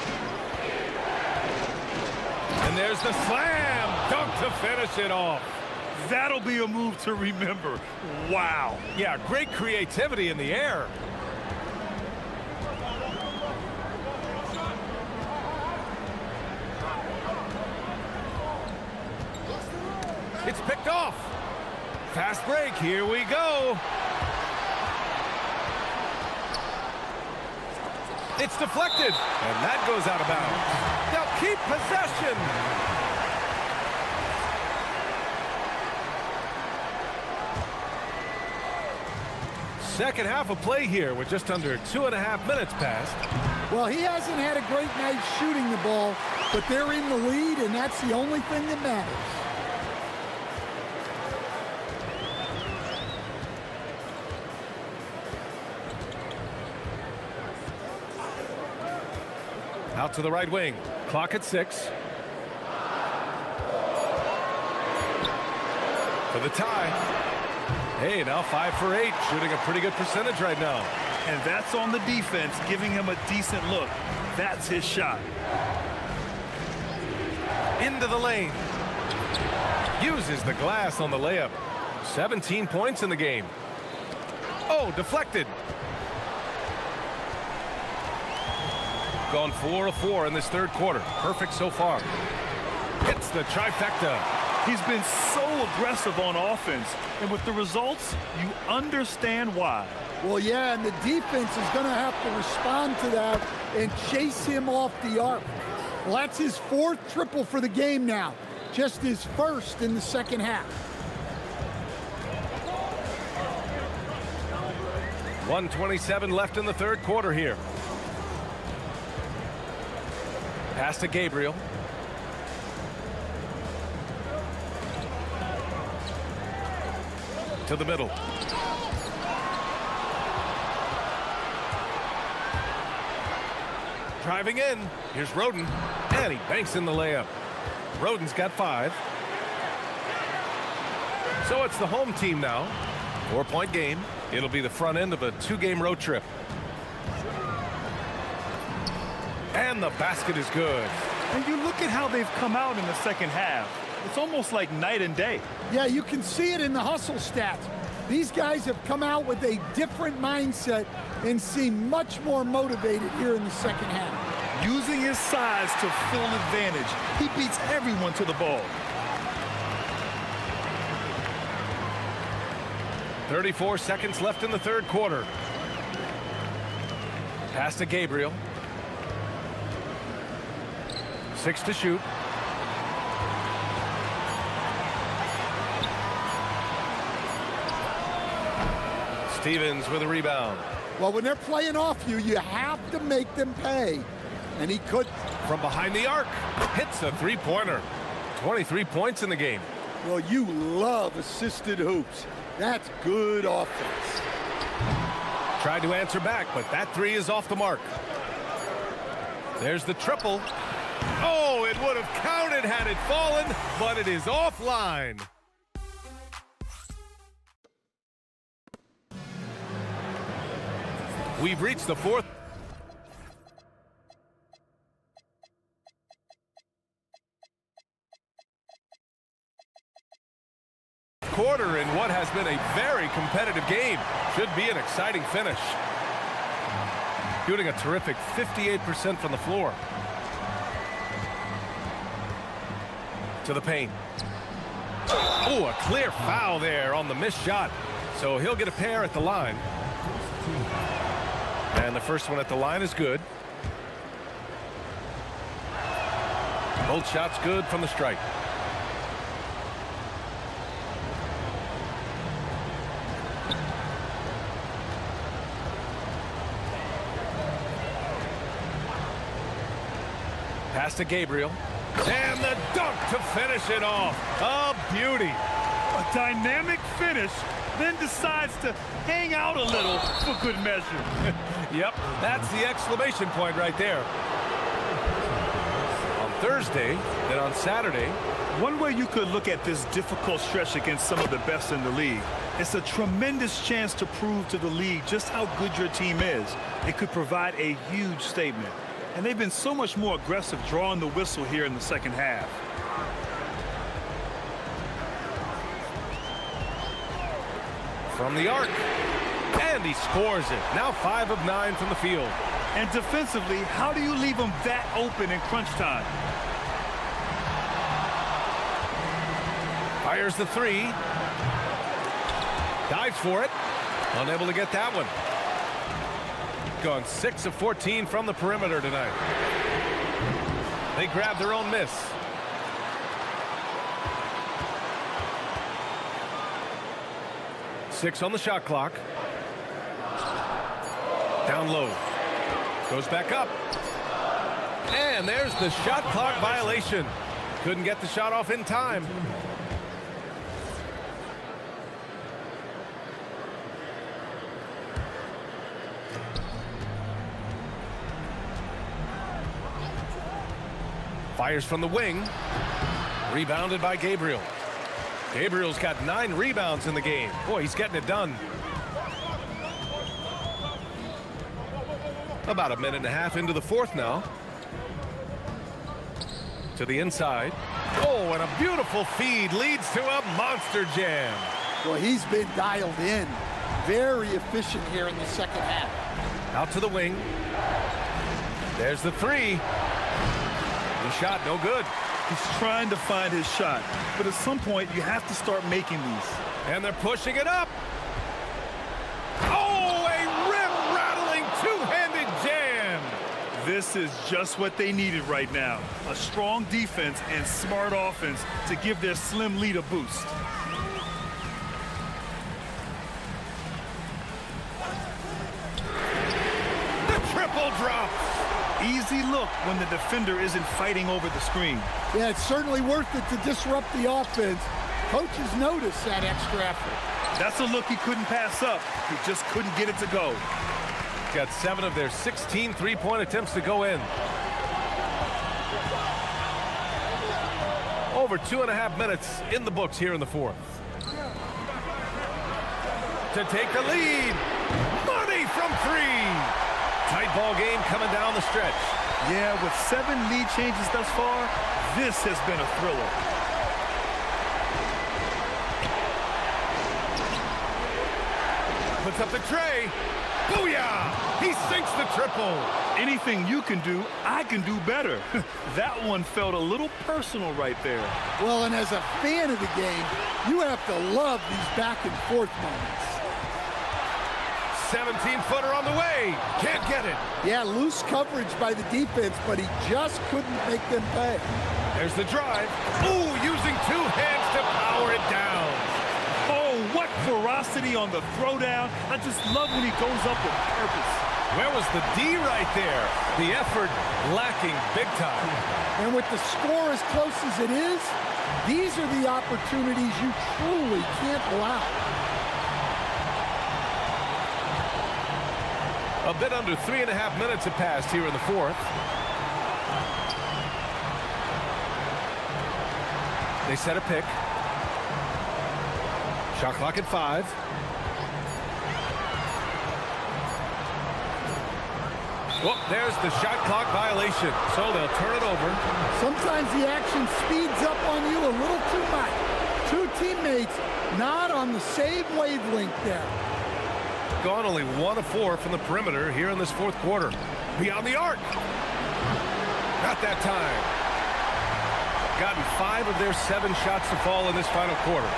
And there's the slam. Dunk to finish it off. That'll be a move to remember. Wow. Yeah, great creativity in the air. It's picked off. Fast break. Here we go. It's deflected. And that goes out of bounds. They'll keep possession. Second half of play here with just under 2.5 minutes passed. Well, he hasn't had a great night shooting the ball, but they're in the lead, and that's the only thing that matters. Out to the right wing. Clock at 6. For the tie. Hey, now 5 for 8, shooting a pretty good percentage right now. And that's on the defense, giving him a decent look. That's his shot. Into the lane. Uses the glass on the layup. 17 points in the game. Oh, deflected. Gone 4 of 4 in this third quarter. Perfect so far. Hits the trifecta. He's been so aggressive on offense, and with the results, you understand why. Well, yeah, and the defense is going to have to respond to that and chase him off the arc. Well, that's his 4th triple for the game now, just his 1st in the second half. 1:27 left in the third quarter here. Pass to Gabriel. To the middle. Driving in. Here's Roden. And he banks in the layup. Roden's got 5. So it's the home team now. 4-point game. It'll be the front end of a 2-game road trip. And the basket is good. And you look at how they've come out in the second half. It's almost like night and day. Yeah, you can see it in the hustle stats. These guys have come out with a different mindset and seem much more motivated here in the second half. Using his size to full advantage. He beats everyone to the ball. 34 seconds left in the third quarter. Pass to Gabriel. 6 to shoot. Stevens with a rebound. Well, when they're playing off you, you have to make them pay. And he could. From behind the arc. Hits a three-pointer. 23 points in the game. Well, you love assisted hoops. That's good offense. Tried to answer back, but that 3 is off the mark. There's the triple. Oh, it would have counted had it fallen, but it is offline. We've reached the fourth quarter in what has been a very competitive game. Should be an exciting finish. Shooting a terrific 58% from the floor. To the paint. Oh, a clear foul there on the missed shot. So he'll get a pair at the line. And the first one at the line is good. Both shots good from the stripe. Pass to Gabriel. And the dunk to finish it off. A beauty. A dynamic finish, then decides to hang out a little for good measure. Yep, that's the exclamation point right there. On Thursday, then on Saturday. One way you could look at this difficult stretch against some of the best in the league, it's a tremendous chance to prove to the league just how good your team is. It could provide a huge statement. And they've been so much more aggressive drawing the whistle here in the second half. From the arc. And he scores it. Now 5 of 9 from the field. And defensively, how do you leave them that open in crunch time? Fires the 3. Dives for it. Unable to get that one. Gone 6 of 14 from the perimeter tonight. They grab their own miss. Six on the shot clock. Down low. Goes back up. And there's the shot clock violation. Couldn't get the shot off in time. Fires from the wing. Rebounded by Gabriel. Gabriel's got 9 rebounds in the game. Boy, he's getting it done. About a minute and a half into the fourth now. To the inside. Oh, and a beautiful feed leads to a monster jam. Well, he's been dialed in. Very efficient here in the second half. Out to the wing. There's the 3. The shot, no good. He's trying to find his shot, but at some point you have to start making these. And they're pushing it up. Oh, a rim-rattling two-handed jam. This is just what they needed right now. A strong defense and smart offense to give their slim lead a boost. drops. Easy look when the defender isn't fighting over the screen. Yeah, it's certainly worth it to disrupt the offense. Coaches notice that extra effort. That's a look he couldn't pass up. He just couldn't get it to go. Got 7 of their 16 three-point attempts to go in. Over 2.5 minutes in the books here in the fourth. To take the lead. Money from 3. Tight ball game coming down the stretch. Yeah, with 7 lead changes thus far, this has been a thriller. Puts up the tray. Booyah! He sinks the triple. Anything you can do, I can do better. That one felt a little personal right there. Well, and as a fan of the game, you have to love these back and forth moments. 17-footer on the way. Can't get it. Yeah, loose coverage by the defense, but he just couldn't make them pay. There's the drive. Ooh, using 2 hands to power it down. Oh, what ferocity on the throwdown. I just love when he goes up with purpose. Where was the D right there? The effort lacking big time. And with the score as close as it is, these are the opportunities you truly can't allow. A bit under 3.5 minutes have passed here in the fourth. They set a pick. Shot clock at 5. Well, there's the shot clock violation, so they'll turn it over. Sometimes the action speeds up on you a little too much. 2 teammates not on the same wavelength there. Gone only 1 of 4 from the perimeter here in this fourth quarter. Beyond the arc. Not that time. Gotten 5 of their 7 shots to fall in this final quarter.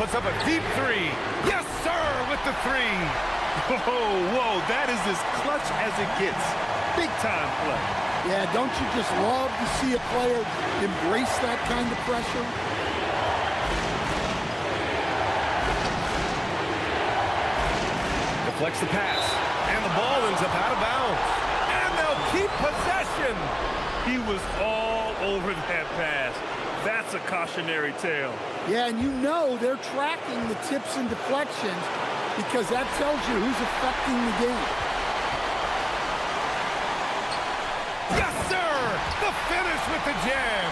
Puts up a deep 3. Yes, sir, with the 3. Whoa, that is as clutch as it gets. Big time play. Yeah, don't you just love to see a player embrace that kind of pressure? Deflects the pass, and the ball ends up out of bounds. And they'll keep possession. He was all over that pass. That's a cautionary tale. Yeah, and you know they're tracking the tips and deflections because that tells you who's affecting the game. Yes, sir! The finish with the jam.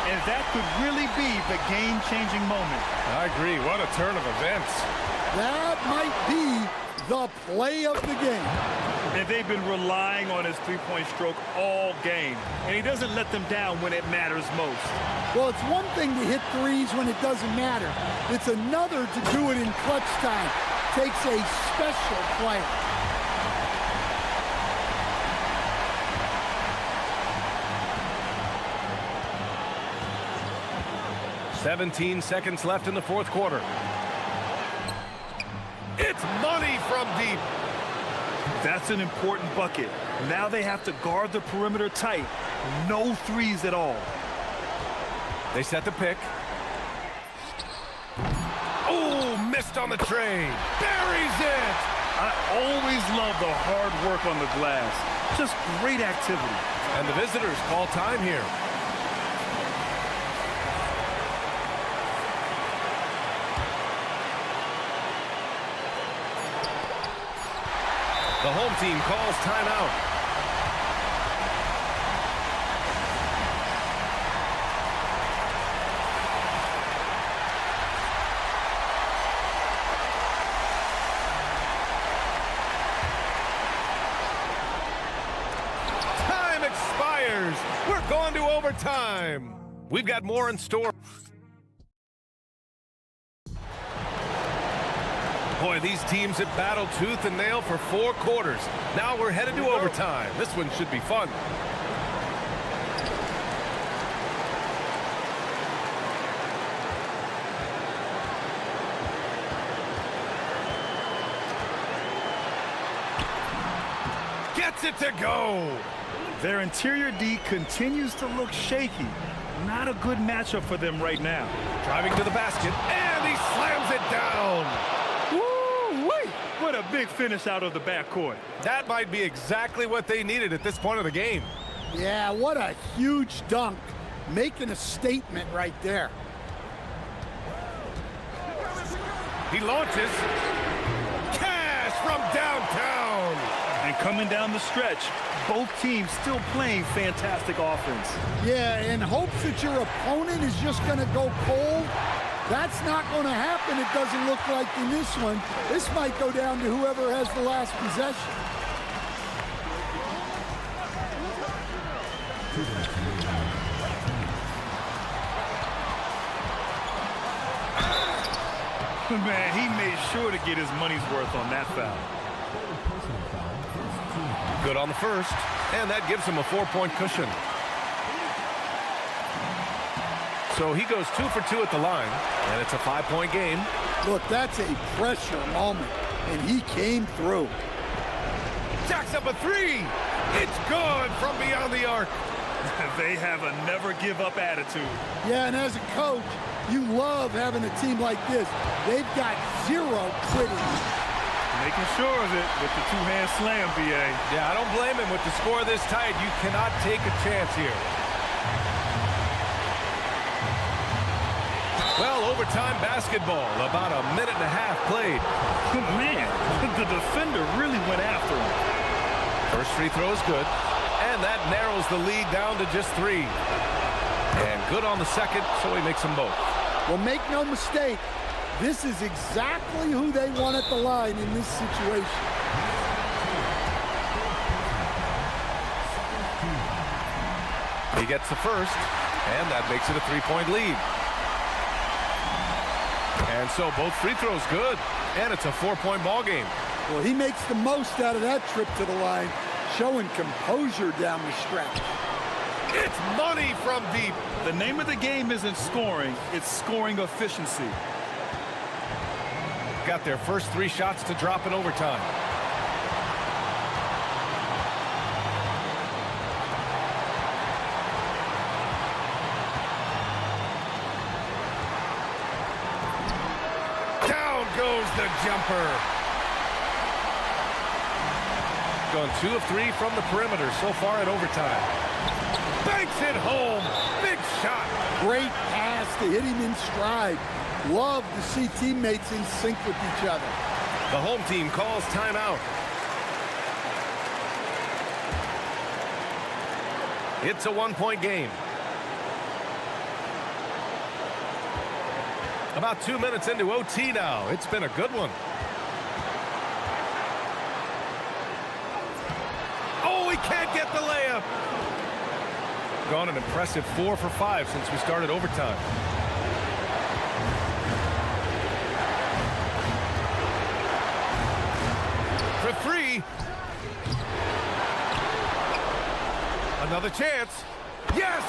And that could really be the game-changing moment. I agree. What a turn of events. That might be the play of the game. And they've been relying on his three-point stroke all game. And he doesn't let them down when it matters most. Well, it's one thing to hit threes when it doesn't matter. It's another to do it in clutch time. Takes a special player. "17 seconds left in the fourth quarter. It's money from deep. That's an important bucket. Now they have to guard the perimeter tight. No threes at all. They set the pick. Oh, missed on the tray. Buries it. I always love the hard work on the glass. Just great activity. And the visitors call time here. The home team calls timeout. Time expires. We're going to overtime. We've got more in store. Boy, these teams have battled tooth and nail for 4 quarters. Now we're headed to overtime. This one should be fun. Gets it to go. Their interior D continues to look shaky. Not a good matchup for them right now. Driving to the basket, and he slams it down. Woo! big finish out of the backcourt. That might be exactly what they needed at this point of the game. Yeah, what a huge dunk. Making a statement right there. He launches. Cash from downtown. And coming down the stretch, both teams still playing fantastic offense. Yeah, in hopes that your opponent is just going to go cold. That's not going to happen, it doesn't look like in this one. This might go down to whoever has the last possession. Man, he made sure to get his money's worth on that foul. Good on the first, and that gives him a 4-point cushion. So he goes 2 for 2 at the line, and it's a 5-point game. Look, that's a pressure moment, and he came through. Jacks up a 3. It's good from beyond the arc. They have a never-give-up attitude. Yeah, and as a coach, you love having a team like this. They've got zero quitting. Making sure of it with the two-hand slam, B.A. Yeah, I don't blame him. With the score this tight, you cannot take a chance here. Well, overtime basketball, about a minute and a half played. Man, the defender really went after him. First free throw is good, and that narrows the lead down to just 3. And good on the second, so he makes them both. Well, make no mistake, this is exactly who they want at the line in this situation. He gets the first, and that makes it a 3-point lead. And so both free throws good, and it's a 4-point ball game. Well, he makes the most out of that trip to the line, showing composure down the stretch. It's money from deep. The name of the game isn't scoring, it's scoring efficiency. Got their first 3 shots to drop in overtime. Down goes the jumper. Going 2 of 3 from the perimeter so far in overtime. Banks it home. Big shot. Great pass to hit him in stride. Love to see teammates in sync with each other. The home team calls timeout. It's a 1-point game. About 2 minutes into OT now. It's been a good one. Oh, he can't get the layup. Gone an impressive 4 for 5 since we started overtime. For 3. Another chance. Yes!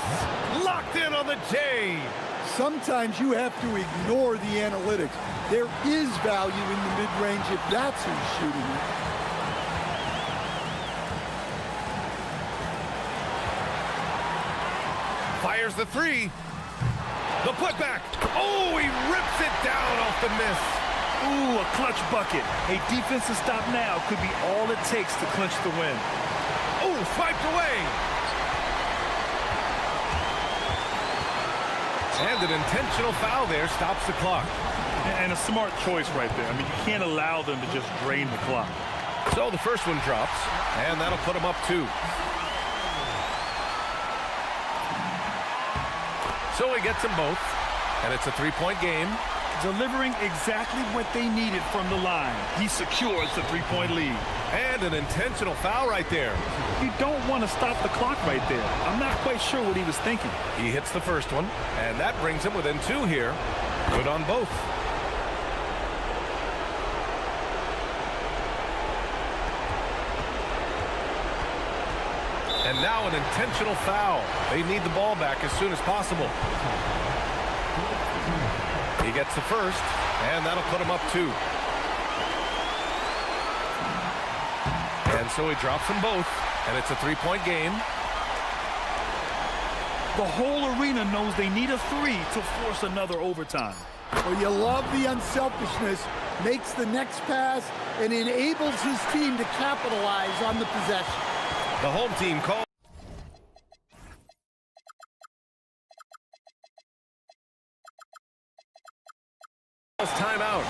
Locked in on the J. Sometimes you have to ignore the analytics. There is value in the mid-range if that's who's shooting it. Fires the 3. The putback. Oh, he rips it down off the miss. Ooh, a clutch bucket. A defensive stop now could be all it takes to clinch the win. Oh, swiped away. And an intentional foul there stops the clock. And a smart choice right there. I mean, you can't allow them to just drain the clock. So the first one drops, and that'll put him up 2. So he gets them both, and it's a 3-point game. Delivering exactly what they needed from the line. He secures the 3-point lead. And an intentional foul right there. You don't want to stop the clock right there. I'm not quite sure what he was thinking. He hits the first one, and that brings him within 2 here. Good on both. And now an intentional foul. They need the ball back as soon as possible. He gets the first, and that'll put him up 2. And so he drops them both, and it's a 3-point game. The whole arena knows they need a 3 to force another overtime. Well, you love the unselfishness, makes the next pass, and enables his team to capitalize on the possession. The home team calls. Timeout.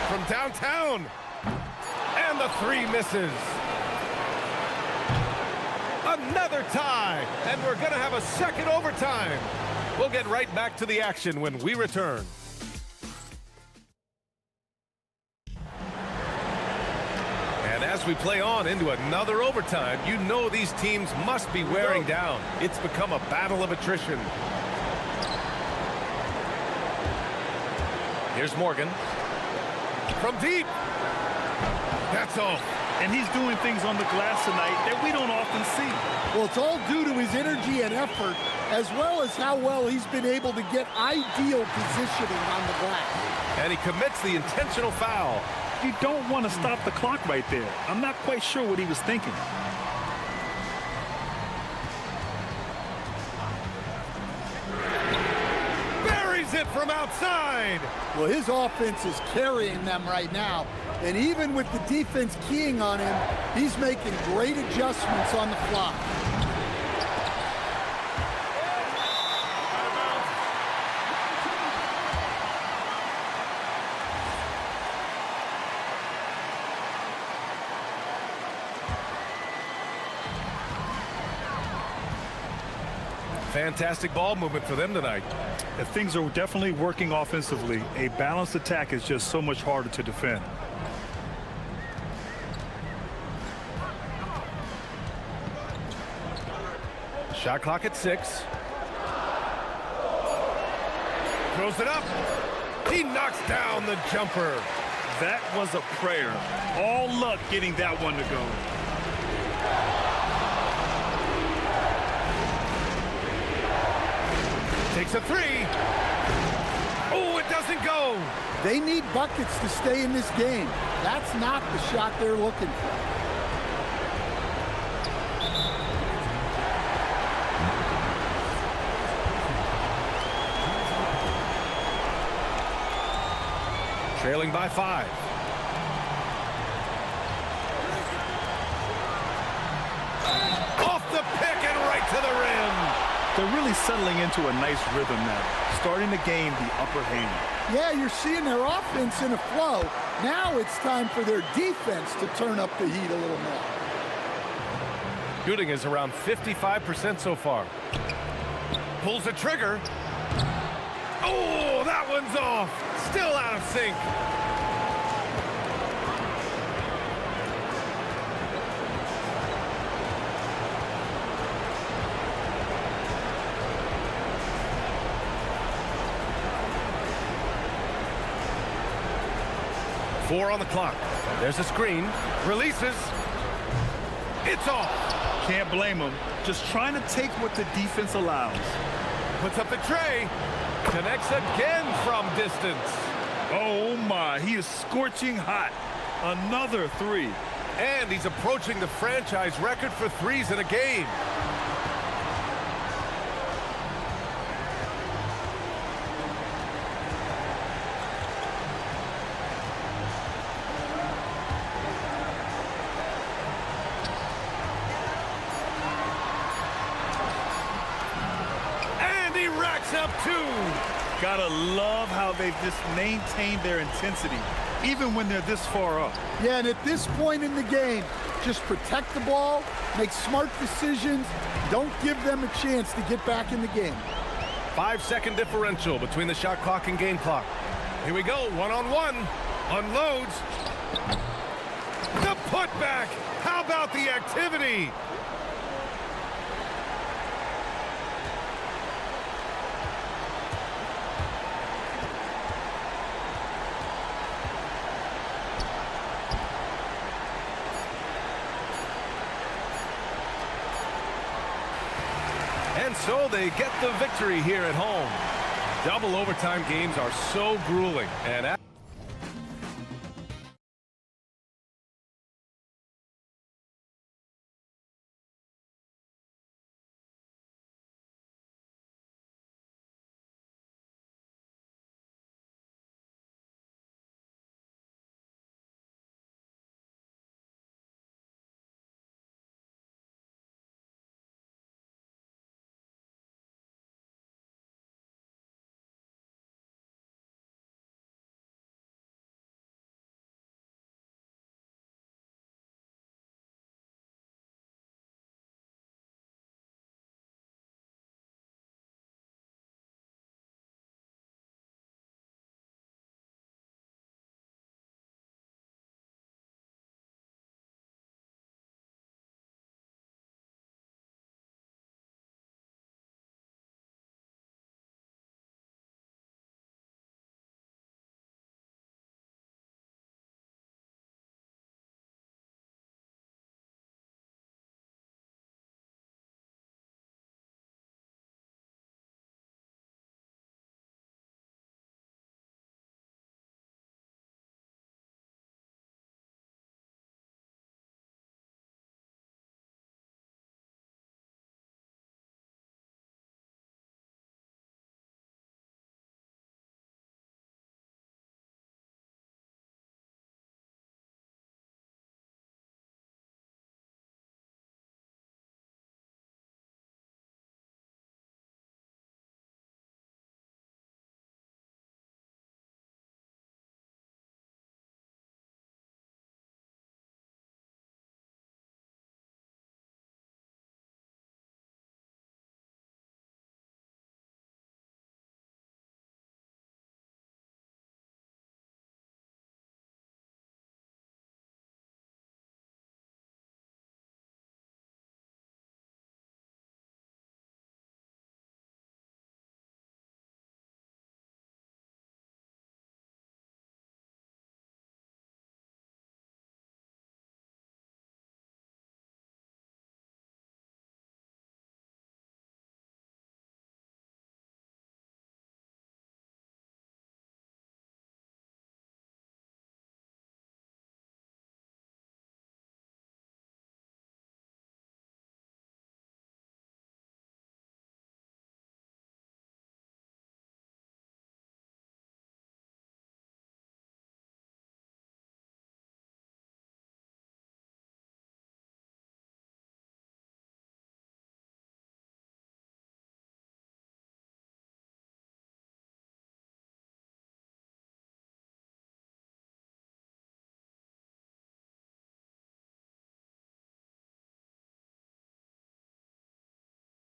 From downtown. And the three misses. Another tie. And we're going to have a second overtime. We'll get right back to the action when we return. And as we play on into another overtime, you know these teams must be wearing down. It's become a battle of attrition. Here's Morgan. From deep. That's all. And he's doing things on the glass tonight that we don't often see. Well, it's all due to his energy and effort, as well as how well he's been able to get ideal positioning on the glass. And he commits the intentional foul. You don't want to stop the clock right there. I'm not quite sure what he was thinking. Buries it from outside. Well, his offense is carrying them right now. And even with the defense keying on him, he's making great adjustments on the fly. Fantastic ball movement for them tonight. If things are definitely working offensively, a balanced attack is just so much harder to defend. Shot clock at 6. Throws it up. He knocks down the jumper. That was a prayer. All luck getting that one to go. Takes a 3. Oh, it doesn't go. They need buckets to stay in this game. That's not the shot they're looking for. Trailing by 5. Off the pick and right to the rim. They're really settling into a nice rhythm now, starting to gain the upper hand. Yeah, you're seeing their offense in a flow. Now it's time for their defense to turn up the heat a little more. Shooting is around 55% so far. Pulls the trigger. Oh, that one's off. Still out of sync. Four on the clock. There's a screen. Releases. It's off. Can't blame him. Just trying to take what the defense allows. Puts up the tray. Connects again from distance. Oh my, he is scorching hot. Another 3. And he's approaching the franchise record for threes in a game. And he racks up 2. Gotta love how they've just maintained their intensity, even when they're this far up. Yeah, and at this point in the game, just protect the ball, make smart decisions, don't give them a chance to get back in the game. 5-second differential between the shot clock and game clock. Here we go, one-on-one. Unloads. The putback. How about the activity? And so they get the victory here at home. Double overtime games are so grueling, and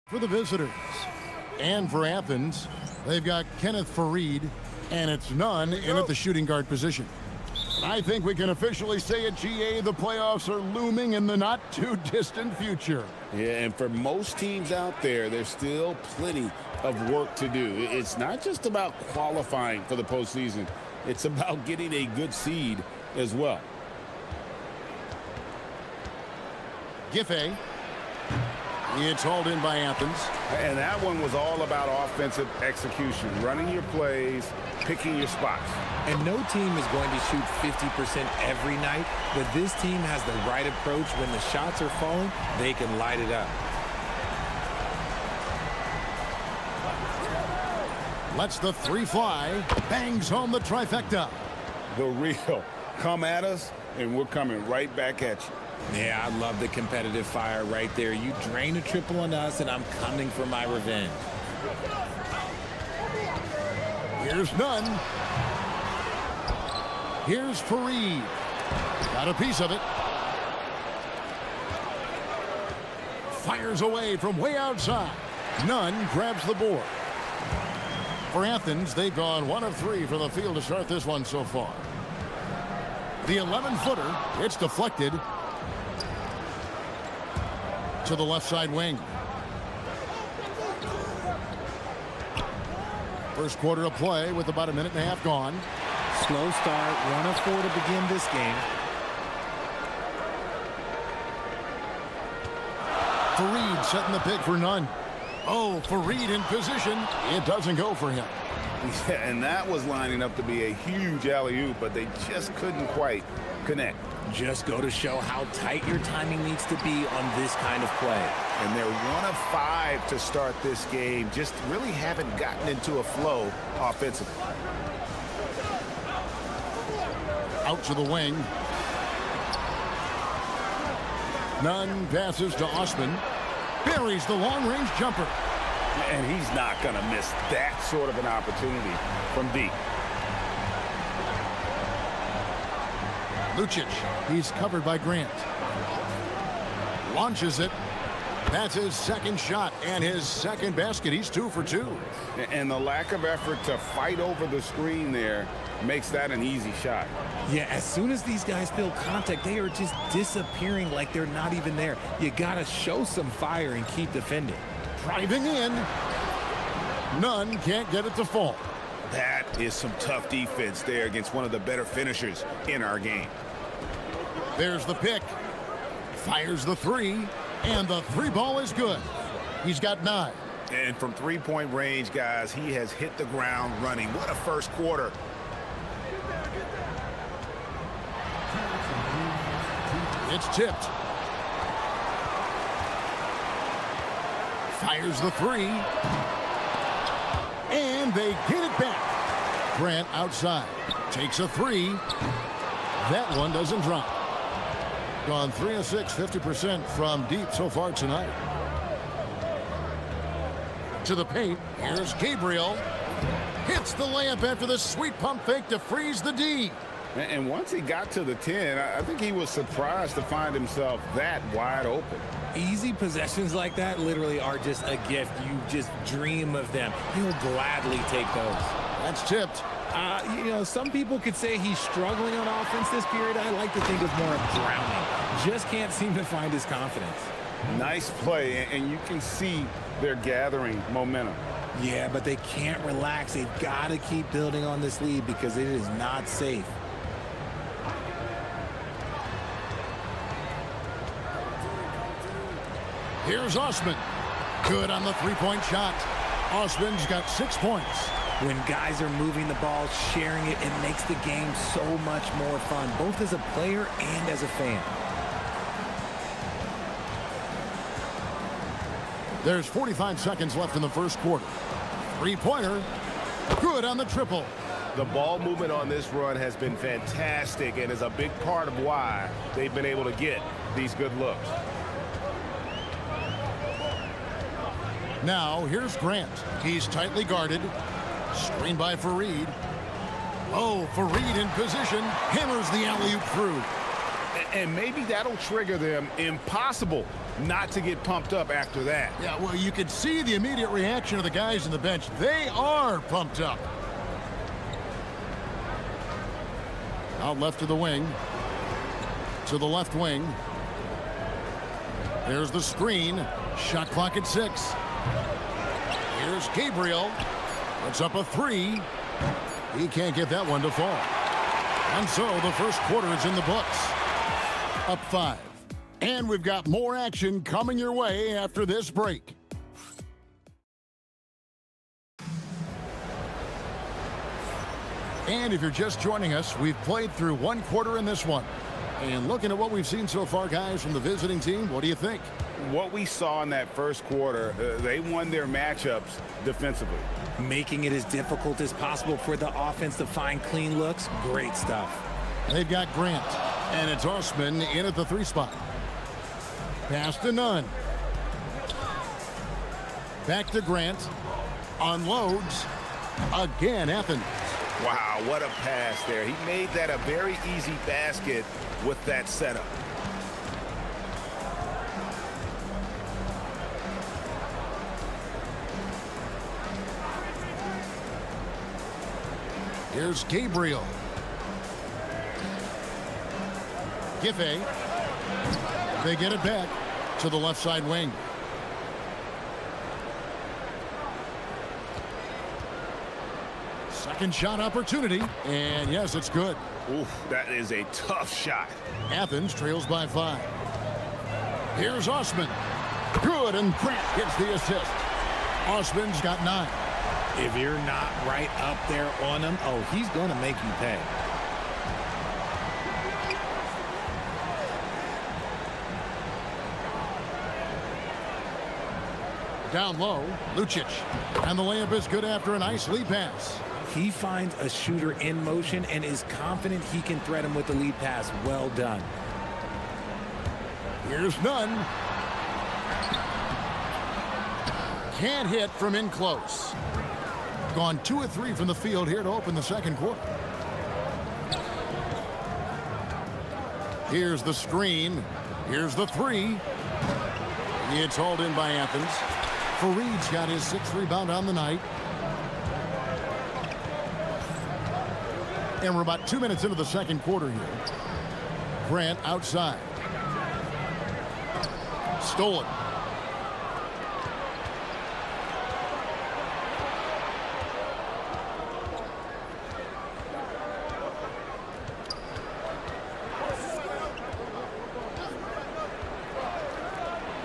For the visitors. And for Athens, they've got Kenneth Fareed, and it's none in at the shooting guard position. I think we can officially say at GA the playoffs are looming in the not-too-distant future. Yeah, and for most teams out there, there's still plenty of work to do. It's not just about qualifying for the postseason. It's about getting a good seed as well. Giffey. It's hauled in by Athens. And that one was all about offensive execution, running your plays, picking your spots. And no team is going to shoot 50% every night, but this team has the right approach. When the shots are falling, they can light it up. Lets the three fly, bangs home the trifecta. The real. Come at us, and we're coming right back at you. Yeah, I love the competitive fire right there. You drain a triple on us, and I'm coming for my revenge. Here's none. Here's Fareed. Got a piece of it. Fires away from way outside. Nunn grabs the board. For Athens, they've gone 1 of 3 from the field to start this one so far. The 11-footer, it's deflected to the left side wing. First quarter of play with about a minute and a half gone. Slow start, 1 of 4 to begin this game. Fareed setting the pick for Nunn. Oh, Fareed in position. It doesn't go for him. Yeah, and that was lining up to be a huge alley-oop, but they just couldn't quite connect. Just go to show how tight your timing needs to be on this kind of play. And they're 1 of 5 to start this game. Just really haven't gotten into a flow offensively. Out to the wing. Nunn passes to Osman. Buries the long-range jumper. And he's not going to miss that sort of an opportunity from deep. Lucic, he's covered by Grant. Launches it. That's his second shot and his second basket. He's 2 for 2. And the lack of effort to fight over the screen there makes that an easy shot. Yeah, as soon as these guys feel contact, they are just disappearing like they're not even there. You got to show some fire and keep defending. Driving in. Nunn can't get it to fall. That is some tough defense there against one of the better finishers in our game. There's the pick. Fires the 3. And the 3 ball is good. He's got 9. And from three-point range, guys, he has hit the ground running. What a first quarter. It's tipped. Fires the 3. And they get it back. Grant outside. Takes a 3. That one doesn't drop. Gone 3 of 6, 50% from deep so far tonight. To the paint. Here's Gabriel. Hits the layup after the sweet pump fake to freeze the D. And once he got to the 10, I think he was surprised to find himself that wide open. Easy possessions like that literally are just a gift. You just dream of them. He'll gladly take those. That's tipped. You know, some people could say he's struggling on offense this period. I like to think of more of drowning. Just can't seem to find his confidence. Nice play, and you can see they're gathering momentum. Yeah, but they can't relax. They've got to keep building on this lead because it is not safe. Here's Osman. Good on the three-point shot. Osman's got 6 points. When guys are moving the ball, sharing it, it makes the game so much more fun, both as a player and as a fan. There's 45 seconds left in the first quarter. Three-pointer. Good on the triple. The ball movement on this run has been fantastic and is a big part of why they've been able to get these good looks. Now, here's Grant. He's tightly guarded. Screened by Fareed. Oh, Fareed in position. Hammers the alley-oop through. And maybe that'll trigger them. Impossible not to get pumped up after that. Yeah, well, you can see the immediate reaction of the guys on the bench. They are pumped up. Out left to the wing. To the left wing. There's the screen. Shot clock at 6. Here's Gabriel. Puts up a 3. He can't get that one to fall. And so the first quarter is in the books. Up 5. And we've got more action coming your way after this break. And if you're just joining us, we've played through one quarter in this one. And looking at what we've seen so far, guys, from the visiting team, what do you think? What we saw in that first quarter, they won their matchups defensively. Making it as difficult as possible for the offense to find clean looks. Great stuff. They've got Grant, and it's Osman in at the 3 spot. Pass to Nunn. Back to Grant. Unloads. Again, Athens. Wow, what a pass there. He made that a very easy basket with that setup. Here's Gabriel. Giffey. They get it back to the left side wing. Second shot opportunity, and yes, it's good. Oof, that is a tough shot. Athens trails by 5. Here's Osman. Good, and Grant gets the assist. Osman's got 9. If you're not right up there on him, oh, he's going to make you pay. Down low, Lucic. And the layup is good after a nice lead pass. He finds a shooter in motion and is confident he can thread him with the lead pass. Well done. Here's Nunn. Can't hit from in close. Gone 2 of 3 from the field here to open the second quarter. Here's the screen. Here's the 3. It's hauled in by Athens. Fareed's got his 6th rebound on the night. And we're about 2 minutes into the second quarter here. Grant outside. Stolen.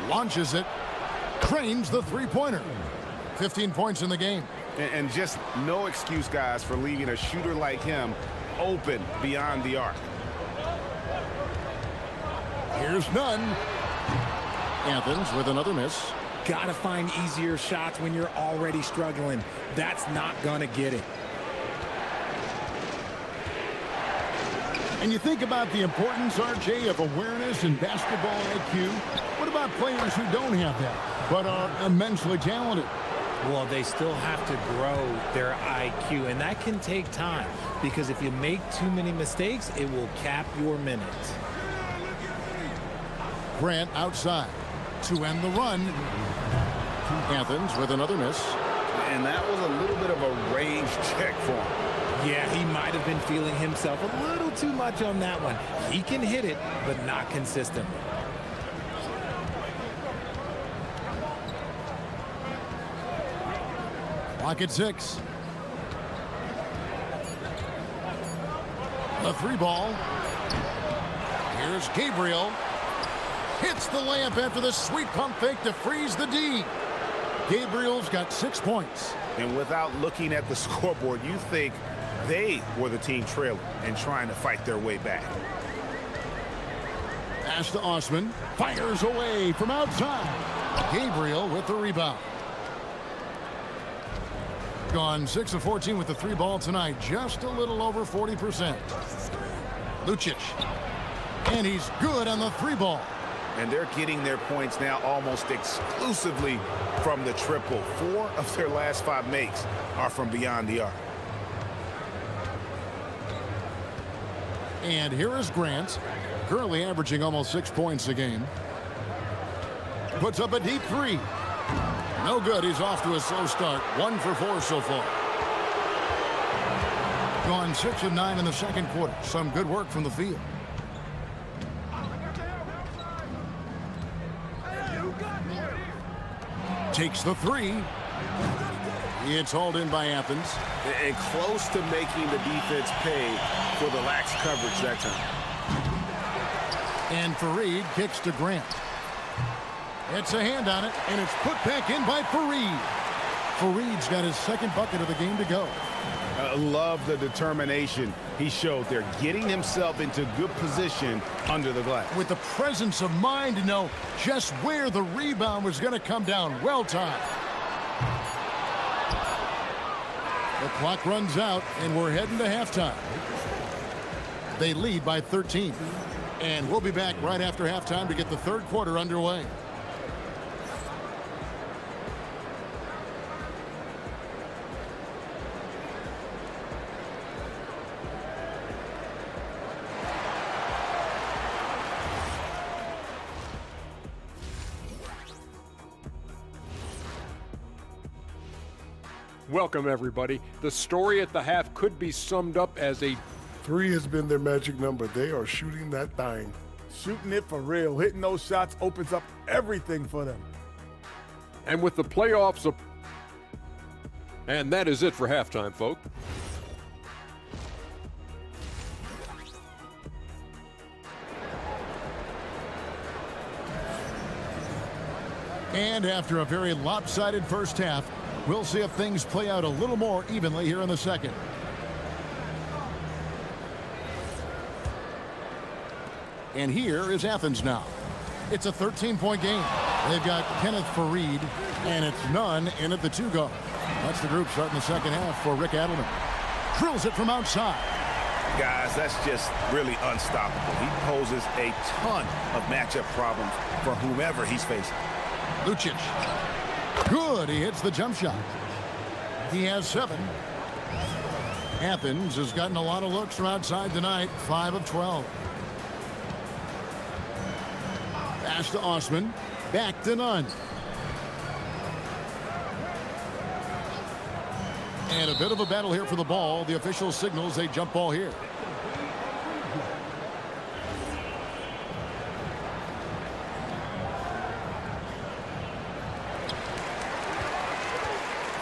Launches it. Cranes the 3-pointer. 15 points in the game. And just no excuse, guys, for leaving a shooter like him open beyond the arc. Here's Nunn. Athens with another miss. Gotta find easier shots when you're already struggling. That's not gonna get it. And you think about the importance, RJ, of awareness and basketball IQ. What about players who don't have that, but are immensely talented? Well, they still have to grow their IQ, and that can take time because if you make too many mistakes, it will cap your minutes. Grant outside to end the run. Athens with another miss. And that was a little bit of a range check for him. Yeah, he might have been feeling himself a little too much on that one. He can hit it, but not consistently. Clock at 6. The 3 ball. Here's Gabriel. Hits the layup after the sweet pump fake to freeze the D. Gabriel's got 6 points. And without looking at the scoreboard, you think they were the team trailing and trying to fight their way back. Pass to Osman. Fires away from outside. Gabriel with the rebound. Gone 6 of 14 with the 3 ball tonight. Just a little over 40%. Lucic. And he's good on the 3 ball. And they're getting their points now almost exclusively from the triple. 4 of their last 5 makes are from beyond the arc. And here is Grant. Currently averaging almost 6 points a game. Puts up a deep three. No good. He's off to a slow start. 1 for 4 so far. Gone 6 of 9 in the second quarter. Some good work from the field. Takes the three. It's hauled in by Athens. And close to making the defense pay for the lax coverage that time. And Fareed kicks to Grant. It's a hand on it, and it's put back in by Fareed. Fareed's got his second bucket of the game to go. I love the determination he showed there, getting himself into good position under the glass. With the presence of mind to know just where the rebound was going to come down. Well timed. The clock runs out, and we're heading to halftime. They lead by 13. And we'll be back right after halftime to get the third quarter underway. Welcome, everybody. The story at the half could be summed up as a 3 has been their magic number. They are shooting that thing. Shooting it for real. Hitting those shots opens up everything for them. And with the playoffs up. And that is it for halftime, folks. And after a very lopsided first half, we'll see if things play out a little more evenly here in the second. And here is Athens now. It's a 13-point game. They've got Kenneth Fareed, and it's none in at the 2-guard. That's the group starting the second half for Rick Adelman. Drills it from outside. Guys, that's just really unstoppable. He poses a ton of matchup problems for whomever he's facing. Lucic. Good. He hits the jump shot. He has 7. Athens has gotten a lot of looks from outside tonight. 5 of 12. Pass to Osman. Back to Nunn. And a bit of a battle here for the ball. The official signals a jump ball here.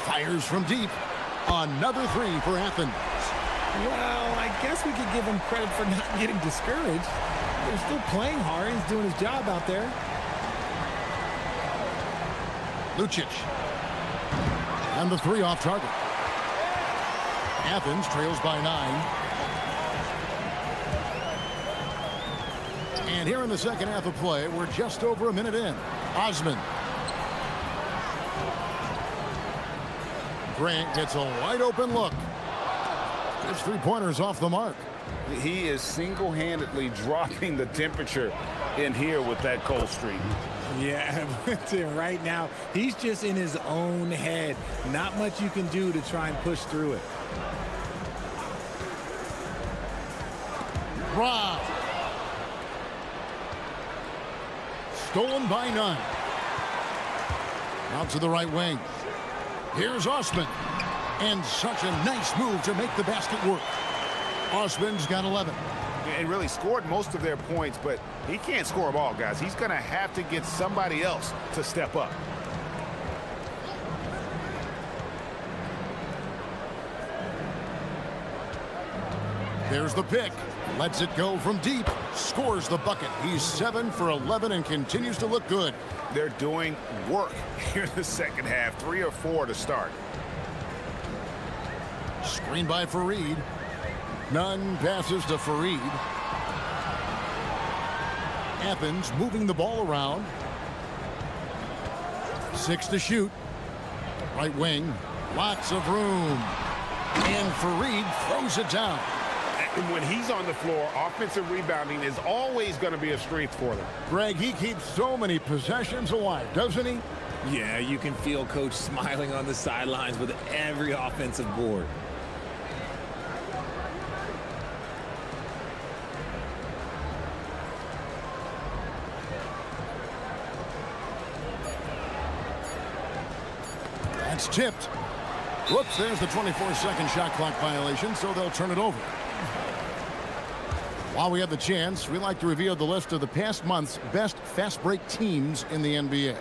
Fires from deep. Another 3 for Athens. Well, I guess we could give him credit for not getting discouraged. They're still playing hard. He's doing his job out there. Lucic. And the 3 off target. Athens trails by 9. And here in the second half of play, we're just over a minute in. Osman. Grant gets a wide open look. His 3-pointers off the mark. He is single-handedly dropping the temperature in here with that cold streak. Yeah, right now, he's just in his own head. Not much you can do to try and push through it. Rob. Stolen by Nunn. Out to the right wing. Here's Osman. And such a nice move to make the basket work. Osman's got 11. And really scored most of their points, but he can't score them all, guys. He's going to have to get somebody else to step up. There's the pick. Lets it go from deep. Scores the bucket. He's 7 for 11 and continues to look good. They're doing work here in the second half. 3 or 4 to start. Screen by Fareed. Nunn passes to Fareed. Athens moving the ball around. 6 to shoot. Right wing. Lots of room. And Fareed throws it down. And when he's on the floor, offensive rebounding is always going to be a strength for them. Greg, he keeps so many possessions alive, doesn't he? Yeah, you can feel Coach smiling on the sidelines with every offensive board. It's tipped. Whoops, there's the 24-second shot clock violation, so they'll turn it over. While we have the chance, we like to reveal the list of the past month's best fast break teams in the NBA.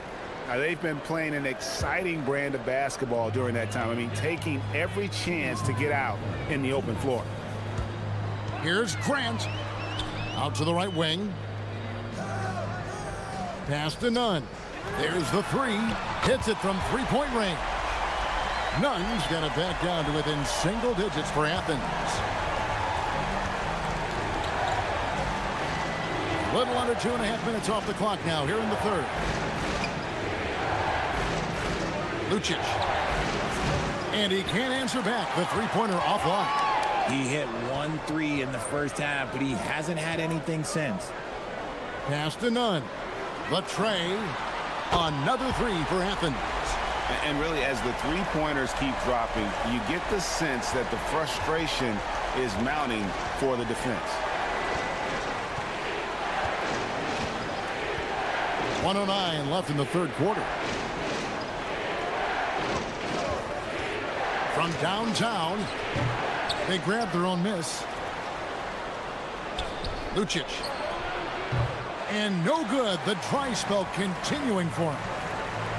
They've been playing an exciting brand of basketball during that time. I mean, taking every chance to get out in the open floor. Here's Grant. Out to the right wing. Pass to Nunn. There's the three. Hits it from three-point range. Nunn's got it back down to within single digits for Athens. Little under 2.5 minutes off the clock now here in the third. Lucic. And he can't answer back. The three-pointer offline. He hit 1 3 in the first half, but he hasn't had anything since. Pass to Nunn. The tray. Another three for Athens. And really, as the three-pointers keep dropping, you get the sense that the frustration is mounting for the defense. 1:09 left in the third quarter. From downtown, they grab their own miss. Lucic. And no good. The dry spell continuing for him.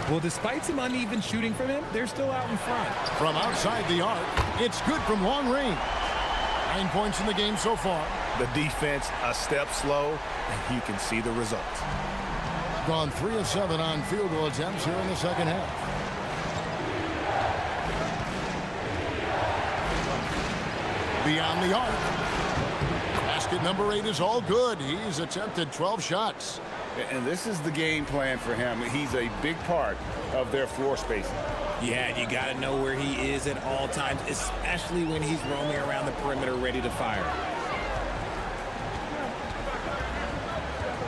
Well, despite some uneven shooting from him, they're still out in front. From outside the arc, it's good from long range. 9 points in the game so far. The defense a step slow, and you can see the results. Gone 3 of 7 on field goal attempts here in the second half. Beyond the arc. Basket number 8 is all good. He's attempted 12 shots. And this is the game plan for him. He's a big part of their floor spacing. Yeah, you got to know where he is at all times, especially when he's roaming around the perimeter ready to fire.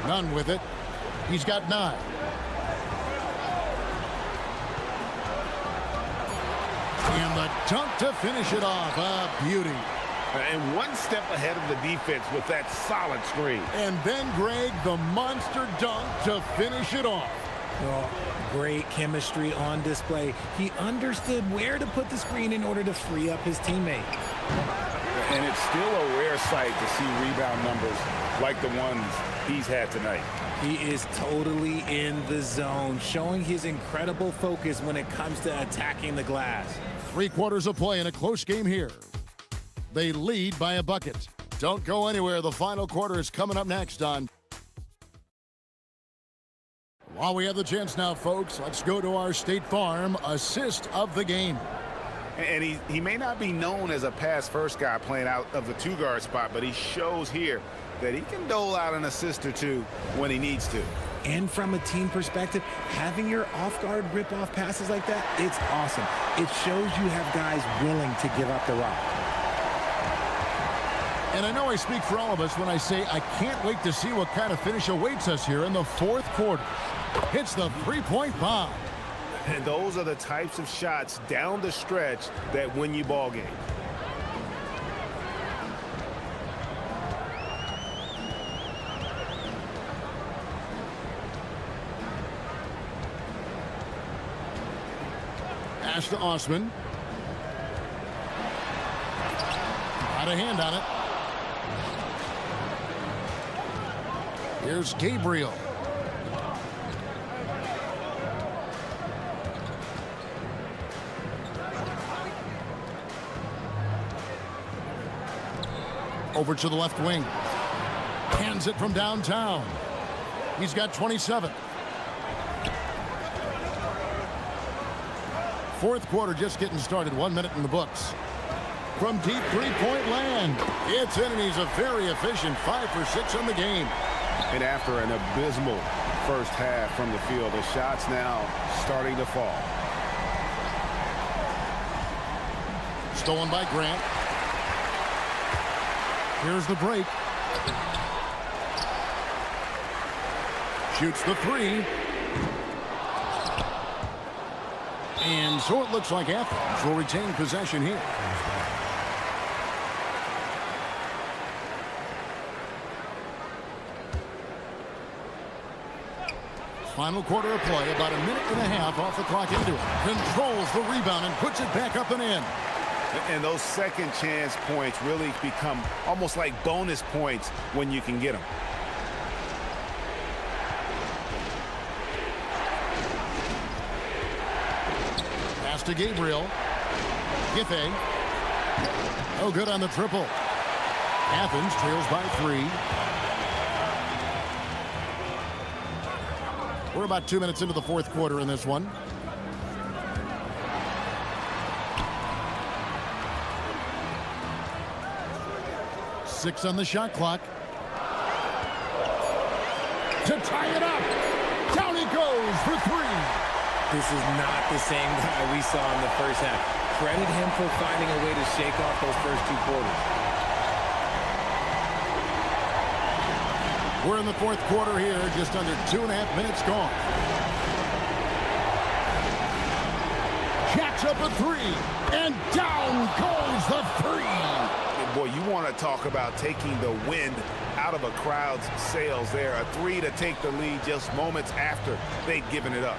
None with it. He's got 9. And the dunk to finish it off. A beauty. And one step ahead of the defense with that solid screen. And then, Greg, the monster dunk to finish it off. Oh, great chemistry on display. He understood where to put the screen in order to free up his teammate. And it's still a rare sight to see rebound numbers like the ones he's had tonight. He is totally in the zone, showing his incredible focus when it comes to attacking the glass. 3 quarters of play in a close game here. They lead by a bucket. Don't go anywhere. The final quarter is coming up next on. While we have the chance now, folks, let's go to our State Farm assist of the game. And he may not be known as a pass-first guy playing out of the 2-guard spot, but he shows here that he can dole out an assist or two when he needs to. And from a team perspective, having your off-guard rip-off passes like that, it's awesome. It shows you have guys willing to give up the rock. And I know I speak for all of us when I say I can't wait to see what kind of finish awaits us here in the fourth quarter. Hits the three-point bomb. And those are the types of shots down the stretch that win you ball games. Pass to Osman. Got a hand on it. Here's Gabriel. Over to the left wing. Hands it from downtown. He's got 27. Fourth quarter just getting started. 1 minute in the books. From deep three-point land, it's in, and he's a very efficient 5 for 6 on the game. And after an abysmal first half from the field, the shots now starting to fall. Stolen by Grant. Here's the break. Shoots the three. And so it looks like Athens will retain possession here. Final quarter of play, about a minute and a half off the clock into it. Controls the rebound and puts it back up and in. And those second chance points really become almost like bonus points when you can get them. Pass to Gabriel. Giffey. No good on the triple. Athens trails by 3. We're about 2 minutes into the fourth quarter in this one. Six on the shot clock. To tie it up. Down he goes for 3. This is not the same guy we saw in the first half. Credit him for finding a way to shake off those first 2 quarters. We're in the fourth quarter here, just under 2.5 minutes gone. Jacks up a 3, and down goes the 3. Boy, you want to talk about taking the wind out of a crowd's sails there. A 3 to take the lead just moments after they'd given it up.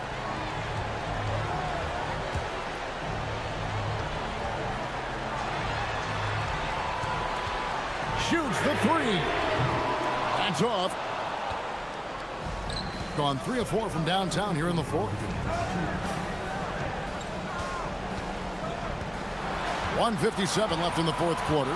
Shoots the 3. That's off. Gone 3 of 4 from downtown here in the fourth. 1:57 left in the fourth quarter.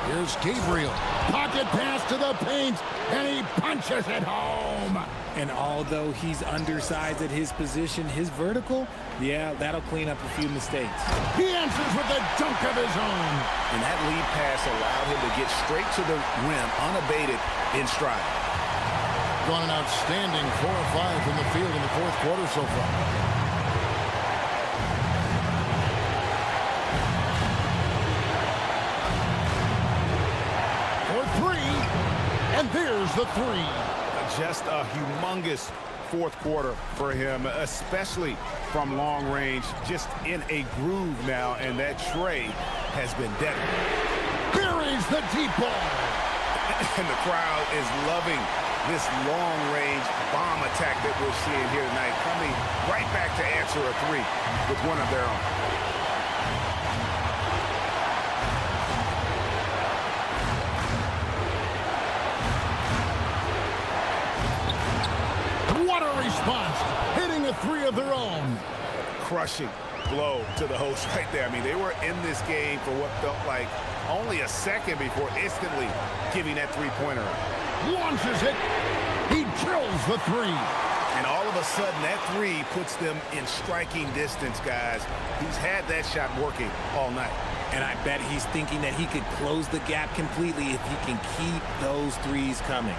Here's Gabriel. Pocket pass to the paint, and he punches it home. And although he's undersized at his position, his vertical, yeah, that'll clean up a few mistakes. He answers with a dunk of his own. And that lead pass allowed him to get straight to the rim, unabated, in stride. Gone an outstanding 4 of 5 from the field in the fourth quarter so far. And there's the 3. Just a humongous fourth quarter for him, especially from long range. Just in a groove now, and that tray has been deadly. Buries the deep ball. And the crowd is loving this long-range bomb attack that we're seeing here tonight, coming right back to answer a 3 with one of their own. Response, hitting a 3 of their own. Crushing blow to the host right there. I mean, they were in this game for what felt like only a second before instantly giving that 3-pointer. Launches it. He drills the 3. And all of a sudden, that 3 puts them in striking distance, guys. He's had that shot working all night. And I bet he's thinking that he could close the gap completely if he can keep those 3s coming.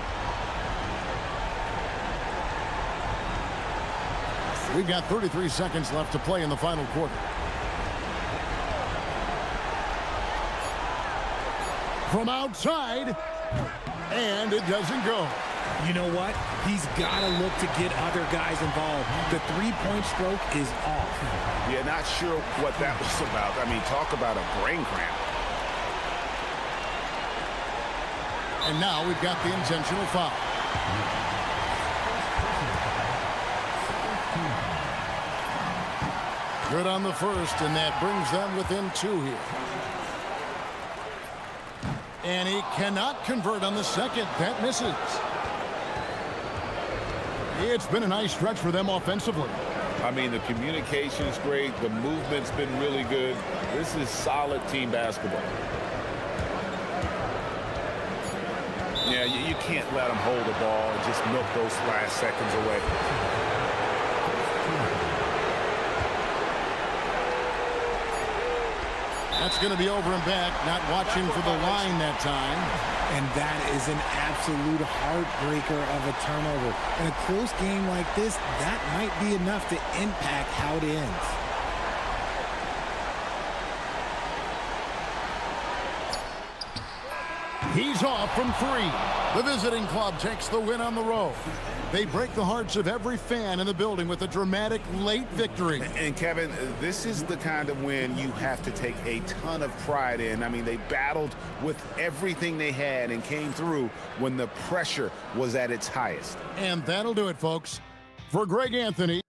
We've got 33 seconds left to play in the final quarter. From outside, and it doesn't go. You know what? He's got to look to get other guys involved. The 3-point stroke is off. Yeah, not sure what that was about. I mean, talk about a brain cramp. And now we've got the intentional foul. Good on the first, and that brings them within 2 here. And he cannot convert on the second. That misses. It's been a nice stretch for them offensively. I mean, the communication's great. The movement's been really good. This is solid team basketball. Yeah, you can't let them hold the ball and just milk those last seconds away. That's going to be over and back, not watching for the line that time. And that is an absolute heartbreaker of a turnover. In a close game like this, that might be enough to impact how it ends. He's off from three. The visiting club takes the win on the road. They break the hearts of every fan in the building with a dramatic late victory. And Kevin, this is the kind of win you have to take a ton of pride in. I mean, they battled with everything they had and came through when the pressure was at its highest. And that'll do it, folks. For Greg Anthony.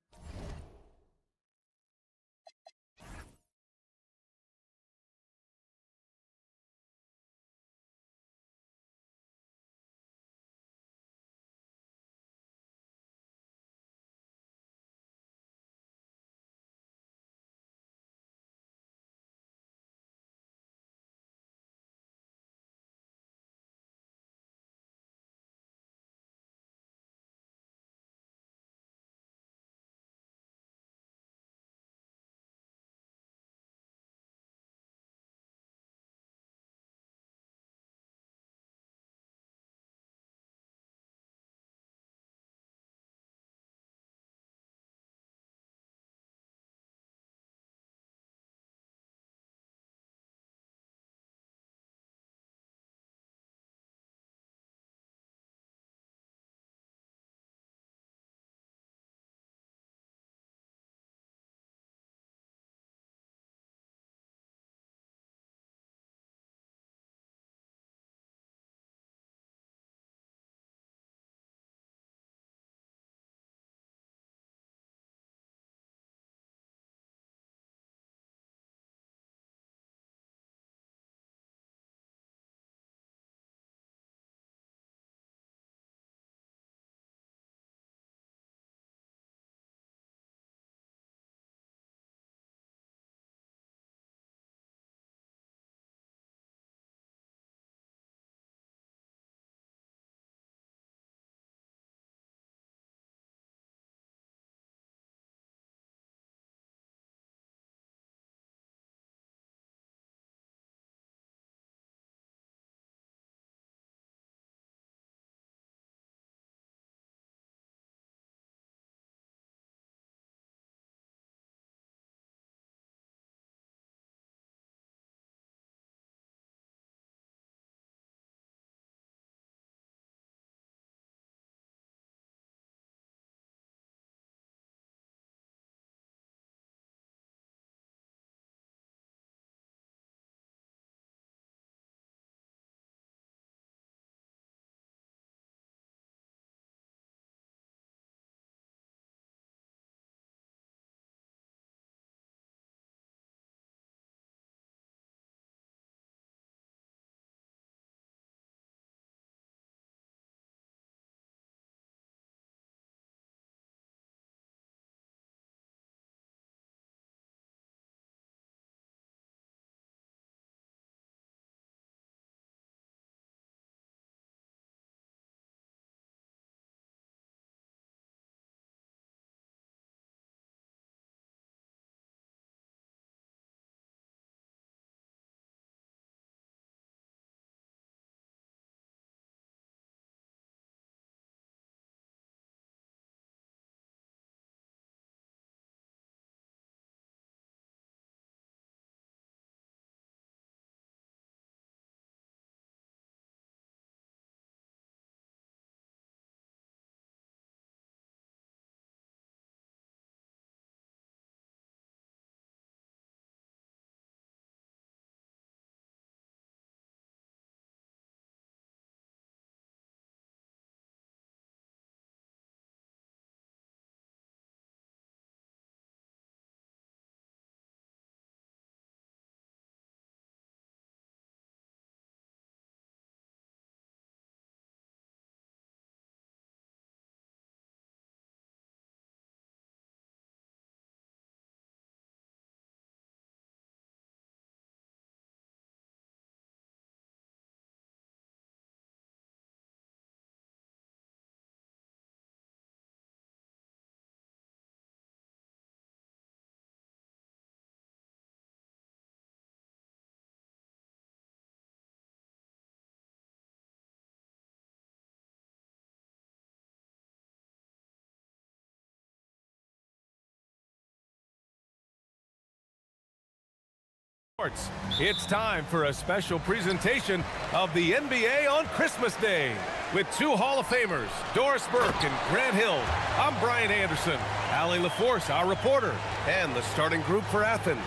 Sports. It's time for a special presentation of the NBA on Christmas Day with two Hall of Famers, Doris Burke and Grant Hill. I'm Brian Anderson, Allie LaForce, our reporter, and the starting group for Athens.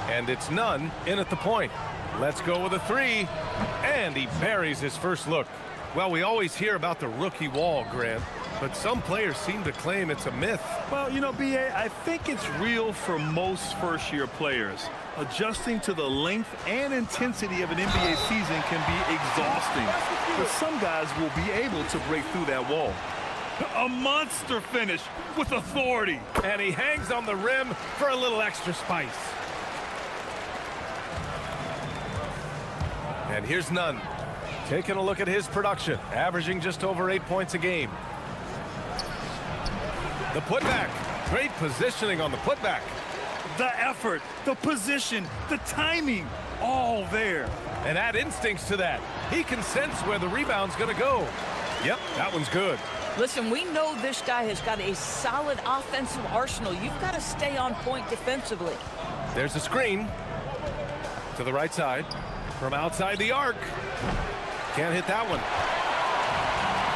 And it's none in at the point. Let's go with a three, and he buries his first look. Well, we always hear about the rookie wall, Grant, but some players seem to claim it's a myth. Well, you know, B.A., I think it's real for most first-year players. Adjusting to the length and intensity of an NBA season can be exhausting, but some guys will be able to break through that wall. A monster finish with authority. And he hangs on the rim for a little extra spice. And here's Nunn, taking a look at his production, averaging just over 8 points a game. The putback, great positioning on the putback. The effort, the position, the timing, all there. And add instincts to that. He can sense where the rebound's gonna go. Yep, that one's good. Listen, we know this guy has got a solid offensive arsenal. You've got to stay on point defensively. There's a screen to the right side from outside the arc. Can't hit that one.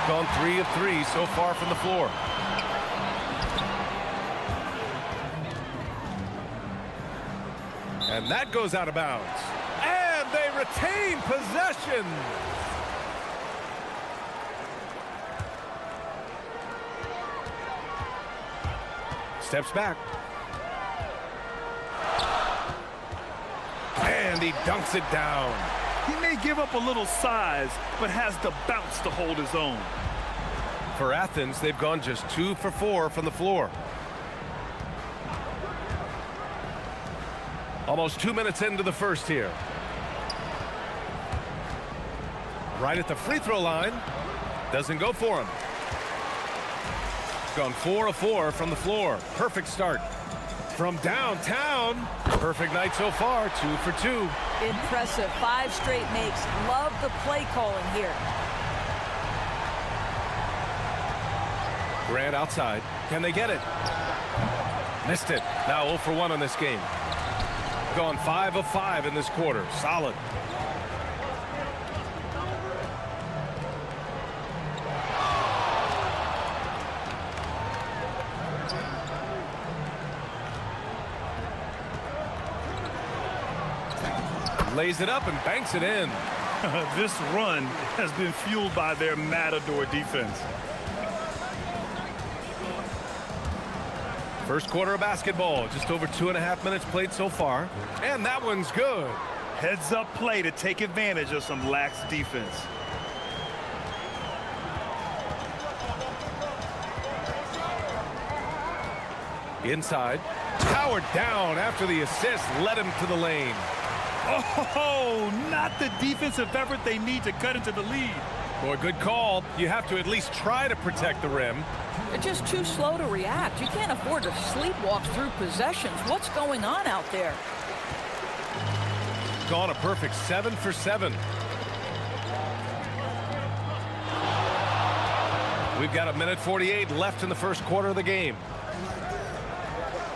Gone 3 of 3 so far from the floor. And that goes out of bounds. And they retain possession. Steps back. And he dunks it down. He may give up a little size, but has the bounce to hold his own. For Athens, they've gone just 2 for 4 from the floor. Almost 2 minutes into the first here. Right at the free throw line. Doesn't go for him. Gone 4 of 4 from the floor. Perfect start. From downtown. Perfect night so far. 2 for 2. Impressive. 5 straight makes. Love the play calling here. Grant outside. Can they get it? Missed it. Now 0 for 1 on this game. Gone 5 of 5 in this quarter. Solid. Lays it up and banks it in. This run has been fueled by their matador defense. First quarter of basketball, just over 2.5 minutes played so far. And that one's good. Heads-up play to take advantage of some lax defense. Inside. Powered down after the assist led him to the lane. Oh, not the defensive effort they need to cut into the lead. Boy, good call. You have to at least try to protect the rim. They're just too slow to react. You can't afford to sleepwalk through possessions. What's going on out there? Gone a perfect 7 for 7. We've got 1:48 left in the first quarter of the game.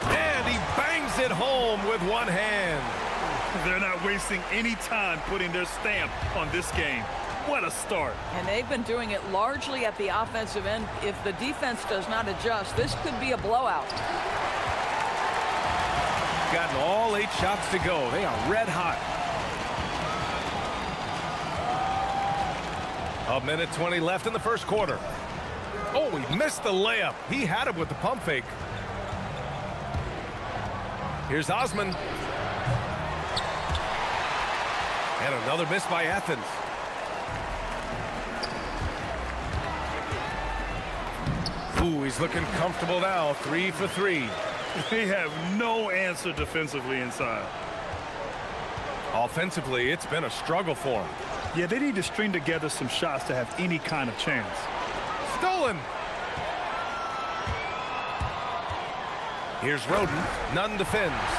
And he bangs it home with one hand. They're not wasting any time putting their stamp on this game. What a start. And they've been doing it largely at the offensive end. If the defense does not adjust, this could be a blowout. Gotten all 8 shots to go. They are red hot. 1:20 left in the first quarter. Oh, he missed the layup. He had it with the pump fake. Here's Osman. And another miss by Athens. Ooh, he's looking comfortable now. 3 for 3. They have no answer defensively inside. Offensively, it's been a struggle for him. Yeah, they need to string together some shots to have any kind of chance. Stolen. Here's Roden. Nunn defends.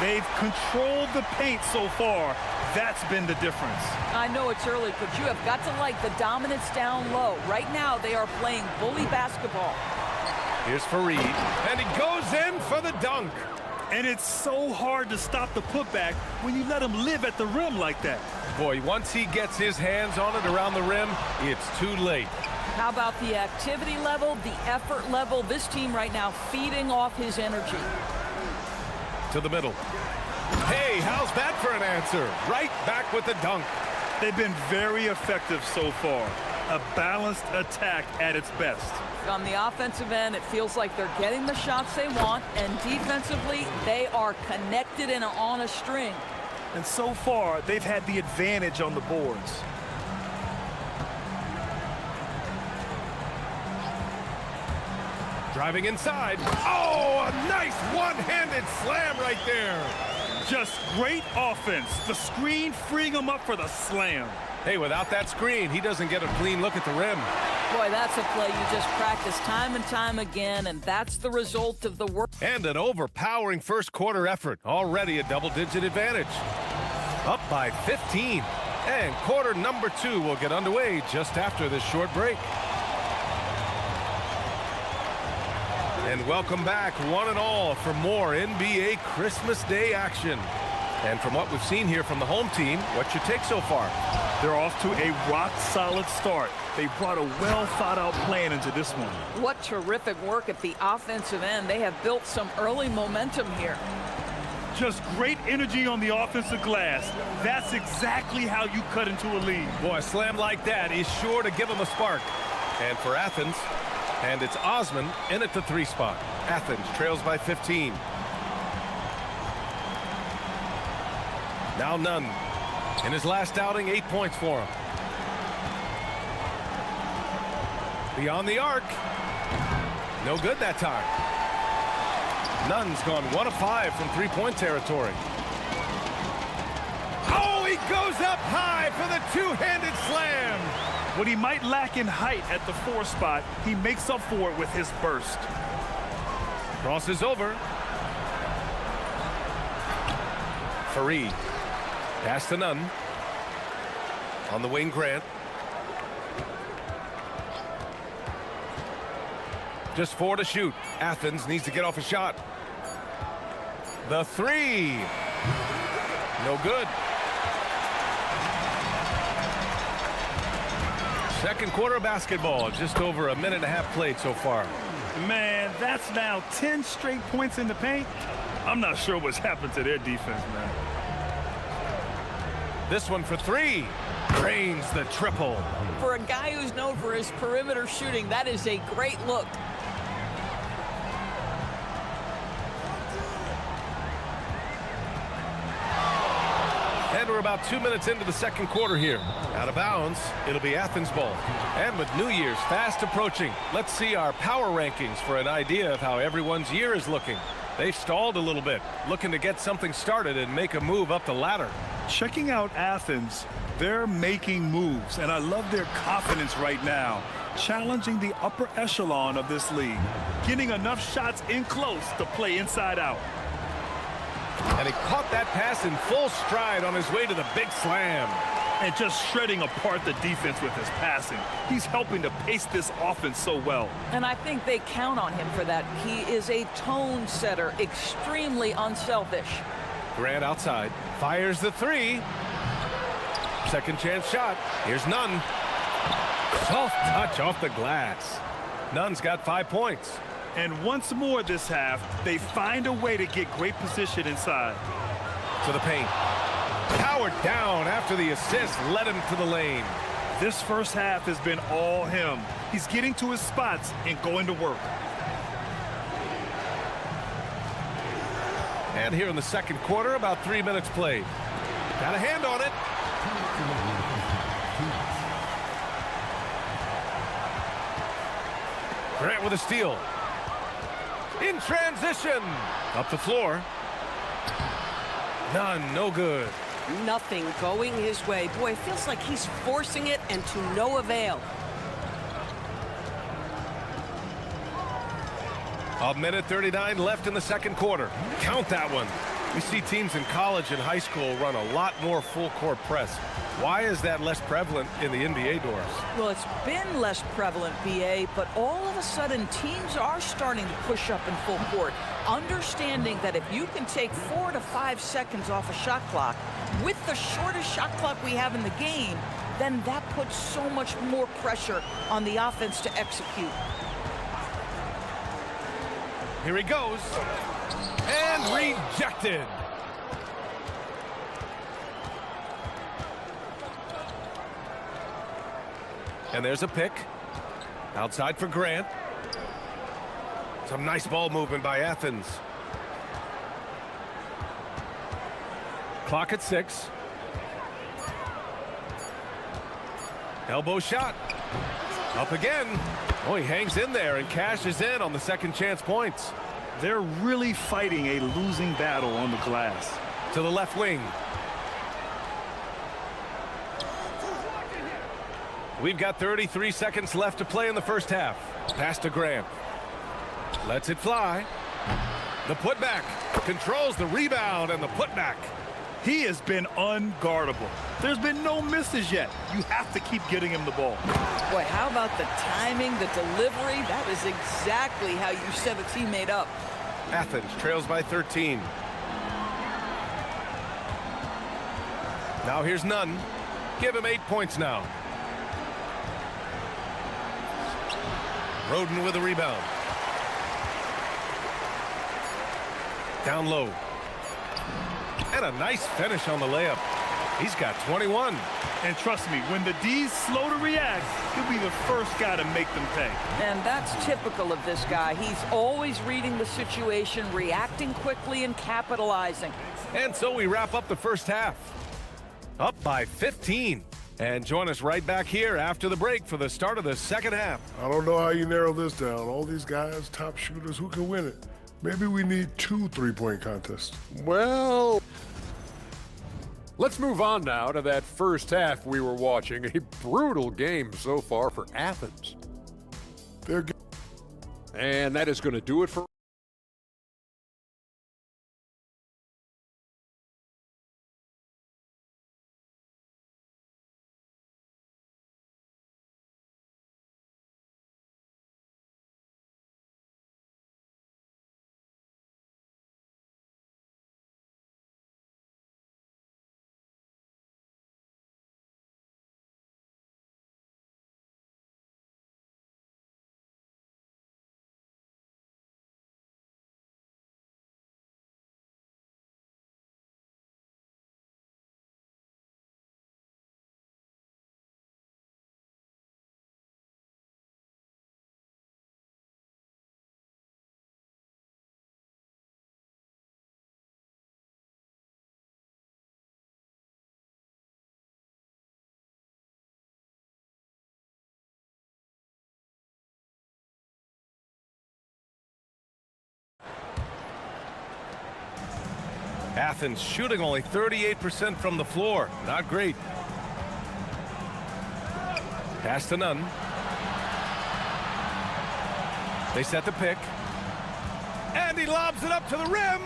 They've controlled the paint so far. That's been the difference. I know it's early, but you have got to like the dominance down low. Right now, they are playing bully basketball. Here's Fareed, and he goes in for the dunk. And it's so hard to stop the putback when you let him live at the rim like that. Boy, once he gets his hands on it around the rim, it's too late. How about the activity level, the effort level? This team right now feeding off his energy. To the middle. Hey, how's that for an answer? Right back with the dunk. They've been very effective so far. A balanced attack at its best. On the offensive end, it feels like they're getting the shots they want, and defensively, they are connected and on a string. And so far, they've had the advantage on the boards. Driving inside. Oh, a nice one-handed slam right there. Just great offense. The screen freeing him up for the slam. Hey, without that screen, he doesn't get a clean look at the rim. Boy, that's a play you just practice time and time again, and that's the result of the work. And an overpowering first quarter effort. Already a double-digit advantage. Up by 15. And quarter number 2 will get underway just after this short break. And welcome back, one and all, for more NBA Christmas Day action. And from what we've seen here from the home team, what's your take so far? They're off to a rock-solid start. They brought a well-thought-out plan into this one. What terrific work at the offensive end. They have built some early momentum here. Just great energy on the offensive glass. That's exactly how you cut into a lead. Boy, a slam like that is sure to give them a spark. And for Athens, and it's Osman in at the 3 spot. Athens trails by 15. Now Nunn. In his last outing, 8 points for him. Beyond the arc. No good that time. Nunn's gone 1 of 5 from 3-point territory. Oh, he goes up high for the two-handed slam. What he might lack in height at the 4 spot, he makes up for it with his burst. Crosses over. Fareed. Pass to Nunn. On the wing, Grant. Just 4 to shoot. Athens needs to get off a shot. The 3. No good. Second quarter of basketball. Just over a minute and a half played so far. Man, that's now 10 straight points in the paint. I'm not sure what's happened to their defense, man. This one for 3. Drains the triple. For a guy who's known for his perimeter shooting, that is a great look. And we're about 2 minutes into the second quarter here. Out of bounds, it'll be Athens ball. And with New Year's fast approaching, let's see our power rankings for an idea of how everyone's year is looking. They've stalled a little bit, looking to get something started and make a move up the ladder. Checking out Athens, they're making moves, and I love their confidence right now, challenging the upper echelon of this league, getting enough shots in close to play inside out. And he caught that pass in full stride on his way to the big slam. And just shredding apart the defense with his passing. He's helping to pace this offense so well. And I think they count on him for that. He is a tone setter, extremely unselfish. Grant outside, fires the 3. Second chance shot. Here's Nunn. Soft touch off the glass. Nunn's got 5 points. And once more this half, they find a way to get great position inside. To the paint. Powered down after the assist led him to the lane. This first half has been all him. He's getting to his spots and going to work. And here in the second quarter, about 3 minutes played. Got a hand on it. Grant with a steal. In transition. Up the floor. None, no good. Nothing going his way. Boy, it feels like he's forcing it and to no avail. A minute 39 left in the second quarter. Count that one. We see teams in college and high school run a lot more full-court press. Why is that less prevalent in the NBA, Doris? Well, it's been less prevalent, BA, but all of a sudden teams are starting to push up in full court, understanding that if you can take 4 to 5 seconds off a shot clock, with the shortest shot clock we have in the game, then that puts so much more pressure on the offense to execute. Here he goes. And rejected. And there's a pick. Outside for Grant. Some nice ball movement by Athens. Clock at 6. Elbow shot. Up again. Oh, he hangs in there and cashes in on the second chance points. They're really fighting a losing battle on the glass. To the left wing. We've got 33 seconds left to play in the first half. Pass to Graham. Lets it fly. The putback. Controls the rebound and the putback. He has been unguardable. There's been no misses yet. You have to keep getting him the ball. Boy, how about the timing, the delivery? That is exactly how you set a teammate up. Athens trails by 13. Now here's Nunn. Give him 8 points now. Roden with a rebound. Down low. And a nice finish on the layup. He's got 21. And trust me, when the D's slow to react, he'll be the first guy to make them pay. And that's typical of this guy. He's always reading the situation, reacting quickly, and capitalizing. And so we wrap up the first half. Up by 15. And join us right back here after the break for the start of the second half. I don't know how you narrow this down. All these guys, top shooters, who can win it? Maybe we need 2 3-point contests. Well, let's move on now to that first half we were watching. A brutal game so far for Athens. They're good. And that is going to do it for Athens shooting only 38% from the floor. Not great. Pass to Nunn. They set the pick. And he lobs it up to the rim.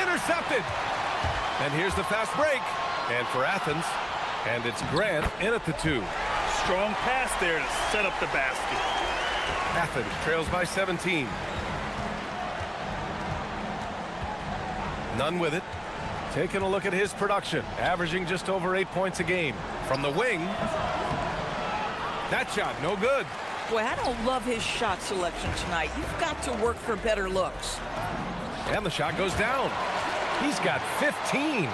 Intercepted. And here's the fast break. And for Athens. And it's Grant in at the 2. Strong pass there to set up the basket. Athens trails by 17. Nunn with it. Taking a look at his production, averaging just over 8 points a game. From the wing, that shot no good. Boy, I don't love his shot selection tonight. You've got to work for better looks. And the shot goes down. He's got 15.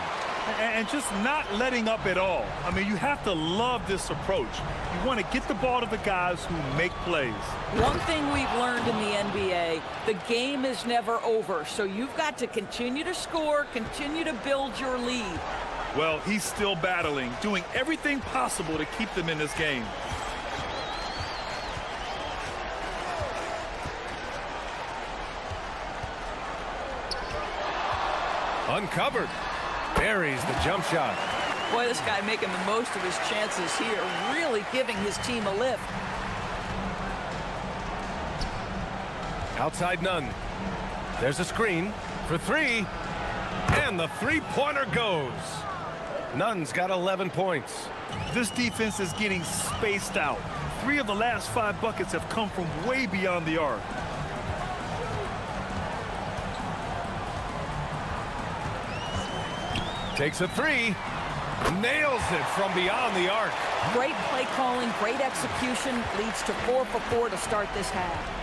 And just not letting up at all. I mean, you have to love this approach. You want to get the ball to the guys who make plays. One thing we've learned in the NBA, the game is never over. So you've got to continue to score, continue to build your lead. Well, he's still battling, doing everything possible to keep them in this game. Uncovered. Buries the jump shot. Boy, this guy making the most of his chances here, really giving his team a lift. Outside Nunn. There's a screen for 3. And the three-pointer goes. Nunn's got 11 points. This defense is getting spaced out. 3 of the last 5 buckets have come from way beyond the arc. Takes a 3. Nails it from beyond the arc. Great play calling, great execution, leads to 4 for 4 to start this half.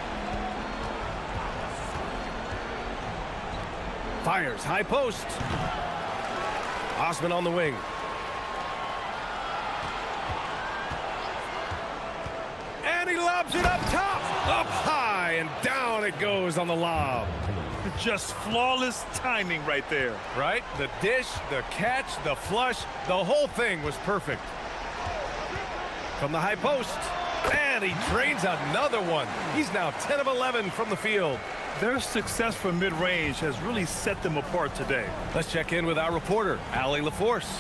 Fires high post. Osman on the wing. And he lobs it up top. Up high and down it goes on the lob. Just flawless timing right there. Right? The dish, the catch, the flush, the whole thing was perfect. From the high post. And he drains another one. He's now 10 of 11 from the field. Their success from mid-range has really set them apart today. Let's check in with our reporter, Allie LaForce.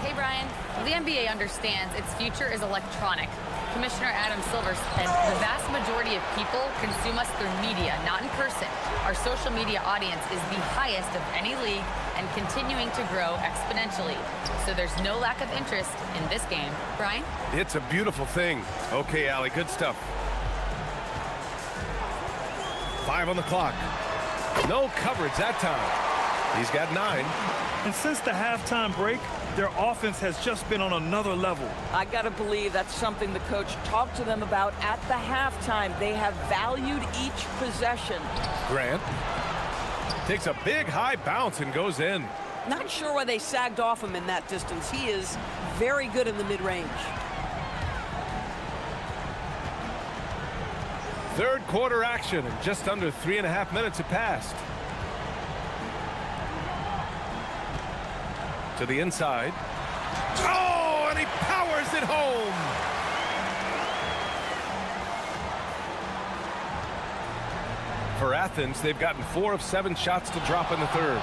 Hey, Brian. Well, the NBA understands its future is electronic. Commissioner Adam Silver said the vast majority of people consume us through media, not in person. Our social media audience is the highest of any league and continuing to grow exponentially. So there's no lack of interest in this game. Brian? It's a beautiful thing. Okay, Allie, good stuff. 5 on the clock. No coverage that time. He's got 9. And since the halftime break, their offense has just been on another level. I got to believe that's something the coach talked to them about at the halftime. They have valued each possession. Grant takes a big high bounce and goes in. Not sure why they sagged off him in that distance. He is very good in the mid-range. Third quarter action, and just under 3.5 minutes have passed. To the inside. Oh, and he powers it home. For Athens, they've gotten 4 of 7 shots to drop in the third.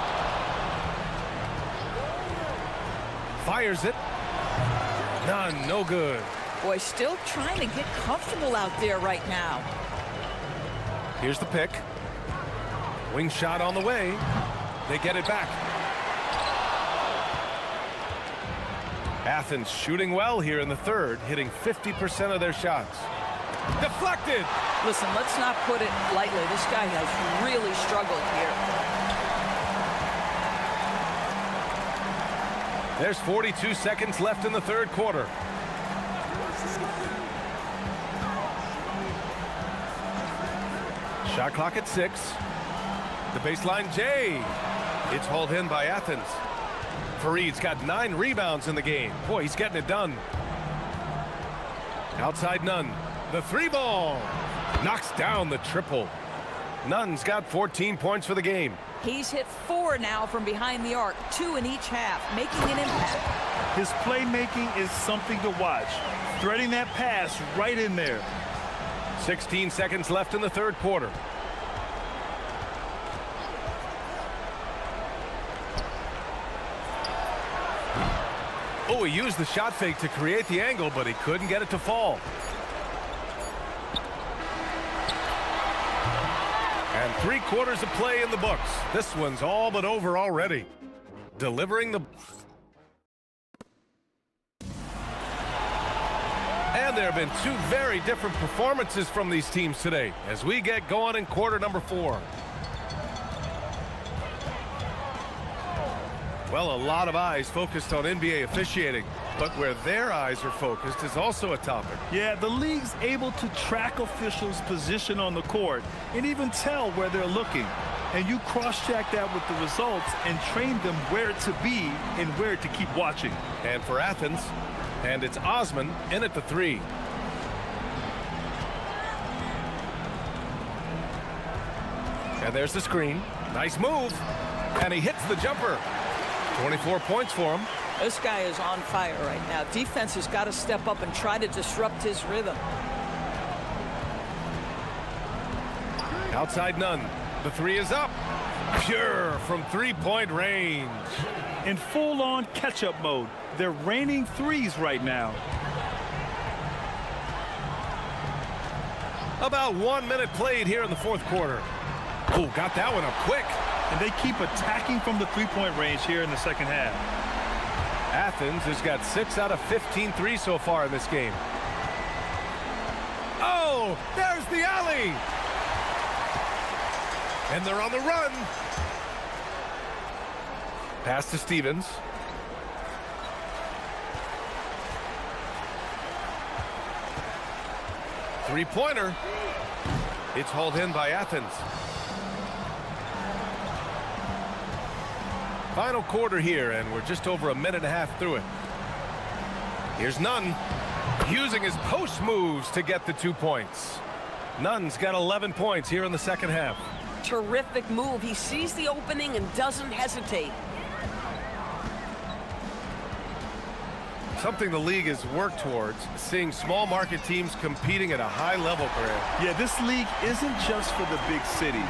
Fires it. None, no good. Boy, still trying to get comfortable out there right now. Here's the pick. Wing shot on the way. They get it back. Athens shooting well here in the third, hitting 50% of their shots. Deflected! Listen, let's not put it lightly. This guy has really struggled here. There's 42 seconds left in the third quarter. Shot clock at 6. The baseline J. It's hauled in by Athens. Fareed's got 9 rebounds in the game. Boy, he's getting it done. Outside Nunn. The 3-ball. Knocks down the triple. Nunn's got 14 points for the game. He's hit 4 now from behind the arc, 2 in each half, making an impact. His playmaking is something to watch. Threading that pass right in there. 16 seconds left in the third quarter. Oh, he used the shot fake to create the angle, but he couldn't get it to fall. And 3 quarters of play in the books. This one's all but over already. Delivering the... And there have been 2 very different performances from these teams today as we get going in quarter number 4. Well, a lot of eyes focused on NBA officiating, but where their eyes are focused is also a topic. Yeah, the league's able to track officials' position on the court and even tell where they're looking. And you cross-check that with the results and train them where to be and where to keep watching. And for Athens, and it's Osman in at the 3. And there's the screen. Nice move. And he hits the jumper. 24 points for him. This guy is on fire right now. Defense has got to step up and try to disrupt his rhythm. Outside Nunn. The 3 is up. Pure from 3-point range. In full-on catch-up mode. They're raining threes right now. About 1 minute played here in the fourth quarter. Oh, got that one up quick. And they keep attacking from the three-point range here in the second half. Athens has got 6 out of 15 threes so far in this game. Oh, there's the alley. And they're on the run. Pass to Stevens. Three-pointer. It's hauled in by Athens. Final quarter here, and we're just over a minute and a half through it. Here's Nunn, using his post moves to get the 2 points. Nunn's got 11 points here in the second half. Terrific move. He sees the opening and doesn't hesitate. Something the league has worked towards, seeing small market teams competing at a high level, Grant. Yeah, this league isn't just for the big cities.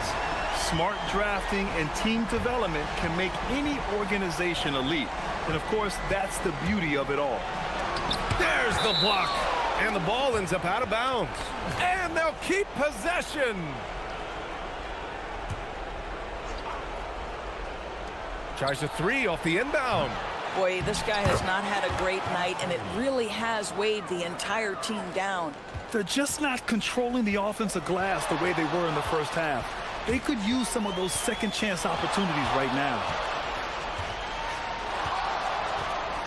Smart drafting and team development can make any organization elite. And of course, that's the beauty of it all. There's the block. And the ball ends up out of bounds. And they'll keep possession. Tries a three off the inbound. Boy, this guy has not had a great night, and it really has weighed the entire team down. They're just not controlling the offensive glass the way they were in the first half. They could use some of those second chance opportunities right now.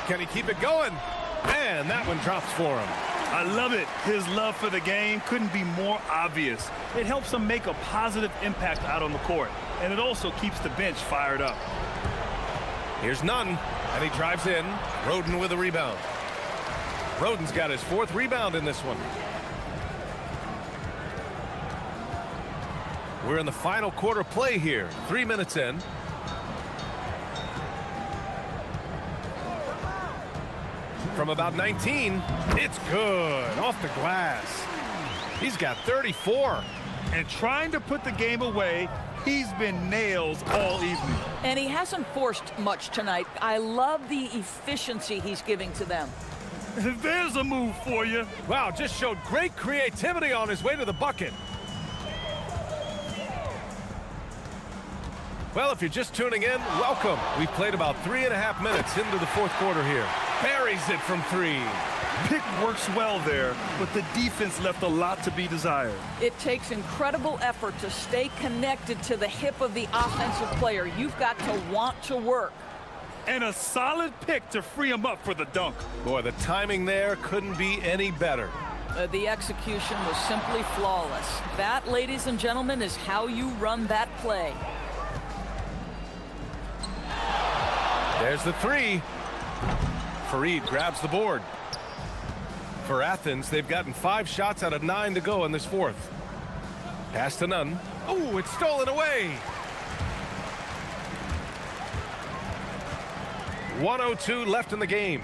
Can he keep it going? And that one drops for him. I love it. His love for the game couldn't be more obvious. It helps him make a positive impact out on the court, and it also keeps the bench fired up. Here's Nunn, and he drives in. Roden with a rebound. Roden's got his 4th rebound in this one. We're in the final quarter play here. 3 minutes in. From about 19, it's good. Off the glass. He's got 34. And trying to put the game away, he's been nails all evening. And he hasn't forced much tonight. I love the efficiency he's giving to them. There's a move for you. Wow, just showed great creativity on his way to the bucket. Well, if you're just tuning in, welcome. We've played about 3.5 minutes into the 4th quarter here. Buries it from 3. Pick works well there, but the defense left a lot to be desired. It takes incredible effort to stay connected to the hip of the offensive player. You've got to want to work. And a solid pick to free him up for the dunk. Boy, the timing there couldn't be any better. The execution was simply flawless. That, ladies and gentlemen, is how you run that play. There's the 3. Fareed grabs the board. For Athens, they've gotten 5 shots out of 9 to go in this 4th. Pass to Nunn. Oh, it's stolen away. 1:02 left in the game.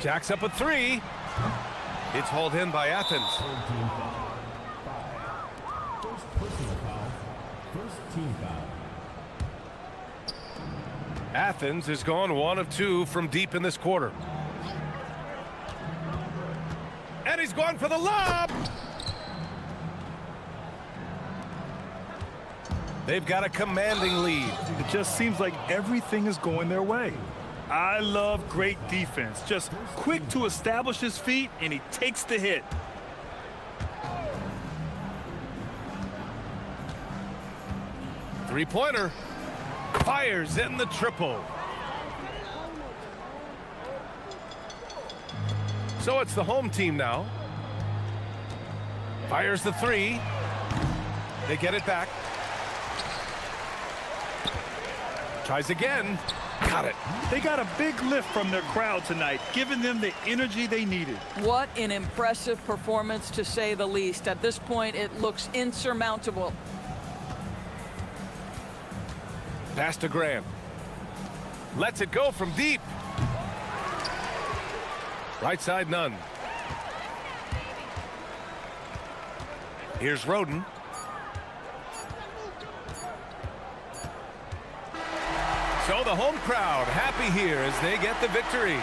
Jacks up a 3. It's hauled in by Athens. First personal foul. First team foul. Athens has gone 1 of 2 from deep in this quarter. And he's gone for the lob. They've got a commanding lead. It just seems like everything is going their way. I love great defense. Just quick to establish his feet, and he takes the hit. Three-pointer. Fires in the triple. So it's the home team now. Fires the 3. They get it back. Tries again. Got it. They got a big lift from their crowd tonight, giving them the energy they needed. What an impressive performance, to say the least. At this point, it looks insurmountable. Pass to Graham. Lets it go from deep. Right side, Nunn. Here's Roden. So the home crowd happy here as they get the victory,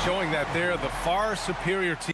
showing that they're the far superior team.